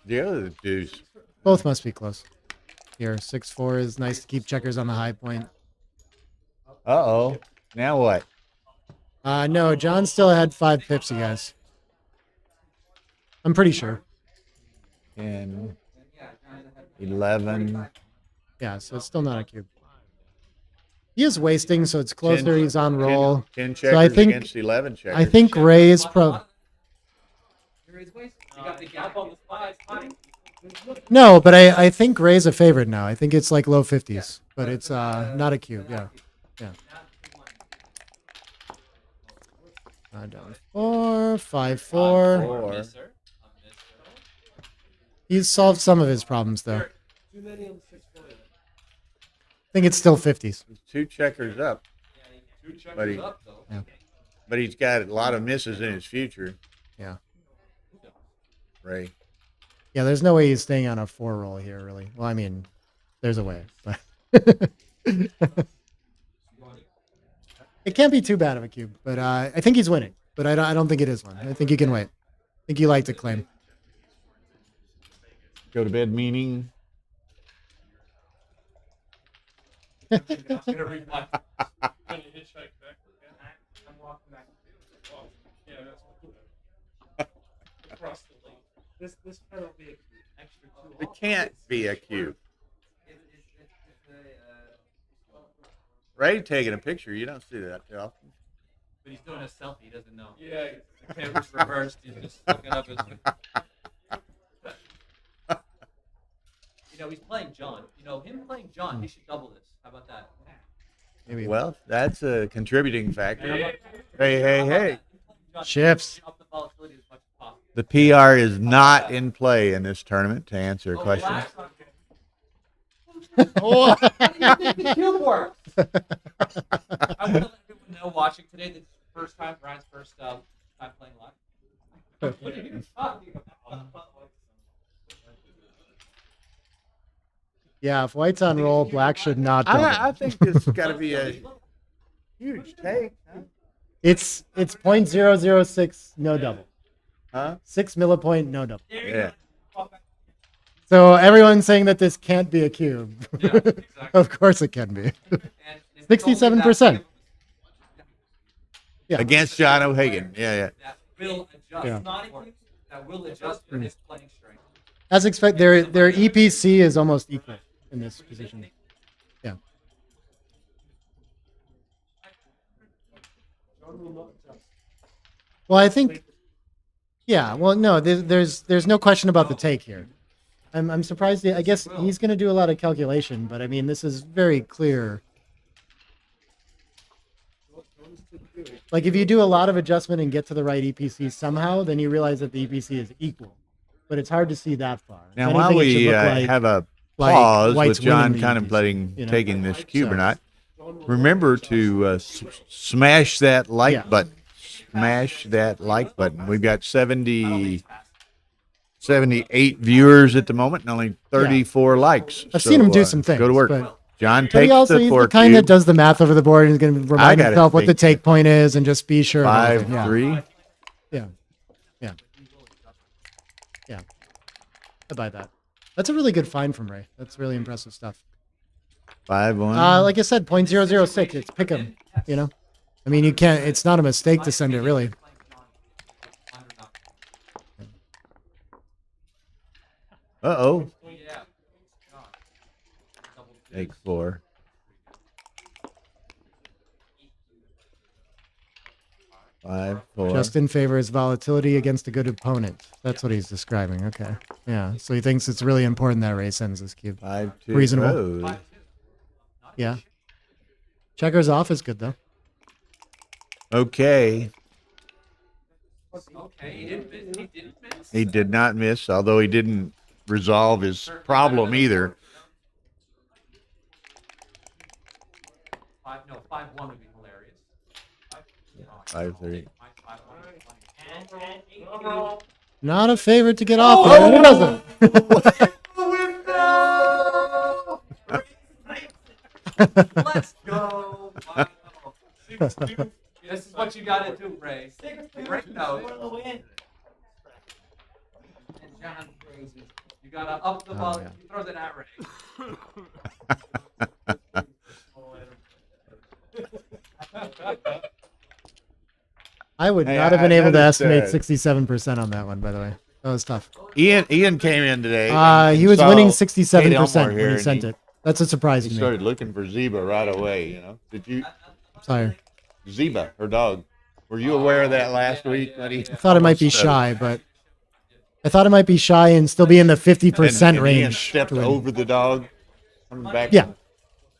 Speaker 7: The other deuce.
Speaker 2: Both must be close. Here, 6-4 is nice to keep checkers on the high point.
Speaker 7: Uh-oh. Now what?
Speaker 2: No, John still had 5 pips, you guys. I'm pretty sure.
Speaker 7: 10, 11.
Speaker 2: Yeah, so it's still not a cube. He is wasting, so it's closer. He's on roll.
Speaker 7: 10
Speaker 2: So I
Speaker 7: checkers
Speaker 2: think
Speaker 7: against 11 checkers.
Speaker 2: I think Ray is No, but I think Ray's a favorite now. I think it's like low 50s, but it's not a cube. Yeah, yeah. Down 4, 5-4. He's solved some of his problems though. I think it's still 50s.
Speaker 7: 2 checkers up. But, but he's got a lot of misses in his future.
Speaker 2: Yeah.
Speaker 7: Ray.
Speaker 2: Yeah, there's no way he's staying on a 4 roll here, really. Well, I mean, there's a way, but it can't be too bad of a cube. But I think he's winning. But I don't think it is one. I think you can wait. I think you like to claim.
Speaker 7: Go to bed meaning.
Speaker 10: This part will be extra 2.
Speaker 7: It can't be a cube. Ray taking a picture. You don't see that too often.
Speaker 8: But he's doing a selfie. He doesn't know. Yeah, the camera's reversed. He's just looking up his. He's playing John. Him playing John, he should double this. How about that?
Speaker 2: Maybe.
Speaker 7: Well, that's a contributing factor. Hey.
Speaker 2: Chips.
Speaker 7: The PR is not in play in this tournament, to answer a question.
Speaker 8: How do you think the cube works? I want to let everyone know watching today that it's the first time, Brian's first time playing live. What are you talking about?
Speaker 2: Yeah, if white's on roll, black should not double.
Speaker 7: I think this has got to be a huge take. Huh?
Speaker 2: It's 0.006, no double.
Speaker 7: Huh?
Speaker 2: 6 millipoint, no double.
Speaker 7: Yeah.
Speaker 2: So everyone's saying that this can't be a cube.
Speaker 8: Yeah, exactly.
Speaker 2: Of course it can be. 67%. Yeah.
Speaker 7: Against John O'Hagan. Yeah.
Speaker 8: That will adjust.
Speaker 2: Yeah.
Speaker 8: That will adjust for his playing strength.
Speaker 2: As expected, their EPC is almost equal in this position. Yeah. Well, I think. Yeah. Well, no. There's no question about the take here. I'm surprised. I guess he's going to do a lot of calculation, but I mean, this is very clear. Like, if you do a lot of adjustment and get to the right EPC somehow, then you realize that the EPC is equal. But it's hard to see that far.
Speaker 7: Now,
Speaker 2: If
Speaker 7: while
Speaker 2: anything, it should
Speaker 7: we
Speaker 2: look like-
Speaker 7: have a
Speaker 2: like
Speaker 7: pause
Speaker 2: white's
Speaker 7: with John
Speaker 2: winning the
Speaker 7: contemplating
Speaker 2: EPC, you know?
Speaker 7: taking this cube or
Speaker 2: So-
Speaker 7: not, remember to smash that like button. Smash that like button. We've got 78 viewers at the moment and only 34 likes.
Speaker 2: I've seen him do some
Speaker 7: Go to
Speaker 2: things,
Speaker 7: work.
Speaker 2: but-
Speaker 7: John
Speaker 2: But
Speaker 7: takes
Speaker 2: he's
Speaker 7: the 4
Speaker 2: kind that
Speaker 7: cube.
Speaker 2: does the math over the board and is going to remind
Speaker 7: gotta
Speaker 2: himself what the
Speaker 7: think.
Speaker 2: take point is and just be sure. of everything.
Speaker 7: 5-3.
Speaker 2: Yeah. I buy that. That's a really good find from Ray. That's really impressive stuff.
Speaker 7: 5-1.
Speaker 2: Like I said, 0.006. It's pick 'em. You know, I mean, you can't. It's not a mistake to send it, really.
Speaker 7: Uh-oh. Take 4. 5-4.
Speaker 2: Justin favors volatility against a good opponent. That's what he's describing. Okay. Yeah. So he thinks it's really important that Ray sends this cube.
Speaker 7: 5-2.
Speaker 2: Reasonable.
Speaker 7: Oh.
Speaker 2: Yeah. Checkers off is good, though.
Speaker 7: Okay.
Speaker 8: Okay, he didn't miss.
Speaker 7: He did not miss, although he didn't resolve his problem either.
Speaker 8: 5-1 would be hilarious.
Speaker 7: 5-3.
Speaker 2: Not a favorite to get off. Who doesn't?
Speaker 8: Let's go. This is what you got to do, Ray. Ray knows. And John, you got to up the ball.
Speaker 2: yeah.
Speaker 8: He throws it at Ray.
Speaker 2: I would
Speaker 7: Hey,
Speaker 2: not have been able to
Speaker 7: noticed,
Speaker 2: estimate 67% on that one, by the way. That was tough.
Speaker 7: Ian came in today.
Speaker 2: He was
Speaker 7: saw
Speaker 2: winning
Speaker 7: Kate
Speaker 2: 67%
Speaker 7: Elmore
Speaker 2: when
Speaker 7: here,
Speaker 2: he
Speaker 7: and
Speaker 2: sent it. That's a surprise
Speaker 7: He
Speaker 2: to me.
Speaker 7: started looking for Zeba right away, you know. Did you?
Speaker 2: Sorry.
Speaker 7: Zeba, her dog. Were you aware of that last week? When he
Speaker 2: I thought it might be shy, but I thought it might be shy and still be in the 50%
Speaker 7: and Ian
Speaker 2: range.
Speaker 7: stepped
Speaker 2: to win.
Speaker 7: over the dog. Coming back
Speaker 2: Yeah.
Speaker 7: to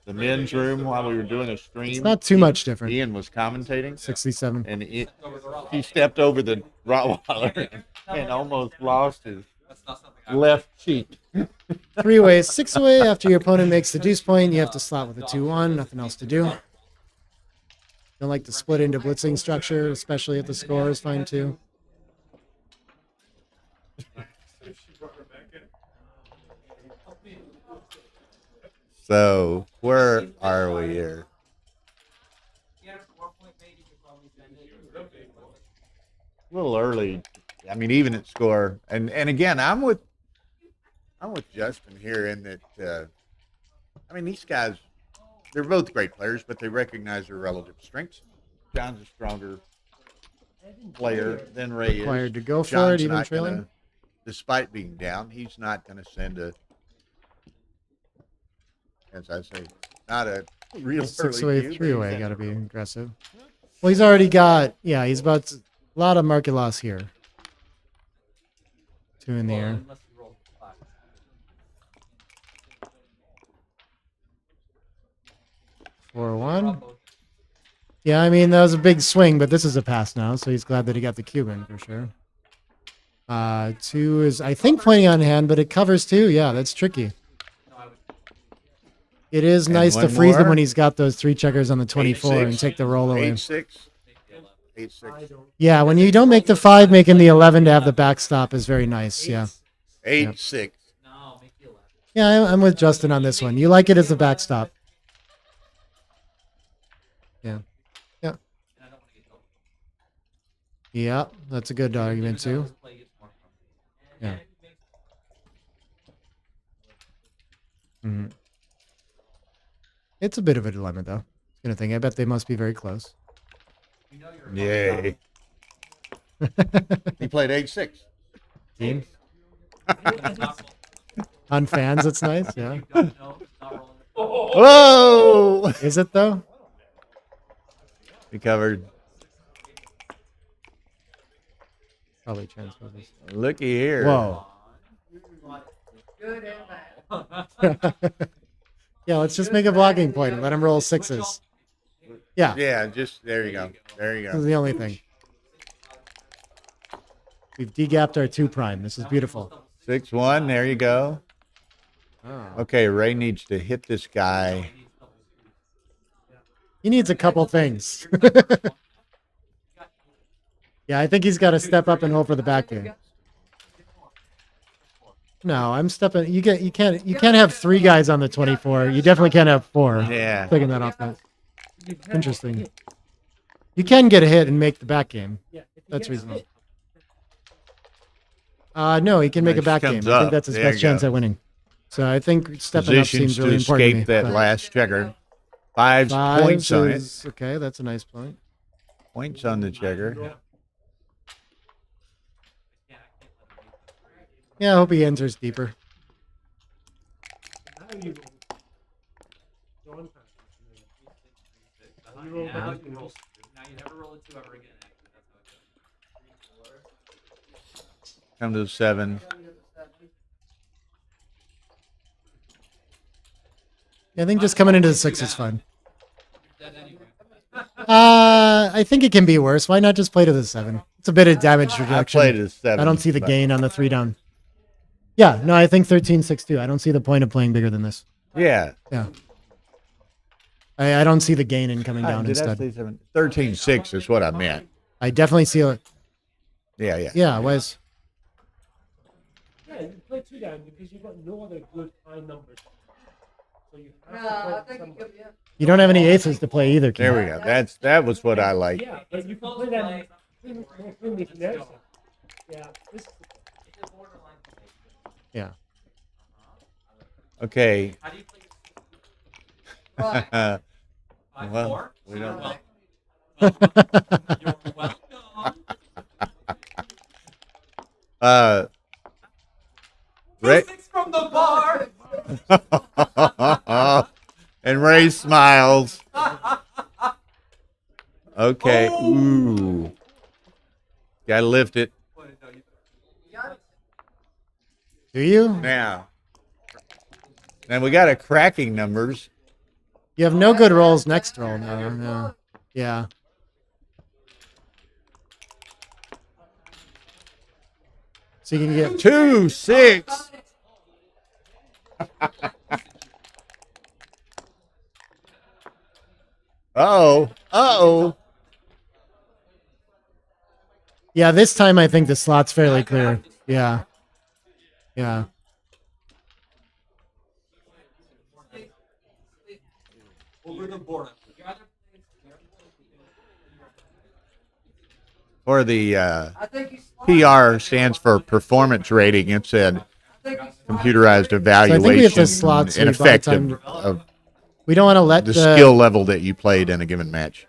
Speaker 7: the men's room while we were doing a stream.
Speaker 2: It's not too much different.
Speaker 7: Ian was commentating.
Speaker 2: 67.
Speaker 7: And he stepped over the Rottweiler and almost lost his left cheek.
Speaker 2: 3 ways, 6 away. After your opponent makes the deuce point, you have to slot with a 2-1. Nothing else to do. Don't like to split into blitzing structure, especially if the score is fine too.
Speaker 7: So where are we here? A little early. I mean, even at score. And again, I'm with Justin here in that. I mean, these guys, they're both great players, but they recognize their relative strengths. John's a stronger player than Ray is.
Speaker 2: Required to go for
Speaker 7: John's
Speaker 2: it, even
Speaker 7: not
Speaker 2: trailing.
Speaker 7: gonna, despite being down, he's not going to send a, as I say, not a real
Speaker 2: 6
Speaker 7: early
Speaker 2: away,
Speaker 7: cue,
Speaker 2: 3
Speaker 7: but
Speaker 2: away.
Speaker 7: he's
Speaker 2: Got to be aggressive. Well, he's already got, yeah, he's about a lot of market loss here. 2 in the air. 4-1. Yeah, I mean, that was a big swing, but this is a pass now, so he's glad that he got the Cuban for sure. 2 is, I think, pointing on hand, but it covers 2. Yeah, that's tricky. It is nice to
Speaker 7: one
Speaker 2: freeze him
Speaker 7: more.
Speaker 2: when he's got those 3 checkers on the 24 and
Speaker 7: 8-6.
Speaker 2: take the roll away.
Speaker 7: 8-6. 8-6.
Speaker 2: Yeah, when you don't make the 5, making the 11 to have the backstop is very nice. Yeah.
Speaker 7: 8-6.
Speaker 2: Yeah, I'm with Justin on this one. You like it as a backstop. Yeah. Yeah. Yeah, that's a good argument too. Yeah. Mhm. It's a bit of a dilemma though. I was gonna think. I bet they must be very close.
Speaker 7: Yay. He played 8-6.
Speaker 2: Team. On fans, it's nice. Yeah.
Speaker 7: Whoa!
Speaker 2: Is it though?
Speaker 7: He covered.
Speaker 2: Probably transpose this.
Speaker 7: Looky here.
Speaker 2: Whoa.
Speaker 5: Good and bad.
Speaker 2: Yeah, let's just make a blocking point and let him roll 6s. Yeah,
Speaker 7: Yeah, just there you go. There you
Speaker 2: this is
Speaker 7: go.
Speaker 2: the only thing. We've degapped our 2 prime. This is beautiful.
Speaker 7: 6-1. There you go.
Speaker 2: Oh.
Speaker 7: Okay, Ray needs to hit this guy.
Speaker 2: He needs a couple things. Yeah, I think he's got to step up and hold for the back game. No, I'm stepping. You can't have 3 guys on the 24. You definitely can't have 4.
Speaker 7: Yeah.
Speaker 2: Taking that off. That. Interesting. You can get a hit and make the back game. That's reasonable. No, he can make a
Speaker 7: Nice
Speaker 2: back game.
Speaker 7: comes
Speaker 2: I think
Speaker 7: up.
Speaker 2: that's his
Speaker 7: There
Speaker 2: best
Speaker 7: you
Speaker 2: chance
Speaker 7: go.
Speaker 2: at winning. So I think stepping up
Speaker 7: Positions
Speaker 2: seems
Speaker 7: to
Speaker 2: really important to me.
Speaker 7: escape that
Speaker 2: but
Speaker 7: last checker. 5
Speaker 2: 5
Speaker 7: points on it.
Speaker 2: is okay. That's a nice point.
Speaker 7: Points on the checker.
Speaker 2: Yeah, I hope he enters deeper.
Speaker 8: Now you never roll a 2 ever again.
Speaker 7: Come to the 7.
Speaker 2: Yeah, I think just coming into the 6 is fun. I think it can be worse. Why not just play to the 7? It's a bit of damage reduction.
Speaker 7: I played to 7.
Speaker 2: I don't see the
Speaker 7: but-
Speaker 2: gain on the 3 down. Yeah, no, I think 13-6 too. I don't see the point of playing bigger than this.
Speaker 7: Yeah.
Speaker 2: Yeah. I don't see the gain in coming down
Speaker 7: Did I
Speaker 2: instead.
Speaker 7: say 7? 13-6 is what I meant.
Speaker 2: I definitely see a.
Speaker 7: Yeah.
Speaker 2: Yeah, Wes.
Speaker 5: Yeah, you play 2 down because you've got no other good high numbers. So you have to play
Speaker 2: You don't have any aces to play either, Ken.
Speaker 7: There we go. That was what I like.
Speaker 5: Yeah, but you can play them more freely from there. Yeah, this is
Speaker 2: Yeah.
Speaker 7: Okay.
Speaker 8: How do you play?
Speaker 7: Well, we don't.
Speaker 8: You're welcome.
Speaker 7: Ray.
Speaker 8: 6 from the bar.
Speaker 7: And Ray smiles. Okay. Ooh. Gotta lift it.
Speaker 2: Do you?
Speaker 7: Now. And we got a cracking numbers.
Speaker 2: You have no good rolls next roll. No. Yeah. So you can get
Speaker 7: 2, 6. Uh-oh.
Speaker 2: Yeah, this time I think the slot's fairly clear. Yeah. Yeah.
Speaker 8: Over the board.
Speaker 7: For the PR stands for performance rating. It's a computerized
Speaker 2: So I think we have to
Speaker 7: evaluation
Speaker 2: slot so
Speaker 7: in
Speaker 2: by the
Speaker 7: effect
Speaker 2: time
Speaker 7: of
Speaker 2: we don't want to let
Speaker 7: the skill level that you played in a given match.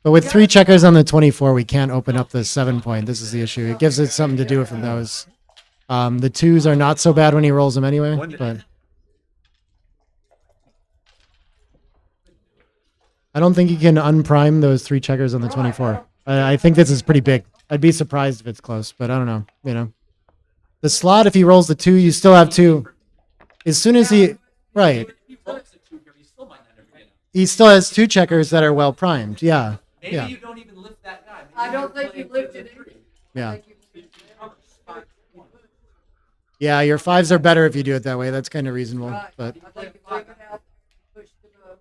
Speaker 2: But with 3 checkers on the 24, we can't open up the 7 point. This is the issue. It gives it something to do with those. The 2s are not so bad when he rolls them anyway. But I don't think you can unprime those 3 checkers on the 24. I think this is pretty big. I'd be surprised if it's close, but I don't know. The slot, if he rolls the 2, you still have 2. As soon as he... Right. He still has 2 checkers that are well primed. Yeah.
Speaker 8: Maybe
Speaker 2: Yeah.
Speaker 8: you don't even lift that guy. Maybe
Speaker 12: I don't think you lifted it.
Speaker 2: Yeah. Yeah, your 5s are better if you do it that way. That's kind of reasonable. But
Speaker 12: I think you take it out, push to the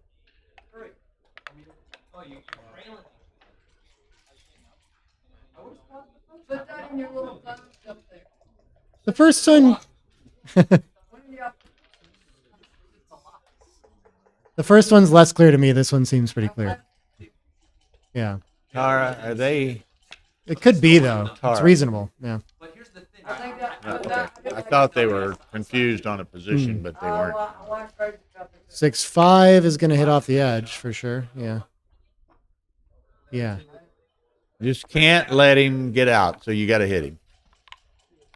Speaker 12: 3.
Speaker 8: Oh, you're trailing.
Speaker 12: Put that in your little thumbs up there.
Speaker 2: the first one... The first one's less clear to me. This one seems pretty clear. Yeah.
Speaker 7: Tara, are they?
Speaker 2: It could be, though. It's
Speaker 7: Tara.
Speaker 2: reasonable. Yeah.
Speaker 8: But here's the thing.
Speaker 7: Okay. I thought they were confused on a position, but they weren't.
Speaker 2: 6-5 is going to hit off the edge for sure. Yeah. Yeah.
Speaker 7: Just can't let him get out, so you got to hit him.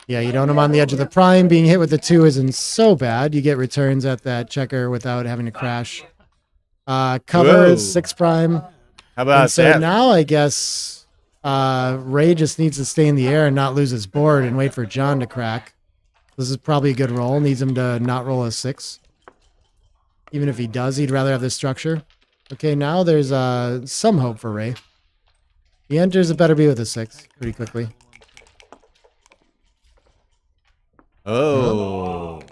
Speaker 2: Yeah, you don't want him on the edge of the prime. Being hit with the 2 isn't so bad. You get returns at that checker without having to crash. Cover is 6 prime.
Speaker 7: How about
Speaker 2: And so
Speaker 7: that?
Speaker 2: now I guess Ray just needs to stay in the air and not lose his board and wait for John to crack. This is probably a good roll. Needs him to not roll a 6. Even if he does, he'd rather have this structure. Okay, now there's some hope for Ray. He enters, it better be with a 6 pretty quickly.
Speaker 7: Oh.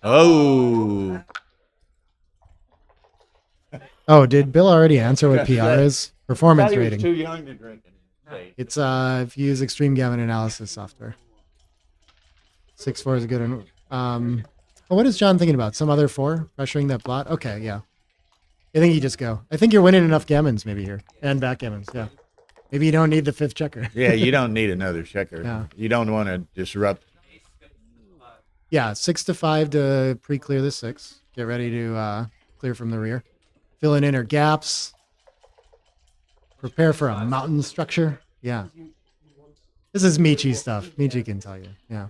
Speaker 7: Oh.
Speaker 2: Oh, did Bill already answer what PR is? Performance
Speaker 7: Thought he was
Speaker 2: rating.
Speaker 7: too young to drink it.
Speaker 2: It's if you use extreme gammon analysis software. 6-4 is a good one. What is John thinking about? Some other 4 pressuring that blot? Okay, yeah. I think you just go. I think you're winning enough gammons maybe here and backgammons. Yeah. Maybe you don't need the 5th checker.
Speaker 7: Yeah, you don't need another checker.
Speaker 2: Yeah.
Speaker 7: You don't want to disrupt.
Speaker 2: Yeah, 6-5 to pre-clear the 6. Get ready to clear from the rear. Fill in inner gaps. Prepare for a mountain structure. Yeah. This is Michi stuff. Michi can tell you. Yeah.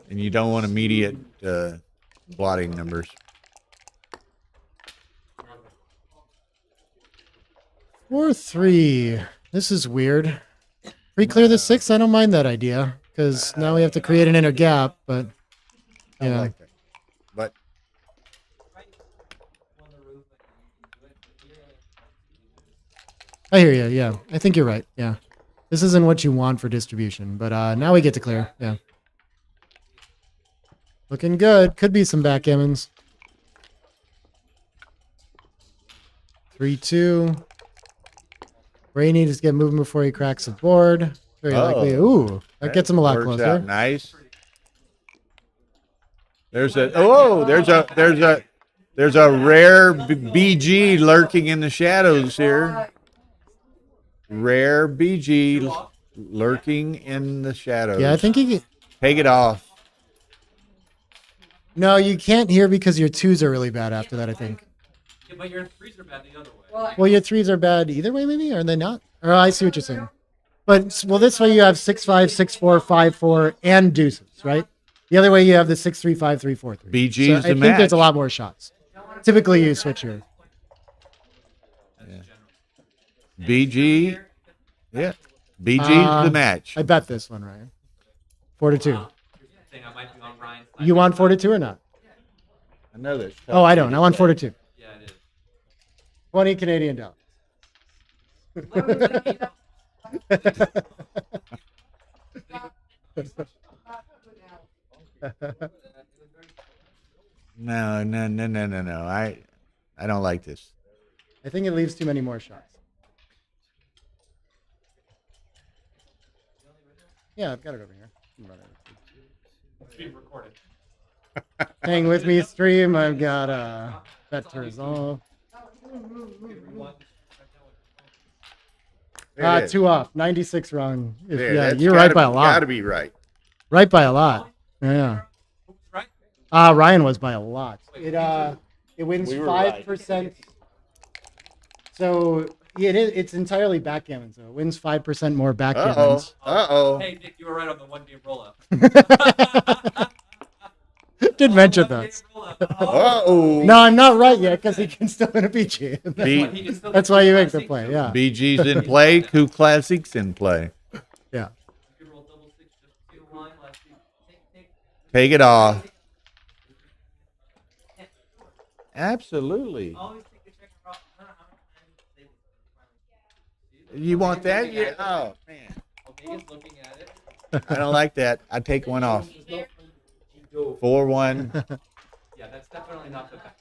Speaker 7: And you don't want immediate blotting numbers.
Speaker 2: 4-3. This is weird. Pre-clear the 6. I don't mind that idea because now we have to create an inner gap. But
Speaker 7: I don't
Speaker 2: yeah,
Speaker 7: like that. But
Speaker 2: I hear you. Yeah, I think you're right. Yeah, this isn't what you want for distribution. But now we get to clear. Yeah, looking good. Could be some backgammons. 3-2. Ray needs to get moving before he cracks the board. Very likely. Ooh, that gets him a lot
Speaker 7: works
Speaker 2: closer.
Speaker 7: out nice. There's a rare BG lurking in the shadows here. Rare BG lurking in the shadows.
Speaker 2: Yeah, I think he can.
Speaker 7: Take it off.
Speaker 2: No, you can't hear because your 2s are really bad after that, I think.
Speaker 8: Yeah, but your 3s are bad the other way.
Speaker 2: Well, your 3s are bad either way, maybe? Are they not? Or I see what you're saying. But, well, this way you have 6-5, 6-4, 5-4, and deuces, right? The other way you have the 6-3, 5-3, 4-3.
Speaker 7: BG
Speaker 2: So
Speaker 7: is
Speaker 2: I
Speaker 7: the
Speaker 2: think there's
Speaker 7: match.
Speaker 2: a lot more shots. Typically, you switch here.
Speaker 7: Yeah. BG. Yeah. BG is the match.
Speaker 2: I bet this one, Ryan. 4-2.
Speaker 8: Saying I might be on Ryan's side.
Speaker 2: You want 4-2 or not?
Speaker 7: I know this.
Speaker 2: Oh, I don't. I want 4-2.
Speaker 8: Yeah, it is.
Speaker 2: 20 Canadian dollars.
Speaker 7: No. I don't like this.
Speaker 2: I think it leaves too many more shots. Yeah, I've got it over here.
Speaker 8: It's being recorded.
Speaker 2: Hang with me, stream. I've got bet to resolve.
Speaker 7: There it is.
Speaker 2: 2 off. 96 wrong.
Speaker 7: There,
Speaker 2: Yeah,
Speaker 7: that's
Speaker 2: you're right
Speaker 7: gotta
Speaker 2: by a
Speaker 7: be-
Speaker 2: lot.
Speaker 7: Gotta be right.
Speaker 2: Right by a lot. Yeah.
Speaker 8: Right?
Speaker 2: Ryan was by a lot. It wins
Speaker 7: We were
Speaker 2: 5%. So it's entirely backgammon. So it wins 5% more backgammons.
Speaker 8: Hey, Nick, you were right on the 1-game roll-up.
Speaker 2: Did mention that. No, I'm not right yet because he can still win a BG. That's why you make the play. Yeah.
Speaker 7: BG's in play. Coup Classic's in play.
Speaker 2: Yeah.
Speaker 7: Take it off. Absolutely. You want that? Yeah. Oh man.
Speaker 8: Looking at it.
Speaker 7: I don't like that. I take one off. 4-1.
Speaker 8: Yeah, that's definitely not the backgammon.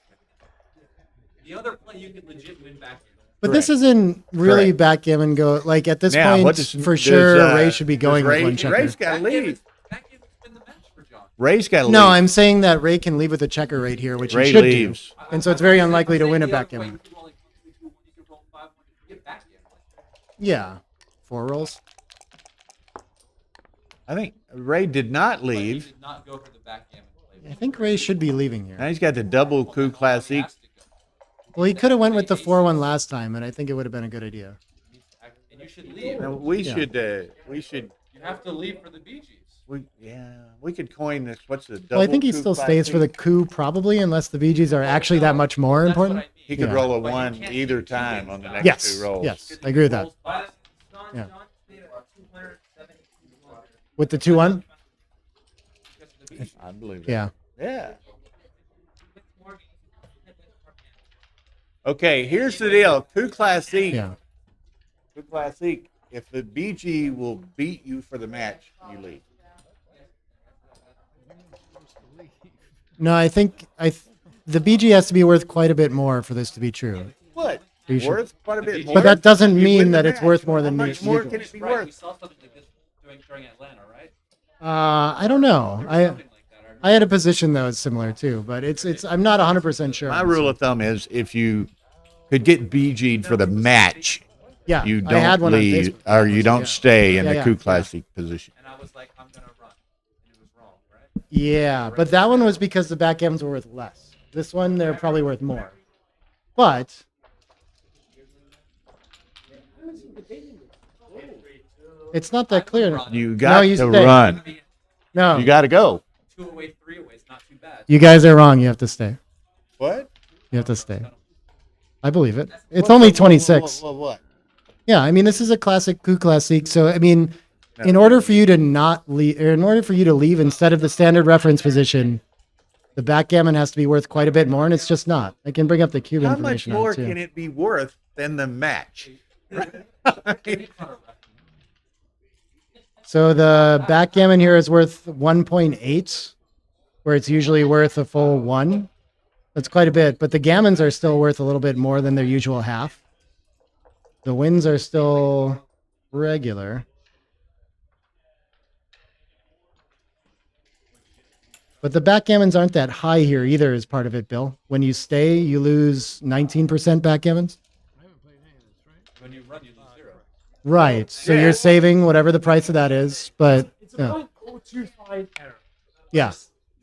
Speaker 8: The other play you could legit win backgammon.
Speaker 2: But this isn't really
Speaker 7: Correct.
Speaker 2: backgammon go. Like at this
Speaker 7: Now,
Speaker 2: point,
Speaker 7: what does-
Speaker 2: for
Speaker 7: does,
Speaker 2: sure, Ray should be going with
Speaker 7: Ray,
Speaker 2: one checker.
Speaker 7: Ray's got to leave.
Speaker 8: Backgammon's been the match for John.
Speaker 7: Ray's got to leave.
Speaker 2: No, I'm saying that Ray can leave with a checker right here, which
Speaker 7: Ray
Speaker 2: he should
Speaker 7: leaves.
Speaker 2: do. And so it's very unlikely to win a backgammon. Yeah. 4 rolls.
Speaker 7: I think Ray did not leave.
Speaker 8: Did not go for the backgammon play.
Speaker 2: I think Ray should be leaving here.
Speaker 7: Now he's got the double Coup Classic.
Speaker 2: Well, he could have went with the 4-1 last time, and I think it would have been a good idea.
Speaker 8: And you should leave.
Speaker 7: Now, we should.
Speaker 8: You have to leave for the Bee Gees.
Speaker 7: We could coin this. What's the double?
Speaker 2: Well, I think he
Speaker 7: Coup
Speaker 2: still stays for the
Speaker 7: Classic?
Speaker 2: coup, probably, unless the BGs are actually that much more important.
Speaker 7: He could
Speaker 2: Yeah.
Speaker 7: roll a 1 either time on the next
Speaker 2: Yes,
Speaker 7: 2 rolls.
Speaker 2: yes, I agree with that. Yeah. With the 2-1?
Speaker 7: I believe it.
Speaker 2: Yeah.
Speaker 7: Yeah. Okay, here's the deal. Coup Classic.
Speaker 2: Yeah.
Speaker 7: Coup Classic. If the BG will beat you for the match, you leave.
Speaker 2: No, I think the BG has to be worth quite a bit more for this to be true.
Speaker 7: What?
Speaker 2: Are you sure?
Speaker 7: Worth quite a bit more.
Speaker 2: But that doesn't
Speaker 7: You
Speaker 2: mean
Speaker 7: win the
Speaker 2: that it's
Speaker 7: match.
Speaker 2: worth more than
Speaker 7: How
Speaker 2: the
Speaker 7: much more
Speaker 2: usual.
Speaker 7: can it be
Speaker 8: Right, we
Speaker 7: worth?
Speaker 8: saw something like this during Atlanta, right?
Speaker 2: I don't know. I had a position that was similar too, but it's I'm not 100% sure.
Speaker 7: My rule of thumb is if you could get BG'd for the match,
Speaker 2: Yeah,
Speaker 7: you
Speaker 2: I had
Speaker 7: don't
Speaker 2: one on
Speaker 7: leave
Speaker 2: Facebook.
Speaker 7: or you don't
Speaker 2: Yeah.
Speaker 7: stay in
Speaker 2: Yeah,
Speaker 7: the
Speaker 2: yeah,
Speaker 7: Coup
Speaker 2: yeah.
Speaker 7: Classic position.
Speaker 8: And I was like, I'm gonna run. And it was wrong, right?
Speaker 2: Yeah, but that one was because the backgammons were worth less. This one, they're probably worth more. But it's not that clear.
Speaker 7: You got
Speaker 2: you
Speaker 7: to
Speaker 2: stay.
Speaker 7: run.
Speaker 2: No,
Speaker 7: You got to go.
Speaker 8: 2 away, 3 away. It's not too bad.
Speaker 2: you guys are wrong. You have to stay.
Speaker 7: What?
Speaker 2: You have to stay. I believe it. It's only 26.
Speaker 7: What?
Speaker 2: Yeah, I mean, this is a classic coup classique. So, I mean,
Speaker 7: No.
Speaker 2: in order for you to not leave, or in order for you to leave instead of the standard reference position, the backgammon has to be worth quite a bit more, and it's just not. I can bring up the cube
Speaker 7: How much
Speaker 2: information on
Speaker 7: more
Speaker 2: it too.
Speaker 7: can it be worth than the match?
Speaker 2: So the backgammon here is worth 1.8, where it's usually worth a full 1. That's quite a bit, but the gammons are still worth a little bit more than their usual half. The wins are still regular. But the backgammons aren't that high here either as part of it, Bill. When you stay, you lose 19% backgammons.
Speaker 8: When you run, you lose 0.
Speaker 2: Right. So
Speaker 7: Yeah.
Speaker 2: you're saving whatever the price of that is, but
Speaker 5: It's
Speaker 2: yeah.
Speaker 5: about 0.25 error.
Speaker 2: Yeah.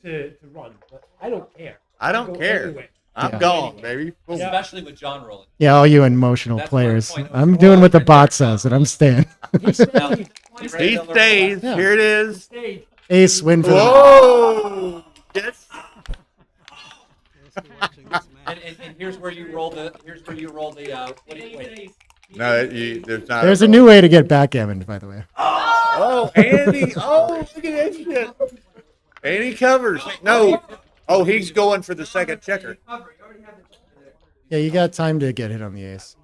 Speaker 5: To run, but I don't care.
Speaker 7: I don't
Speaker 5: Go
Speaker 7: care.
Speaker 5: anyway.
Speaker 7: I'm
Speaker 2: Yeah.
Speaker 7: gone, baby. Boom.
Speaker 8: Especially with John rolling.
Speaker 2: Yeah, all you emotional
Speaker 8: That's my
Speaker 2: players.
Speaker 8: point.
Speaker 2: I'm doing what the bot says, and I'm staying.
Speaker 7: He stays.
Speaker 8: Yeah.
Speaker 7: Here it is.
Speaker 5: Stayed.
Speaker 2: Ace win for the
Speaker 7: Whoa! Yes.
Speaker 8: And here's where you roll the. Here's where you roll the. What do you wait?
Speaker 7: No, there's not.
Speaker 2: There's a new way to get backgammoned, by the way.
Speaker 7: Oh, Andy! Oh, look at that shit! And he covers. No. Oh, he's going for the second checker.
Speaker 2: Yeah, you got time to get hit on the ace.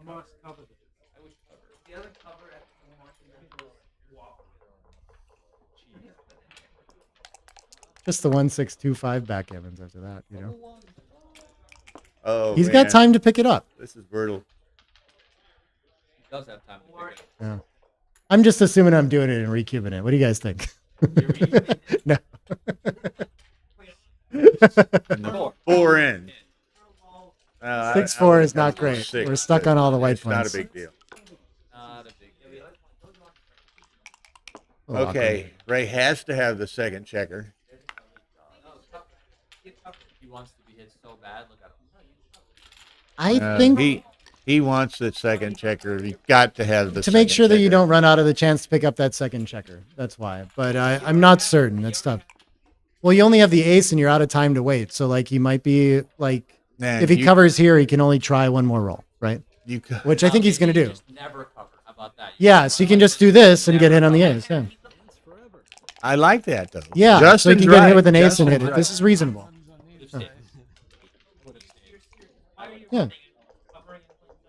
Speaker 2: Just the 1625 backgammons after that, you know.
Speaker 7: Oh,
Speaker 2: He's got
Speaker 7: man.
Speaker 2: time to pick it up.
Speaker 7: This is brutal.
Speaker 8: He does have time to pick it
Speaker 2: Yeah. I'm just assuming I'm doing it and recubing it. What do you guys think? No.
Speaker 7: Four in.
Speaker 2: 6-4 is not great.
Speaker 7: Six,
Speaker 2: We're stuck on all the white
Speaker 7: it's not a
Speaker 2: points.
Speaker 7: big deal.
Speaker 8: Not a big deal.
Speaker 2: A little
Speaker 7: Okay, Ray has to have the second checker.
Speaker 8: He wants to be hit so bad. Look at him.
Speaker 2: I think
Speaker 7: he wants the second checker. He's got to have the
Speaker 2: to make
Speaker 7: second
Speaker 2: sure that you
Speaker 7: checker.
Speaker 2: don't run out of the chance to pick up that second checker. That's why. But I'm not certain. That's tough. Well, you only have the ace and you're out of time to wait. So like he might be like
Speaker 7: Man,
Speaker 2: if he
Speaker 7: you-
Speaker 2: covers here, he can only try one more roll, right?
Speaker 7: You co-
Speaker 2: Which I think he's going to do.
Speaker 8: Just never cover. How about that?
Speaker 2: Yeah, so you can just do this and get hit on the ace. Yeah,
Speaker 7: I like that though.
Speaker 2: yeah. So you
Speaker 7: Justin's
Speaker 2: can get hit
Speaker 7: right.
Speaker 2: with an ace
Speaker 7: Justin's
Speaker 2: and hit it.
Speaker 7: right.
Speaker 2: This is reasonable. Yeah,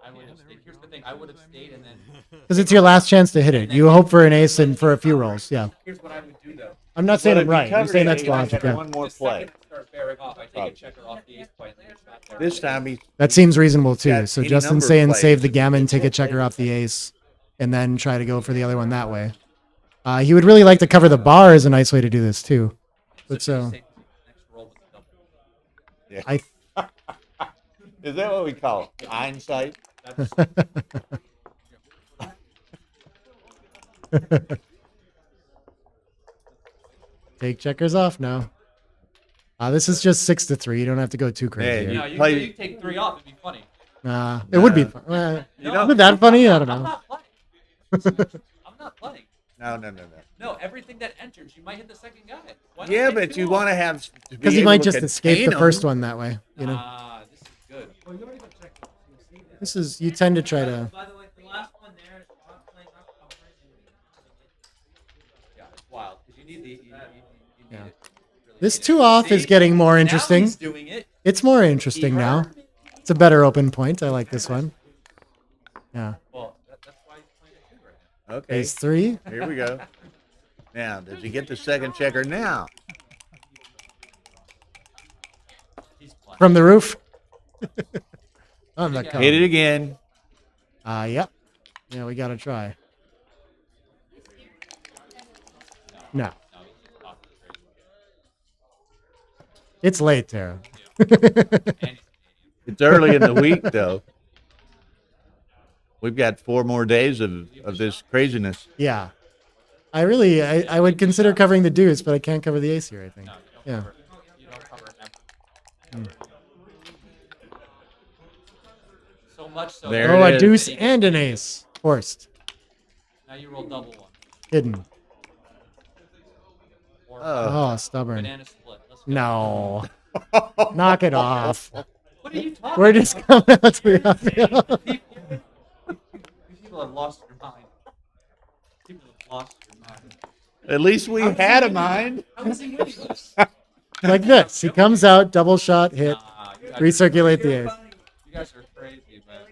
Speaker 8: I would have stayed. Here's the thing. I would have stayed and then.
Speaker 2: because it's your last chance to hit it. You hope for an ace and for a few rolls. Yeah.
Speaker 8: Here's what I would do though.
Speaker 2: I'm not saying
Speaker 7: Well,
Speaker 2: I'm
Speaker 7: if he
Speaker 2: right. I'm
Speaker 7: covered
Speaker 2: saying
Speaker 7: it,
Speaker 2: that's
Speaker 7: he might
Speaker 2: logic.
Speaker 7: have
Speaker 2: Yeah.
Speaker 7: one more
Speaker 8: The
Speaker 7: play.
Speaker 8: second I start bearing off, I take a checker off the ace point and leave it back there.
Speaker 7: This time he
Speaker 2: That seems reasonable too.
Speaker 7: got
Speaker 2: So
Speaker 7: any
Speaker 2: Justin's
Speaker 7: number of
Speaker 2: saying
Speaker 7: plays.
Speaker 2: save the gammon, take a checker off the ace, and then try to go for the other one that way. He would really like to cover the bar is a nice way to do this too. But so
Speaker 8: Next roll with the double.
Speaker 7: Yeah.
Speaker 2: I
Speaker 7: Is that what we call it? Hindsight?
Speaker 2: take checkers off now. This is just 6-3. You don't have to go too crazy.
Speaker 7: Yeah,
Speaker 2: here.
Speaker 8: No, you,
Speaker 7: play-
Speaker 8: you take 3 off. It'd be funny.
Speaker 2: It would be fun.
Speaker 8: No,
Speaker 2: Is it that funny? I don't
Speaker 8: I'm
Speaker 2: know.
Speaker 8: not playing. I'm not playing.
Speaker 7: No.
Speaker 8: No, everything that enters, you might hit the second guy. Why not
Speaker 7: Yeah,
Speaker 8: take
Speaker 7: but
Speaker 8: 2
Speaker 7: you
Speaker 8: off?
Speaker 7: want to have
Speaker 2: Because he might just escape the first one that way. You know,
Speaker 8: This is good.
Speaker 2: this is you tend to try to.
Speaker 6: By the way, the last one there is not playing up covering.
Speaker 8: Yeah, it's wild. Because you need the. You need
Speaker 2: Yeah.
Speaker 8: it. Really
Speaker 2: This
Speaker 8: need it.
Speaker 2: 2 off is
Speaker 8: See?
Speaker 2: getting more
Speaker 8: Now
Speaker 2: interesting.
Speaker 8: he's doing it.
Speaker 2: It's more interesting
Speaker 8: He
Speaker 2: now.
Speaker 8: heard me.
Speaker 2: It's a better open point. I like this one. Yeah.
Speaker 8: Well, that's why he's playing it too right now.
Speaker 7: Okay,
Speaker 2: Ace 3.
Speaker 7: here we go. Now, does he get the second checker now?
Speaker 8: He's playing.
Speaker 2: From the roof. I'm not
Speaker 7: Hit
Speaker 2: coming.
Speaker 7: it again.
Speaker 2: Yep. Yeah, we gotta try. No. It's late, Tara.
Speaker 7: It's early in the week, though. We've got 4 more days of this craziness.
Speaker 2: Yeah. I would consider covering the deuce, but I can't cover the ace here, I think. Yeah.
Speaker 8: You don't cover it ever. So much so.
Speaker 7: There
Speaker 2: Oh,
Speaker 7: it
Speaker 2: a
Speaker 7: is.
Speaker 2: deuce and an ace. Forced.
Speaker 8: Now you roll double one.
Speaker 2: Hidden.
Speaker 8: Or
Speaker 2: Oh, stubborn.
Speaker 8: banana split. Let's go.
Speaker 2: No. Knock it off.
Speaker 8: What are you talking
Speaker 2: We're just coming out to the uphill.
Speaker 8: People People have lost your mind. People have lost your mind.
Speaker 7: At least we had a mind.
Speaker 8: How is he winning this?
Speaker 2: Like this. He comes out, double shot, hit,
Speaker 8: Nah, you guys
Speaker 2: recirculate the ace.
Speaker 8: You guys are crazy, man.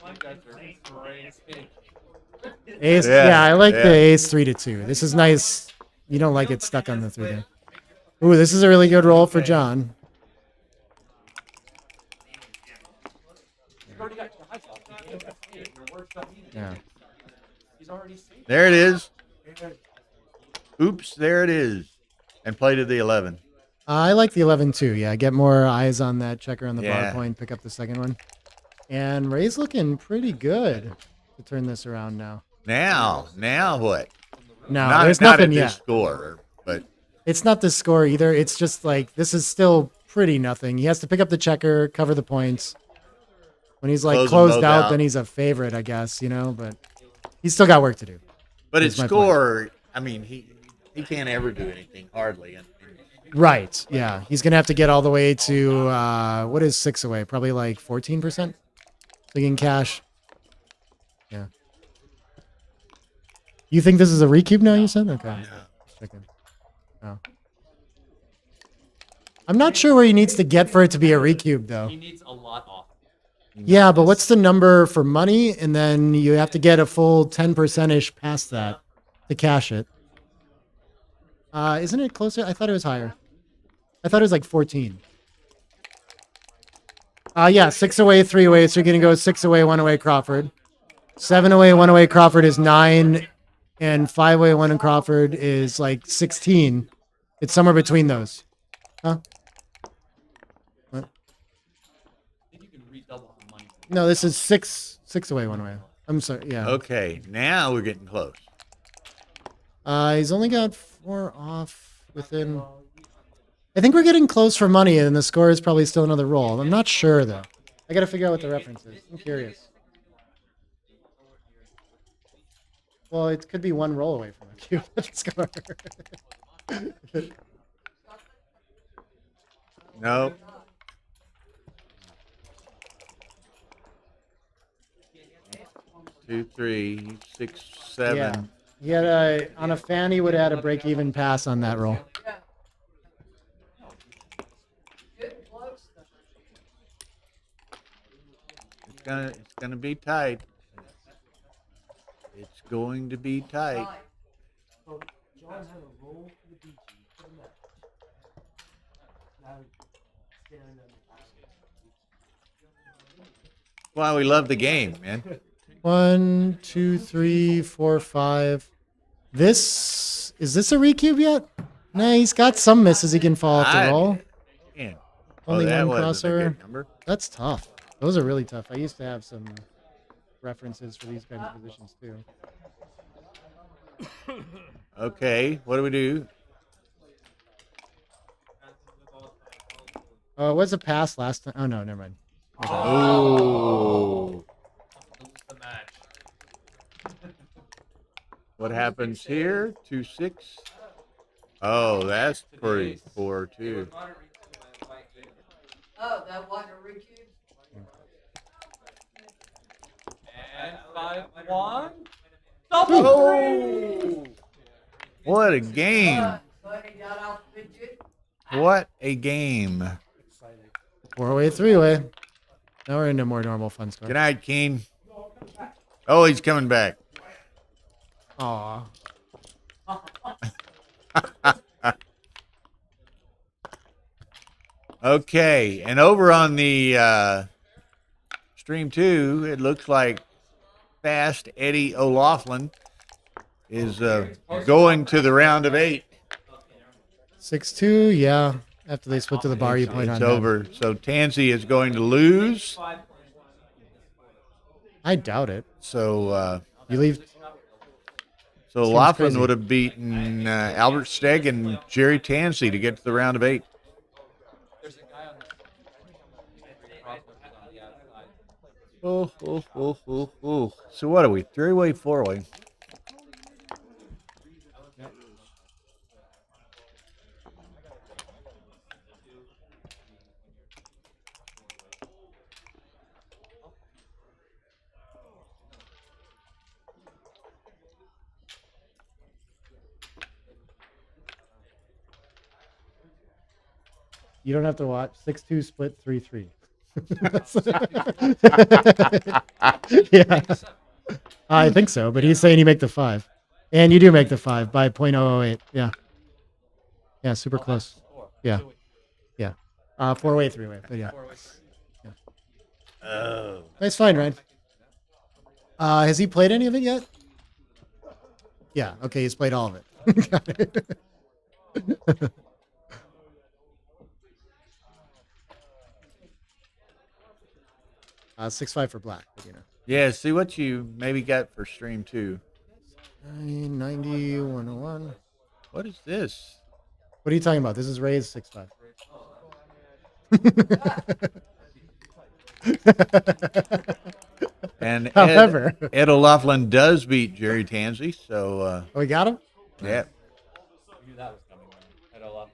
Speaker 8: You guys are crazy.
Speaker 2: Ace, yeah, I like the ace 3-2. This is nice. You don't like it stuck on the 3 there. Ooh, this is a really good roll for John. Yeah.
Speaker 7: There it is. Oops, there it is. And play to the 11.
Speaker 2: I like the 11 too. Yeah, get more eyes on that checker on the bar
Speaker 7: Yeah.
Speaker 2: point, pick up the second one. And Ray's looking pretty good to turn this around now.
Speaker 7: Now what?
Speaker 2: No,
Speaker 7: Not,
Speaker 2: there's
Speaker 7: not
Speaker 2: nothing
Speaker 7: at
Speaker 2: yet.
Speaker 7: this score, but
Speaker 2: It's not the score either. It's just like this is still pretty nothing. He has to pick up the checker, cover the points. When he's like
Speaker 7: Close them
Speaker 2: closed
Speaker 7: both
Speaker 2: out,
Speaker 7: out.
Speaker 2: then he's a favorite, I guess, but he's still got work to do.
Speaker 7: but
Speaker 2: Is
Speaker 7: at
Speaker 2: my point.
Speaker 7: score, I mean, he can't ever do anything hardly.
Speaker 2: Right. Yeah. He's going to have to get all the way to, what is 6 away? Probably like 14%. So he can cash. Yeah. You think this is a recube now, you said? Okay. Checking. Oh. I'm not sure where he needs to get for it to be a recube, though.
Speaker 8: He needs a lot off.
Speaker 2: Yeah, but what's the number for money? And then you have to get a full 10%-ish past that to cash it. Isn't it closer? I thought it was higher. I thought it was like 14. Yeah, 6 away, 3 away. So you're going to go 6 away, 1 away Crawford. 7 away, 1 away Crawford is 9. And 5 away, 1 in Crawford is like 16. It's somewhere between those. Huh? What? No, this is 6 away, 1 away. I'm sorry. Yeah.
Speaker 7: Okay, now we're getting close.
Speaker 2: He's only got 4 off within. I think we're getting close for money, and the score is probably still another roll. I'm not sure though. I got to figure out what the reference is. I'm curious. Well, it could be 1 roll away from a cube score.
Speaker 7: No. Two, 3, 6, 7.
Speaker 2: Yeah. He had on a fan, he would have had a break-even pass on that roll.
Speaker 7: It's gonna be tight. It's going to be tight. Why we love the game, man.
Speaker 2: 1, 2, 3, 4, 5. Is this a recube yet? Nah, he's got some misses he can fall off the roll.
Speaker 7: Man.
Speaker 2: Only
Speaker 7: that
Speaker 2: one
Speaker 7: wasn't a
Speaker 2: crossover.
Speaker 7: good number.
Speaker 2: That's tough. Those are really tough. I used to have some references for these kinds of positions too.
Speaker 7: Okay, what do we do?
Speaker 2: Oh, it was a pass last time. Oh no, never mind.
Speaker 7: Oh. What happens here? 2, 6. Oh, that's pretty poor too.
Speaker 12: Oh, that wasn't a recube?
Speaker 8: And 5-1.
Speaker 7: Oh! What a game! What a game!
Speaker 2: 4 away, 3 away. Now we're into more normal fun score.
Speaker 7: Good night, Keen. Oh, he's coming back.
Speaker 2: Aw.
Speaker 7: Okay, and over on the stream 2, it looks like Fast Eddie O'Laughlin is going to the round of 8.
Speaker 2: 6-2, yeah. After they split to the bar, you point on
Speaker 7: It's
Speaker 2: that.
Speaker 7: over. So Tansy is going to lose.
Speaker 2: I doubt it.
Speaker 7: So
Speaker 2: You leave.
Speaker 7: so
Speaker 2: Seems
Speaker 7: Laughlin
Speaker 2: crazy.
Speaker 7: would have beaten Albert Stegg and Jerry Tansy to get to the round of 8.
Speaker 8: There's a guy on the on the outside.
Speaker 7: Oh. So what are we? 3-way, 4-way?
Speaker 2: You don't have to watch 6-2 split 3-3. Yeah, I think so. But he's saying you make the 5, and you do make the 5 by .008. Yeah, yeah, super close. Yeah, yeah. 4-way, 3-way. But yeah.
Speaker 7: Oh.
Speaker 2: Nice find, Ryan. Has he played any of it yet? Yeah. Okay, he's played all of it. Got it. 6-5 for black, but you know.
Speaker 7: Yeah, see what you maybe got for stream 2.
Speaker 2: 90, 101.
Speaker 7: What is this?
Speaker 2: What are you talking about? This is raised 6-5.
Speaker 7: And
Speaker 2: However,
Speaker 7: Ed O'Loughlin does beat Jerry Tansey, so
Speaker 2: we got him?
Speaker 7: yeah.
Speaker 8: We knew that was coming. Ed O'Loughlin.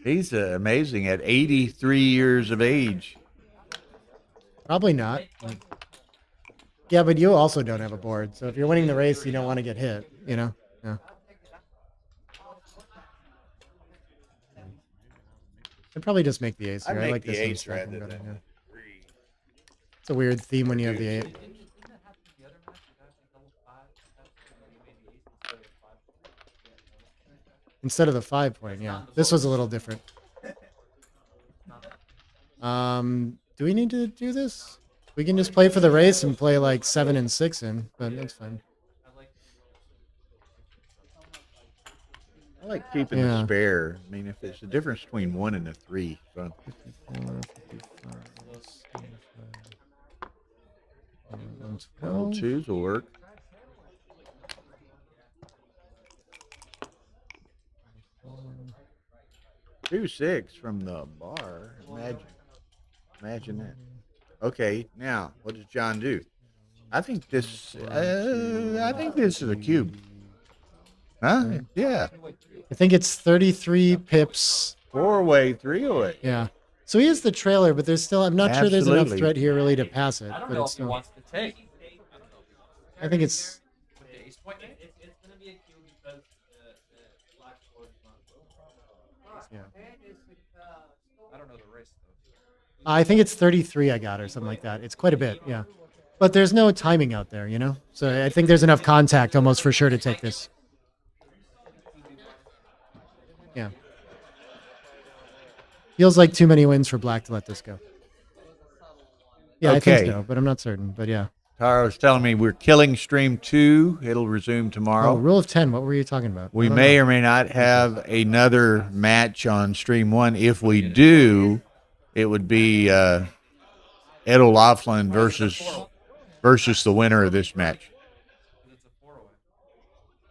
Speaker 7: He's amazing at 83 years of age.
Speaker 2: Probably not. Yeah, but you also don't have a board. So if you're winning the race, you don't want to get hit, you know? Yeah. I'd probably just make the ace here. I like this one stacking better, yeah. It's a weird theme when you have the 8. Instead of the 5 point, yeah. This was a little different. Do we need to do this? We can just play for the race and play like 7 and 6 in, but that's fine.
Speaker 7: I like keeping the spare. I mean, if it's the difference between 1 and a 3. So. 2s will work. 2-6 from the bar. Imagine that. Okay, now what does John do? I think this. I think this is a cube. Huh? Yeah.
Speaker 2: I think it's 33 pips.
Speaker 7: 4-way, 3-way.
Speaker 2: Yeah. So he is the trailer, but there's still. I'm not sure there's enough
Speaker 7: Absolutely.
Speaker 2: threat here really to pass it.
Speaker 8: I don't
Speaker 2: But
Speaker 8: know
Speaker 2: it's
Speaker 8: if he
Speaker 2: still.
Speaker 8: wants to take.
Speaker 2: I think it's.
Speaker 8: With the ace point,
Speaker 6: It's going to be a Q because the black board is not
Speaker 2: Yeah.
Speaker 8: I don't know the race though.
Speaker 2: I think it's 33 I got or something like that. It's quite a bit, yeah. But there's no timing out there, you know? So I think there's enough contact almost for sure to take this. Yeah. Feels like too many wins for black to let this go. Yeah, I
Speaker 7: Okay.
Speaker 2: think so, but I'm not certain. But yeah.
Speaker 7: Taro's telling me we're killing stream 2. It'll resume tomorrow.
Speaker 2: Oh, rule of 10. What were you talking about?
Speaker 7: We
Speaker 2: I don't
Speaker 7: may
Speaker 2: know.
Speaker 7: or may not have another match on stream 1. If we do, it would be Ed O'Loughlin versus the winner of this match.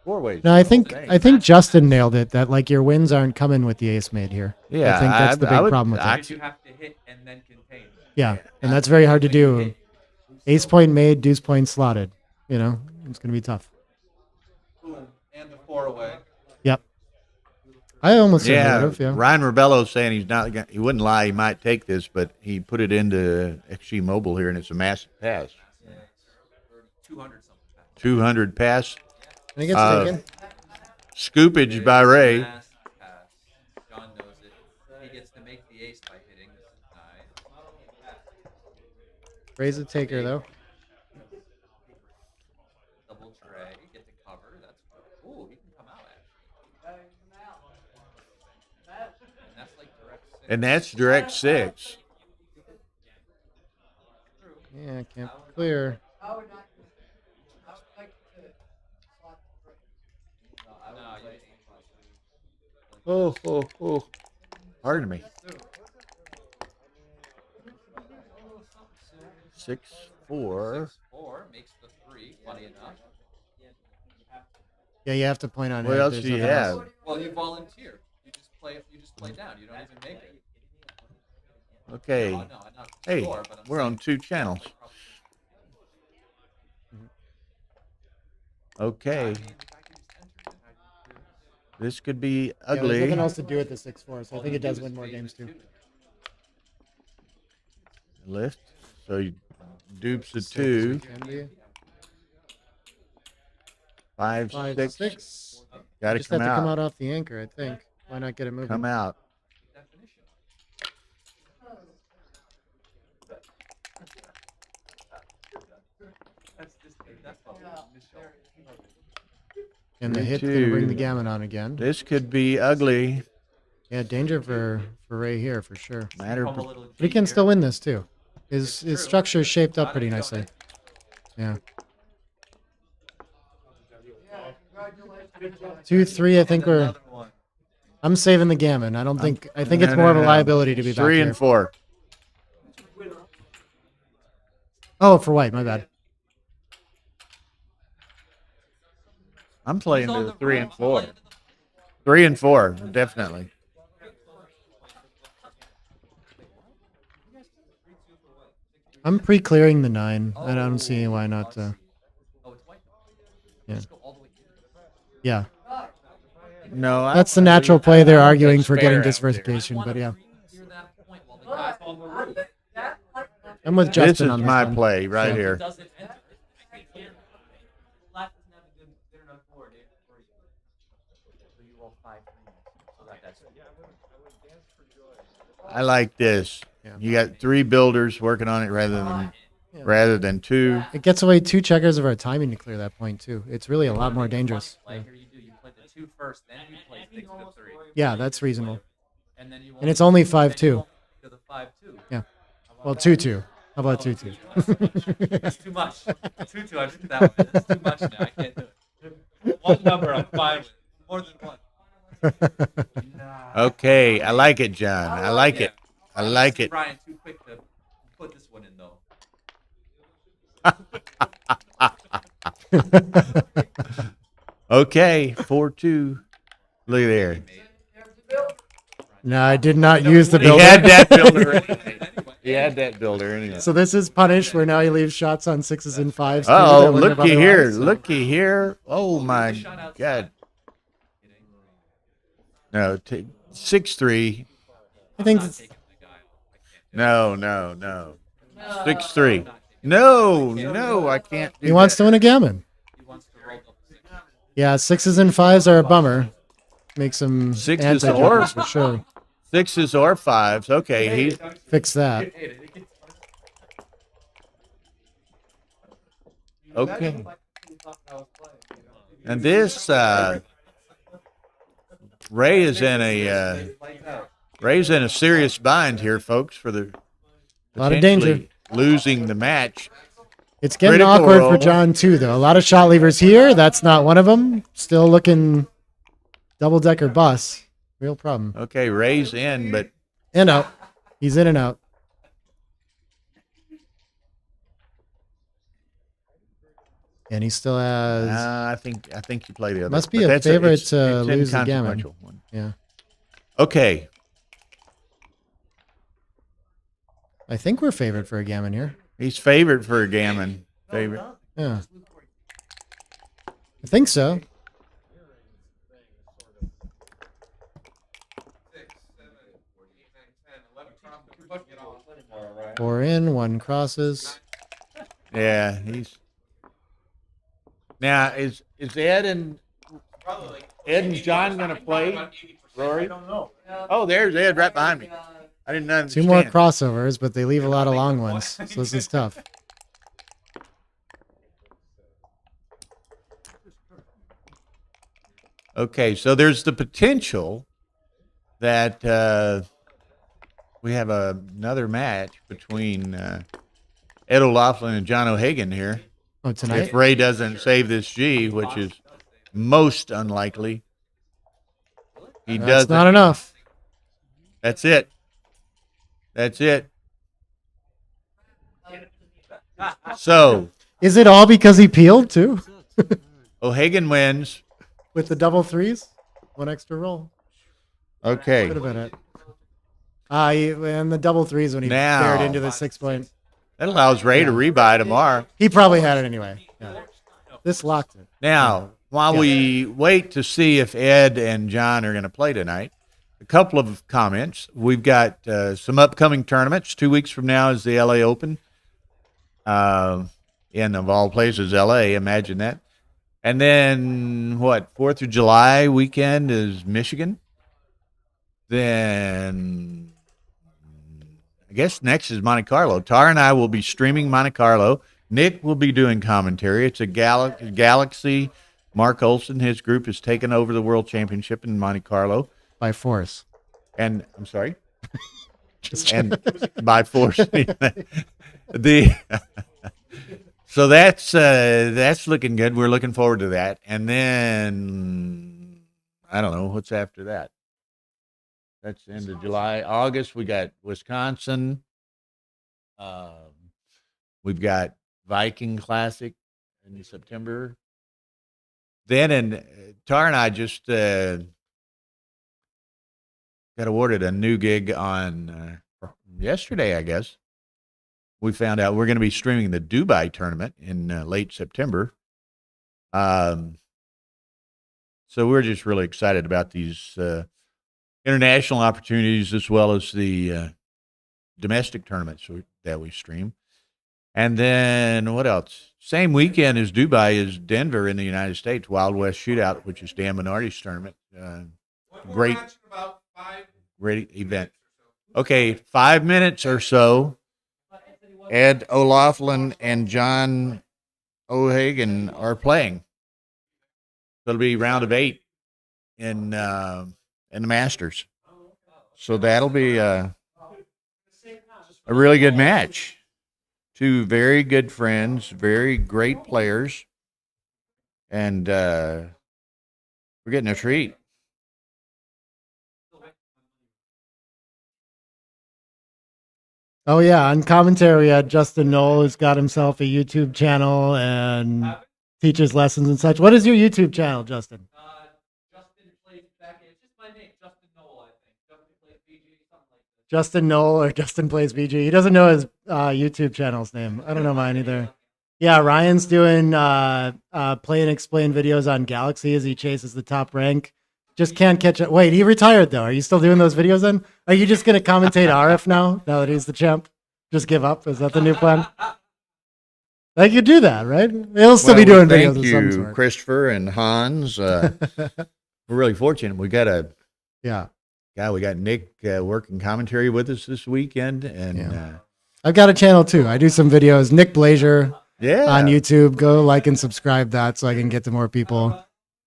Speaker 7: 4-way.
Speaker 2: No, I think Justin nailed it. That like your wins aren't coming with the ace made here.
Speaker 7: Yeah,
Speaker 2: I think that's the
Speaker 7: I
Speaker 2: big
Speaker 7: would-
Speaker 2: problem with
Speaker 7: I-
Speaker 2: it.
Speaker 8: You have to hit and then contain.
Speaker 2: Yeah, and that's very hard to do. Ace point made, deuce point slotted. You know, it's gonna be tough.
Speaker 8: Boom. And the 4-away.
Speaker 2: Yep. I almost said
Speaker 7: Yeah,
Speaker 2: would've, yeah.
Speaker 7: Ryan Rebello saying he's not. He wouldn't lie. He might take this, but he put it into XG Mobile here, and it's a massive pass.
Speaker 8: 200 something.
Speaker 7: 200 pass.
Speaker 2: And it gets taken.
Speaker 7: Scoopage by Ray.
Speaker 8: Pass. John knows it. He gets to make the ace by hitting. This is nice.
Speaker 2: Raise a taker though.
Speaker 8: Double tray. Get the cover. That's good. Ooh, he can come out actually. And that's like direct 6.
Speaker 7: And that's direct 6.
Speaker 2: Yeah, can't clear.
Speaker 7: Oh. Pardon me. 6-4.
Speaker 8: 6-4 makes the 3. Funny enough.
Speaker 2: Yeah, you have to point on
Speaker 7: What
Speaker 2: it.
Speaker 7: else
Speaker 2: There's
Speaker 7: do you
Speaker 2: nothing
Speaker 7: have?
Speaker 2: else.
Speaker 8: Well, you volunteer. You just play down. You don't even make it.
Speaker 7: Okay.
Speaker 8: No, I'm not
Speaker 7: Hey,
Speaker 8: sure, but I'm
Speaker 7: we're on 2 channels. Okay. This could be
Speaker 2: Yeah, there's
Speaker 7: ugly.
Speaker 2: nothing else to do with the 6-4, so I think it does win more games too.
Speaker 7: Lift. So you dupes the
Speaker 2: Six
Speaker 7: 2.
Speaker 2: can be.
Speaker 7: 5,
Speaker 2: 5,
Speaker 7: 6.
Speaker 2: 6.
Speaker 7: Got to
Speaker 2: Just have
Speaker 7: come
Speaker 2: to come
Speaker 7: out.
Speaker 2: out off the anchor, I think. Why not get it moving?
Speaker 7: Come out.
Speaker 2: And the hit's
Speaker 7: 3-2.
Speaker 2: going to bring the gammon on again.
Speaker 7: This could be ugly.
Speaker 2: Yeah, danger for Ray here for sure.
Speaker 7: But
Speaker 2: he can still win this too. His structure is shaped up pretty nicely. Yeah. 2-3. I think I'm saving the gammon. I don't think. I think it's more of a liability to be back
Speaker 7: 3
Speaker 2: here.
Speaker 7: and 4.
Speaker 2: Oh, for white. My bad.
Speaker 7: I'm playing to the 3 and 4. 3 and 4, definitely.
Speaker 2: I'm pre-clearing the 9. I don't see why not. Yeah. Yeah.
Speaker 7: No,
Speaker 2: That's the natural play. They're arguing for getting diversification, but yeah. I'm with Justin
Speaker 7: This is
Speaker 2: on this
Speaker 7: my
Speaker 2: one.
Speaker 7: play right here. I like this.
Speaker 2: Yeah.
Speaker 7: You got 3 builders working on it rather than 2.
Speaker 2: It gets away 2 checkers of our timing to clear that point too. It's really a lot more dangerous. Yeah. Yeah, that's reasonable. And it's only 5-2. Yeah. Well, 2-2. How about 2-2?
Speaker 8: That's too much. 2-2. I took that one. That's too much now. I can't do it. One number I'm fine with. More than one.
Speaker 7: Okay, I like it, John. I like it. I like it.
Speaker 8: Brian, too quick to put this one in though.
Speaker 7: Okay, 4-2. Look at there.
Speaker 2: No, I did not use the
Speaker 7: He
Speaker 2: builder.
Speaker 7: had that builder anyway. He had that builder anyway.
Speaker 2: So this is punished where now he leaves shots on 6s and 5s.
Speaker 7: Oh, looky here. Looky here. Oh, my God. No, 6-3.
Speaker 2: I think it's,
Speaker 7: No. 6-3. No, I can't do
Speaker 2: he wants
Speaker 7: that.
Speaker 2: to win a gammon. Yeah, 6s and 5s are a bummer. Makes him
Speaker 7: 6s
Speaker 2: anti-jumpers for sure.
Speaker 7: 6s or 5s. Okay, he
Speaker 2: Fix that.
Speaker 7: okay. And this Ray's in a serious bind here, folks, for the
Speaker 2: A lot of danger.
Speaker 7: potentially losing the match.
Speaker 2: It's getting
Speaker 7: Critical
Speaker 2: awkward
Speaker 7: role.
Speaker 2: for John too, though. A lot of shot levers here. That's not one of them. Still looking double-decker bus. Real problem.
Speaker 7: Okay, Ray's in, but
Speaker 2: And out. He's in and out. And he still has.
Speaker 7: I think you play the other.
Speaker 2: Must be
Speaker 7: but
Speaker 2: a
Speaker 7: that's
Speaker 2: favorite
Speaker 7: it's
Speaker 2: to lose the gammon.
Speaker 7: inconsequential one.
Speaker 2: Yeah.
Speaker 7: Okay,
Speaker 2: I think we're favored for a gammon here.
Speaker 7: he's favored for a gammon. Favorite.
Speaker 2: Yeah. I think so. 4 in, 1 crosses.
Speaker 7: Yeah, he's. Now is Ed and John gonna play? Rory? Oh, there's Ed right behind me. I didn't understand.
Speaker 2: 2 more crossovers, but they leave a lot of long ones, so this is tough.
Speaker 7: Okay, so there's the potential that we have another match between Ed O'Loughlin and John O'Hagan here.
Speaker 2: Oh, tonight?
Speaker 7: If Ray doesn't save this G, which is most unlikely. He
Speaker 2: That's
Speaker 7: doesn't.
Speaker 2: not enough.
Speaker 7: That's it. That's it. So
Speaker 2: Is it all because he peeled too?
Speaker 7: O'Hagan wins.
Speaker 2: With the double 3s? 1 extra roll.
Speaker 7: Okay.
Speaker 2: Could have been it. And the double 3s when he
Speaker 7: Now-
Speaker 2: bared into the 6-point.
Speaker 7: That allows Ray to rebuy tomorrow.
Speaker 2: He probably had it anyway. Yeah. This locked it.
Speaker 7: Now, while we wait to see if Ed and John are going to play tonight, a couple of comments. We've got some upcoming tournaments. 2 weeks from now is the LA Open. In, of all places, LA. Imagine that. And then, 4th of July weekend is Michigan. Then, I guess next is Monte Carlo. Tara and I will be streaming Monte Carlo. Nick will be doing commentary. It's a Galaxy Mark Olson, his group, has taken over the World Championship in Monte Carlo.
Speaker 2: By force.
Speaker 7: And I'm sorry?
Speaker 2: Just
Speaker 7: and by force. the So that's looking good. We're looking forward to that. And then I don't know what's after that. That's the end of July. August, we got Wisconsin. We've got Viking Classic in September. Then, Tara and I just got awarded a new gig on yesterday, I guess. We found out we're going to be streaming the Dubai tournament in late September. So we're just really excited about these international opportunities as well as the domestic tournaments that we stream. And then what else? Same weekend as Dubai is Denver in the United States, Wild West Shootout, which is Dan Minardi's tournament. Great event. Okay, 5 minutes or so. Ed O'Loughlin and John O'Hagan are playing. It'll be round of 8 in the Masters. So that'll be a really good match. Two very good friends, very great players, and we're getting a treat.
Speaker 2: Oh, yeah. On commentary, we had Justin Knoll, who's got himself a YouTube channel and teaches lessons and such. What is your YouTube channel, Justin?
Speaker 8: Justin plays back. It's just my name, Justin Knoll, I think. Justin plays BG, something like that.
Speaker 2: Justin Knoll or Justin Plays BG. He doesn't know his YouTube channel's name. I don't know mine either. Yeah, Ryan's doing play and explain videos on Galaxy as he chases the top rank. Just can't catch it. Wait, he retired though. Are you still doing those videos then? Are you just going to commentate RF now that he's the champ? Just give up? Is that the new plan? I could do that, right? He'll still be doing videos of some sort.
Speaker 7: Christopher and Hans. We're really fortunate. We got we got Nick working commentary with us this weekend, and
Speaker 2: I've got a channel too. I do some videos. Nick Blazier on YouTube. Go like and subscribe that so I can get to more people.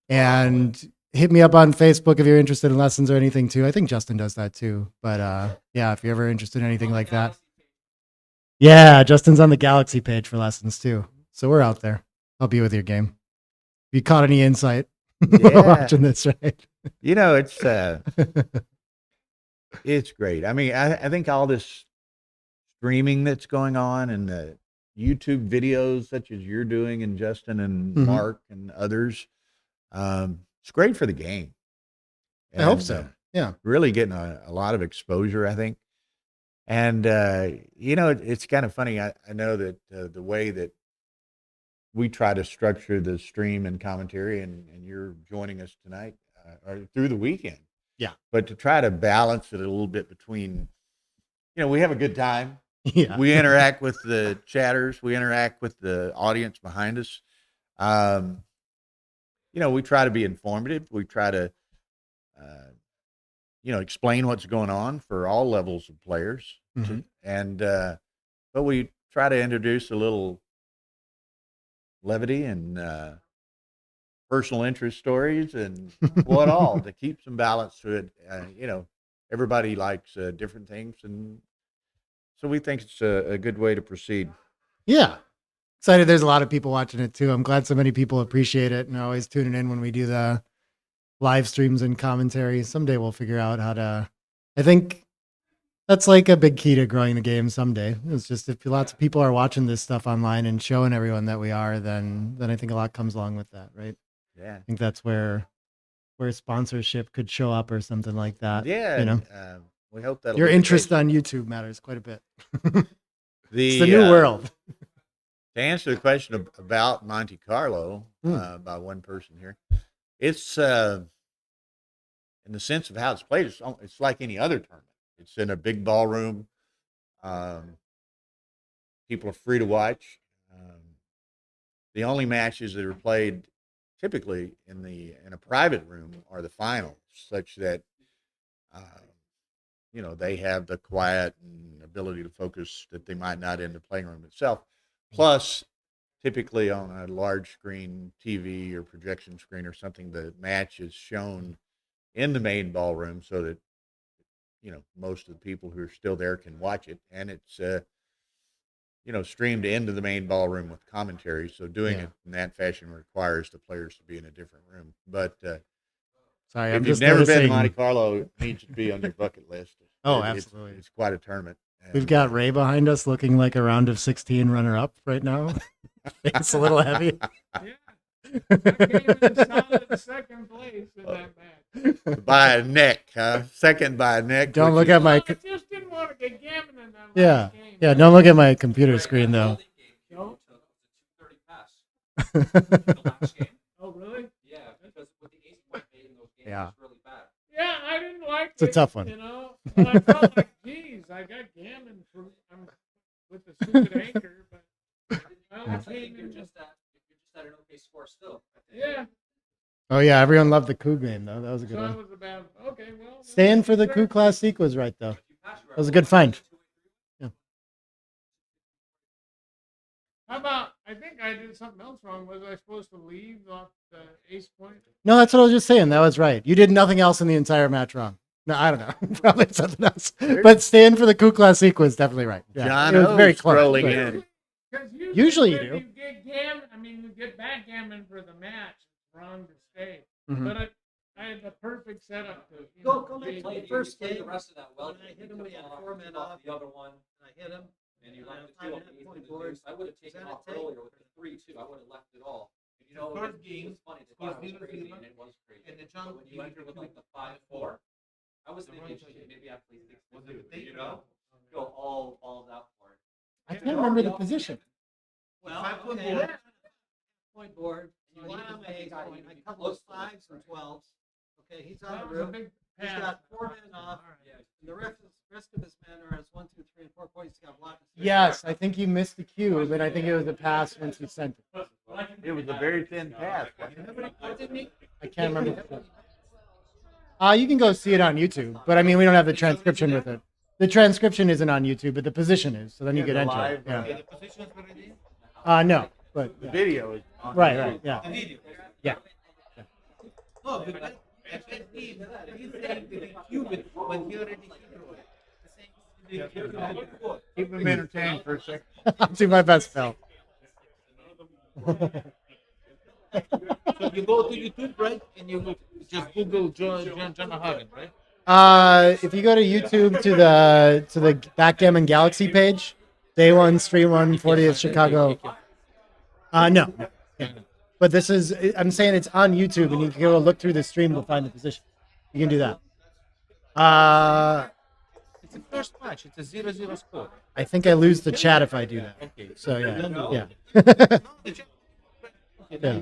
Speaker 2: And hit me up on Facebook if you're interested in lessons or anything too. I think Justin does that too. But if you're ever interested in anything like that. Yeah, Justin's on the Galaxy page for lessons too. So we're out there. Help you with your game. If you caught any insight watching this, right?
Speaker 7: You know, it's great. I mean, I think all this streaming that's going on and the YouTube videos such as you're doing and Justin and Mark and others, it's great for the game.
Speaker 2: I hope so. Yeah.
Speaker 7: Really getting a lot of exposure, I think. And, it's kind of funny. I know that the way that we try to structure the stream and commentary, and you're joining us tonight or through the weekend.
Speaker 2: Yeah.
Speaker 7: But to try to balance it a little bit between, we have a good time.
Speaker 2: Yeah.
Speaker 7: We interact with the chatters. We interact with the audience behind us. We try to be informative. We try to, explain what's going on for all levels of players. But we try to introduce a little levity and personal interest stories and what all to keep some balance to it. Everybody likes different things, and so we think it's a good way to proceed.
Speaker 2: Yeah. Excited there's a lot of people watching it too. I'm glad so many people appreciate it and are always tuning in when we do the live streams and commentary. Someday we'll figure out how to, I think that's like a big key to growing the game someday. It's just if lots of people are watching this stuff online and showing everyone that we are, then I think a lot comes along with that, right?
Speaker 7: Yeah.
Speaker 2: I think that's where sponsorship could show up or something like that.
Speaker 7: Yeah. We hope that
Speaker 2: your interest on YouTube matters quite a bit. It's
Speaker 7: the
Speaker 2: new world.
Speaker 7: To answer the question about Monte Carlo by one person here, it's in the sense of how it's played. It's like any other tournament. It's in a big ballroom. People are free to watch. The only matches that are played typically in a private room are the finals, such that they have the quiet and ability to focus that they might not in the playing room itself. Plus, typically on a large screen TV or projection screen or something, the match is shown in the main ballroom so that, most of the people who are still there can watch it. And it's, streamed into the main ballroom with commentary. So doing it in that fashion requires the players to be in a different room. But
Speaker 2: Sorry,
Speaker 7: if
Speaker 2: I'm
Speaker 7: you've
Speaker 2: just
Speaker 7: never been to
Speaker 2: noticing.
Speaker 7: Monte Carlo, it needs to be on your bucket list.
Speaker 2: Oh,
Speaker 7: It's-
Speaker 2: absolutely.
Speaker 7: It's quite a tournament.
Speaker 2: We've got Ray behind us looking like a round of 16 runner-up right now. It's a little heavy.
Speaker 5: Yeah. I came in solid second place in that match.
Speaker 7: By a neck, huh? Second by a neck.
Speaker 2: Don't
Speaker 7: which
Speaker 2: look
Speaker 7: is-
Speaker 2: at my.
Speaker 5: I just didn't want to get gammon in that
Speaker 2: Yeah,
Speaker 5: last game.
Speaker 2: yeah. Don't look at my computer screen though.
Speaker 5: No? Oh, really?
Speaker 8: Yeah, because with the ace point made in those games,
Speaker 2: Yeah.
Speaker 8: it's really bad.
Speaker 5: Yeah, I didn't like
Speaker 2: It's a
Speaker 5: it.
Speaker 2: tough one.
Speaker 5: And I felt like, geez, I got gammon with the stupid anchor, but I only
Speaker 8: I think
Speaker 5: came
Speaker 8: you're
Speaker 5: in.
Speaker 8: just at an okay score still.
Speaker 5: Yeah,
Speaker 2: Oh yeah, everyone loved the coup game though. That was a good
Speaker 5: so it
Speaker 2: one.
Speaker 5: was about, okay, well.
Speaker 2: Staying for the coup classique was right though. That was a good find. Yeah.
Speaker 5: How about, I think I did something else wrong. Was I supposed to leave off the ace point?
Speaker 2: No, that's what I was just saying. That was right. You did nothing else in the entire match wrong. No, I don't know. Probably something else. But staying for the coup classique was definitely right. Yeah.
Speaker 7: John
Speaker 2: It was very
Speaker 7: O's
Speaker 2: close.
Speaker 7: strolling
Speaker 2: but-
Speaker 7: in.
Speaker 5: Because
Speaker 2: Usually you
Speaker 5: when
Speaker 2: do.
Speaker 5: You get gammon, you get backgammon for the match. It's wrong to stay.
Speaker 2: Mhm.
Speaker 5: But I had the perfect setup to
Speaker 8: Go
Speaker 5: be-
Speaker 8: make play the first game. The rest of that well.
Speaker 13: When I hit him, he had 4 men
Speaker 8: off
Speaker 13: off.
Speaker 8: the other one,
Speaker 13: I hit him.
Speaker 8: and you
Speaker 13: I
Speaker 8: left the
Speaker 13: had
Speaker 8: two
Speaker 13: a
Speaker 8: up the ace
Speaker 13: point
Speaker 8: and the
Speaker 13: board.
Speaker 8: deuce. I would have taken
Speaker 13: that a
Speaker 8: off
Speaker 13: take?
Speaker 8: earlier with the 3-2. I would have left it all. And
Speaker 13: The third
Speaker 8: it
Speaker 13: game
Speaker 8: was funny. The
Speaker 13: was
Speaker 8: thought was
Speaker 13: 0-0,
Speaker 8: crazy, and it was crazy.
Speaker 13: and the John
Speaker 8: But when you enter with like the 5-4, I was thinking, shit, maybe I play 6
Speaker 13: Was it a
Speaker 8: you know, go all balls out for it.
Speaker 2: I can't remember the position.
Speaker 13: Well,
Speaker 8: Five-point
Speaker 13: okay.
Speaker 8: board.
Speaker 13: Point board.
Speaker 8: You
Speaker 13: You
Speaker 8: need
Speaker 13: want
Speaker 8: to
Speaker 13: him
Speaker 8: make
Speaker 13: eight
Speaker 8: it
Speaker 13: point. I
Speaker 8: even
Speaker 13: cut
Speaker 8: close
Speaker 13: those
Speaker 8: to it.
Speaker 13: 5s and 12s. Okay, he's on
Speaker 5: That
Speaker 13: the
Speaker 5: was a
Speaker 13: roof.
Speaker 5: big
Speaker 13: He's
Speaker 5: pass.
Speaker 13: got 4 men off.
Speaker 8: Yeah.
Speaker 13: And the rest of his men are as 1, 2, 3, and 4 points. He's got blocked.
Speaker 2: Yes, I think you missed the cue, but I think it was a pass once you sent it.
Speaker 7: It was a very thin pass.
Speaker 2: I can't remember. You can go see it on YouTube, but I mean, we don't have the transcription with it. The transcription isn't on YouTube, but the position is, so then you
Speaker 7: Yeah,
Speaker 2: could
Speaker 7: the
Speaker 2: enter
Speaker 7: live,
Speaker 2: it. Yeah.
Speaker 13: Okay, the positions already.
Speaker 2: No, but
Speaker 7: The video is on
Speaker 2: right, yeah.
Speaker 13: The video.
Speaker 2: Yeah.
Speaker 13: No, but he's saying that he cued it when he already cued.
Speaker 7: Keep them entertained for a second.
Speaker 2: I'll do my best, Phil.
Speaker 13: So you go to YouTube, right? And you just Google John Hagen, right?
Speaker 2: If you go to YouTube to the Backgammon Galaxy page, Day 1, Stream 1, 40th Chicago. No. Yeah. But this is, I'm saying it's on YouTube, and you can go look through the stream to find the position. You can do that.
Speaker 13: It's the first match. It's a 0-0 score.
Speaker 2: I think I lose the chat if I do that.
Speaker 13: Okay.
Speaker 2: So yeah, yeah.
Speaker 13: Yeah.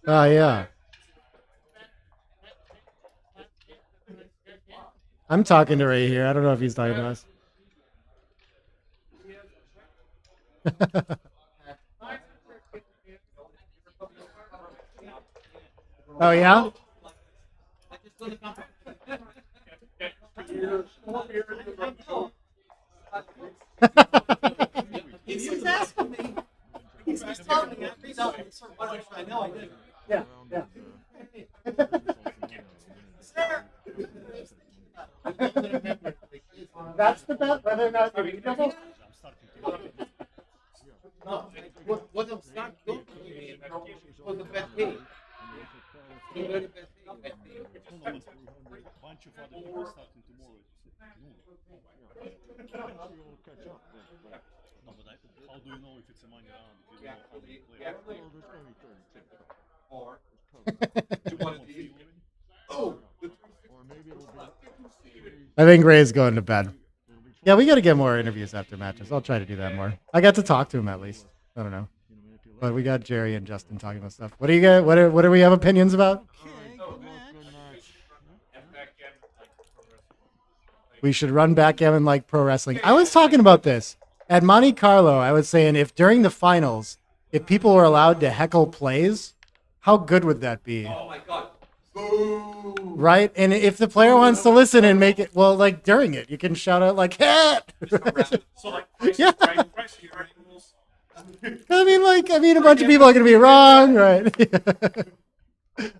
Speaker 2: Oh yeah. I'm talking to Ray here. I don't know if he's talking to us. Oh yeah.
Speaker 13: He's asking me. He's telling me. I know I did.
Speaker 2: Yeah, yeah. That's the bet, whether or not you're double.
Speaker 13: No, what I'm start going to me was the best thing. The very best thing.
Speaker 4: Bunch of other people starting tomorrow. No, but how do you know if it's a money round if you don't know how many players?
Speaker 2: I think Ray's going to bed. Yeah, we got to get more interviews after matches. I'll try to do that more. I got to talk to him at least. I don't know, but we got Jerry and Justin talking about stuff. What do you got? What do we have opinions about? We should run backgammon like pro wrestling. I was talking about this at Monte Carlo. I was saying if during the finals, if people were allowed to heckle plays, how good would that be?
Speaker 8: Oh my god.
Speaker 2: Right? And if the player wants to listen and make it, well, like during it, you can shout out like, "Hit!"
Speaker 4: So like price,
Speaker 2: Yeah.
Speaker 4: price of your rules.
Speaker 2: I mean, a bunch of people are going to be wrong, right?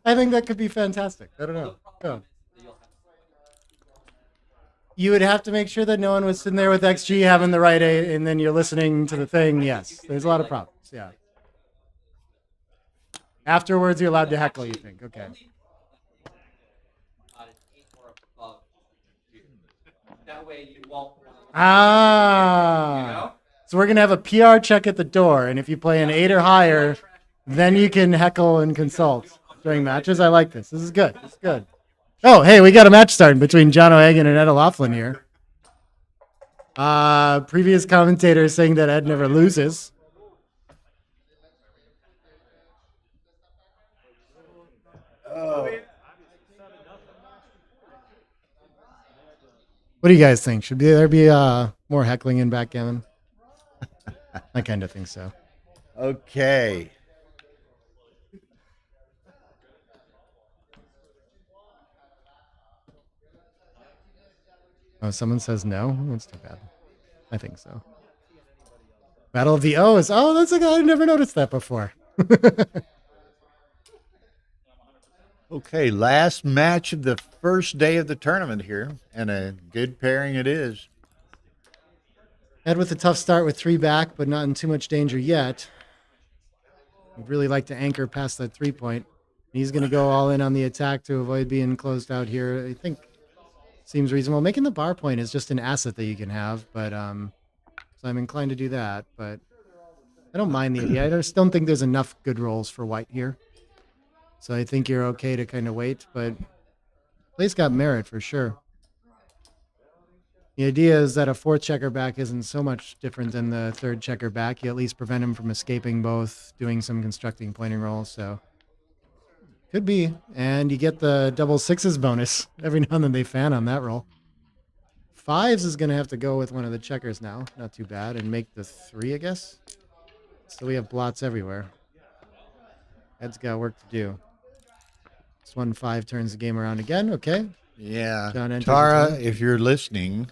Speaker 2: I think that could be fantastic. I don't know. Yeah. You would have to make sure that no one was sitting there with XG having the right A, and then you're listening to the thing. Yes, there's a lot of problems. Yeah. Afterwards, you're allowed to heckle. You think? Okay.
Speaker 8: That way you won't.
Speaker 2: Ah. So we're gonna have a PR check at the door, and if you play an 8 or higher, then you can heckle and consult during matches. I like this. This is good. This is good. Oh, hey, we got a match starting between John O'Hagan and Ed O'Loughlin here. Previous commentator saying that Ed never loses. What do you guys think? Should there be more heckling in backgammon? I kind of think so.
Speaker 7: Okay.
Speaker 2: Oh, someone says no? That's too bad. I think so. Battle of the O's. Oh, that's a guy. I've never noticed that before.
Speaker 7: Okay, last match of the first day of the tournament here, and a good pairing it is.
Speaker 2: Ed with a tough start with 3 back, but not in too much danger yet. I'd really like to anchor past that 3-point. He's going to go all in on the attack to avoid being closed out here. I think seems reasonable. Making the bar point is just an asset that you can have, but so I'm inclined to do that. But I don't mind the idea. I just don't think there's enough good rolls for white here. So I think you're okay to kind of wait, but play's got merit for sure. The idea is that a 4th checker back isn't so much different than the 3rd checker back. You at least prevent him from escaping both, doing some constructing pointing rolls. So could be. And you get the double 6s bonus. Every now and then they fan on that roll. 5s is going to have to go with one of the checkers now. Not too bad. And make the 3, I guess. So we have blots everywhere. Ed's got work to do. This 1-5 turns the game around again. Okay.
Speaker 7: Yeah.
Speaker 2: John enters
Speaker 7: Tara,
Speaker 2: the
Speaker 7: if you're listening,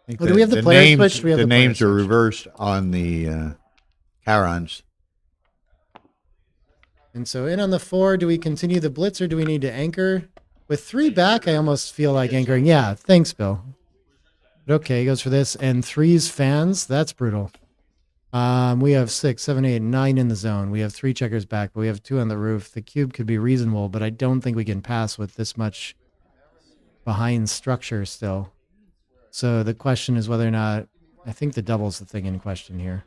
Speaker 2: do we have the player
Speaker 7: names,
Speaker 2: switch? We have
Speaker 7: the
Speaker 2: the player
Speaker 7: names are
Speaker 2: switch.
Speaker 7: reversed on the Charons.
Speaker 2: And so in on the 4, do we continue the blitz or do we need to anchor? With 3 back, I almost feel like anchoring. Yeah, thanks, Bill. But okay, he goes for this. And 3's fans. That's brutal. We have 6, 7, 8, 9 in the zone. We have 3 checkers back, but we have 2 on the roof. The cube could be reasonable, but I don't think we can pass with this much behind structure still. So the question is whether or not, I think the double's the thing in question here.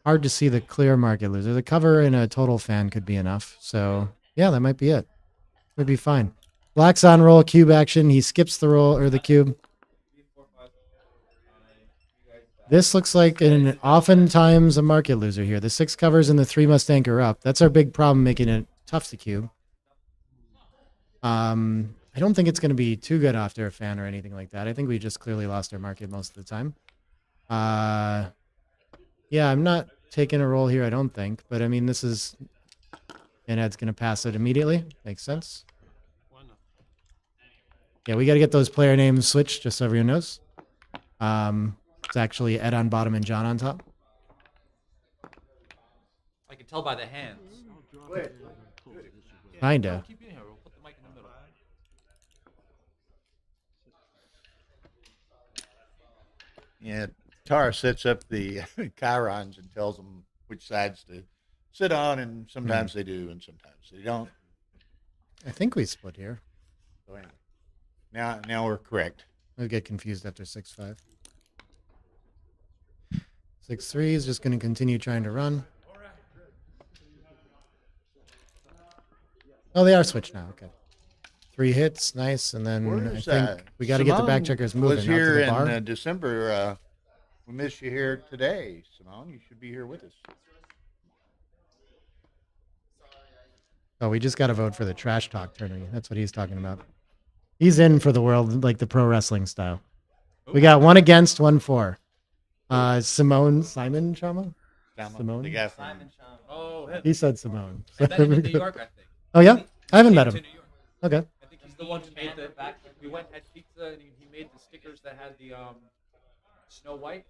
Speaker 2: Hard to see the clear market loser. The cover and a total fan could be enough. So yeah, that might be it. Would be fine. Black's on roll, cube action. He skips the roll or the cube. This looks like an oftentimes a market loser here. The 6 covers and the 3 must anchor up. That's our big problem, making it tough to cube. I don't think it's going to be too good after a fan or anything like that. I think we just clearly lost our market most of the time. Yeah, I'm not taking a roll here, I don't think. But, I mean, this is... And Ed's going to pass it immediately. Makes sense. Yeah, we got to get those player names switched, just so everyone knows. It's actually Ed on bottom and John on top.
Speaker 8: I can tell by the hands.
Speaker 2: Kinda.
Speaker 8: Keep in here. We'll put the mic in the middle.
Speaker 7: Yeah, Tara sets up the Chirons and tells them which sides to sit on, and sometimes they do, and sometimes they don't.
Speaker 2: I think we split here.
Speaker 7: So anyway, now we're correct.
Speaker 2: I'll get confused after 6-5. 6-3 is just going to continue trying to run. Oh, they are switched now. Okay. 3 hits, nice, and then I think we got to get the back checkers moving.
Speaker 7: Was
Speaker 2: out to
Speaker 7: here
Speaker 2: the bar.
Speaker 7: in December. We missed you here today, Simone. You should be here with us.
Speaker 2: Oh, we just got to vote for the trash talk tournament. That's what he's talking about. He's in for the world, like the pro wrestling style. We got 1 against, 1 for. Simone Chama?
Speaker 7: Simone.
Speaker 2: Simone?
Speaker 7: The guy from
Speaker 8: Simon Cham. Oh,
Speaker 2: He said Simone.
Speaker 8: I met him in New York, I think.
Speaker 2: Oh, yeah? I haven't met
Speaker 3: Came
Speaker 2: him.
Speaker 3: to New York.
Speaker 2: Okay.
Speaker 3: I think he's the one who made the back. We went had pizza and he made the stickers that had the Snow White.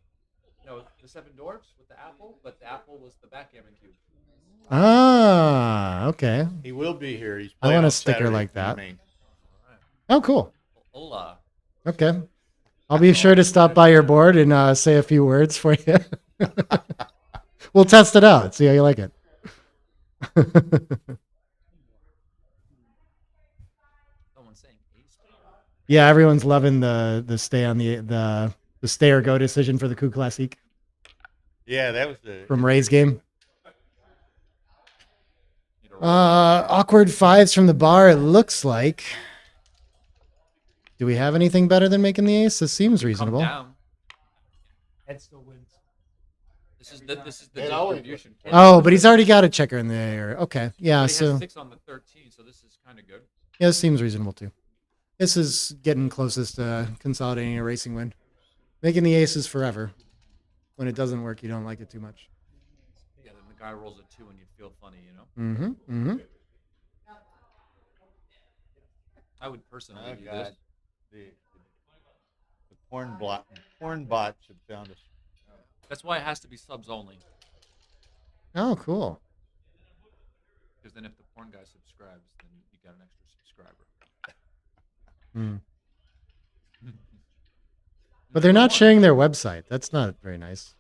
Speaker 3: No, the Seven Dwarfs with the apple, but the apple was the backgammon cube.
Speaker 2: Ah, okay.
Speaker 7: He will be here. He's
Speaker 2: I
Speaker 7: playing
Speaker 2: want a
Speaker 7: on
Speaker 2: sticker
Speaker 7: Saturday
Speaker 2: like
Speaker 7: for you,
Speaker 2: that.
Speaker 7: Maine.
Speaker 2: Oh, cool.
Speaker 3: Hola.
Speaker 2: Okay. I'll be sure to stop by your board and say a few words for you. We'll test it out. See how you like it.
Speaker 3: Someone's saying ace.
Speaker 2: Yeah, everyone's loving the stay on the stay or go decision for the Coup Classique
Speaker 7: Yeah, that was the
Speaker 2: from Ray's game. Awkward fives from the bar, it looks like. Do we have anything better than making the ace? This seems reasonable.
Speaker 10: Head still wins.
Speaker 3: This is the
Speaker 7: It always
Speaker 3: distribution.
Speaker 2: Oh, but he's already got a checker in the air. Okay, yeah,
Speaker 3: But he
Speaker 2: so
Speaker 3: has 6 on the 13, so this is kind of good.
Speaker 2: yeah, this seems reasonable too. This is getting closest to consolidating a racing win. Making the aces forever. When it doesn't work, you don't like it too much.
Speaker 3: Yeah, then the guy rolls a 2 and you feel funny, you know.
Speaker 2: Mm-hmm. Mm-hmm.
Speaker 3: I would personally
Speaker 7: Oh
Speaker 3: do
Speaker 7: God,
Speaker 3: this.
Speaker 7: the porn bots have found us.
Speaker 3: That's why it has to be subs only.
Speaker 2: Oh, cool.
Speaker 3: Because then if the porn guy subscribes, then you got an extra subscriber.
Speaker 2: Hmm. But they're not sharing their website. That's not very nice.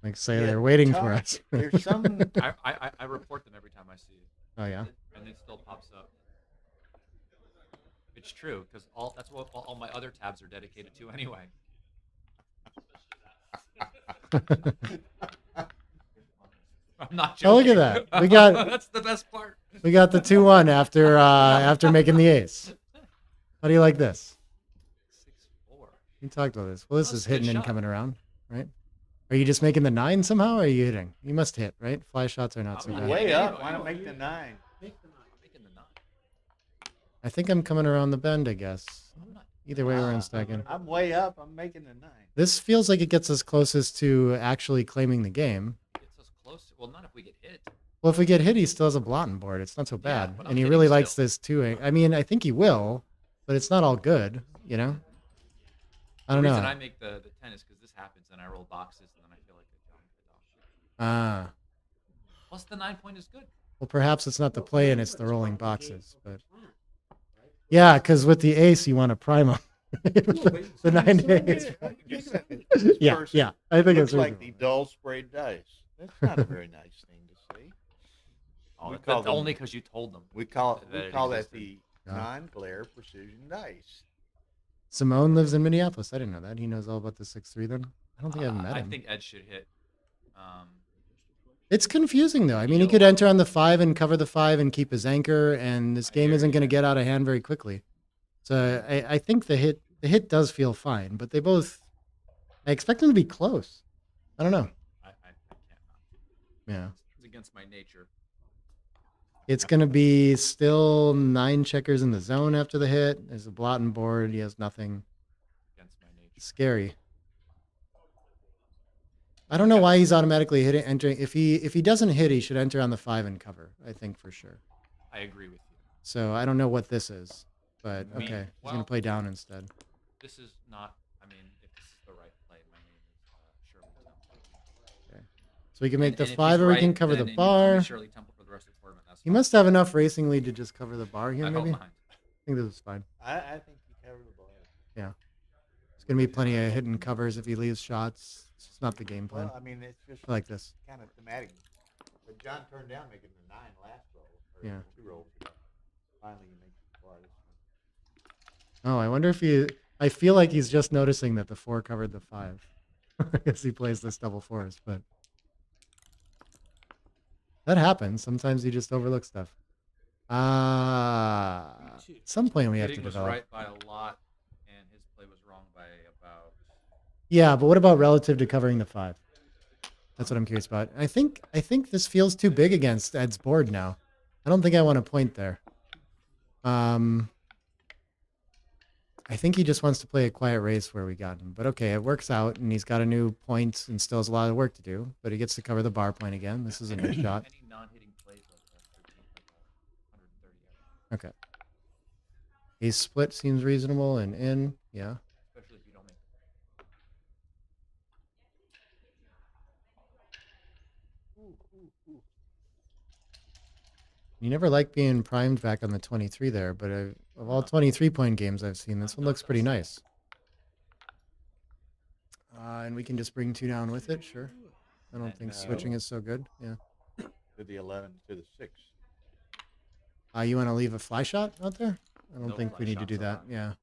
Speaker 2: Like say they're waiting for us.
Speaker 7: There's some.
Speaker 3: I report them every time I see it.
Speaker 2: Oh yeah.
Speaker 3: And it still pops up. It's true because that's what all my other tabs are dedicated to anyway. I'm not joking.
Speaker 2: Oh, look at that. We got
Speaker 3: that's the best part.
Speaker 2: We got the 2-1 after making the ace. How do you like this?
Speaker 3: 6-4.
Speaker 2: We talked about this. Well, this
Speaker 3: That's
Speaker 2: is
Speaker 3: a good
Speaker 2: hitting and
Speaker 3: shot.
Speaker 2: coming around, right? Are you just making the 9 somehow, or are you hitting? You must hit, right? Fly shots are not so
Speaker 3: I'm
Speaker 2: bad.
Speaker 7: Way
Speaker 3: hitting
Speaker 7: up.
Speaker 3: anyway.
Speaker 7: Why not make the 9?
Speaker 3: I'm making the 9.
Speaker 2: I think I'm coming around the bend, I guess.
Speaker 3: I'm not.
Speaker 2: Either way, we're in stacking.
Speaker 7: I'm way up. I'm making the 9.
Speaker 2: This feels like it gets us closest to actually claiming the game.
Speaker 3: It's us close. Well, not if we get hit.
Speaker 2: Well, if we get hit, he still has a blotting board. It's not so
Speaker 3: Yeah,
Speaker 2: bad.
Speaker 3: but I'm
Speaker 2: And he
Speaker 3: hitting
Speaker 2: really likes
Speaker 3: still.
Speaker 2: this too. I mean, I think he will, but it's not all good, you know? I don't
Speaker 3: The
Speaker 2: know.
Speaker 3: reason I make the 10 is because this happens and I roll boxes and then I feel like a
Speaker 2: Ah.
Speaker 3: Plus the 9 point is good.
Speaker 2: Well, perhaps it's not the play and it's the rolling boxes, but yeah, because with the ace, you want to prime him. The 9 days. Yeah, yeah. I think
Speaker 7: Looks
Speaker 2: it's
Speaker 7: like the
Speaker 2: reasonable.
Speaker 7: dull sprayed dice. That's not a very nice thing to see.
Speaker 3: Oh,
Speaker 7: We
Speaker 3: that's
Speaker 7: call them-
Speaker 3: only because you told them.
Speaker 7: We call
Speaker 3: that
Speaker 7: we
Speaker 3: it
Speaker 7: call that
Speaker 3: existed.
Speaker 7: the non-glare precision dice.
Speaker 2: Simone lives in Minneapolis. I didn't know that. He knows all about the 6-3 then. I don't think I've met
Speaker 3: I
Speaker 2: him.
Speaker 3: think Ed should hit.
Speaker 2: It's confusing though. I mean, he could enter on the 5 and cover the 5 and keep his anchor, and this game isn't going to get out of hand very quickly. So I think the hit does feel fine, but they both. I expect them to be close. I don't know.
Speaker 3: I can't.
Speaker 2: Yeah,
Speaker 3: It's against my nature.
Speaker 2: it's going to be still 9 checkers in the zone after the hit. There's a blotting board. He has nothing.
Speaker 3: Against my nature.
Speaker 2: It's scary. I don't know why he's automatically entering. If he doesn't hit, he should enter on the 5 and cover. I think for sure.
Speaker 3: I agree with you.
Speaker 2: So I don't know what this is, but
Speaker 3: Me-
Speaker 2: okay, he's
Speaker 3: well-
Speaker 2: gonna play down instead.
Speaker 3: This is not. I mean, if this is the right play, my name is Shirley Temple.
Speaker 2: Okay, so we can make
Speaker 3: And
Speaker 2: the
Speaker 3: if he's
Speaker 2: 5, or we
Speaker 3: right,
Speaker 2: can cover
Speaker 3: then
Speaker 2: the
Speaker 3: you call me
Speaker 2: bar.
Speaker 3: Shirley Temple for the rest of the tournament. That's
Speaker 2: He
Speaker 3: fine.
Speaker 2: must have enough racing lead to just cover the bar here,
Speaker 3: I
Speaker 2: maybe.
Speaker 3: don't
Speaker 2: I
Speaker 3: mind.
Speaker 2: think this is fine.
Speaker 7: I think you covered the ball.
Speaker 2: Yeah, there's gonna be plenty of hidden covers if he leaves shots. It's just not the game plan.
Speaker 7: Well, I mean, it's just
Speaker 2: I like this.
Speaker 7: kind of thematic. But John turned down making the 9 last roll. Or
Speaker 2: Yeah.
Speaker 7: 2 rolls ago. Finally, you make the bar this one.
Speaker 2: Oh, I wonder if he. I feel like he's just noticing that the 4 covered the 5. I guess he plays this double 4s, but that happens. Sometimes you just overlook stuff. At some point we have to
Speaker 3: Hitting was
Speaker 2: develop.
Speaker 3: right by a lot, and his play was wrong by about.
Speaker 2: Yeah, but what about relative to covering the 5? That's what I'm curious about. I think this feels too big against Ed's board now. I don't think I want to point there. I think he just wants to play a quiet race where we got him. But okay, it works out, and he's got a new point and still has a lot of work to do. But he gets to cover the bar point again. This is a new shot.
Speaker 3: Any non-hitting plays like that, 13, like 130
Speaker 2: Okay. Ace split seems reasonable and in. Yeah.
Speaker 8: Especially if you don't make.
Speaker 2: You never like being primed back on the 23 there, but of all 23-point games I've seen, this one looks pretty nice. And we can just bring 2 down with it, sure. I don't think switching is so good. Yeah.
Speaker 7: To the 11 to the 6.
Speaker 2: You want to leave a fly shot out there? I don't
Speaker 8: No
Speaker 2: think we
Speaker 8: fly
Speaker 2: need to do
Speaker 8: shots
Speaker 2: that.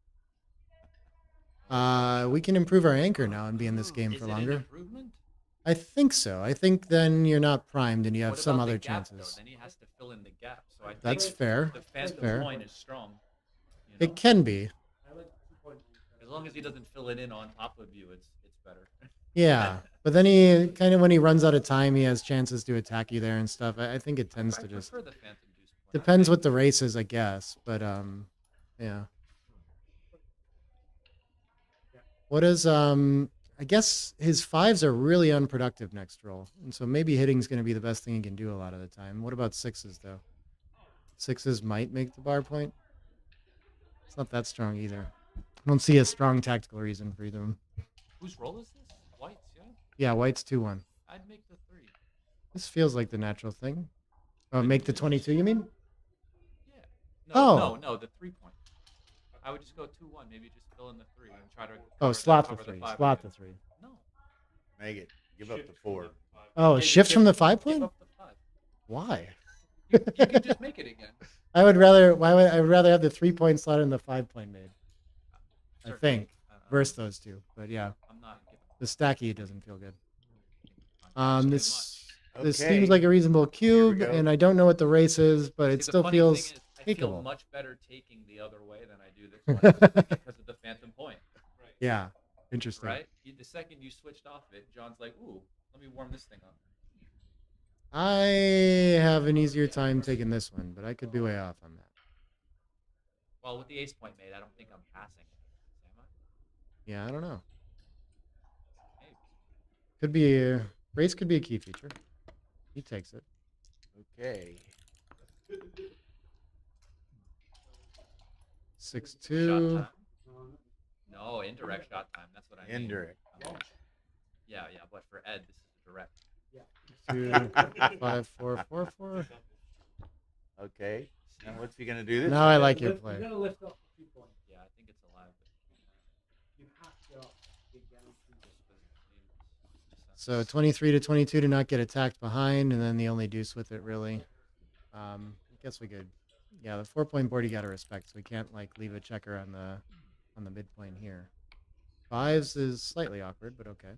Speaker 2: Yeah. We can improve our anchor now and be in this game
Speaker 8: Is
Speaker 2: for
Speaker 8: it an
Speaker 2: longer.
Speaker 8: improvement?
Speaker 2: I think so. I think then you're not primed and you have
Speaker 8: What
Speaker 2: some
Speaker 8: about the
Speaker 2: other
Speaker 8: gap,
Speaker 2: chances.
Speaker 8: Though? Then he has to fill in the gap. So I think
Speaker 2: That's fair.
Speaker 8: The
Speaker 2: That's
Speaker 8: phantom
Speaker 2: fair.
Speaker 8: point is strong. You know?
Speaker 2: It can be.
Speaker 8: As long as he doesn't fill it in on top of you, it's better.
Speaker 2: Yeah. But then he kind of, when he runs out of time, he has chances to attack you there and stuff. I think it tends to just.
Speaker 8: prefer the phantom juice point.
Speaker 2: Depends what the race is, I guess. But yeah. What is I guess his 5s are really unproductive next roll. And so maybe hitting's going to be the best thing he can do a lot of the time. What about 6s though? 6s might make the bar point. It's not that strong either. I don't see a strong tactical reason for either of them.
Speaker 8: Whose roll is this? White's, yeah?
Speaker 2: Yeah, white's 2-1.
Speaker 8: I'd make the 3.
Speaker 2: This feels like the natural thing. Oh, make the 22, you mean?
Speaker 8: Yeah. No, the 3 point. I would just go 2-1. Maybe just fill in the 3 and try to.
Speaker 2: Slot the
Speaker 8: cover
Speaker 2: 3.
Speaker 8: 5
Speaker 2: Slot
Speaker 8: again.
Speaker 2: the 3.
Speaker 8: No.
Speaker 7: Make it. Give up the 4.
Speaker 2: Oh, shift from the 5
Speaker 8: Give
Speaker 2: point?
Speaker 8: up the 5.
Speaker 2: Why?
Speaker 8: You can just make it again.
Speaker 2: I would rather have the 3-point slot and the 5-point made. I think. Versus those two. But yeah.
Speaker 8: I'm not giving.
Speaker 2: The stacky doesn't feel good. This
Speaker 7: Okay.
Speaker 2: seems like a reasonable cube,
Speaker 7: go.
Speaker 2: and I don't know what the race is, but it
Speaker 8: See, the
Speaker 2: still
Speaker 8: funny
Speaker 2: feels
Speaker 8: thing is, I feel
Speaker 2: takeable.
Speaker 8: much better taking the other way than I do this one because of the phantom point.
Speaker 2: Yeah. Interesting.
Speaker 8: Right? The second you switched off it, John's like, "Ooh, let me warm this thing up."
Speaker 2: I have an easier time taking this one, but I could be way off on that.
Speaker 8: Well, with the ace point made, I don't think I'm passing it. Am I?
Speaker 2: Yeah, I don't know.
Speaker 8: Maybe.
Speaker 2: Could be race could be a key feature. He takes it.
Speaker 7: Okay.
Speaker 2: 6-2.
Speaker 8: Shot time? No, indirect shot time. That's what I mean.
Speaker 7: Indirect.
Speaker 8: Yeah, but for Ed, this is direct.
Speaker 2: 2, 5, 4, 4, 4.
Speaker 7: Okay. Now what's he gonna do this?
Speaker 2: Now I like your play.
Speaker 10: You're gonna lift up the 2 point.
Speaker 8: Yeah, I think it's alive.
Speaker 10: You have to get up. Get down to
Speaker 2: So 23 to 22 to not get attacked behind, and then the only deuce with it really. I guess we could. Yeah, the 4-point board you got to respect, so we can't like leave a checker on the midpoint here. 5s is slightly awkward, but okay.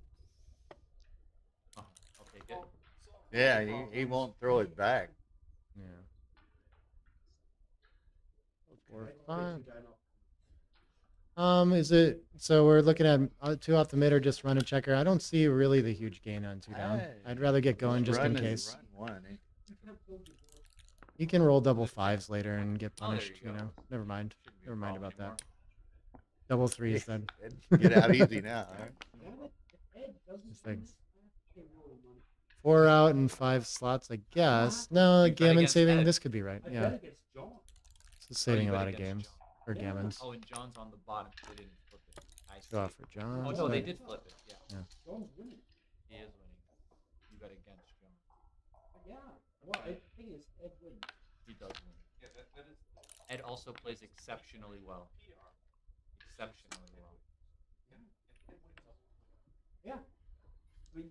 Speaker 8: Oh, okay, good.
Speaker 7: Yeah, he won't throw it back.
Speaker 2: Yeah. 4, 5. Is it so? We're looking at 2 off the mid or just run a checker. I don't see really the huge gain on 2 down. I'd rather get going just in case.
Speaker 7: Run one.
Speaker 2: You can roll double 5s later and get
Speaker 8: Oh, there
Speaker 2: punished.
Speaker 8: you
Speaker 2: You
Speaker 8: go.
Speaker 2: know, never mind.
Speaker 8: Shouldn't be a
Speaker 2: Never mind
Speaker 8: problem
Speaker 2: about that.
Speaker 8: anymore.
Speaker 2: Double 3s then.
Speaker 7: Get out easy now. Huh?
Speaker 2: This thing. 4 out and 5 slots, I guess. No,
Speaker 8: You bet
Speaker 2: gammon
Speaker 8: against
Speaker 2: saving.
Speaker 8: Ed.
Speaker 2: This could be right. Yeah, this is saving
Speaker 8: you
Speaker 2: a
Speaker 8: bet
Speaker 2: lot of
Speaker 8: against
Speaker 2: games
Speaker 8: John.
Speaker 2: or gammons.
Speaker 8: Oh, and John's on the bottom. They didn't flip it. I
Speaker 2: Let's go off
Speaker 8: see.
Speaker 2: for John.
Speaker 8: Oh no, they did flip it. Yeah.
Speaker 2: Yeah.
Speaker 8: He is winning. You bet against John.
Speaker 10: Yeah. Well, I think it's Ed wins.
Speaker 8: He does win. Yeah, that is. Ed also plays exceptionally well. Exceptionally well.
Speaker 10: Yeah. I mean,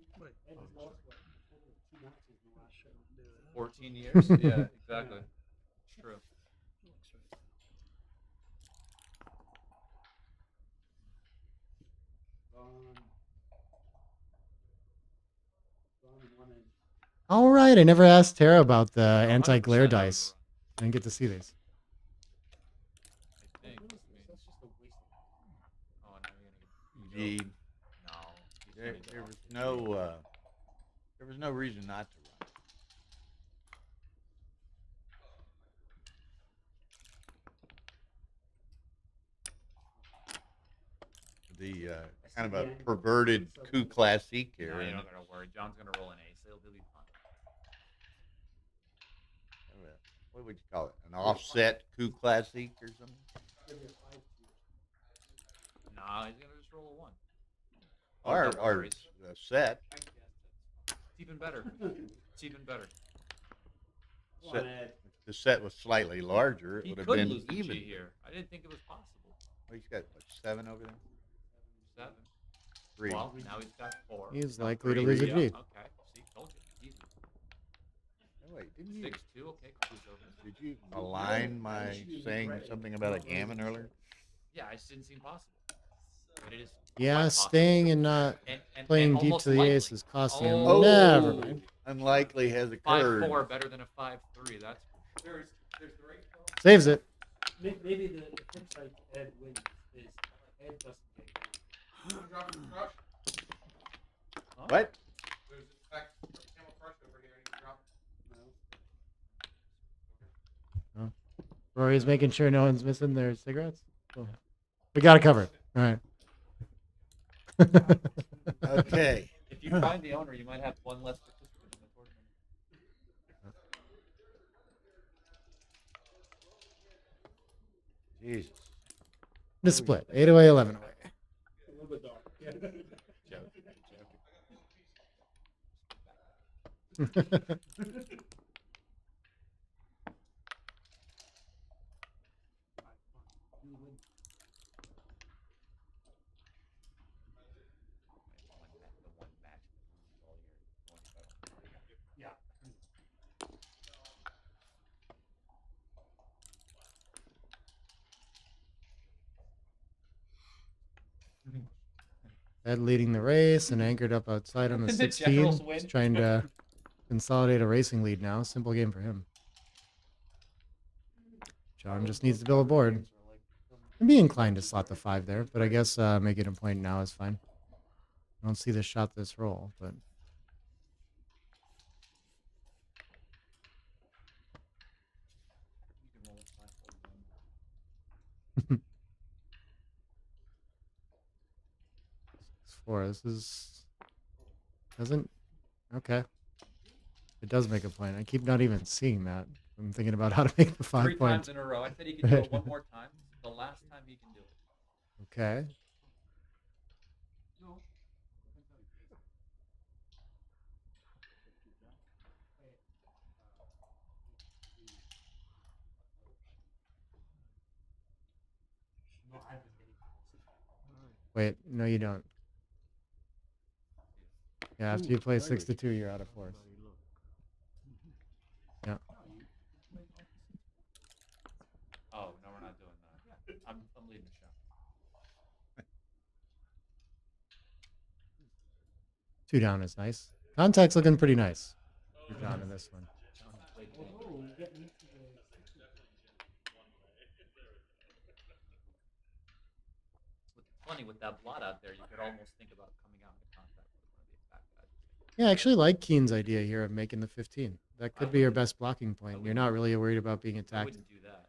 Speaker 10: Ed has lost what? 2 matches in the last show.
Speaker 8: 14 years? Yeah, exactly. It's true.
Speaker 2: All right, I never asked Tara about the anti-glare dice. I didn't get to see these.
Speaker 8: I think. I mean, oh, now you're gonna get.
Speaker 7: Indeed.
Speaker 8: No. he's
Speaker 7: There,
Speaker 8: gonna get
Speaker 7: there
Speaker 8: off.
Speaker 7: was there was no reason not to run. The kind of a perverted coup classique here.
Speaker 8: No, you're
Speaker 7: and
Speaker 8: not gonna worry. John's gonna roll an ace. He'll be fine.
Speaker 7: what would you call it? An offset coup classique or something?
Speaker 8: Nah, he's gonna just roll a 1.
Speaker 7: Or a set.
Speaker 8: It's even better. It's even better.
Speaker 7: The set was slightly larger. It
Speaker 8: He
Speaker 7: would have
Speaker 8: could
Speaker 7: been
Speaker 8: lose the
Speaker 7: even.
Speaker 8: G here. I didn't think it was possible.
Speaker 7: Well, he's got what, 7 over there.
Speaker 8: 7.
Speaker 7: 3.
Speaker 8: Well, now he's got 4.
Speaker 2: He's
Speaker 8: No,
Speaker 2: likely to
Speaker 8: 3.
Speaker 2: lose a
Speaker 8: Yeah,
Speaker 2: G.
Speaker 8: okay, see, told you. Easy.
Speaker 7: Oh, wait, didn't you?
Speaker 8: 6-2. Okay, cool.
Speaker 7: Did you align my saying something about a gammon earlier?
Speaker 8: Yeah, it just didn't seem possible. But it is.
Speaker 2: Yeah,
Speaker 8: quite possible.
Speaker 2: staying and not
Speaker 8: And
Speaker 2: playing deep
Speaker 8: almost
Speaker 2: to the
Speaker 8: likely.
Speaker 2: ace is costing him.
Speaker 8: Oh.
Speaker 2: Never mind.
Speaker 7: Unlikely has occurred.
Speaker 8: 5-4 better than a 5-3. That's there's the rate.
Speaker 2: Saves it.
Speaker 10: Maybe the flip side to Ed wins is Ed doesn't get
Speaker 7: What?
Speaker 8: There's a camel crush over here. You drop.
Speaker 2: Oh. Rory's making sure no one's missing their cigarettes. Cool. We got it covered. All right.
Speaker 7: Okay.
Speaker 8: If you find the owner, you might have one less participant in the tournament.
Speaker 7: Jesus.
Speaker 2: The split. 8 away, 11 away.
Speaker 10: a little bit dark. Yeah. Yeah.
Speaker 2: Ed leading the race and anchored up outside on the
Speaker 8: The
Speaker 2: 16.
Speaker 8: Generals
Speaker 2: He's
Speaker 8: win.
Speaker 2: trying to consolidate a racing lead now. Simple game for him. John just needs to build a board. I'd be inclined to slot the 5 there, but I guess making a point now is fine. I don't see the shot this roll, but four. This is doesn't okay. It does make a point. I keep not even seeing that. I'm thinking about how to make the 5
Speaker 8: 3
Speaker 2: points.
Speaker 8: times in a row. I said he can do it one more time. This is the last time he can do it.
Speaker 2: Okay. Wait, no, you don't. Yeah, after you play 6-2, you're out of force. Yeah.
Speaker 8: Oh no, we're not doing that. I'm leading the show.
Speaker 2: 2 down is nice. Contact's looking pretty nice for John in this one.
Speaker 8: Funny with that blot out there, you could almost think about coming out into contact with one of the attack guys.
Speaker 2: Yeah, I actually like Keen's idea here of making the 15. That could be your best blocking point. You're not really worried about being
Speaker 8: I
Speaker 2: attacked.
Speaker 8: wouldn't do that.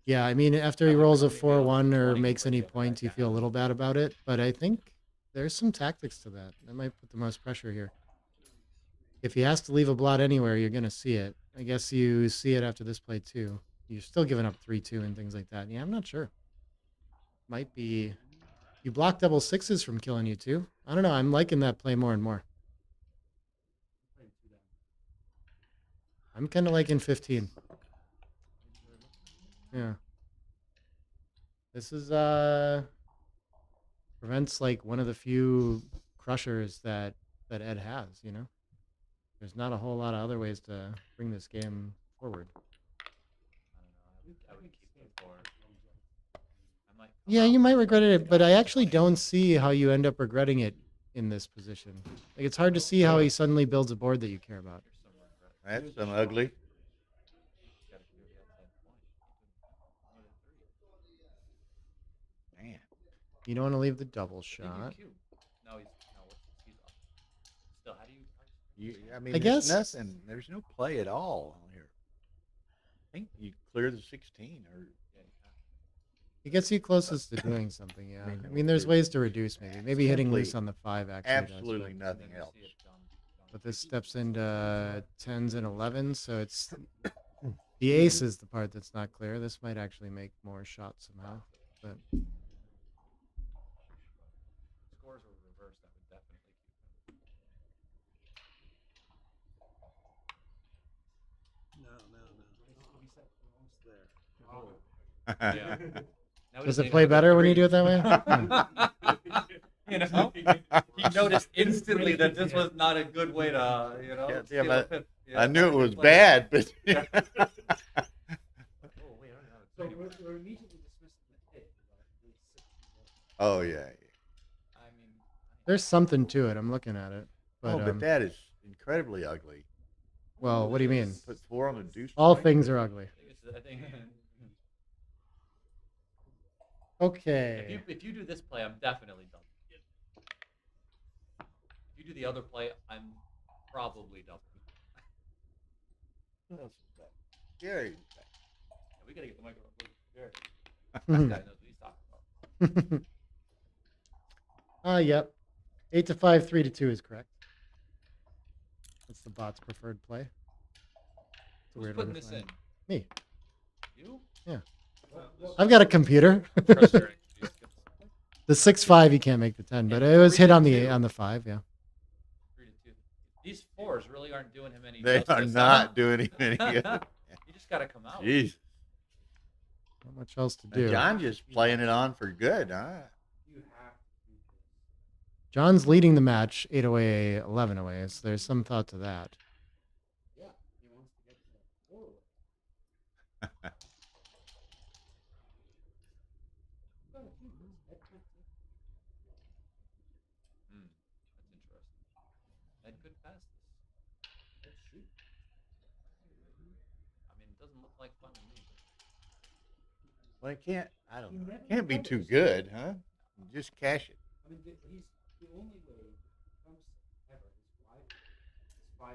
Speaker 2: Yeah, I mean, after he rolls a 4-1 or makes any points, you feel a little bad about it. But I think there's some tactics to that. That might put the most pressure here. If he has to leave a blot anywhere, you're going to see it. I guess you see it after this play, too. You're still giving up 3-2 and things like that. Yeah, I'm not sure. Might be... You block double 6s from killing you, too. I don't know. I'm liking that play more and more. I'm kind of liking 15. Yeah. This is prevents like one of the few crushers that Ed has, you know. There's not a whole lot of other ways to bring this game forward.
Speaker 8: I would keep the 4.
Speaker 2: Yeah, you might regret it, but I actually don't see how you end up regretting it in this position. Like, it's hard to see how he suddenly builds a board that you care about.
Speaker 7: That's some ugly. Man.
Speaker 2: You don't want to leave the double shot.
Speaker 8: No, he's up. Still, how do you?
Speaker 7: I mean,
Speaker 2: I
Speaker 7: there's
Speaker 2: guess-
Speaker 7: nothing. There's no play at all here. I think you clear the 16 or.
Speaker 2: It gets you closest to doing something, yeah.
Speaker 7: I
Speaker 2: I
Speaker 7: mean,
Speaker 2: mean, there's
Speaker 7: there's
Speaker 2: ways to reduce, maybe. Maybe hitting
Speaker 7: simply
Speaker 2: loose on the 5 actually does,
Speaker 7: Absolutely
Speaker 2: but-
Speaker 7: nothing else.
Speaker 2: But this steps into 10s and 11s, so it's The ace is the part that's not clear. This might actually make more shots somehow, but
Speaker 8: Scores were reversed. That would definitely keep him.
Speaker 4: No. There.
Speaker 8: Yeah. Now
Speaker 2: does
Speaker 8: he
Speaker 2: it play better when you do it that way?
Speaker 8: You know, he noticed instantly that this was not a good way to, you know.
Speaker 7: Yeah,
Speaker 8: steal a fifth. Yeah,
Speaker 7: I knew it
Speaker 8: good
Speaker 7: was
Speaker 8: play.
Speaker 7: bad, but
Speaker 8: Oh wait, I don't know.
Speaker 6: So we're immediately dismissing the hit.
Speaker 7: oh yeah.
Speaker 8: I mean,
Speaker 2: There's something to it. I'm looking at it, but,
Speaker 7: But that is incredibly ugly.
Speaker 2: well, what do you mean?
Speaker 7: Put 4 on the deuce.
Speaker 2: All
Speaker 7: point.
Speaker 2: things are ugly.
Speaker 8: I think
Speaker 2: Okay.
Speaker 8: if you do this play, I'm definitely done. If you do the other play, I'm probably done.
Speaker 7: What else is that? Gary.
Speaker 8: Yeah, we gotta get the microphone. This
Speaker 2: Mhm.
Speaker 8: guy knows what he's talking about.
Speaker 2: Yep. 8 to 5, 3 to 2 is correct. That's the bot's preferred play. It's a
Speaker 8: Who's
Speaker 2: weird
Speaker 8: putting
Speaker 2: one to
Speaker 8: this in?
Speaker 2: find. Me.
Speaker 8: You?
Speaker 2: Yeah. I've got a computer.
Speaker 8: Frustrating.
Speaker 2: The 6-5 you can't make the 10, but it was hit on the 5, yeah.
Speaker 8: 3 to 2. These fours really aren't doing him any
Speaker 7: They
Speaker 8: justice.
Speaker 7: are not doing him any good.
Speaker 8: You just gotta come out.
Speaker 7: Jeez.
Speaker 2: Not much else to do.
Speaker 7: John just playing it on for good, huh?
Speaker 2: John's leading the match 8 away, 11 away, so there's some thought to that.
Speaker 6: Yeah, he wants to get to that 4 away.
Speaker 8: That's interesting. Ed could pass this.
Speaker 6: Let's shoot.
Speaker 8: I mean, it doesn't look like fun to me.
Speaker 7: Well, it can't. I don't know. It can't be too good, huh? Just cash it.
Speaker 6: I mean, he's the only way it comes ever is 5.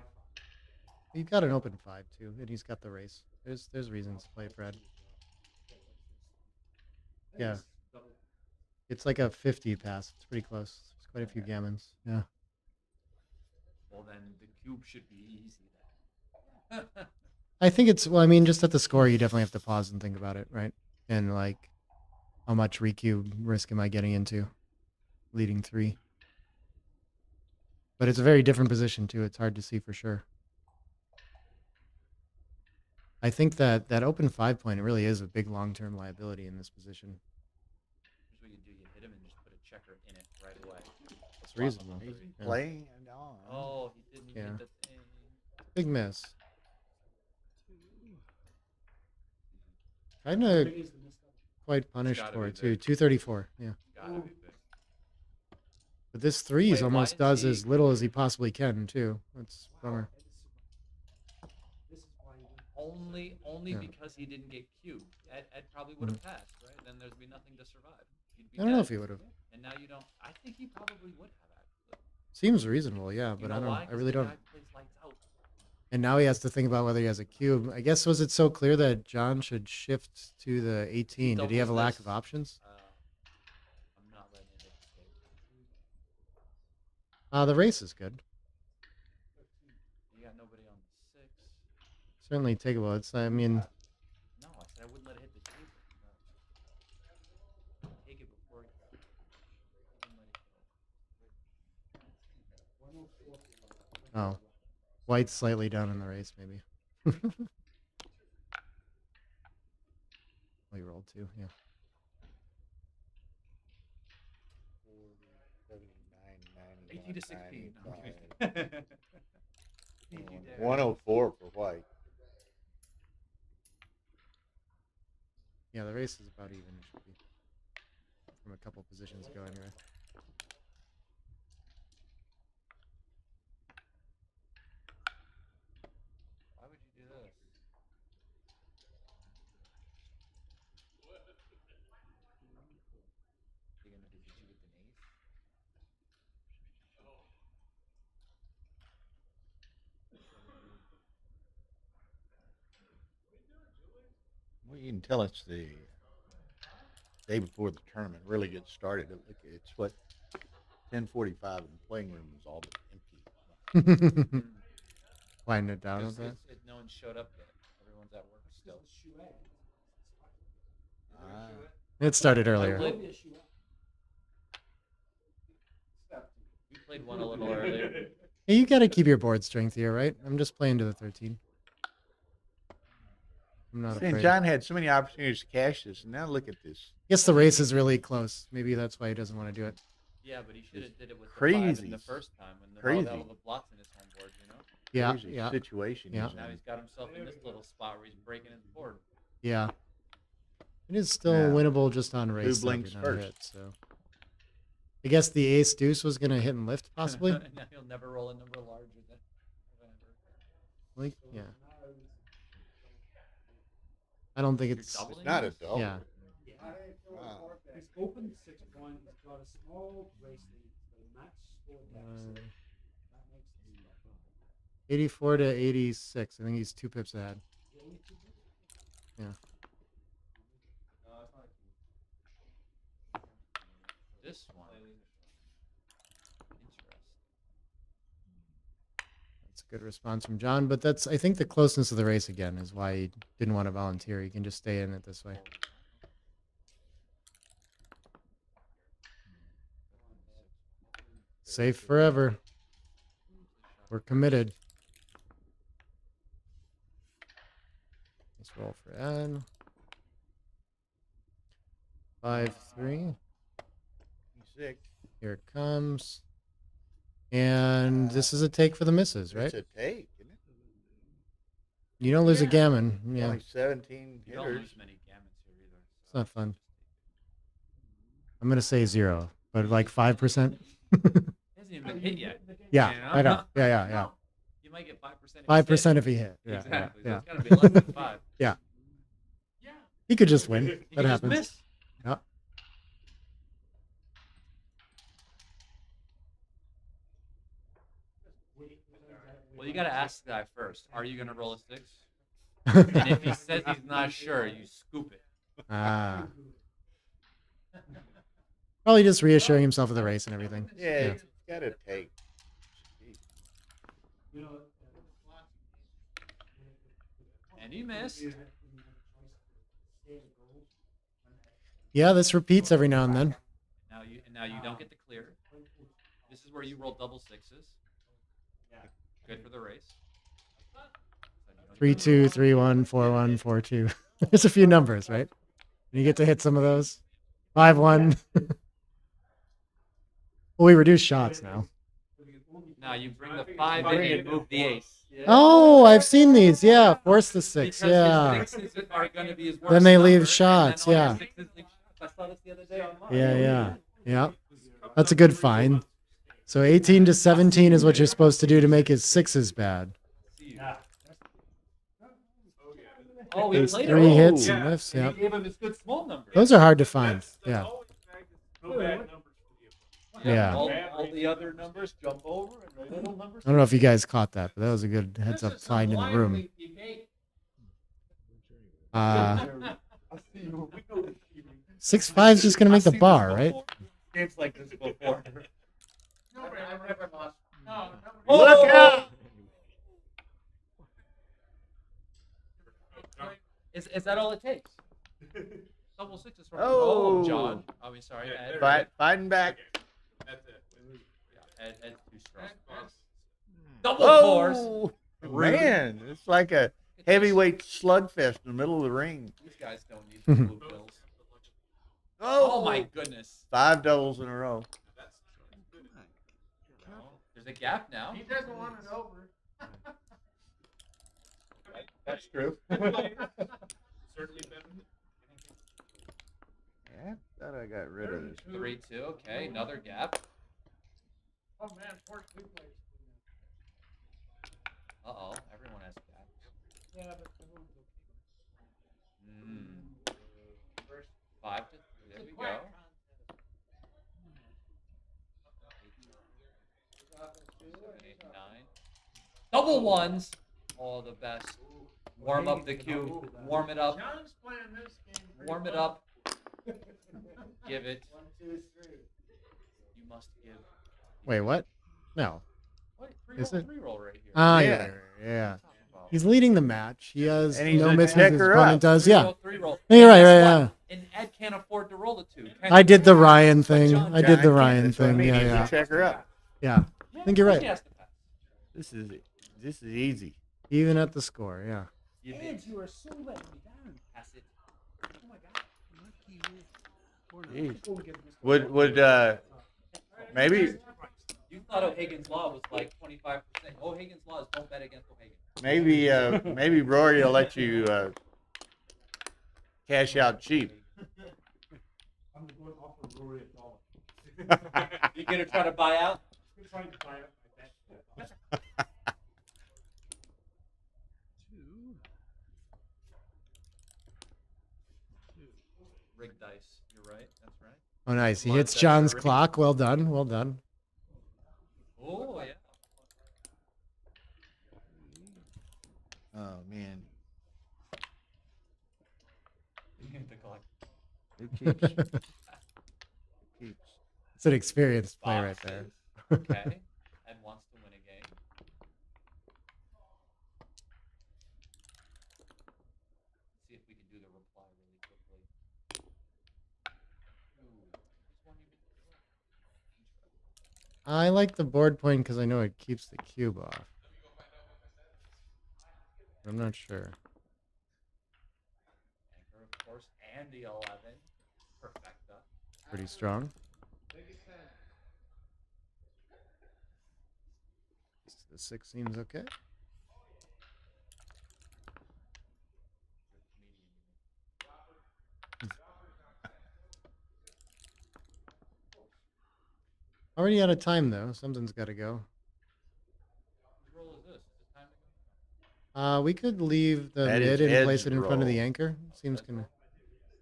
Speaker 2: He's got an open 5 too, and he's got the race. There's reasons to play Fred. Yeah. It's like a 50 pass. It's pretty close. There's quite a few gammons. Yeah.
Speaker 8: Well, then the cube should be easy then.
Speaker 2: I think it's, well, I mean, just at the score, you definitely have to pause and think about it, right? And like, how much recube risk am I getting into leading 3? But it's a very different position too. It's hard to see for sure. I think that open 5 point really is a big long-term liability in this position.
Speaker 8: Here's what you do: you hit him and just put a checker in it right away.
Speaker 2: It's reasonable.
Speaker 7: He's
Speaker 2: Yeah.
Speaker 7: playing it on.
Speaker 8: Oh, he didn't
Speaker 2: Yeah.
Speaker 8: hit the thing.
Speaker 2: Big miss. Kind of quite punished
Speaker 8: gotta
Speaker 2: for
Speaker 8: be
Speaker 2: it too.
Speaker 8: big.
Speaker 2: 234. Yeah.
Speaker 8: Gotta be big.
Speaker 2: But this 3
Speaker 8: Wait, why
Speaker 2: almost
Speaker 8: is
Speaker 2: does
Speaker 8: he-
Speaker 2: as little as he possibly can too. That's a bummer.
Speaker 6: This is why you
Speaker 8: Only
Speaker 2: Yeah.
Speaker 8: because he didn't get cubed. Ed probably would have passed, right? Then there'd be nothing to survive. He'd be
Speaker 2: I don't know
Speaker 8: dead.
Speaker 2: if he would have.
Speaker 8: And now you don't. I think he probably would have actually.
Speaker 2: Seems reasonable, yeah,
Speaker 8: You
Speaker 2: but
Speaker 8: know
Speaker 2: I don't.
Speaker 8: why?
Speaker 2: I
Speaker 8: 'Cause
Speaker 2: really
Speaker 8: the
Speaker 2: don't.
Speaker 8: guy plays lights out.
Speaker 2: And now he has to think about whether he has a cube. I guess, was it so clear that John should shift to the 18? Did he have a
Speaker 8: doubles
Speaker 2: lack
Speaker 8: this.
Speaker 2: of options?
Speaker 8: I'm not letting it hit the stage.
Speaker 2: The race is good.
Speaker 8: You got nobody on the 6.
Speaker 2: Certainly takeable. It's, I mean,
Speaker 8: No, I said I wouldn't let it hit the table. No. Take it before you let it go.
Speaker 2: oh, White's slightly down in the race, maybe. We rolled 2, yeah.
Speaker 8: 18 to 16. No, I'm kidding. You dare.
Speaker 7: 104 for White.
Speaker 2: Yeah, the race is about even. It should be from a couple positions ago, anyway.
Speaker 8: Why would you do this? You gonna did you with an ace?
Speaker 7: Well, you can tell it's the day before the tournament really gets started. It's what 10:45, and the playing room is all but empty.
Speaker 2: Winding it down a
Speaker 8: Because
Speaker 2: bit.
Speaker 8: no one showed up yet. Everyone's at work. still.
Speaker 2: It started
Speaker 8: I
Speaker 2: earlier.
Speaker 8: played- We played one a little earlier.
Speaker 2: Hey, you got to keep your board strength here, right? I'm just playing to the 13. I'm not
Speaker 7: And
Speaker 2: afraid.
Speaker 7: John had so many opportunities to cash this, and now look at this.
Speaker 2: I guess the race is really close. Maybe that's why he doesn't want to do it.
Speaker 8: Yeah, but he should have did it with the
Speaker 7: Crazy.
Speaker 8: 5 in the first time when the
Speaker 7: Crazy.
Speaker 8: all the blocks in his home board, you know?
Speaker 2: Yeah,
Speaker 7: Crazy
Speaker 2: yeah.
Speaker 7: situation.
Speaker 2: Yeah.
Speaker 7: he's
Speaker 8: Now
Speaker 7: in.
Speaker 8: he's got himself in this little spot where he's breaking his board.
Speaker 2: Yeah. It is still
Speaker 7: Yeah.
Speaker 2: winnable just on race.
Speaker 7: Who
Speaker 2: stuff,
Speaker 7: blinks
Speaker 2: you're not
Speaker 7: first?
Speaker 2: hit, so. I guess the ace deuce was going to hit and lift, possibly.
Speaker 8: Now he'll never roll a number larger than whatever.
Speaker 2: Like, yeah. I don't think
Speaker 8: You're
Speaker 2: it's.
Speaker 8: doubling
Speaker 7: It's not a
Speaker 8: this?
Speaker 7: double.
Speaker 2: Yeah.
Speaker 7: Wow.
Speaker 10: He's opened 6 points. He's got a small race lead. He's got a match score deficit. That makes this tough.
Speaker 2: 84 to 86. I think he's 2 pips ahead. Yeah.
Speaker 8: This one. Interesting.
Speaker 2: That's a good response from John, but that's I think the closeness of the race again is why he didn't want to volunteer. He can just stay in it this way. Safe forever. We're committed. Let's roll for N. 5-3.
Speaker 7: 6.
Speaker 2: Here it comes. And this is a take for the misses, right?
Speaker 7: It's a take, isn't it?
Speaker 2: You don't lose a gammon. Yeah.
Speaker 7: Only 17
Speaker 8: You don't
Speaker 7: hitters.
Speaker 8: lose many gammons here either.
Speaker 2: It's not fun. I'm gonna say 0, but like 5%.
Speaker 8: It hasn't even been hit yet.
Speaker 2: Yeah,
Speaker 8: you
Speaker 2: I know. Yeah.
Speaker 8: You might get 5%.
Speaker 2: 5% if he hit. Yeah,
Speaker 8: Exactly.
Speaker 2: Yeah.
Speaker 8: So it's got to be less than 5.
Speaker 2: Yeah. He could just win.
Speaker 8: He
Speaker 2: That
Speaker 8: can just
Speaker 2: happens.
Speaker 8: miss.
Speaker 2: Yeah.
Speaker 8: Well, you got to ask the guy first. Are you going to roll a 6? And if he says he's not sure, you scoop it.
Speaker 2: Ah. Probably just reassuring himself of the race and everything.
Speaker 7: Yeah, it's got to take.
Speaker 8: And he missed.
Speaker 2: Yeah, this repeats every now and then.
Speaker 8: Now you don't get the clear. This is where you roll double 6s. Good for the race.
Speaker 2: 3-2, 3-1, 4-1, 4-2. There's a few numbers, right? And you get to hit some of those. 5-1. Well, we reduce shots now.
Speaker 8: Now you bring the 5 in and move the ace.
Speaker 2: Oh, I've seen these. Yeah, force the 6.
Speaker 8: Because
Speaker 2: Yeah.
Speaker 8: his 6s are going to be his worst
Speaker 2: Then they leave
Speaker 8: number,
Speaker 2: shots.
Speaker 8: and then all
Speaker 2: Yeah.
Speaker 8: your 6s leave shots. I saw this the other day online.
Speaker 2: Yeah. That's a good find. So 18 to 17 is what you're supposed to do to make his 6s bad.
Speaker 8: Oh, he
Speaker 2: There's
Speaker 8: played
Speaker 2: 3
Speaker 8: it.
Speaker 2: hits and lifts.
Speaker 8: And
Speaker 2: Yeah.
Speaker 8: he gave him his good small number.
Speaker 2: Those are hard to find. Yeah.
Speaker 8: Yeah.
Speaker 2: Yeah.
Speaker 8: All the other numbers jump over and the little numbers.
Speaker 2: I don't know if you guys caught that, but that was a good heads up find in the room. 6-5 is just gonna make the bar, right?
Speaker 8: Games like this before.
Speaker 7: Look out!
Speaker 8: Is that all it takes? Double 6s from
Speaker 7: Oh.
Speaker 8: John. I mean, sorry, Ed.
Speaker 7: Fighting back.
Speaker 8: That's it. Yeah, Ed's too strong. Double 4s.
Speaker 7: Oh, man, it's like a heavyweight slugfest in the middle of the ring.
Speaker 8: These guys don't need the blue pills. Oh my goodness.
Speaker 7: 5 doubles in a row.
Speaker 8: There's a gap now.
Speaker 5: He doesn't want it over.
Speaker 7: That's true.
Speaker 4: Certainly better.
Speaker 7: Yeah, thought I got rid of this.
Speaker 8: 3-2. Okay, another gap.
Speaker 5: Oh man, poor two players.
Speaker 8: Uh-oh, everyone has gaps.
Speaker 5: Yeah, but everyone's okay.
Speaker 8: 5 to 3. There we go. 8, 9. Double 1s. Oh, the best. Warm up the cube. Warm it up.
Speaker 5: John's playing this game.
Speaker 8: Warm it up. Give it. 1, 2, 3. You must give.
Speaker 2: Wait, what? No.
Speaker 8: What?
Speaker 2: Is it?
Speaker 8: 3-roll right here.
Speaker 2: Ah,
Speaker 7: Yeah.
Speaker 2: yeah.
Speaker 8: Well,
Speaker 2: He's leading the match. He has
Speaker 7: And he's
Speaker 2: no
Speaker 7: a
Speaker 2: misses. His
Speaker 7: checker
Speaker 2: opponent
Speaker 7: up.
Speaker 2: does. Yeah.
Speaker 3: Three-roll.
Speaker 2: No, you're right.
Speaker 8: And
Speaker 2: Right.
Speaker 8: guess
Speaker 2: Yeah.
Speaker 8: what? And Ed can't afford to roll the 2.
Speaker 2: I did the Ryan thing.
Speaker 8: John
Speaker 2: I did the
Speaker 7: John
Speaker 2: Ryan
Speaker 7: can't. That's what I
Speaker 2: thing.
Speaker 7: mean.
Speaker 2: Yeah.
Speaker 7: He's
Speaker 2: Yeah.
Speaker 7: a checker up.
Speaker 2: Yeah. I think you're
Speaker 8: Of course
Speaker 2: right.
Speaker 8: he has to pass.
Speaker 7: This is easy.
Speaker 2: Even at the score. Yeah.
Speaker 8: You
Speaker 10: Ed,
Speaker 8: did.
Speaker 10: you are so letting me down.
Speaker 8: Pass it.
Speaker 10: Oh my god.
Speaker 7: Jeez.
Speaker 10: Go and get Mr.
Speaker 7: Would maybe
Speaker 8: You thought O'Hagan's law was like 25%. O'Hagan's law is don't bet against O'Hagan.
Speaker 7: maybe Rory will let you cash out cheap.
Speaker 10: I'm going to offer Rory $1.
Speaker 8: You gonna try to buy out?
Speaker 10: I'm trying to buy up my bet.
Speaker 8: Rig dice. You're right. That's right.
Speaker 2: Oh, nice. He
Speaker 8: Blind
Speaker 2: hits
Speaker 8: dice
Speaker 2: John's
Speaker 8: are rigged.
Speaker 2: clock. Well done. Well done.
Speaker 8: Oh yeah.
Speaker 7: Oh man,
Speaker 8: The clock.
Speaker 7: who keeps? Who keeps?
Speaker 2: It's an experienced play right there.
Speaker 8: Okay. And wants to win a game. See if we can do the reply really quickly. Ooh, this one you
Speaker 2: I like the board point because I know it keeps the cube off. I'm not sure.
Speaker 8: Anchor, of course, and the 11. Perfecta.
Speaker 2: Pretty strong. The 6 seems okay. Already out of time though. Something's got to go.
Speaker 8: Whose roll is this? Is it time to go?
Speaker 2: We could leave the
Speaker 7: That
Speaker 2: mid
Speaker 7: is
Speaker 2: and place
Speaker 7: Ed's
Speaker 2: it in front of the
Speaker 7: roll.
Speaker 2: anchor. Seems kind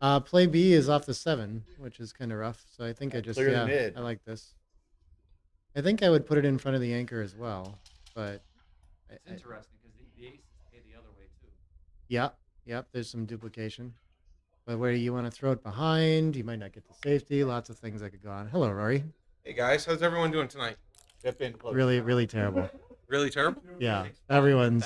Speaker 2: of. Play B is off the 7, which is kind of rough. So I think I just
Speaker 7: Clear the mid.
Speaker 2: I like this. I think I would put it in front of the anchor as well, but
Speaker 8: It's interesting because the aces pay the other way too.
Speaker 2: Yep. There's some duplication, but where you want to throw it behind, you might not get the safety. Lots of things that could go on. Hello, Rory.
Speaker 14: Hey guys, how's everyone doing tonight?
Speaker 7: Step in close.
Speaker 2: Really, really terrible.
Speaker 14: Really terrible?
Speaker 2: Yeah, everyone's.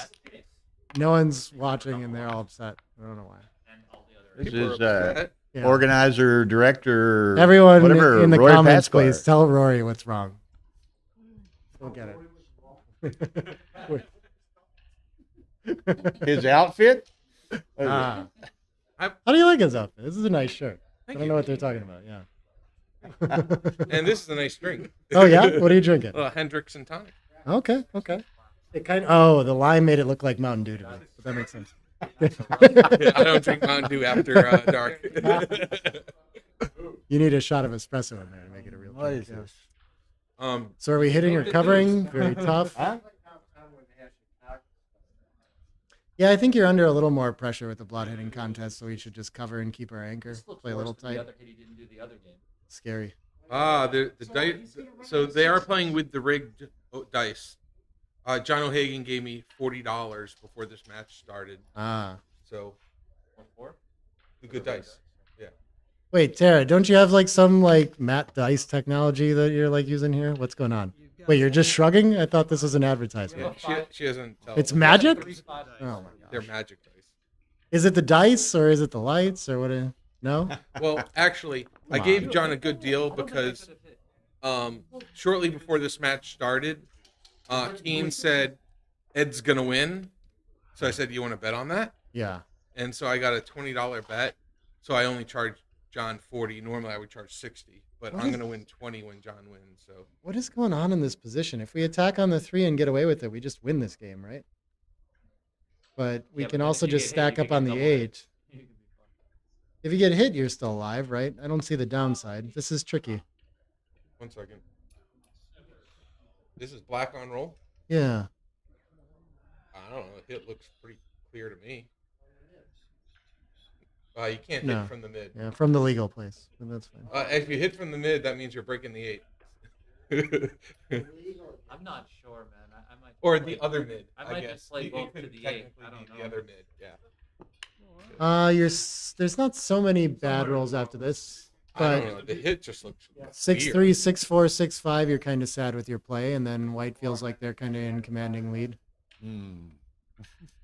Speaker 2: No one's watching, and they're all upset. I don't know why.
Speaker 8: And all the other
Speaker 7: This
Speaker 14: People
Speaker 7: is
Speaker 14: are upset.
Speaker 2: Yeah.
Speaker 7: organizer, director,
Speaker 2: Everyone
Speaker 7: whatever.
Speaker 2: in the
Speaker 7: Roy
Speaker 2: comments,
Speaker 7: Pascar.
Speaker 2: please tell Rory what's wrong. We'll get it.
Speaker 7: His outfit.
Speaker 2: How do you like his outfit? This is a nice shirt. I don't know what they're talking about. Yeah.
Speaker 14: And this is a nice drink.
Speaker 2: Oh yeah, what are you drinking?
Speaker 14: Hendrix and tonic.
Speaker 2: Okay. It kind of. Oh, the lime made it look like Mountain Dew to me, but that makes sense.
Speaker 14: I don't drink Mountain Dew after dark.
Speaker 2: You need a shot of espresso in there to make it a real.
Speaker 7: What
Speaker 2: drink,
Speaker 7: is
Speaker 2: yeah.
Speaker 7: this?
Speaker 2: So are we hitting or covering? Very tough. Yeah, I think you're under a little more pressure with the blood hitting contest, so we should just cover and keep our anchor.
Speaker 8: This looks
Speaker 2: Play a little
Speaker 8: worse than the
Speaker 2: tight.
Speaker 8: other hit he didn't do the other game.
Speaker 2: Scary.
Speaker 14: The dice. So they are playing with the rigged dice. John O'Hagan gave me $40 before this match started. So
Speaker 8: What for?
Speaker 14: the good dice. Yeah.
Speaker 2: Wait, Tara, don't you have like some like matte dice technology that you're like using here? What's going on? Wait, you're just shrugging? I thought this was an advertisement.
Speaker 14: She doesn't tell.
Speaker 2: It's magic?
Speaker 8: Three five
Speaker 2: Oh my
Speaker 14: They're
Speaker 2: gosh.
Speaker 14: magic dice.
Speaker 2: Is it the dice or is it the lights or what? No?
Speaker 14: Well, actually, I
Speaker 2: Come
Speaker 14: gave
Speaker 2: on.
Speaker 14: John a good deal because shortly before this match started, Keen said Ed's gonna win. So I said, "You want to bet on that?"
Speaker 2: Yeah.
Speaker 14: And so I got a $20 bet. So I only charged John 40. Normally I would charge 60, but
Speaker 2: What
Speaker 14: I'm
Speaker 2: is-
Speaker 14: gonna win 20 when John wins. So
Speaker 2: What is going on in this position? If we attack on the 3 and get away with it, we just win this game, right? But we
Speaker 8: Yeah, but
Speaker 2: can
Speaker 8: then
Speaker 2: also
Speaker 8: if you
Speaker 2: just
Speaker 8: get hit,
Speaker 2: stack
Speaker 8: you
Speaker 2: up
Speaker 8: could
Speaker 2: on
Speaker 8: get
Speaker 2: the
Speaker 8: double hit.
Speaker 2: 8. If you get hit, you're still alive, right? I don't see the downside. This is tricky.
Speaker 14: 1 second. This is black on roll.
Speaker 2: Yeah.
Speaker 14: I don't know. The hit looks pretty clear to me. You can't
Speaker 2: No.
Speaker 14: hit from the mid.
Speaker 2: Yeah, from the legal place. But that's fine.
Speaker 14: If you hit from the mid, that means you're breaking the 8.
Speaker 8: I'm not sure, man. I might.
Speaker 14: Or
Speaker 8: play-
Speaker 14: the other mid.
Speaker 8: I might
Speaker 14: guess.
Speaker 8: just play
Speaker 14: It
Speaker 8: both
Speaker 14: could
Speaker 8: to the 8.
Speaker 14: technically
Speaker 8: I don't
Speaker 14: be
Speaker 8: know.
Speaker 14: the other mid. Yeah.
Speaker 2: There's not so many bad rolls after this,
Speaker 14: I don't
Speaker 2: but
Speaker 14: know. The hit just looks
Speaker 2: 6-3,
Speaker 14: weird.
Speaker 2: 6-4, 6-5. You're kind of sad with your play, and then White feels like they're kind of in commanding lead.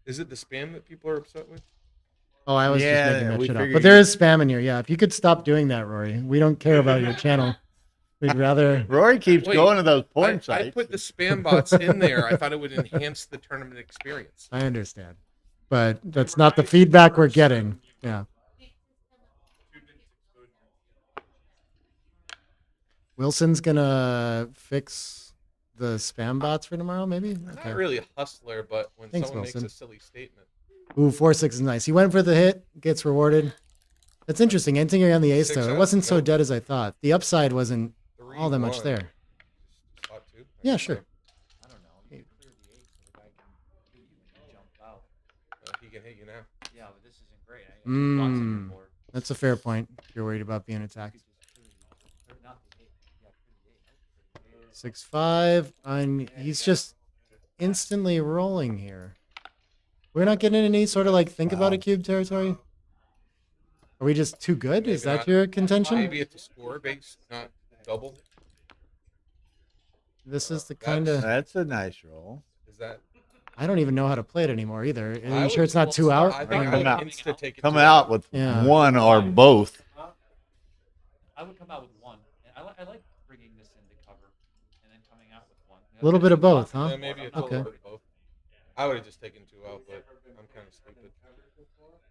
Speaker 14: Is it the spam that people are upset with?
Speaker 2: Oh, I was
Speaker 7: Yeah,
Speaker 2: just making that
Speaker 7: we
Speaker 2: shit up.
Speaker 7: figured
Speaker 2: But there
Speaker 7: you-
Speaker 2: is spam in here. Yeah, if you could stop doing that, Rory. We don't care about your channel. We'd rather.
Speaker 7: Rory keeps
Speaker 14: Wait,
Speaker 7: going to those porn
Speaker 14: I
Speaker 7: sites.
Speaker 14: put the spam bots in there. I thought it would enhance the tournament experience.
Speaker 2: I understand, but that's not the feedback we're getting. Yeah. Wilson's gonna fix the spam bots for tomorrow, maybe. Okay.
Speaker 14: Not really a hustler, but when
Speaker 2: Thanks,
Speaker 14: someone
Speaker 2: Wilson.
Speaker 14: makes a silly statement.
Speaker 2: Ooh, 4-6 is nice. He went for the hit, gets rewarded. That's interesting. Ending on the ace,
Speaker 14: 6
Speaker 2: though. It
Speaker 14: out,
Speaker 2: wasn't so
Speaker 14: nope.
Speaker 2: dead as I thought. The upside wasn't all that much
Speaker 14: 3-1.
Speaker 2: there.
Speaker 14: Spot 2?
Speaker 2: Yeah, sure.
Speaker 6: I don't know. You can clear the 8 so the guy can hit you when you jump out.
Speaker 14: He can hit you now.
Speaker 6: Yeah, but this isn't great. I got 2 blocks on your board.
Speaker 2: That's a fair point. If you're worried about being attacked.
Speaker 6: Or not the 8. Yeah, clear the 8.
Speaker 2: 6-5, and he's just instantly rolling here. We're not getting any sort of like think about a cube territory. Are we just too good?
Speaker 14: Maybe
Speaker 2: Is that
Speaker 14: not.
Speaker 2: your contention?
Speaker 14: Maybe it's a score base, not double.
Speaker 2: This is the kind of.
Speaker 7: That's a nice roll.
Speaker 14: Is that?
Speaker 2: I don't even know how to play it anymore either. Are
Speaker 14: I
Speaker 2: you sure
Speaker 14: would-
Speaker 2: it's not
Speaker 14: well,
Speaker 2: 2 out?
Speaker 14: I think
Speaker 7: Come out.
Speaker 14: insta take it
Speaker 7: Come
Speaker 14: to
Speaker 7: out with
Speaker 2: Yeah.
Speaker 7: one or both.
Speaker 6: I would come out with 1. And I like bringing this into cover and then coming out with 1.
Speaker 2: A little bit of both, huh?
Speaker 14: Yeah, maybe it's a
Speaker 2: Okay.
Speaker 14: little bit of both. I would have just taken 2 out, but I'm kind of stupid.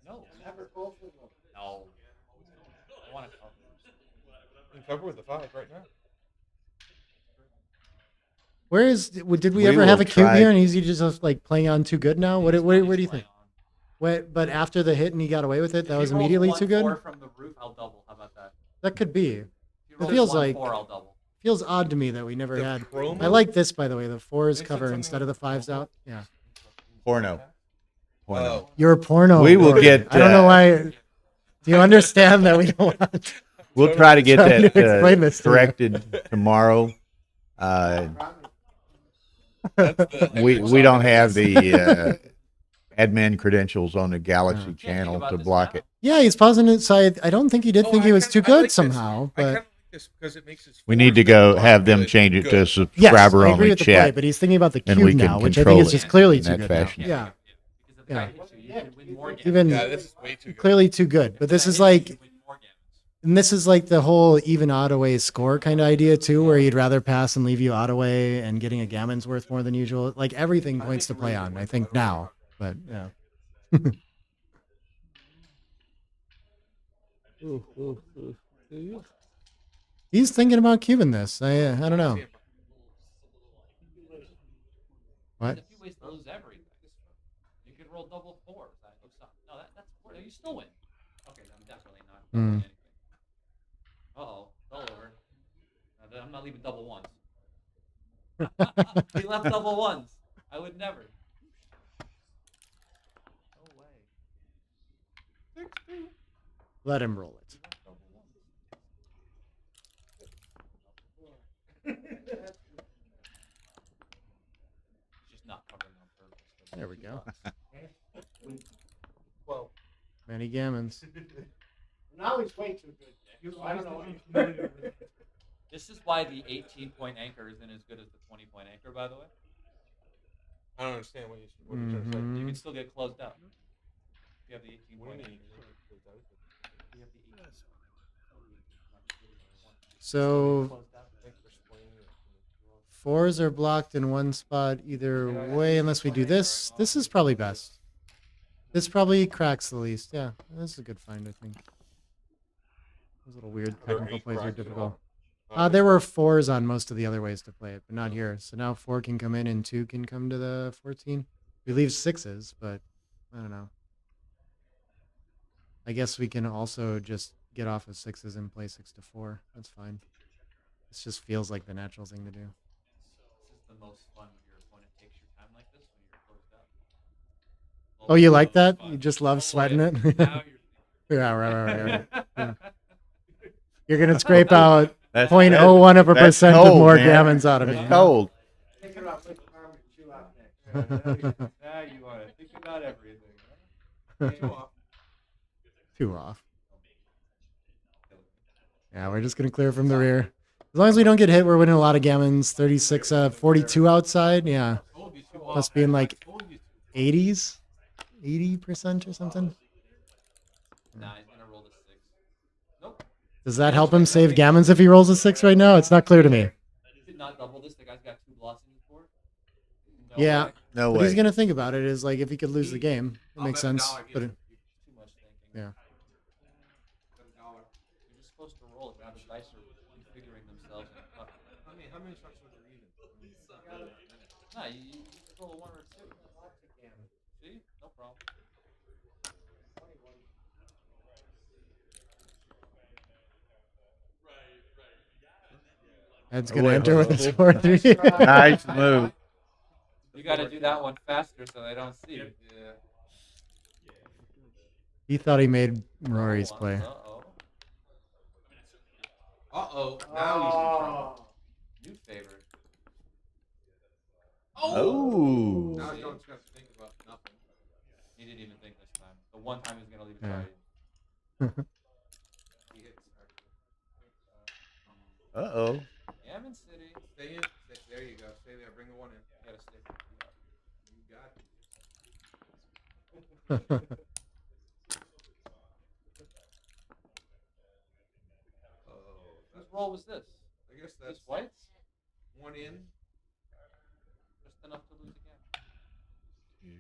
Speaker 6: No, never. No. I want to cover.
Speaker 14: You can cover with the 5 right now.
Speaker 2: Where is? Did we
Speaker 7: We
Speaker 2: ever
Speaker 7: will
Speaker 2: have a cube
Speaker 7: try-
Speaker 2: here and he's just like playing on too good now? What do you think? What? But after the hit and he got away with it, that was immediately too good.
Speaker 6: 4 from the roof, I'll double. How about that?
Speaker 2: That could be.
Speaker 6: If you
Speaker 2: It
Speaker 6: roll
Speaker 2: feels
Speaker 6: 1,
Speaker 2: like
Speaker 6: 4, I'll double.
Speaker 2: feels odd to me that we never
Speaker 14: The
Speaker 2: had.
Speaker 14: promo-
Speaker 2: I like this, by the way. The 4s
Speaker 14: They said
Speaker 2: cover
Speaker 14: something
Speaker 2: instead of the 5s out. Yeah.
Speaker 7: Porno. Porno.
Speaker 14: Oh.
Speaker 2: You're porno.
Speaker 7: We will
Speaker 2: Rory.
Speaker 7: get,
Speaker 2: I don't know
Speaker 7: uh,
Speaker 2: why. Do you understand that we don't want?
Speaker 7: We'll try to get
Speaker 2: Trying
Speaker 7: that
Speaker 2: to explain this to you.
Speaker 7: corrected tomorrow.
Speaker 14: the-
Speaker 7: We don't have the admin credentials on the Galaxy channel to block it.
Speaker 2: Yeah, he's pausing it. So I don't think he did
Speaker 14: Oh,
Speaker 2: think
Speaker 14: I
Speaker 2: he was
Speaker 14: kinda-
Speaker 2: too
Speaker 14: I
Speaker 2: good
Speaker 14: like this.
Speaker 2: somehow.
Speaker 14: I kind
Speaker 2: But
Speaker 14: of like this because it makes his
Speaker 7: We need to
Speaker 14: forwards
Speaker 7: go
Speaker 14: that
Speaker 7: have
Speaker 14: are
Speaker 7: them
Speaker 14: good,
Speaker 7: change it to
Speaker 14: good.
Speaker 2: yes, I
Speaker 7: subscriber
Speaker 2: agree
Speaker 7: only
Speaker 2: with the play.
Speaker 7: chat.
Speaker 2: But he's thinking about the
Speaker 7: and
Speaker 2: cube
Speaker 7: we can
Speaker 2: now, which I
Speaker 7: control
Speaker 2: think is
Speaker 7: it
Speaker 2: just clearly
Speaker 7: in
Speaker 2: too
Speaker 7: that
Speaker 2: good
Speaker 7: fashion.
Speaker 2: now. Yeah.
Speaker 6: Because if the guy hits you, you can win more games.
Speaker 2: Even
Speaker 14: Yeah, this is way too good.
Speaker 2: clearly too good. But this is like. And this is like the whole even Ottaway score kind of idea too, where he'd rather pass and leave you Ottaway and getting a gammon's worth more than usual. Like everything points to play on, I think now. But yeah. He's thinking about cubing this. I don't know. What?
Speaker 6: If you waste to lose everything, you could roll double 4s. No, that's 4. No, you still win. Okay, I'm definitely not doubling anything. Uh-oh, fell over. I'm not leaving double 1s. He left double 1s. I would never. No way.
Speaker 2: Let him roll it.
Speaker 6: Just not covering on purpose.
Speaker 2: There we go.
Speaker 6: Well,
Speaker 2: Many gammons.
Speaker 10: Now he's way too good. I don't know.
Speaker 6: this is why the 18-point anchor isn't as good as the 20-point anchor, by the way.
Speaker 14: I don't understand what you're trying to say.
Speaker 2: Mhm.
Speaker 6: You can still get closed out. You have the 18-point anchor. You have the 18.
Speaker 2: So 4s are blocked in one spot either way, unless we do this. This is probably best. This probably cracks the least. Yeah, this is a good find, I think. Those little weird
Speaker 14: There
Speaker 2: technical
Speaker 14: ain't
Speaker 2: plays are
Speaker 14: cracks at
Speaker 2: difficult.
Speaker 14: all.
Speaker 2: There were 4s on most of the other ways to play it, but not here. So now 4 can come in and 2 can come to the 14. We leave 6s, but I don't know. I guess we can also just get off of 6s and play 6-4. That's fine. This just feels like the natural thing to do.
Speaker 6: This is the most fun when your opponent takes your time like this when you're closed out.
Speaker 2: Oh, you like that? You just love sweating it?
Speaker 6: Now you're
Speaker 2: Yeah, right. Yeah. You're going to scrape out
Speaker 7: That's-
Speaker 2: 0.01 of a
Speaker 7: that's
Speaker 2: percent of
Speaker 7: cold,
Speaker 2: more
Speaker 7: man.
Speaker 2: gammons out of me.
Speaker 7: It's cold.
Speaker 10: Think about which arm to chew out next.
Speaker 6: Now you want to think about everything.
Speaker 2: Two off. Yeah, we're just going to clear from the rear. As long as we don't get hit, we're winning a lot of gammons. 36, 42 outside. Yeah. Must be in like 80s. 80% or something.
Speaker 8: Nah, he's gonna roll the 6. Nope.
Speaker 2: Does that help him save gammons if he rolls a 6 right now? It's not clear to me.
Speaker 8: Did not double this. The guy's got 2 blots in his board. No
Speaker 2: Yeah,
Speaker 8: way.
Speaker 1: No
Speaker 2: but
Speaker 1: way.
Speaker 2: he's gonna think about it. Is like if he could lose the game, it makes
Speaker 14: bet a
Speaker 2: sense.
Speaker 14: dollar
Speaker 2: But
Speaker 14: against
Speaker 8: Too much thinking.
Speaker 2: yeah,
Speaker 8: You're just supposed to roll it. Now the dice are configuring themselves. And fuck.
Speaker 14: How many shots are there even?
Speaker 8: Nah, you just roll a 1 or a 2. See? No problem.
Speaker 2: Ed's gonna enter with his 4-3.
Speaker 1: Nice move.
Speaker 8: You got to do that one faster so they don't see it.
Speaker 14: Yeah.
Speaker 2: He thought he made Rory's play.
Speaker 14: Uh-oh. Now he's in trouble.
Speaker 8: New favorite.
Speaker 1: Oh.
Speaker 14: Now John's got to think about nothing.
Speaker 8: He didn't even think this time. The one time he's gonna leave it
Speaker 2: Yeah.
Speaker 8: right.
Speaker 14: He hits.
Speaker 1: Uh-oh.
Speaker 8: Gammon City.
Speaker 14: Stay in. There you go. Stay there. Bring the 1 in.
Speaker 8: You gotta stick.
Speaker 14: You got it.
Speaker 8: Whose roll was this?
Speaker 14: I guess that's
Speaker 8: Just White's?
Speaker 14: 1 in.
Speaker 8: Just enough to lose again.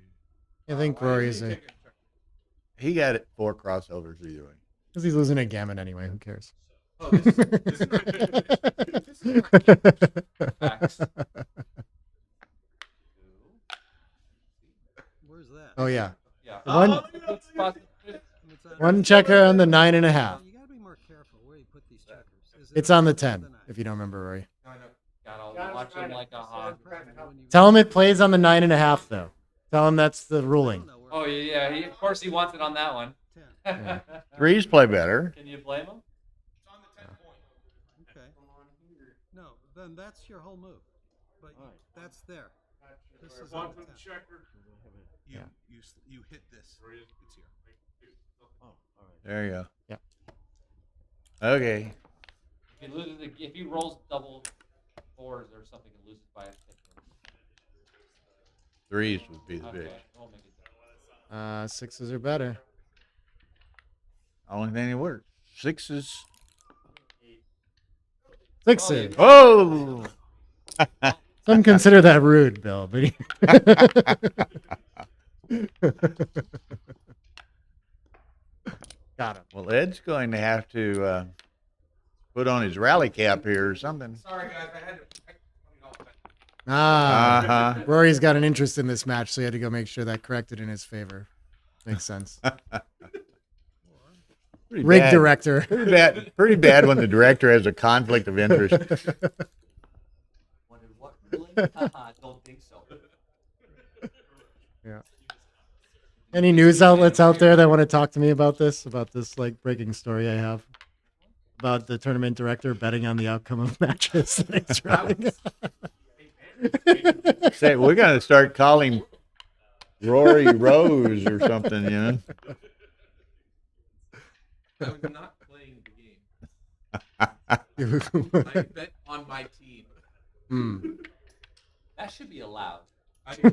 Speaker 2: I think Rory's a
Speaker 1: He got it 4 crossovers either way.
Speaker 2: because he's losing a gammon anyway. Who cares?
Speaker 14: Oh, this is
Speaker 8: Facts.
Speaker 10: Where's that?
Speaker 2: Oh yeah,
Speaker 8: Yeah.
Speaker 2: One-
Speaker 8: Good spot.
Speaker 2: one checker on the 9.5.
Speaker 10: You gotta be more careful where you put these checkers. Is it
Speaker 2: It's on the
Speaker 10: top or
Speaker 2: 10.
Speaker 10: nine?
Speaker 2: If you don't remember, Rory.
Speaker 8: Gotta watch him like a hawk.
Speaker 2: Tell him it plays on the 9.5 though. Tell him that's the ruling.
Speaker 8: Oh yeah, of course he wants it on that one.
Speaker 2: Yeah.
Speaker 1: Threes play better.
Speaker 8: Can you blame him?
Speaker 10: Okay. No, then that's your whole move. But that's there. This is on the 10.
Speaker 14: You,
Speaker 2: Yeah.
Speaker 14: you hit this. It's here.
Speaker 1: There you go.
Speaker 2: Yep.
Speaker 1: Okay.
Speaker 8: If he loses, if he rolls double 4s or something and loses by a 10.
Speaker 1: Threes would be the
Speaker 8: Okay,
Speaker 1: big.
Speaker 8: we'll make it
Speaker 2: 6s are better.
Speaker 1: Only thing that works. 6s.
Speaker 2: 6s.
Speaker 1: Oh!
Speaker 2: Some consider that rude, Bill. But got him.
Speaker 1: Well, Ed's going to have to put on his rally cap here or something.
Speaker 14: Sorry, guys. I had to.
Speaker 2: Ah, Rory's got an interest in this match, so he had to go make sure that corrected in his favor. Makes sense. Rig
Speaker 1: bad.
Speaker 2: director.
Speaker 1: Pretty bad when the director has a conflict of interest.
Speaker 8: What ruling? Don't think so.
Speaker 2: Yeah. Any news outlets out there that want to talk to me about this like breaking story I have about the tournament director betting on the outcome of matches? Thanks, Ryan.
Speaker 1: Say, we're going to start calling Rory Rose or something, you know?
Speaker 14: I was not playing the game. I bet on my team.
Speaker 8: That should be allowed.
Speaker 14: I
Speaker 8: For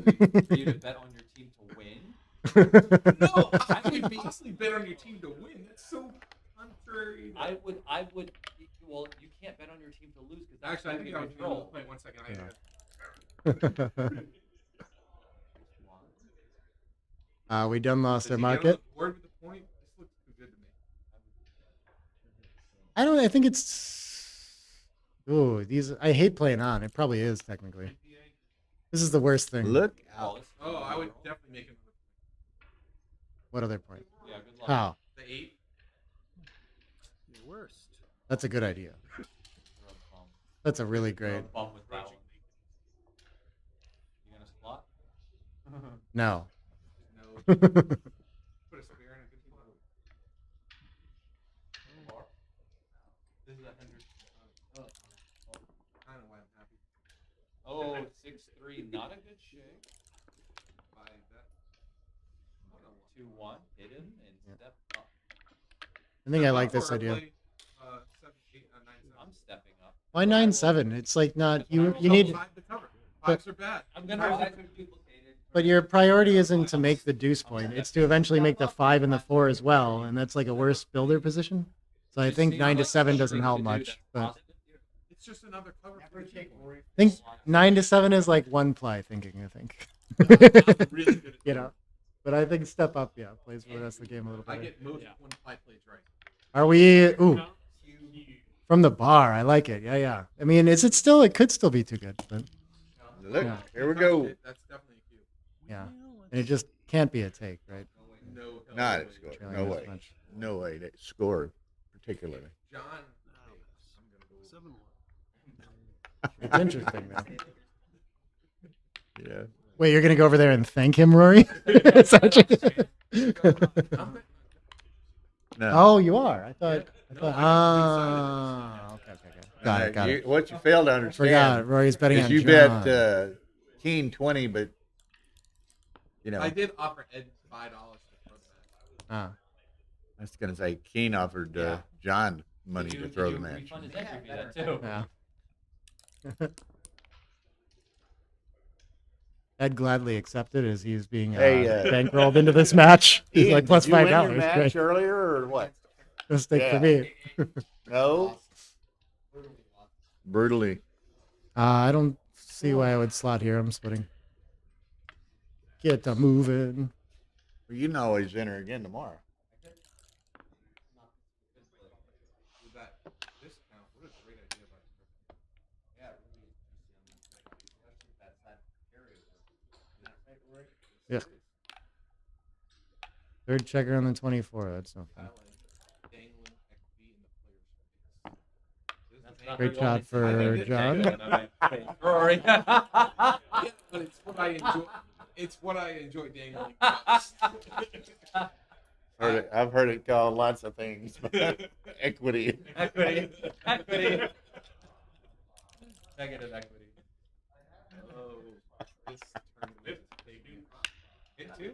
Speaker 8: you to bet on your team to win.
Speaker 14: No, I would possibly bet on your team to win. That's so contrary.
Speaker 8: I would. Well, you can't bet on your team to lose because that's
Speaker 14: Actually, I
Speaker 8: going to
Speaker 14: think
Speaker 8: be
Speaker 14: I was
Speaker 8: control.
Speaker 14: playing 1 second.
Speaker 2: We done lost our
Speaker 14: Does he
Speaker 2: market.
Speaker 14: get on the board with the point? This looks too good to me.
Speaker 2: I think it's. Ooh, these. I hate playing on. It probably is technically. This is the worst thing.
Speaker 1: Look out.
Speaker 14: Oh, I would definitely make another.
Speaker 2: What other point?
Speaker 8: Yeah, good luck.
Speaker 2: How?
Speaker 14: The 8.
Speaker 10: Your worst.
Speaker 2: That's a good idea. That's a really great.
Speaker 8: Bum with that one. You gonna slot?
Speaker 2: No.
Speaker 14: No. Put a spare in a good spot.
Speaker 8: This is 100.
Speaker 14: I don't know why I'm happy.
Speaker 8: Oh, 6-3, not a good shake.
Speaker 14: By that.
Speaker 8: 2-1, hit him and step up.
Speaker 2: I think I like this idea.
Speaker 14: 7, 8, 9, 7.
Speaker 8: I'm stepping up.
Speaker 2: Why 9-7? It's like not you. You need.
Speaker 14: The cover. 5s are bad.
Speaker 8: I'm gonna try to duplicate it.
Speaker 2: But your priority isn't to make the deuce point; it's to eventually make the 5 and the 4 as well, and that's like a worse builder position. So I think 9 to 7 doesn't help much. But
Speaker 14: It's just another cover for the people.
Speaker 2: I think 9 to 7 is like one play thinking. I think.
Speaker 14: Really good at
Speaker 2: You know, but I think step up, yeah, plays for the rest of the game a little
Speaker 14: I
Speaker 2: better.
Speaker 14: get most when Ply plays right.
Speaker 2: Are we? Ooh, from the bar. I like it. Yeah, yeah. I mean, is it still? It could still be too good, but
Speaker 7: Look,
Speaker 2: yeah.
Speaker 7: here we go.
Speaker 14: That's definitely a cue.
Speaker 2: Yeah, and it just can't be a take, right?
Speaker 14: No.
Speaker 7: Not a score.
Speaker 2: Trailing
Speaker 7: No
Speaker 2: this
Speaker 7: way.
Speaker 2: much.
Speaker 7: No way. That score, particularly.
Speaker 14: John.
Speaker 4: 7-1.
Speaker 2: It's interesting though.
Speaker 7: Yeah.
Speaker 2: Wait, you're gonna go over there and thank him, Rory? Is that what you-
Speaker 7: No.
Speaker 2: Oh, you are. I thought. Okay. Got it.
Speaker 7: What you fail to understand.
Speaker 2: Forgot. Rory's betting
Speaker 7: is
Speaker 2: on
Speaker 7: you
Speaker 2: John.
Speaker 7: bet Keen 20, but
Speaker 14: I did offer Ed $5 to throw the match.
Speaker 7: I was gonna say Keen offered John money to throw the match.
Speaker 2: Yeah. Ed gladly accepted as he's being bankrolled into this match. He's
Speaker 7: Ian,
Speaker 2: like plus
Speaker 7: did you win
Speaker 2: $5.
Speaker 7: your match
Speaker 2: Great.
Speaker 7: earlier or what?
Speaker 2: Mistake for me.
Speaker 7: No. Brutally.
Speaker 2: I don't see why I would slot here. I'm splitting. Get to moving.
Speaker 7: Well, you can always enter again tomorrow.
Speaker 14: With that discount, what a great idea by
Speaker 2: Yeah. Third checker on the 24. That's no fun. Great shot for John.
Speaker 14: Rory. Yeah, but it's what I enjoy. It's what I enjoy dangling.
Speaker 7: I've heard it called lots of things. Equity.
Speaker 8: Equity. Negative equity.
Speaker 14: Oh, this tournament is taking hit two.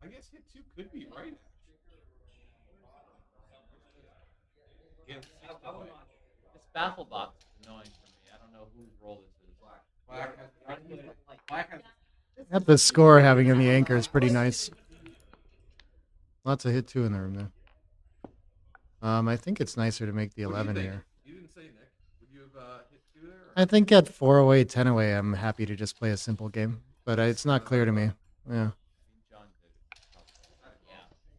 Speaker 14: I guess hit two could be right. Against
Speaker 8: This baffle box is annoying for me. I don't know whose role this is.
Speaker 14: Black has
Speaker 2: Got the score having in the anchor is pretty nice. Lots of hit 2 in the room there. I think it's nicer to make the 11 here.
Speaker 14: You didn't say, Nick. Would you have hit two there?
Speaker 2: I think at 4 away, 10 away, I'm happy to just play a simple game. But it's not clear to me. Yeah.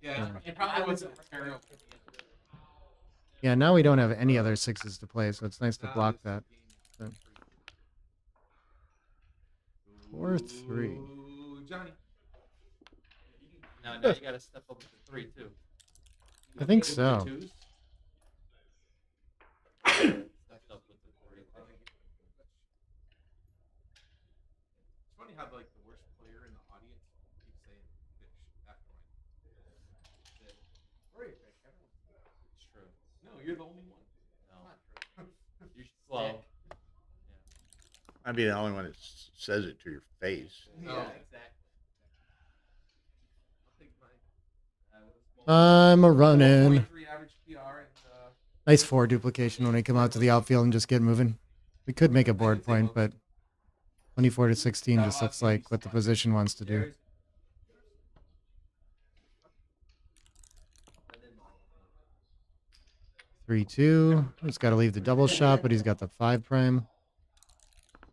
Speaker 14: Yeah, it probably wasn't material.
Speaker 2: Yeah, now we don't have any other 6s to play, so it's nice to block that. But 4-3.
Speaker 14: Ooh, Johnny.
Speaker 8: Now you gotta step up to 3 too.
Speaker 2: I think so.
Speaker 8: Twos? Stepped up with the 3.
Speaker 14: It's funny how like the worst player in the audience keeps saying fish after
Speaker 8: It's true.
Speaker 14: No, you're the only one.
Speaker 8: No. You're slow.
Speaker 7: I'd be the only one that says it to your face.
Speaker 14: Yeah, exactly.
Speaker 2: I'm a running.
Speaker 14: 43 average PR and
Speaker 2: Nice 4 duplication when we come out to the outfield and just get moving. We could make a board point, but 24 to 16 just looks like what the position wants to do. Three, 2. He's got to leave the double shot, but he's got the 5 prime.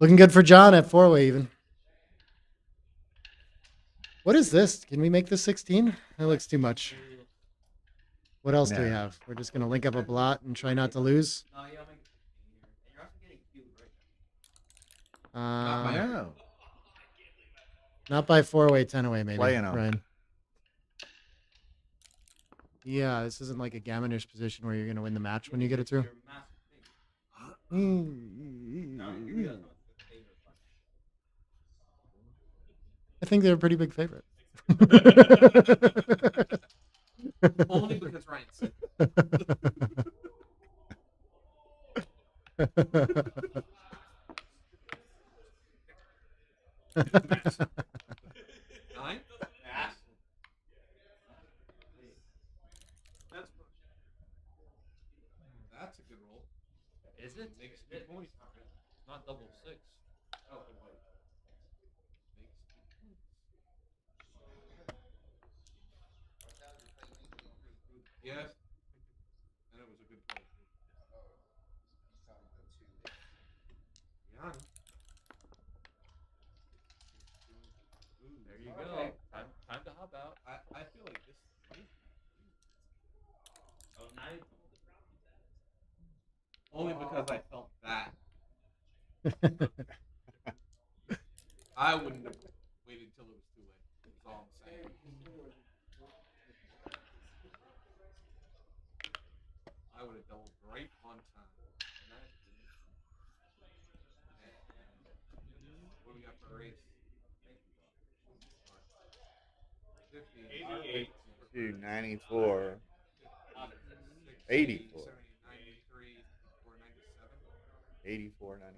Speaker 2: Looking good for John at 4-way even. What is this? Can we make this 16? That looks too much. What else do we have? We're just going to link up a blot and try not to lose.
Speaker 8: No, you don't make it 15 here. And you're also getting cubed right now.
Speaker 7: No.
Speaker 2: Not by 4-way, 10-away, maybe.
Speaker 7: Playing 'em.
Speaker 2: Right. Yeah, this isn't like a gammonish position where you're going to win the match when you get it through. I think they're a pretty big favorite.
Speaker 14: only because Ryan said. Nine? That's a good roll.
Speaker 8: Is it?
Speaker 14: Makes good points.
Speaker 8: Not double 6. Oh, good boy.
Speaker 14: Yes. And it was a good play. Yeah.
Speaker 8: There you go. Time to hop out.
Speaker 14: I feel like this might.
Speaker 8: Oh, now you
Speaker 14: Only because I felt that. I wouldn't have waited till it was too late. That's all I'm saying. I would have doubled right on time. What do we got for a race? 50.
Speaker 7: 88. 94. 84.
Speaker 14: 93, 97.
Speaker 7: 84, 94.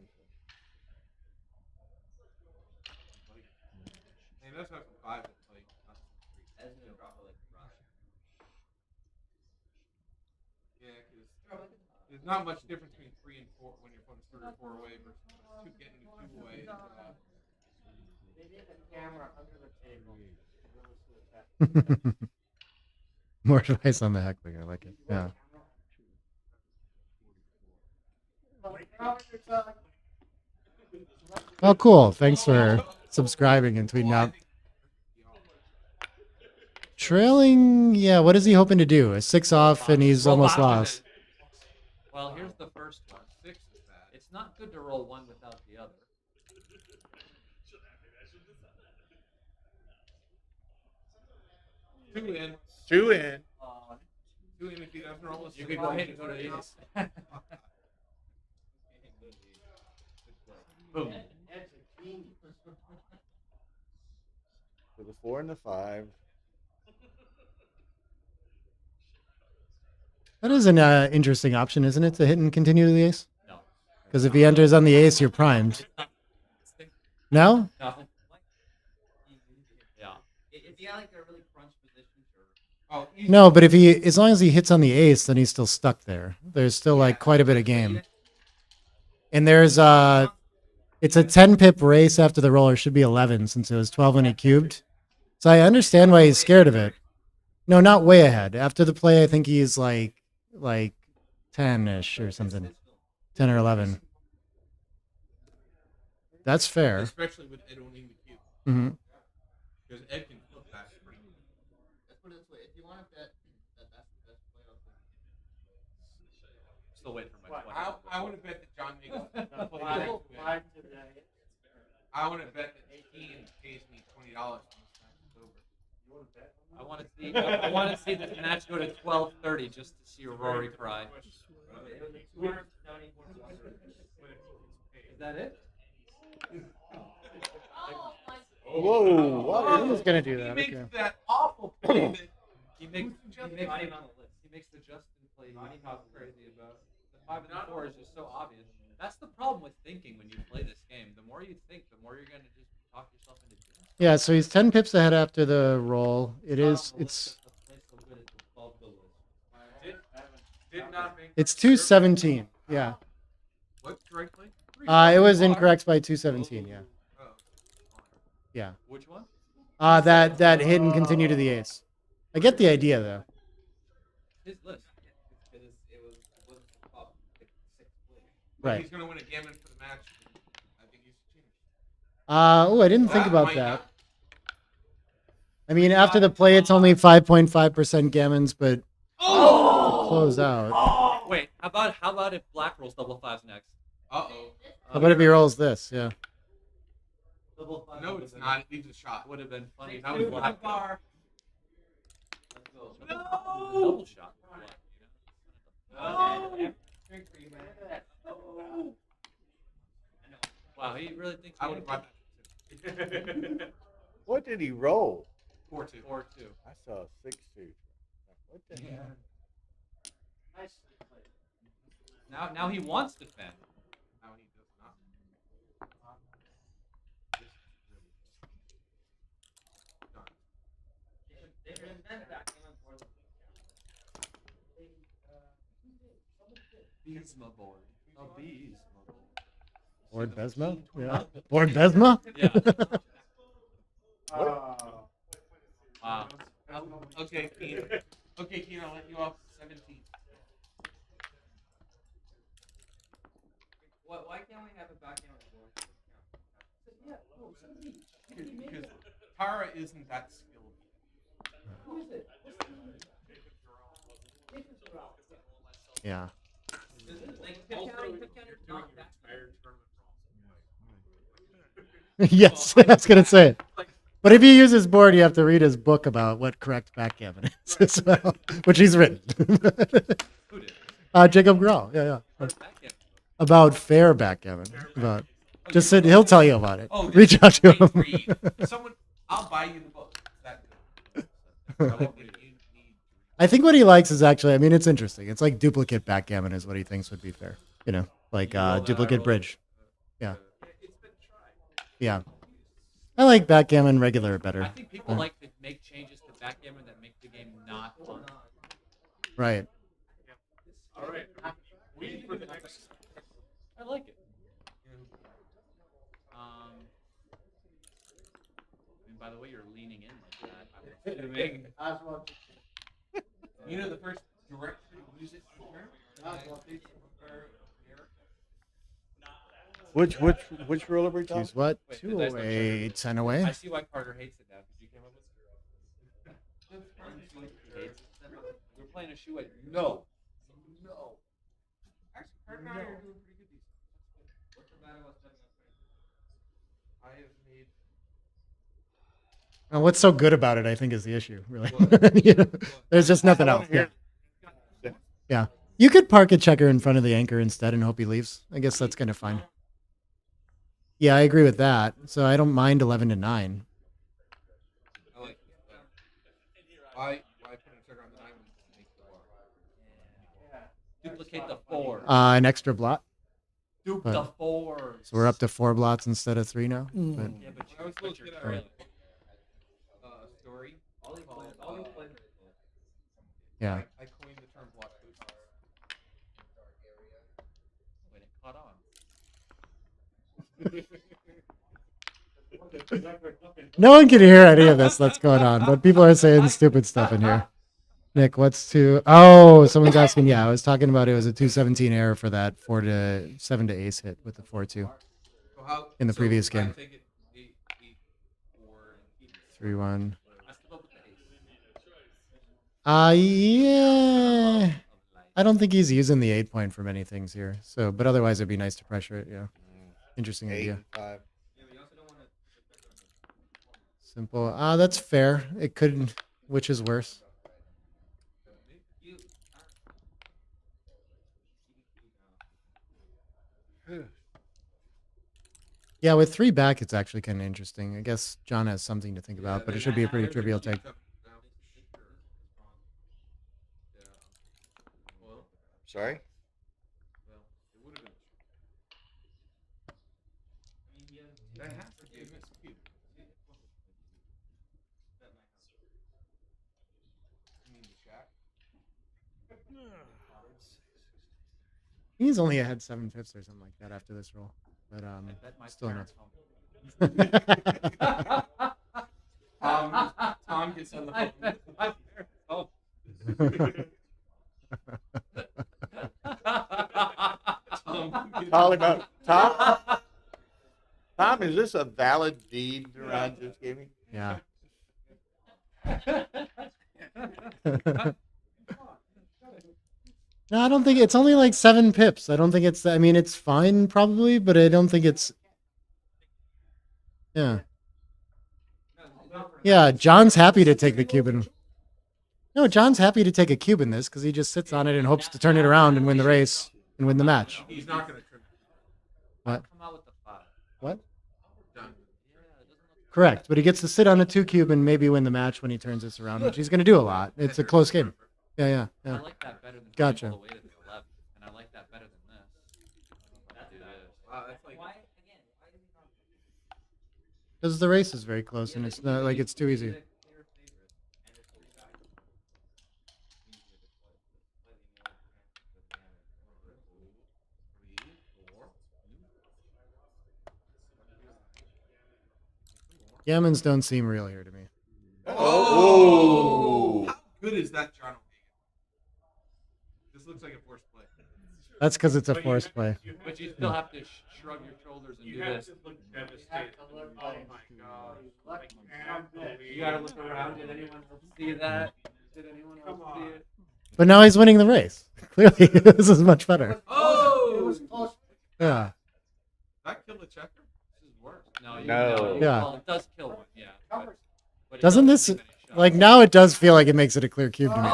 Speaker 14: Hey, those have some fives at play, not some threes.
Speaker 8: As an drop like Ryan.
Speaker 14: Yeah, because there's not much difference between 3 and 4 when your opponent's 3 or 4 away versus getting to 2 away.
Speaker 10: They did the camera under the table.
Speaker 2: More advice on the heckling. I like it. Yeah. Oh, cool. Thanks for subscribing and tweeting out. Trailing, yeah. What is he hoping to do? A 6 off, and he's almost lost.
Speaker 8: Well, here's the first one.
Speaker 14: 6 is bad.
Speaker 8: It's not good to roll one without the other.
Speaker 14: 2 in.
Speaker 7: 2 in.
Speaker 14: 2 in if he doesn't roll a 6.
Speaker 8: You could go ahead and go to the ace. Boom.
Speaker 7: For the 4 and the 5.
Speaker 2: That is an interesting option, isn't it, to hit and continue to the ace?
Speaker 8: No.
Speaker 2: Because if he enters on the ace, you're primed. No?
Speaker 8: No. Yeah. If you got like a really crunch position, sure.
Speaker 14: Oh,
Speaker 2: No, but if he, as long as he hits on the ace, then he's still stuck there. There's still like quite a bit of game. And there's it's a 10 pip race after the roller. Should be 11 since it was 12 when he cubed. So I understand why he's scared of it. No, not way ahead. After the play, I think he's like 10-ish or something. 10 or 11. That's fair.
Speaker 14: Especially with Ed owning the cube.
Speaker 2: Mm-hmm.
Speaker 14: Because Ed can flip back.
Speaker 6: Let's put it this way: if you want to bet that's the best play on the
Speaker 8: Still waiting for my 20.
Speaker 14: I want to bet that John makes
Speaker 10: Five today.
Speaker 14: I want to bet that Keen pays me $20 when this match is over.
Speaker 10: You want to bet?
Speaker 8: I want to see this match go to 12:30 just to see Rory cry. Is that it?
Speaker 7: Whoa, what?
Speaker 2: I was going to do
Speaker 14: He
Speaker 2: that.
Speaker 14: makes
Speaker 2: Okay.
Speaker 14: that awful play that
Speaker 8: He makes the Justin play he talks crazy about. The 5 and the 4 is just so obvious. That's the problem with thinking when you play this game. The more you think, the more you're going to just talk yourself into doing it.
Speaker 2: Yeah, so he's 10 pips ahead after the roll. It's it's 217. Yeah.
Speaker 14: What correctly?
Speaker 2: It was incorrect by 217. Yeah.
Speaker 14: Oh.
Speaker 2: Yeah.
Speaker 8: Which one?
Speaker 2: That hit and continue to the ace. I get the idea though.
Speaker 8: His list.
Speaker 2: Right.
Speaker 14: He's going to win a gammon for the match. I think he's changed.
Speaker 2: I didn't think about
Speaker 14: might
Speaker 2: that.
Speaker 14: not.
Speaker 2: I mean, after the play, it's only 5.5% gammons, but close out.
Speaker 8: Wait, how about if Black rolls double 5s next?
Speaker 14: Uh-oh.
Speaker 2: How about if he rolls this? Yeah.
Speaker 8: Double 5
Speaker 14: No, it's not. It leaves a shot.
Speaker 8: Would have been funny if
Speaker 14: That
Speaker 8: that
Speaker 14: was
Speaker 8: was
Speaker 14: Black.
Speaker 8: Black.
Speaker 14: No!
Speaker 8: Double shot. for Black, you know? Wow, he really thinks
Speaker 14: I would have brought that.
Speaker 7: What did he roll?
Speaker 14: 4-2.
Speaker 8: 4-2.
Speaker 7: I saw 6-2. What the hell?
Speaker 10: Nice.
Speaker 8: Now he wants to defend.
Speaker 14: Now he does not.
Speaker 8: Beesma board. A Beesma board.
Speaker 2: Board Besma? Yeah. Board Besma?
Speaker 8: Yeah.
Speaker 13: Wow. Okay, Keen. Okay, Keen, I'll let you off 17.
Speaker 8: Why can't we have a backgammon board?
Speaker 13: Because Tara isn't that skilled yet.
Speaker 2: Yeah. Yes, I was gonna say it. But if you use his board, you have to read his book about what correct backgammon is as well, which he's written.
Speaker 8: Who did?
Speaker 2: Jacob Grau. Yeah. About fair backgammon. About just sit. He'll tell you about it.
Speaker 13: Oh,
Speaker 2: Reach out to him.
Speaker 13: read. Someone, I'll buy you the book. It's that good.
Speaker 2: I think what he likes is actually, I mean, it's interesting. It's like duplicate backgammon is what he thinks would be fair. You know, like duplicate bridge. Yeah. Yeah. I like backgammon regular better.
Speaker 8: I think people like to make changes to backgammon that make the game not fun.
Speaker 2: Right.
Speaker 8: All right. I like it. And by the way, you're leaning in like that.
Speaker 13: You know the first directory to use it to turn?
Speaker 7: Which rule are we talking?
Speaker 2: Choose what?
Speaker 8: Wait,
Speaker 2: 208, 10 away.
Speaker 8: I see why Carter hates it now because you came up with it. We're playing a shoe weight. No.
Speaker 13: Actually, Carter and I are doing pretty good these days. What's the battle of I have made.
Speaker 2: Now, what's so good about it, I think, is the issue, really. You know, there's just nothing else. Yeah. You could park a checker in front of the anchor instead and hope he leaves. I guess that's kind of fine. Yeah, I agree with that. So I don't mind 11 to 9.
Speaker 13: I like why put a trigger on the 9 when you can make the bar?
Speaker 8: Duplicate the 4.
Speaker 2: An extra blot.
Speaker 8: Dupe
Speaker 2: But-
Speaker 8: the 4.
Speaker 2: So we're up to 4 blots instead of 3 now. But,
Speaker 8: Yeah, but
Speaker 13: I was
Speaker 8: you're
Speaker 13: looking at
Speaker 8: trailing.
Speaker 13: Story.
Speaker 2: yeah.
Speaker 13: I coined the term block boost.
Speaker 8: When it caught on.
Speaker 2: No one can hear any of this that's going on, but people are saying stupid stuff in here. Nick, what's 2? Oh, someone's asking. Yeah, I was talking about it was a 217 error for that 4 to 7 to ace hit with the 4-2 in the previous game. 3-1. Yeah. I don't think he's using the 8 point for many things here. So, but otherwise it'd be nice to pressure it. Yeah. Interesting
Speaker 7: 8
Speaker 2: idea.
Speaker 7: and 5.
Speaker 2: Simple. That's fair. It could. Which is worse? Yeah, with 3 back, it's actually kind of interesting. I guess John has something to think about, but it should be a pretty trivial take.
Speaker 7: Sorry?
Speaker 2: He's only had 7 pips or something like that after this roll, but still enough.
Speaker 13: Tom gets on the phone.
Speaker 7: Call him up. Tom? Tom, is this a valid deed Ron just gave me?
Speaker 2: Yeah. No, I don't think it's only like 7 pips. I don't think it's. I mean, it's fine probably, but I don't think it's. Yeah. Yeah, John's happy to take the Cuban. No, John's happy to take a cube in this because he just sits on it and hopes to turn it around and win the race and win the match.
Speaker 13: He's not going to trim.
Speaker 2: What?
Speaker 8: Come out with the 5.
Speaker 2: What?
Speaker 13: Done.
Speaker 2: Correct, but he gets to sit on a 2 cube and maybe win the match when he turns this around, which he's going to do a lot. It's a close game. Yeah.
Speaker 8: I like that better than
Speaker 2: Gotcha.
Speaker 8: all the way to the left, and I like that better than this.
Speaker 13: Wow, that's like.
Speaker 2: Because the race is very close and it's not like it's too easy. Gammons don't seem real here to me.
Speaker 14: Oh! How good is that, John O'Hagan? This looks like a forced play.
Speaker 2: That's because it's a forced play.
Speaker 8: But you still have to shrug your shoulders and do this.
Speaker 5: Look devastated. Oh my god.
Speaker 8: You gotta look around. Did anyone else see that? Did anyone else see it?
Speaker 2: But now he's winning the race. Clearly, this is much better.
Speaker 8: Oh! It was close.
Speaker 2: Yeah.
Speaker 14: That killed the checker?
Speaker 8: This is worse. No.
Speaker 2: Yeah.
Speaker 8: Well, it does kill one. Yeah. But it
Speaker 2: Doesn't this
Speaker 8: leave any shots.
Speaker 2: like now? It does feel like it makes it a clear cube to me.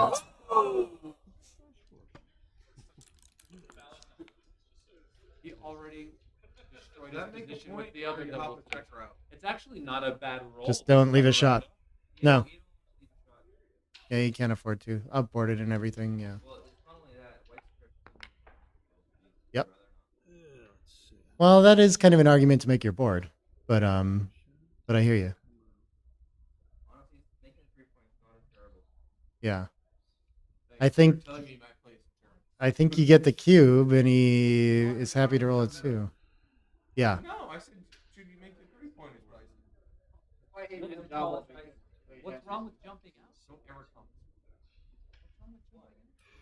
Speaker 8: He already destroyed
Speaker 14: That
Speaker 8: his
Speaker 14: make a
Speaker 8: position
Speaker 14: point
Speaker 8: with the other
Speaker 14: or you
Speaker 8: double
Speaker 14: hop the
Speaker 8: check.
Speaker 14: checker out?
Speaker 8: It's actually not a bad roll.
Speaker 2: Just don't leave a shot. No. Yeah, you can't afford to. Upboarded and everything. Yeah. Yep. Well, that is kind of an argument to make your board, but I hear you. Yeah. I think you get the cube, and he is happy to roll it too. Yeah.
Speaker 14: No, I said, should you make the 3-pointers, right?
Speaker 8: What's wrong with jumping out? Don't ever come.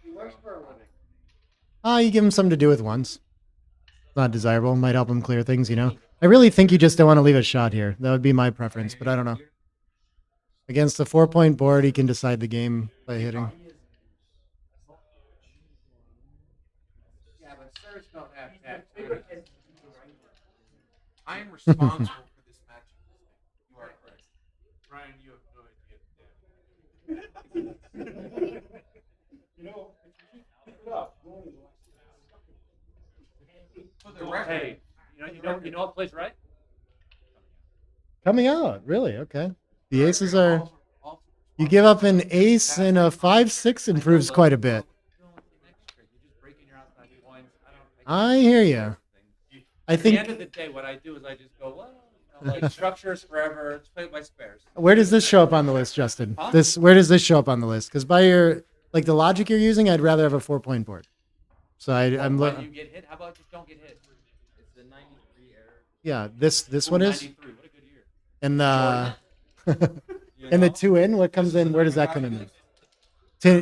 Speaker 5: He works for a living.
Speaker 2: You give him something to do with once. Not desirable. Might help him clear things, you know. I really think you just don't want to leave a shot here. That would be my preference, but I don't know. Against the 4-point board, he can decide the game by hitting.
Speaker 5: Yeah, but sirs don't have that.
Speaker 14: I am responsible for this match. You are correct.
Speaker 5: Brian, you have no idea. You know, if you keep it up, you only last.
Speaker 14: For the record,
Speaker 8: Hey, you know what plays right?
Speaker 2: Coming out, really? Okay. The aces are. You give up an ace and a 5-6 improves quite a bit. I hear you. I
Speaker 8: At the
Speaker 2: think.
Speaker 8: end of the day, what I do is I just go, well, like structures forever. Let's play with my spares.
Speaker 2: Where does this show up on the list, Justin?
Speaker 8: Huh?
Speaker 2: Where does this show up on the list? Because by your the logic you're using, I'd rather have a 4-point board. So I'm
Speaker 8: When you get hit, how about just don't get hit?
Speaker 6: It's the 93 error.
Speaker 2: yeah. This one is.
Speaker 8: 93. What a good year.
Speaker 2: And the and the 2 in, what comes in? Where does that come in?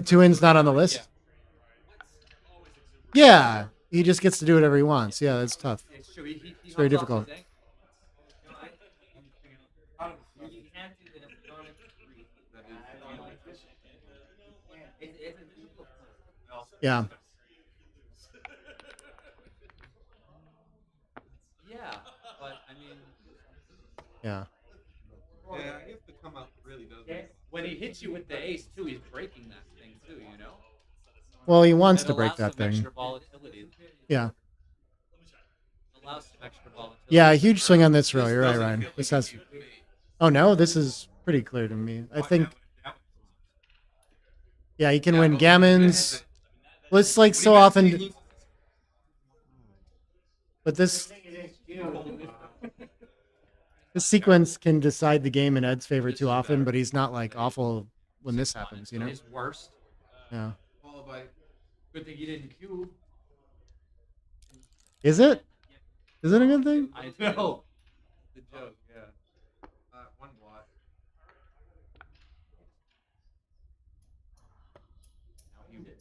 Speaker 2: Two in's not on the list. Yeah, he just gets to do whatever he wants. Yeah, that's tough.
Speaker 8: It's true. He
Speaker 2: It's very
Speaker 8: hops off
Speaker 2: difficult.
Speaker 8: his
Speaker 6: You can't do the electronic 3. It's an equal point.
Speaker 2: Yeah.
Speaker 8: Yeah, but I mean,
Speaker 2: Yeah.
Speaker 14: yeah, I guess the come out really does.
Speaker 8: when he hits you with the ace too, he's breaking that thing too. You know.
Speaker 2: Well, he wants
Speaker 8: It
Speaker 2: to break
Speaker 8: allows
Speaker 2: that
Speaker 8: some
Speaker 2: thing.
Speaker 8: extra volatility.
Speaker 2: Yeah.
Speaker 8: Allows some extra volatility.
Speaker 2: Yeah, a huge swing on this row. You're right, Ryan. This has. Oh no, this is pretty clear to me. I think. Yeah, he can win gammons. Well, it's like so often. But this sequence can decide the game in Ed's favor too often, but he's not like awful when this happens, you know?
Speaker 8: His worst.
Speaker 2: Yeah.
Speaker 8: Followed by, good thing you didn't cube.
Speaker 2: Is it? Is it a good thing?
Speaker 8: I know. The joke, yeah.
Speaker 14: One blot.
Speaker 8: Now you did.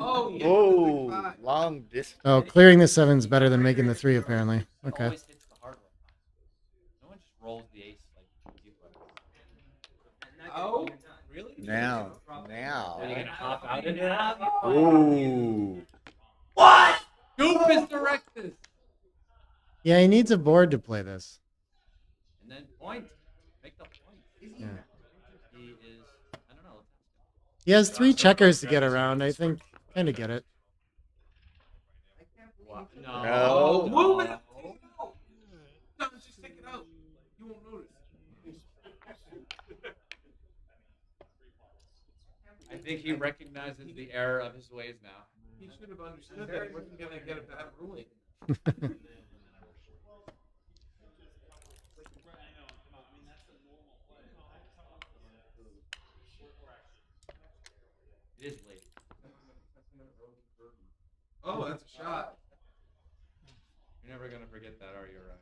Speaker 14: Oh, yeah.
Speaker 7: Whoa, long distance.
Speaker 2: Oh, clearing the 7's better than making the 3, apparently. Okay.
Speaker 8: Always hits the hard one. No one just rolls the ace like you do.
Speaker 14: Oh, really?
Speaker 7: Now.
Speaker 8: Are you gonna hop out of it?
Speaker 7: Ooh.
Speaker 8: What? Scoop is directed.
Speaker 2: Yeah, he needs a board to play this.
Speaker 8: And then point. Make the point.
Speaker 2: Yeah.
Speaker 8: He is. I don't know.
Speaker 2: He has 3 checkers to get around. I think. Kind of get it.
Speaker 14: No. Move it. No, just take it out. You won't notice.
Speaker 8: I think he recognizes the error of his ways now.
Speaker 14: He should have understood that he wasn't going to get a bad ruling.
Speaker 8: It is late.
Speaker 14: Oh, that's a shot.
Speaker 8: You're never gonna forget that, are you, Ryan?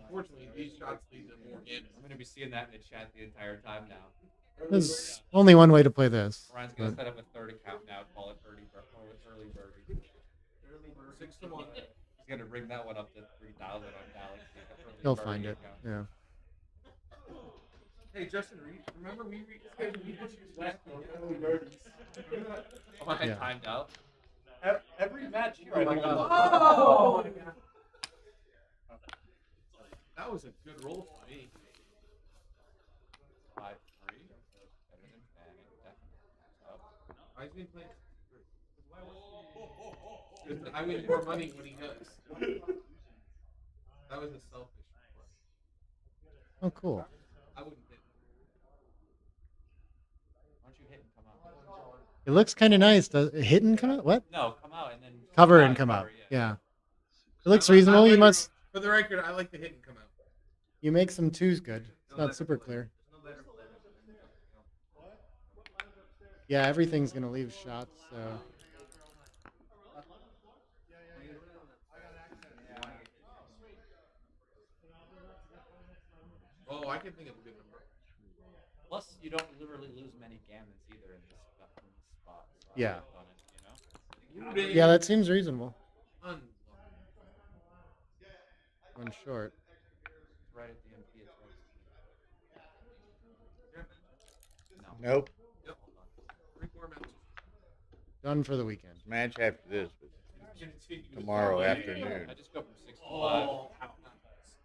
Speaker 14: Unfortunately, these shots lead to more games.
Speaker 8: I'm gonna be seeing that in the chat the entire time now.
Speaker 2: There's only one way to play this.
Speaker 8: Ryan's gonna
Speaker 2: but-
Speaker 8: set up a third account now, call it early birdie.
Speaker 14: 6-1.
Speaker 8: He's gonna bring that one up to 3,000 on Galaxy.
Speaker 2: He'll find it. Yeah.
Speaker 14: Hey, Justin, remember we
Speaker 8: Oh, I
Speaker 2: Yeah.
Speaker 8: timed out.
Speaker 5: Every match here,
Speaker 8: Oh
Speaker 5: I'm
Speaker 8: my
Speaker 5: like,
Speaker 8: God.
Speaker 5: oh!
Speaker 14: That was a good roll for me.
Speaker 8: 5-3. Better than Fanning, definitely.
Speaker 14: Why is he playing? Because I win more money when he does. That was a selfish request.
Speaker 2: Oh, cool.
Speaker 14: I wouldn't hit.
Speaker 8: Why don't you hit and come out?
Speaker 2: It looks kind of nice. Does hit and come out? What?
Speaker 8: No, come out and then
Speaker 2: Cover and come out. Yeah. It looks reasonable. You must.
Speaker 14: For the record, I like to hit and come out.
Speaker 2: You make some twos good. It's not super clear. Yeah, everything's gonna leave shots. So.
Speaker 14: Oh, I can think of a good number.
Speaker 8: Plus, you don't literally lose many gammons either in this spot. So I
Speaker 2: Yeah.
Speaker 8: worked on it, you know?
Speaker 2: Yeah, that seems reasonable.
Speaker 14: Unlucky.
Speaker 2: One short.
Speaker 8: It's right at the MP. It's right. No.
Speaker 7: Nope.
Speaker 14: Yep. 3 more matches.
Speaker 2: Done for the weekend.
Speaker 7: Match after this, but tomorrow afternoon.
Speaker 8: I just go from 6 to 5.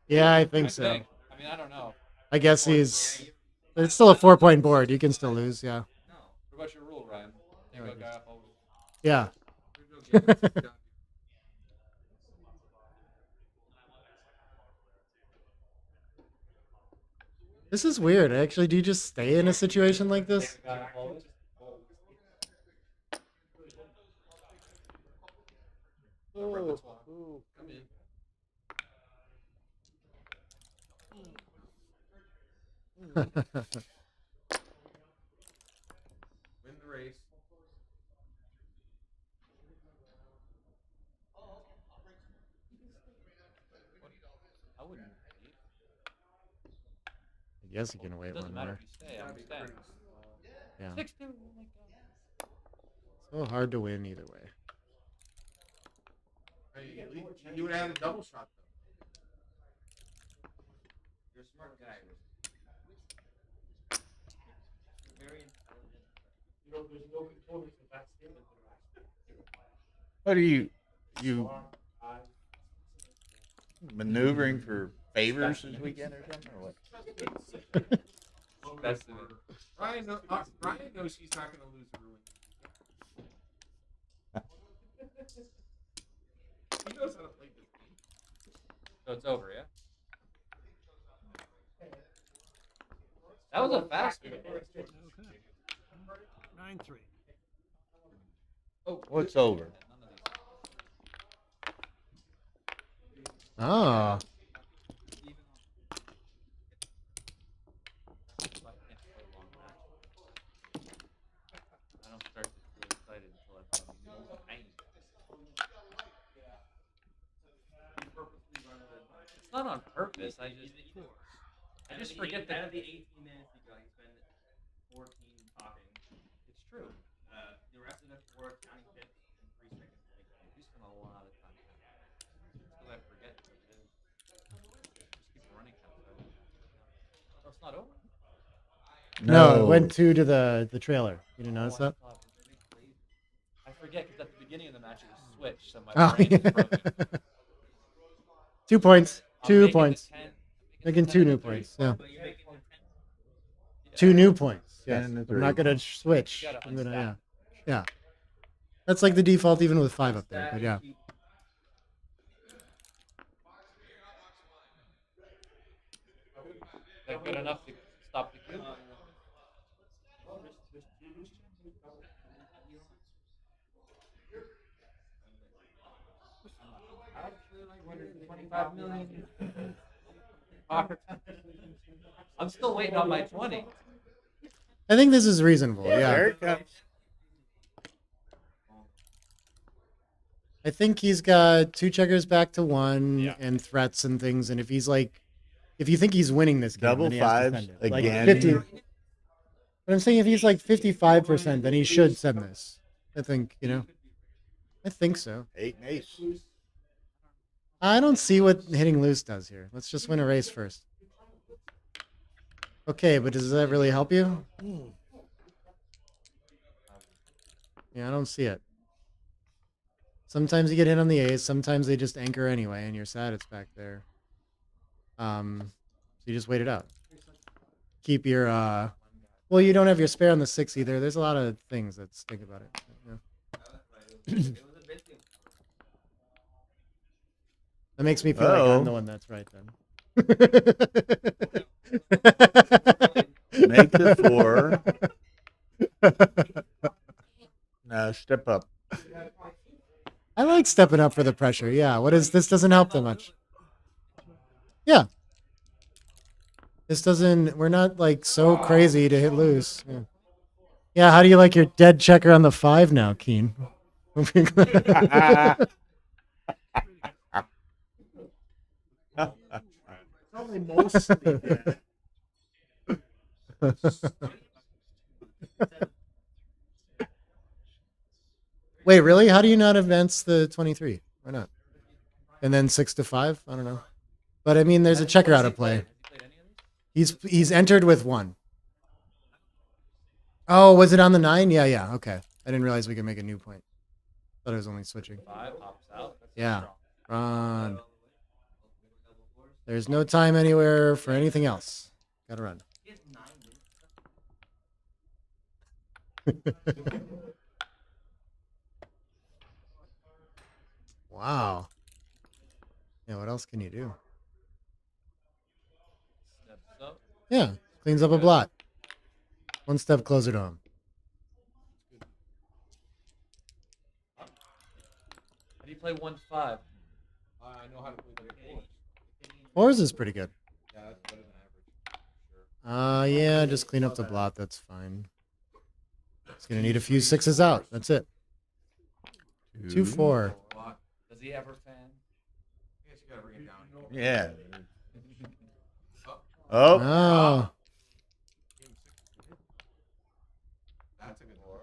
Speaker 2: Yeah, I think so.
Speaker 8: I mean, I don't know.
Speaker 2: I guess he's. It's still a 4-point board. You can still lose. Yeah.
Speaker 8: What about your rule, Ryan? Take a guy off over.
Speaker 2: Yeah. This is weird. Actually, do you just stay in a situation like this?
Speaker 14: Come in. Win the race.
Speaker 8: I wouldn't leave.
Speaker 2: I guess you can wait
Speaker 8: Doesn't
Speaker 2: one
Speaker 8: matter
Speaker 2: more.
Speaker 8: if you stay. I'm staying.
Speaker 2: Yeah.
Speaker 8: 6-2. Oh my God.
Speaker 2: So hard to win either way.
Speaker 14: Hey, you would have a double shot though.
Speaker 6: You're a smart guy. Very intelligent.
Speaker 10: There's no components of that statement.
Speaker 7: What are you maneuvering for favors this weekend or something, or what?
Speaker 8: That's it.
Speaker 14: Ryan knows he's not going to lose a ruin. He knows how to play this game.
Speaker 8: So it's over, yeah? That was a fast one.
Speaker 10: 9-3.
Speaker 8: Oh,
Speaker 7: What's over?
Speaker 2: Oh.
Speaker 8: I don't start to feel excited until I've done the tiny. It's not on purpose. I just forget that.
Speaker 6: Out of the 18 minutes you got, you spend 14 talking.
Speaker 8: It's true.
Speaker 6: The rest of the 4 counting tips in 3 seconds.
Speaker 8: We spend a lot of time. Because I forget what it is. Just keep running kind of. So it's not over.
Speaker 2: No, it went 2 to the trailer. You didn't notice that?
Speaker 8: I forget because at the beginning of the match it was switched, so my
Speaker 2: Oh,
Speaker 8: brain is
Speaker 2: yeah.
Speaker 8: broken.
Speaker 2: 2 points.
Speaker 8: I'm
Speaker 2: 2
Speaker 8: making
Speaker 2: points.
Speaker 8: the 10
Speaker 2: Making 2 new points. Yeah.
Speaker 6: But you're making the 10.
Speaker 2: 2 new points. Yes.
Speaker 7: 10 to
Speaker 2: I'm
Speaker 7: 3.
Speaker 2: not gonna switch.
Speaker 8: You gotta
Speaker 2: I'm gonna
Speaker 8: unstack.
Speaker 2: yeah. That's like the default even with 5 up there. But yeah.
Speaker 8: Is that good enough to stop the cube? $25 million. I'm still waiting on my 20.
Speaker 2: I think this is reasonable.
Speaker 7: There
Speaker 2: Yeah.
Speaker 7: it comes.
Speaker 2: I think he's got 2 checkers back to 1
Speaker 1: Yeah.
Speaker 2: and threats and things. And if he's like, if you think he's winning this game,
Speaker 7: Double
Speaker 2: then he has to
Speaker 7: fives
Speaker 2: send it. Like
Speaker 7: again.
Speaker 2: 50. But I'm saying if he's like 55%, then he should send this. I think, you know. I think so.
Speaker 7: 8 and ace.
Speaker 2: I don't see what hitting loose does here. Let's just win a race first. Okay, but does that really help you? Yeah, I don't see it. Sometimes you get hit on the ace. Sometimes they just anchor anyway, and you're sad it's back there. So you just wait it out. Keep your well, you don't have your spare on the 6 either. There's a lot of things that stink about it. Yeah. That makes me feel like I'm the one that's right then.
Speaker 7: Make the 4. Now step up.
Speaker 2: I like stepping up for the pressure. Yeah. What is this? Doesn't help that much. Yeah. This doesn't. We're not like so crazy to hit loose. Yeah. Yeah. How do you like your dead checker on the 5 now, Keen?
Speaker 10: Probably mostly dead.
Speaker 2: Wait, really? How do you not advance the 23? Why not? And then 6 to 5? I don't know. But I mean, there's a checker out of play. He's entered with 1. Oh, was it on the 9? Yeah, yeah. Okay. I didn't realize we could make a new point. Thought it was only switching.
Speaker 6: 5 pops out.
Speaker 2: Yeah. Run. There's no time anywhere for anything else. Gotta run. Wow. Yeah, what else can you do?
Speaker 6: Steps up.
Speaker 2: Yeah, cleans up a blot. 1 step closer to him.
Speaker 6: How do you play 1-5?
Speaker 14: I know how to play the
Speaker 2: 4s is pretty good.
Speaker 14: Yeah, that's better than average.
Speaker 2: Yeah, just clean up the blot. That's fine. It's gonna need a few 6s out. That's it. 2-4.
Speaker 6: Does he ever fan?
Speaker 14: I guess you gotta bring it down.
Speaker 7: Yeah.
Speaker 2: Oh.
Speaker 7: Oh.
Speaker 14: That's a good one.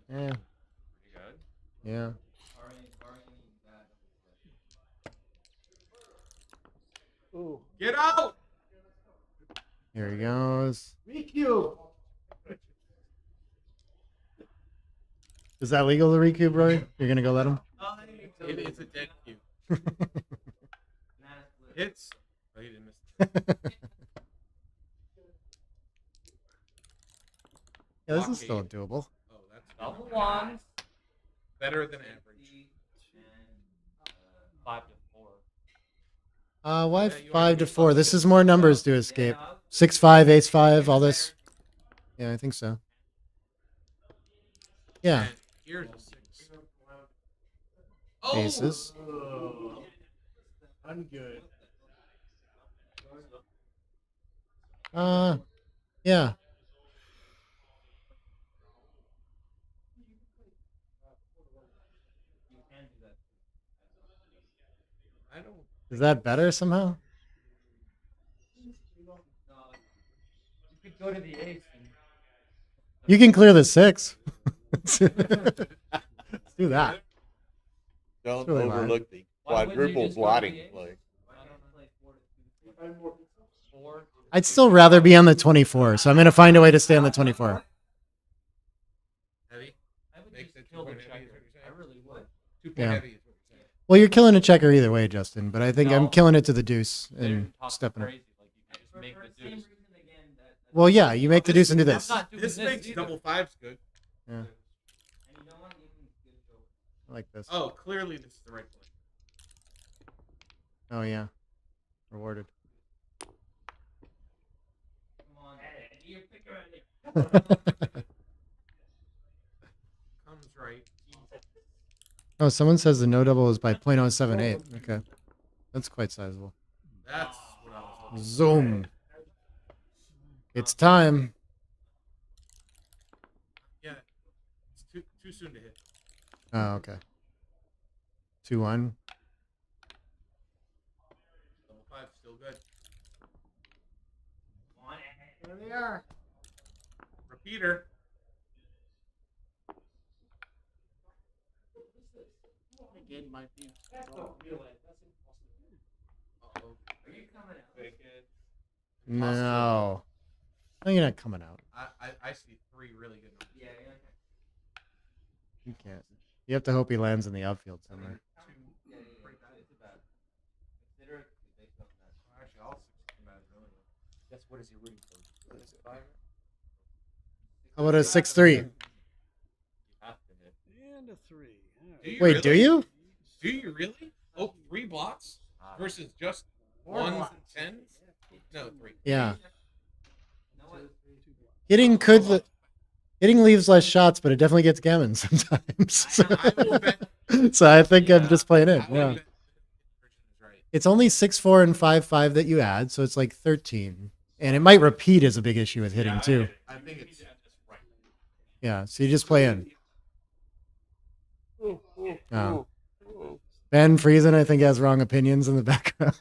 Speaker 2: Yeah.
Speaker 6: Pretty good.
Speaker 2: Yeah.
Speaker 10: Ooh.
Speaker 14: Get out!
Speaker 2: Here he goes.
Speaker 10: Recube.
Speaker 2: Is that legal to recube, Roy? You're gonna go let him?
Speaker 14: It's a dead cube. Hits. Oh, he didn't miss.
Speaker 2: Yeah, this is still doable.
Speaker 14: Oh, that's
Speaker 6: Double 1s.
Speaker 14: better than average.
Speaker 6: 5 to 4.
Speaker 2: Why
Speaker 14: Yeah, you
Speaker 2: 5 to
Speaker 14: already
Speaker 2: 4? This is more numbers to escape. 6-5, ace-5, all this. Yeah, I think so. Yeah.
Speaker 14: And here's a 6.
Speaker 2: Aces.
Speaker 10: I'm good.
Speaker 2: Yeah.
Speaker 14: I don't.
Speaker 2: Is that better somehow?
Speaker 6: You could go to the ace.
Speaker 2: You can clear the 6. Let's do that.
Speaker 7: Don't
Speaker 2: really
Speaker 7: overlook the
Speaker 6: Why wouldn't you
Speaker 7: quadruple
Speaker 6: just go to
Speaker 7: blotting
Speaker 6: the ace?
Speaker 7: play.
Speaker 2: I'd still rather be on the 24, so I'm going to find a way to stay on the 24.
Speaker 14: Heavy?
Speaker 6: I would
Speaker 14: Make the
Speaker 6: just kill the
Speaker 14: 2 point heavy is
Speaker 6: checker.
Speaker 14: what you're
Speaker 6: I
Speaker 14: saying.
Speaker 6: really would.
Speaker 14: 2 point
Speaker 2: Yeah.
Speaker 14: heavy is what you're saying.
Speaker 2: Well, you're killing a checker either way, Justin, but I think I'm
Speaker 6: No.
Speaker 2: killing it to the deuce
Speaker 6: They
Speaker 2: and
Speaker 6: talk
Speaker 2: stepping it.
Speaker 6: crazy. Like you can just make the deuce.
Speaker 2: Well, yeah, you make the deuce and do
Speaker 6: I'm
Speaker 2: this.
Speaker 6: not doing
Speaker 14: This makes
Speaker 6: either.
Speaker 14: double 5s good.
Speaker 2: Yeah. I like this.
Speaker 14: Oh, clearly this is the right play.
Speaker 2: Oh, yeah. Rewarded.
Speaker 14: Comes right.
Speaker 2: Oh, someone says the no double is by .078. Okay. That's quite sizable.
Speaker 14: That's what I was looking for.
Speaker 2: Zoom. It's time.
Speaker 14: Yeah. It's too soon to hit.
Speaker 2: Oh, okay. 2-1.
Speaker 14: Double 5, still good.
Speaker 5: There they are.
Speaker 14: Repeater.
Speaker 13: Again, might be.
Speaker 14: Uh-oh.
Speaker 6: Are you coming out?
Speaker 2: No. No, you're not coming out.
Speaker 14: I see 3 really good numbers.
Speaker 6: Yeah, yeah.
Speaker 2: You can't. You have to hope he lands in the outfield somewhere.
Speaker 6: Consider it based on that.
Speaker 14: Actually, all 6 come out really good.
Speaker 6: Guess what is he rooting for? Is it 5?
Speaker 2: How about a 6-3?
Speaker 6: You have to hit.
Speaker 10: And a 3.
Speaker 14: Do you
Speaker 2: Wait,
Speaker 14: really?
Speaker 2: do you?
Speaker 14: Do you really? Oh, 3 blocks versus just 1s and 10s? No, 3.
Speaker 2: Yeah. Hitting leaves less shots, but it definitely gets gammon sometimes.
Speaker 14: I will bet.
Speaker 2: So I think I'm just playing it.
Speaker 14: I will
Speaker 2: Yeah.
Speaker 14: bet the version is right.
Speaker 2: It's only 6-4 and 5-5 that you add, so it's like 13. And it might repeat is a big issue with hitting too.
Speaker 14: I think it's right.
Speaker 2: Yeah, so you just play in. Ben Friesen, I think, has wrong opinions in the background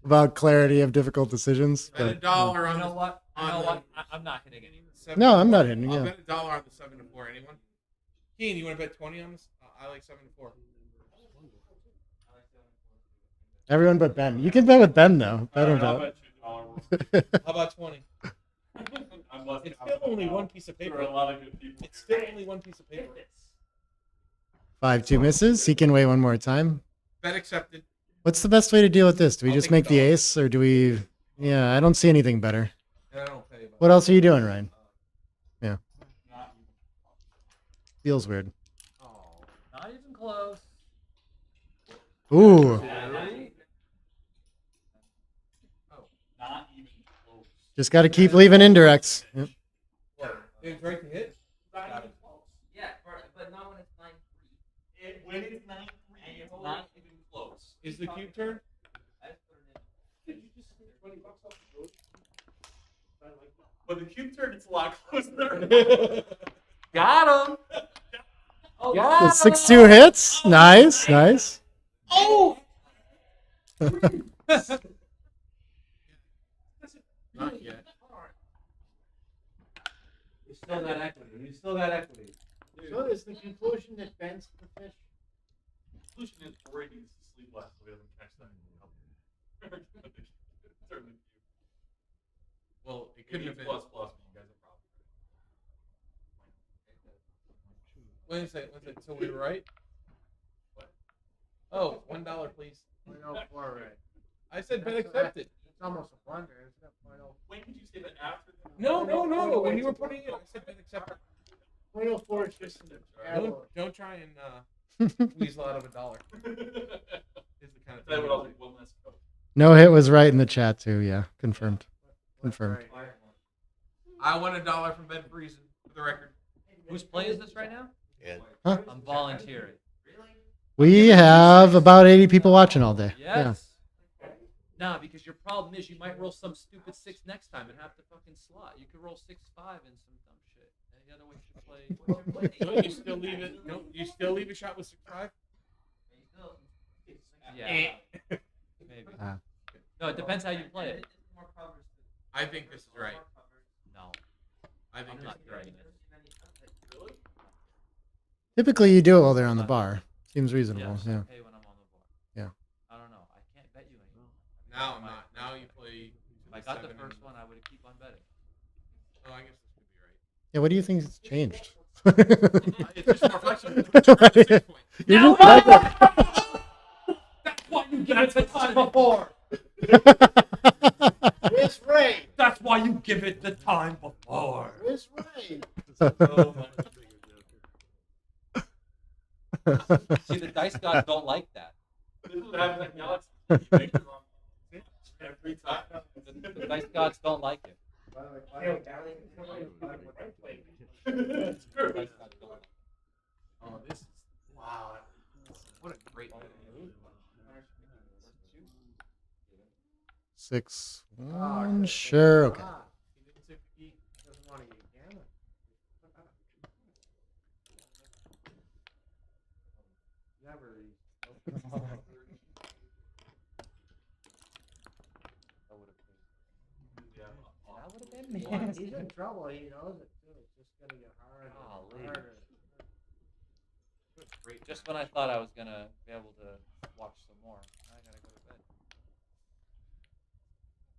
Speaker 2: about clarity of difficult decisions.
Speaker 14: Bet a
Speaker 2: But,
Speaker 14: dollar
Speaker 8: You
Speaker 14: on
Speaker 8: know
Speaker 14: the,
Speaker 8: what? You
Speaker 14: on
Speaker 8: know
Speaker 14: the
Speaker 8: what? I'm not hitting any.
Speaker 14: 7
Speaker 2: No,
Speaker 14: to
Speaker 2: I'm
Speaker 14: 4.
Speaker 2: not hitting,
Speaker 14: I'll
Speaker 2: yeah.
Speaker 14: bet a dollar on the 7 to 4. Anyone? Keen, you want to bet 20 on this? I like 7 to 4.
Speaker 2: everyone but Ben. You can bet with Ben, though. Bet him
Speaker 4: I'll
Speaker 2: bet.
Speaker 4: bet you $1.
Speaker 14: How about 20?
Speaker 4: I'm less
Speaker 14: It's still only
Speaker 4: now.
Speaker 14: one piece of
Speaker 4: There
Speaker 14: paper.
Speaker 4: are a lot of good people.
Speaker 14: It's still only one piece of paper.
Speaker 2: 5-2 misses. He can wait one more time.
Speaker 14: Bet accepted.
Speaker 2: What's the best way to deal with this? Do we
Speaker 14: I'll
Speaker 2: just
Speaker 14: take
Speaker 2: make the
Speaker 14: $1.
Speaker 2: ace, or do we... Yeah, I don't see anything better.
Speaker 14: And I don't pay about
Speaker 2: What else are you doing, Ryan? Yeah.
Speaker 4: Not
Speaker 2: Feels weird.
Speaker 8: Oh, not even close.
Speaker 2: Ooh.
Speaker 4: not even close.
Speaker 2: Just got to keep leaving indirects. Yep.
Speaker 14: It's right to hit.
Speaker 4: Not even close.
Speaker 6: Yeah, but not when it's 9-3.
Speaker 4: When it's 9-3, it's not even close.
Speaker 14: Is the cube turn?
Speaker 6: I just put it
Speaker 4: Did you just spend $20 off the road? But the cube turn, it's a lot closer.
Speaker 8: Got him.
Speaker 6: Oh,
Speaker 2: The 6-2 hits. Nice, nice.
Speaker 14: Oh! Not yet.
Speaker 8: You still got equity. You still got equity.
Speaker 5: So is the conclusion that Ben's the fish?
Speaker 4: Solution is Rory needs to sleep less so he doesn't catch that. Certainly.
Speaker 14: Well, it couldn't have been.
Speaker 4: Plus, but you guys are probably
Speaker 14: Wait a second. So we were right?
Speaker 4: What?
Speaker 14: Oh, $1, please.
Speaker 5: 0.04, right?
Speaker 14: I said bet accepted.
Speaker 5: It's almost a blunder, isn't it? 0.04.
Speaker 4: When did you say that after?
Speaker 14: No. When you were putting it, I said bet accepted.
Speaker 5: 0.04 is just an error.
Speaker 14: Don't try and weasel out of $1. Is the kind of
Speaker 4: That
Speaker 14: thing.
Speaker 4: would also be one less coach.
Speaker 2: No hit was right in the chat, too. Yeah, confirmed. Confirmed.
Speaker 5: Right.
Speaker 14: I won $1 from Ben Friesen, for the record.
Speaker 8: Whose play is this right now?
Speaker 7: Yeah.
Speaker 2: Huh?
Speaker 8: I'm volunteering.
Speaker 2: We have about 80 people watching all day. Yeah.
Speaker 8: Yes. Nah, because your problem is you might roll some stupid 6 next time and have to fucking slot. You could roll 6-5 and some dumb shit. Any other way you should play?
Speaker 14: Don't you still leave it? Don't you still leave a shot with 6-5?
Speaker 8: Yeah. Maybe. No, it depends how you play it.
Speaker 14: I think this is right.
Speaker 8: No,
Speaker 14: I think
Speaker 8: I'm
Speaker 14: this
Speaker 8: not
Speaker 14: is right.
Speaker 8: doing it.
Speaker 2: Typically, you do it while they're on the bar. Seems reasonable.
Speaker 8: Yes,
Speaker 2: Yeah.
Speaker 8: I pay when I'm on the board.
Speaker 2: Yeah.
Speaker 8: I don't know. I can't bet you anymore.
Speaker 14: Now I'm not. Now you play.
Speaker 8: If I got the
Speaker 14: 7
Speaker 8: first
Speaker 14: and-
Speaker 8: one, I would keep on betting.
Speaker 14: Oh, I guess this could be right.
Speaker 2: Yeah. What do you think has changed?
Speaker 14: It's just more flexible.
Speaker 2: You're
Speaker 8: Now
Speaker 2: just
Speaker 8: That's why you give it the time before.
Speaker 5: Where's Ray?
Speaker 8: That's why you give it the time before.
Speaker 5: Where's Ray?
Speaker 8: See, the dice gods don't like that.
Speaker 4: This is what happens at Galaxy. Every time.
Speaker 8: The dice gods don't like it.
Speaker 4: It's true.
Speaker 8: Dice gods don't like it.
Speaker 14: Oh, this is wow. What a great move.
Speaker 2: 6-1. Sure. Okay.
Speaker 5: Doesn't want to get gammon.
Speaker 10: He's in trouble. He knows it too. It's just gonna get harder and harder.
Speaker 8: Great. Just when I thought I was gonna be able to watch some more, I gotta go to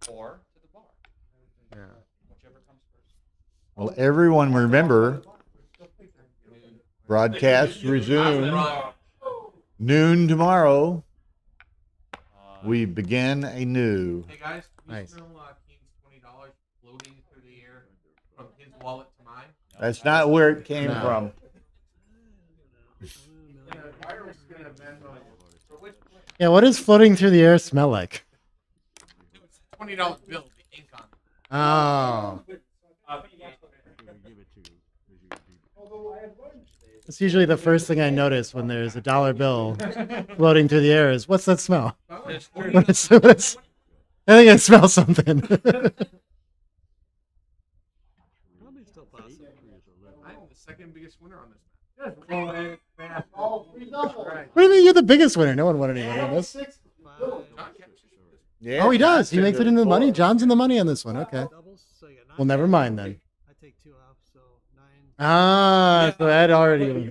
Speaker 8: bed. Or to the bar.
Speaker 2: Yeah.
Speaker 8: Whichever comes first.
Speaker 7: Well, everyone remember, broadcasts resume noon tomorrow. We begin anew.
Speaker 14: Hey guys, can you
Speaker 2: Nice.
Speaker 14: smell Keen's $20 floating through the air from his wallet to mine?
Speaker 7: That's not where it came
Speaker 2: No.
Speaker 7: from.
Speaker 2: Yeah, what does floating through the air smell like?
Speaker 14: It's a $20 bill, the ink on it.
Speaker 2: Oh. It's usually the first thing I notice when there's a dollar bill floating through the air is, what's that smell? What is- I think I smell something.
Speaker 14: I am the second biggest winner on this match.
Speaker 2: What do you mean you're the biggest winner? No one won any money on this.
Speaker 7: Yeah,
Speaker 2: Oh, he does. He
Speaker 7: Johnson
Speaker 2: makes it
Speaker 7: goes
Speaker 2: into the money.
Speaker 7: forward.
Speaker 2: John's in the money on this one. Okay. Well, never mind then.
Speaker 15: I take 2 off, so 9.
Speaker 2: Ah, so Ed already.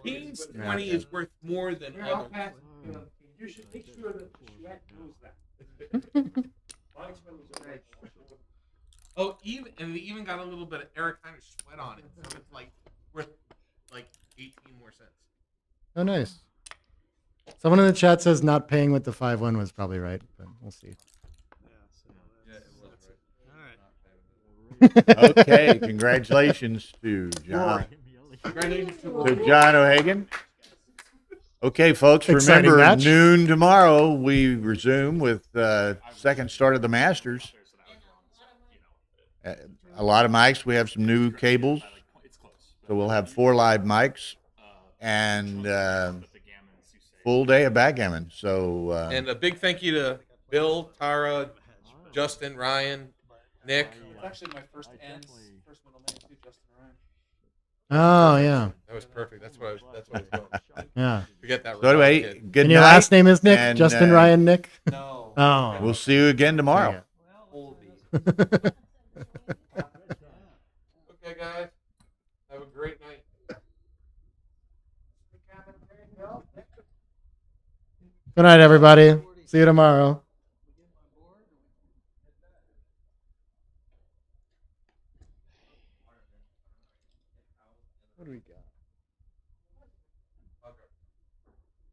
Speaker 14: Keen's 20 is worth more than others.
Speaker 10: You should make sure that Sheraton knows that.
Speaker 14: Oh, they even got a little bit of Eric Heiner's sweat on it, so it's like worth like 18 more cents.
Speaker 2: Oh, nice. Someone in the chat says not paying with the 5-1 was probably right, but we'll see.
Speaker 7: Okay, congratulations to John. To John O'Hagan. Okay, folks,
Speaker 2: Exciting
Speaker 7: remember
Speaker 2: match.
Speaker 7: noon tomorrow we resume with second start of the Masters. A lot of mics. We have some new cables, so we'll have 4 live mics and full day of backgammon. So
Speaker 14: And a big thank you to Bill, Tara, Justin, Ryan, Nick.
Speaker 8: It's actually my first middle name too, Justin Ryan.
Speaker 2: Oh, yeah.
Speaker 14: That was perfect. That's what I was going.
Speaker 2: Yeah.
Speaker 14: Forget that.
Speaker 7: So anyway,
Speaker 14: Kid.
Speaker 7: good
Speaker 2: And your
Speaker 7: night,
Speaker 2: last name is Nick?
Speaker 7: and,
Speaker 2: Justin Ryan Nick?
Speaker 8: No.
Speaker 2: Oh.
Speaker 7: We'll see you again tomorrow.
Speaker 14: Okay, guys. Have a great night.
Speaker 2: Good night, everybody. See you tomorrow.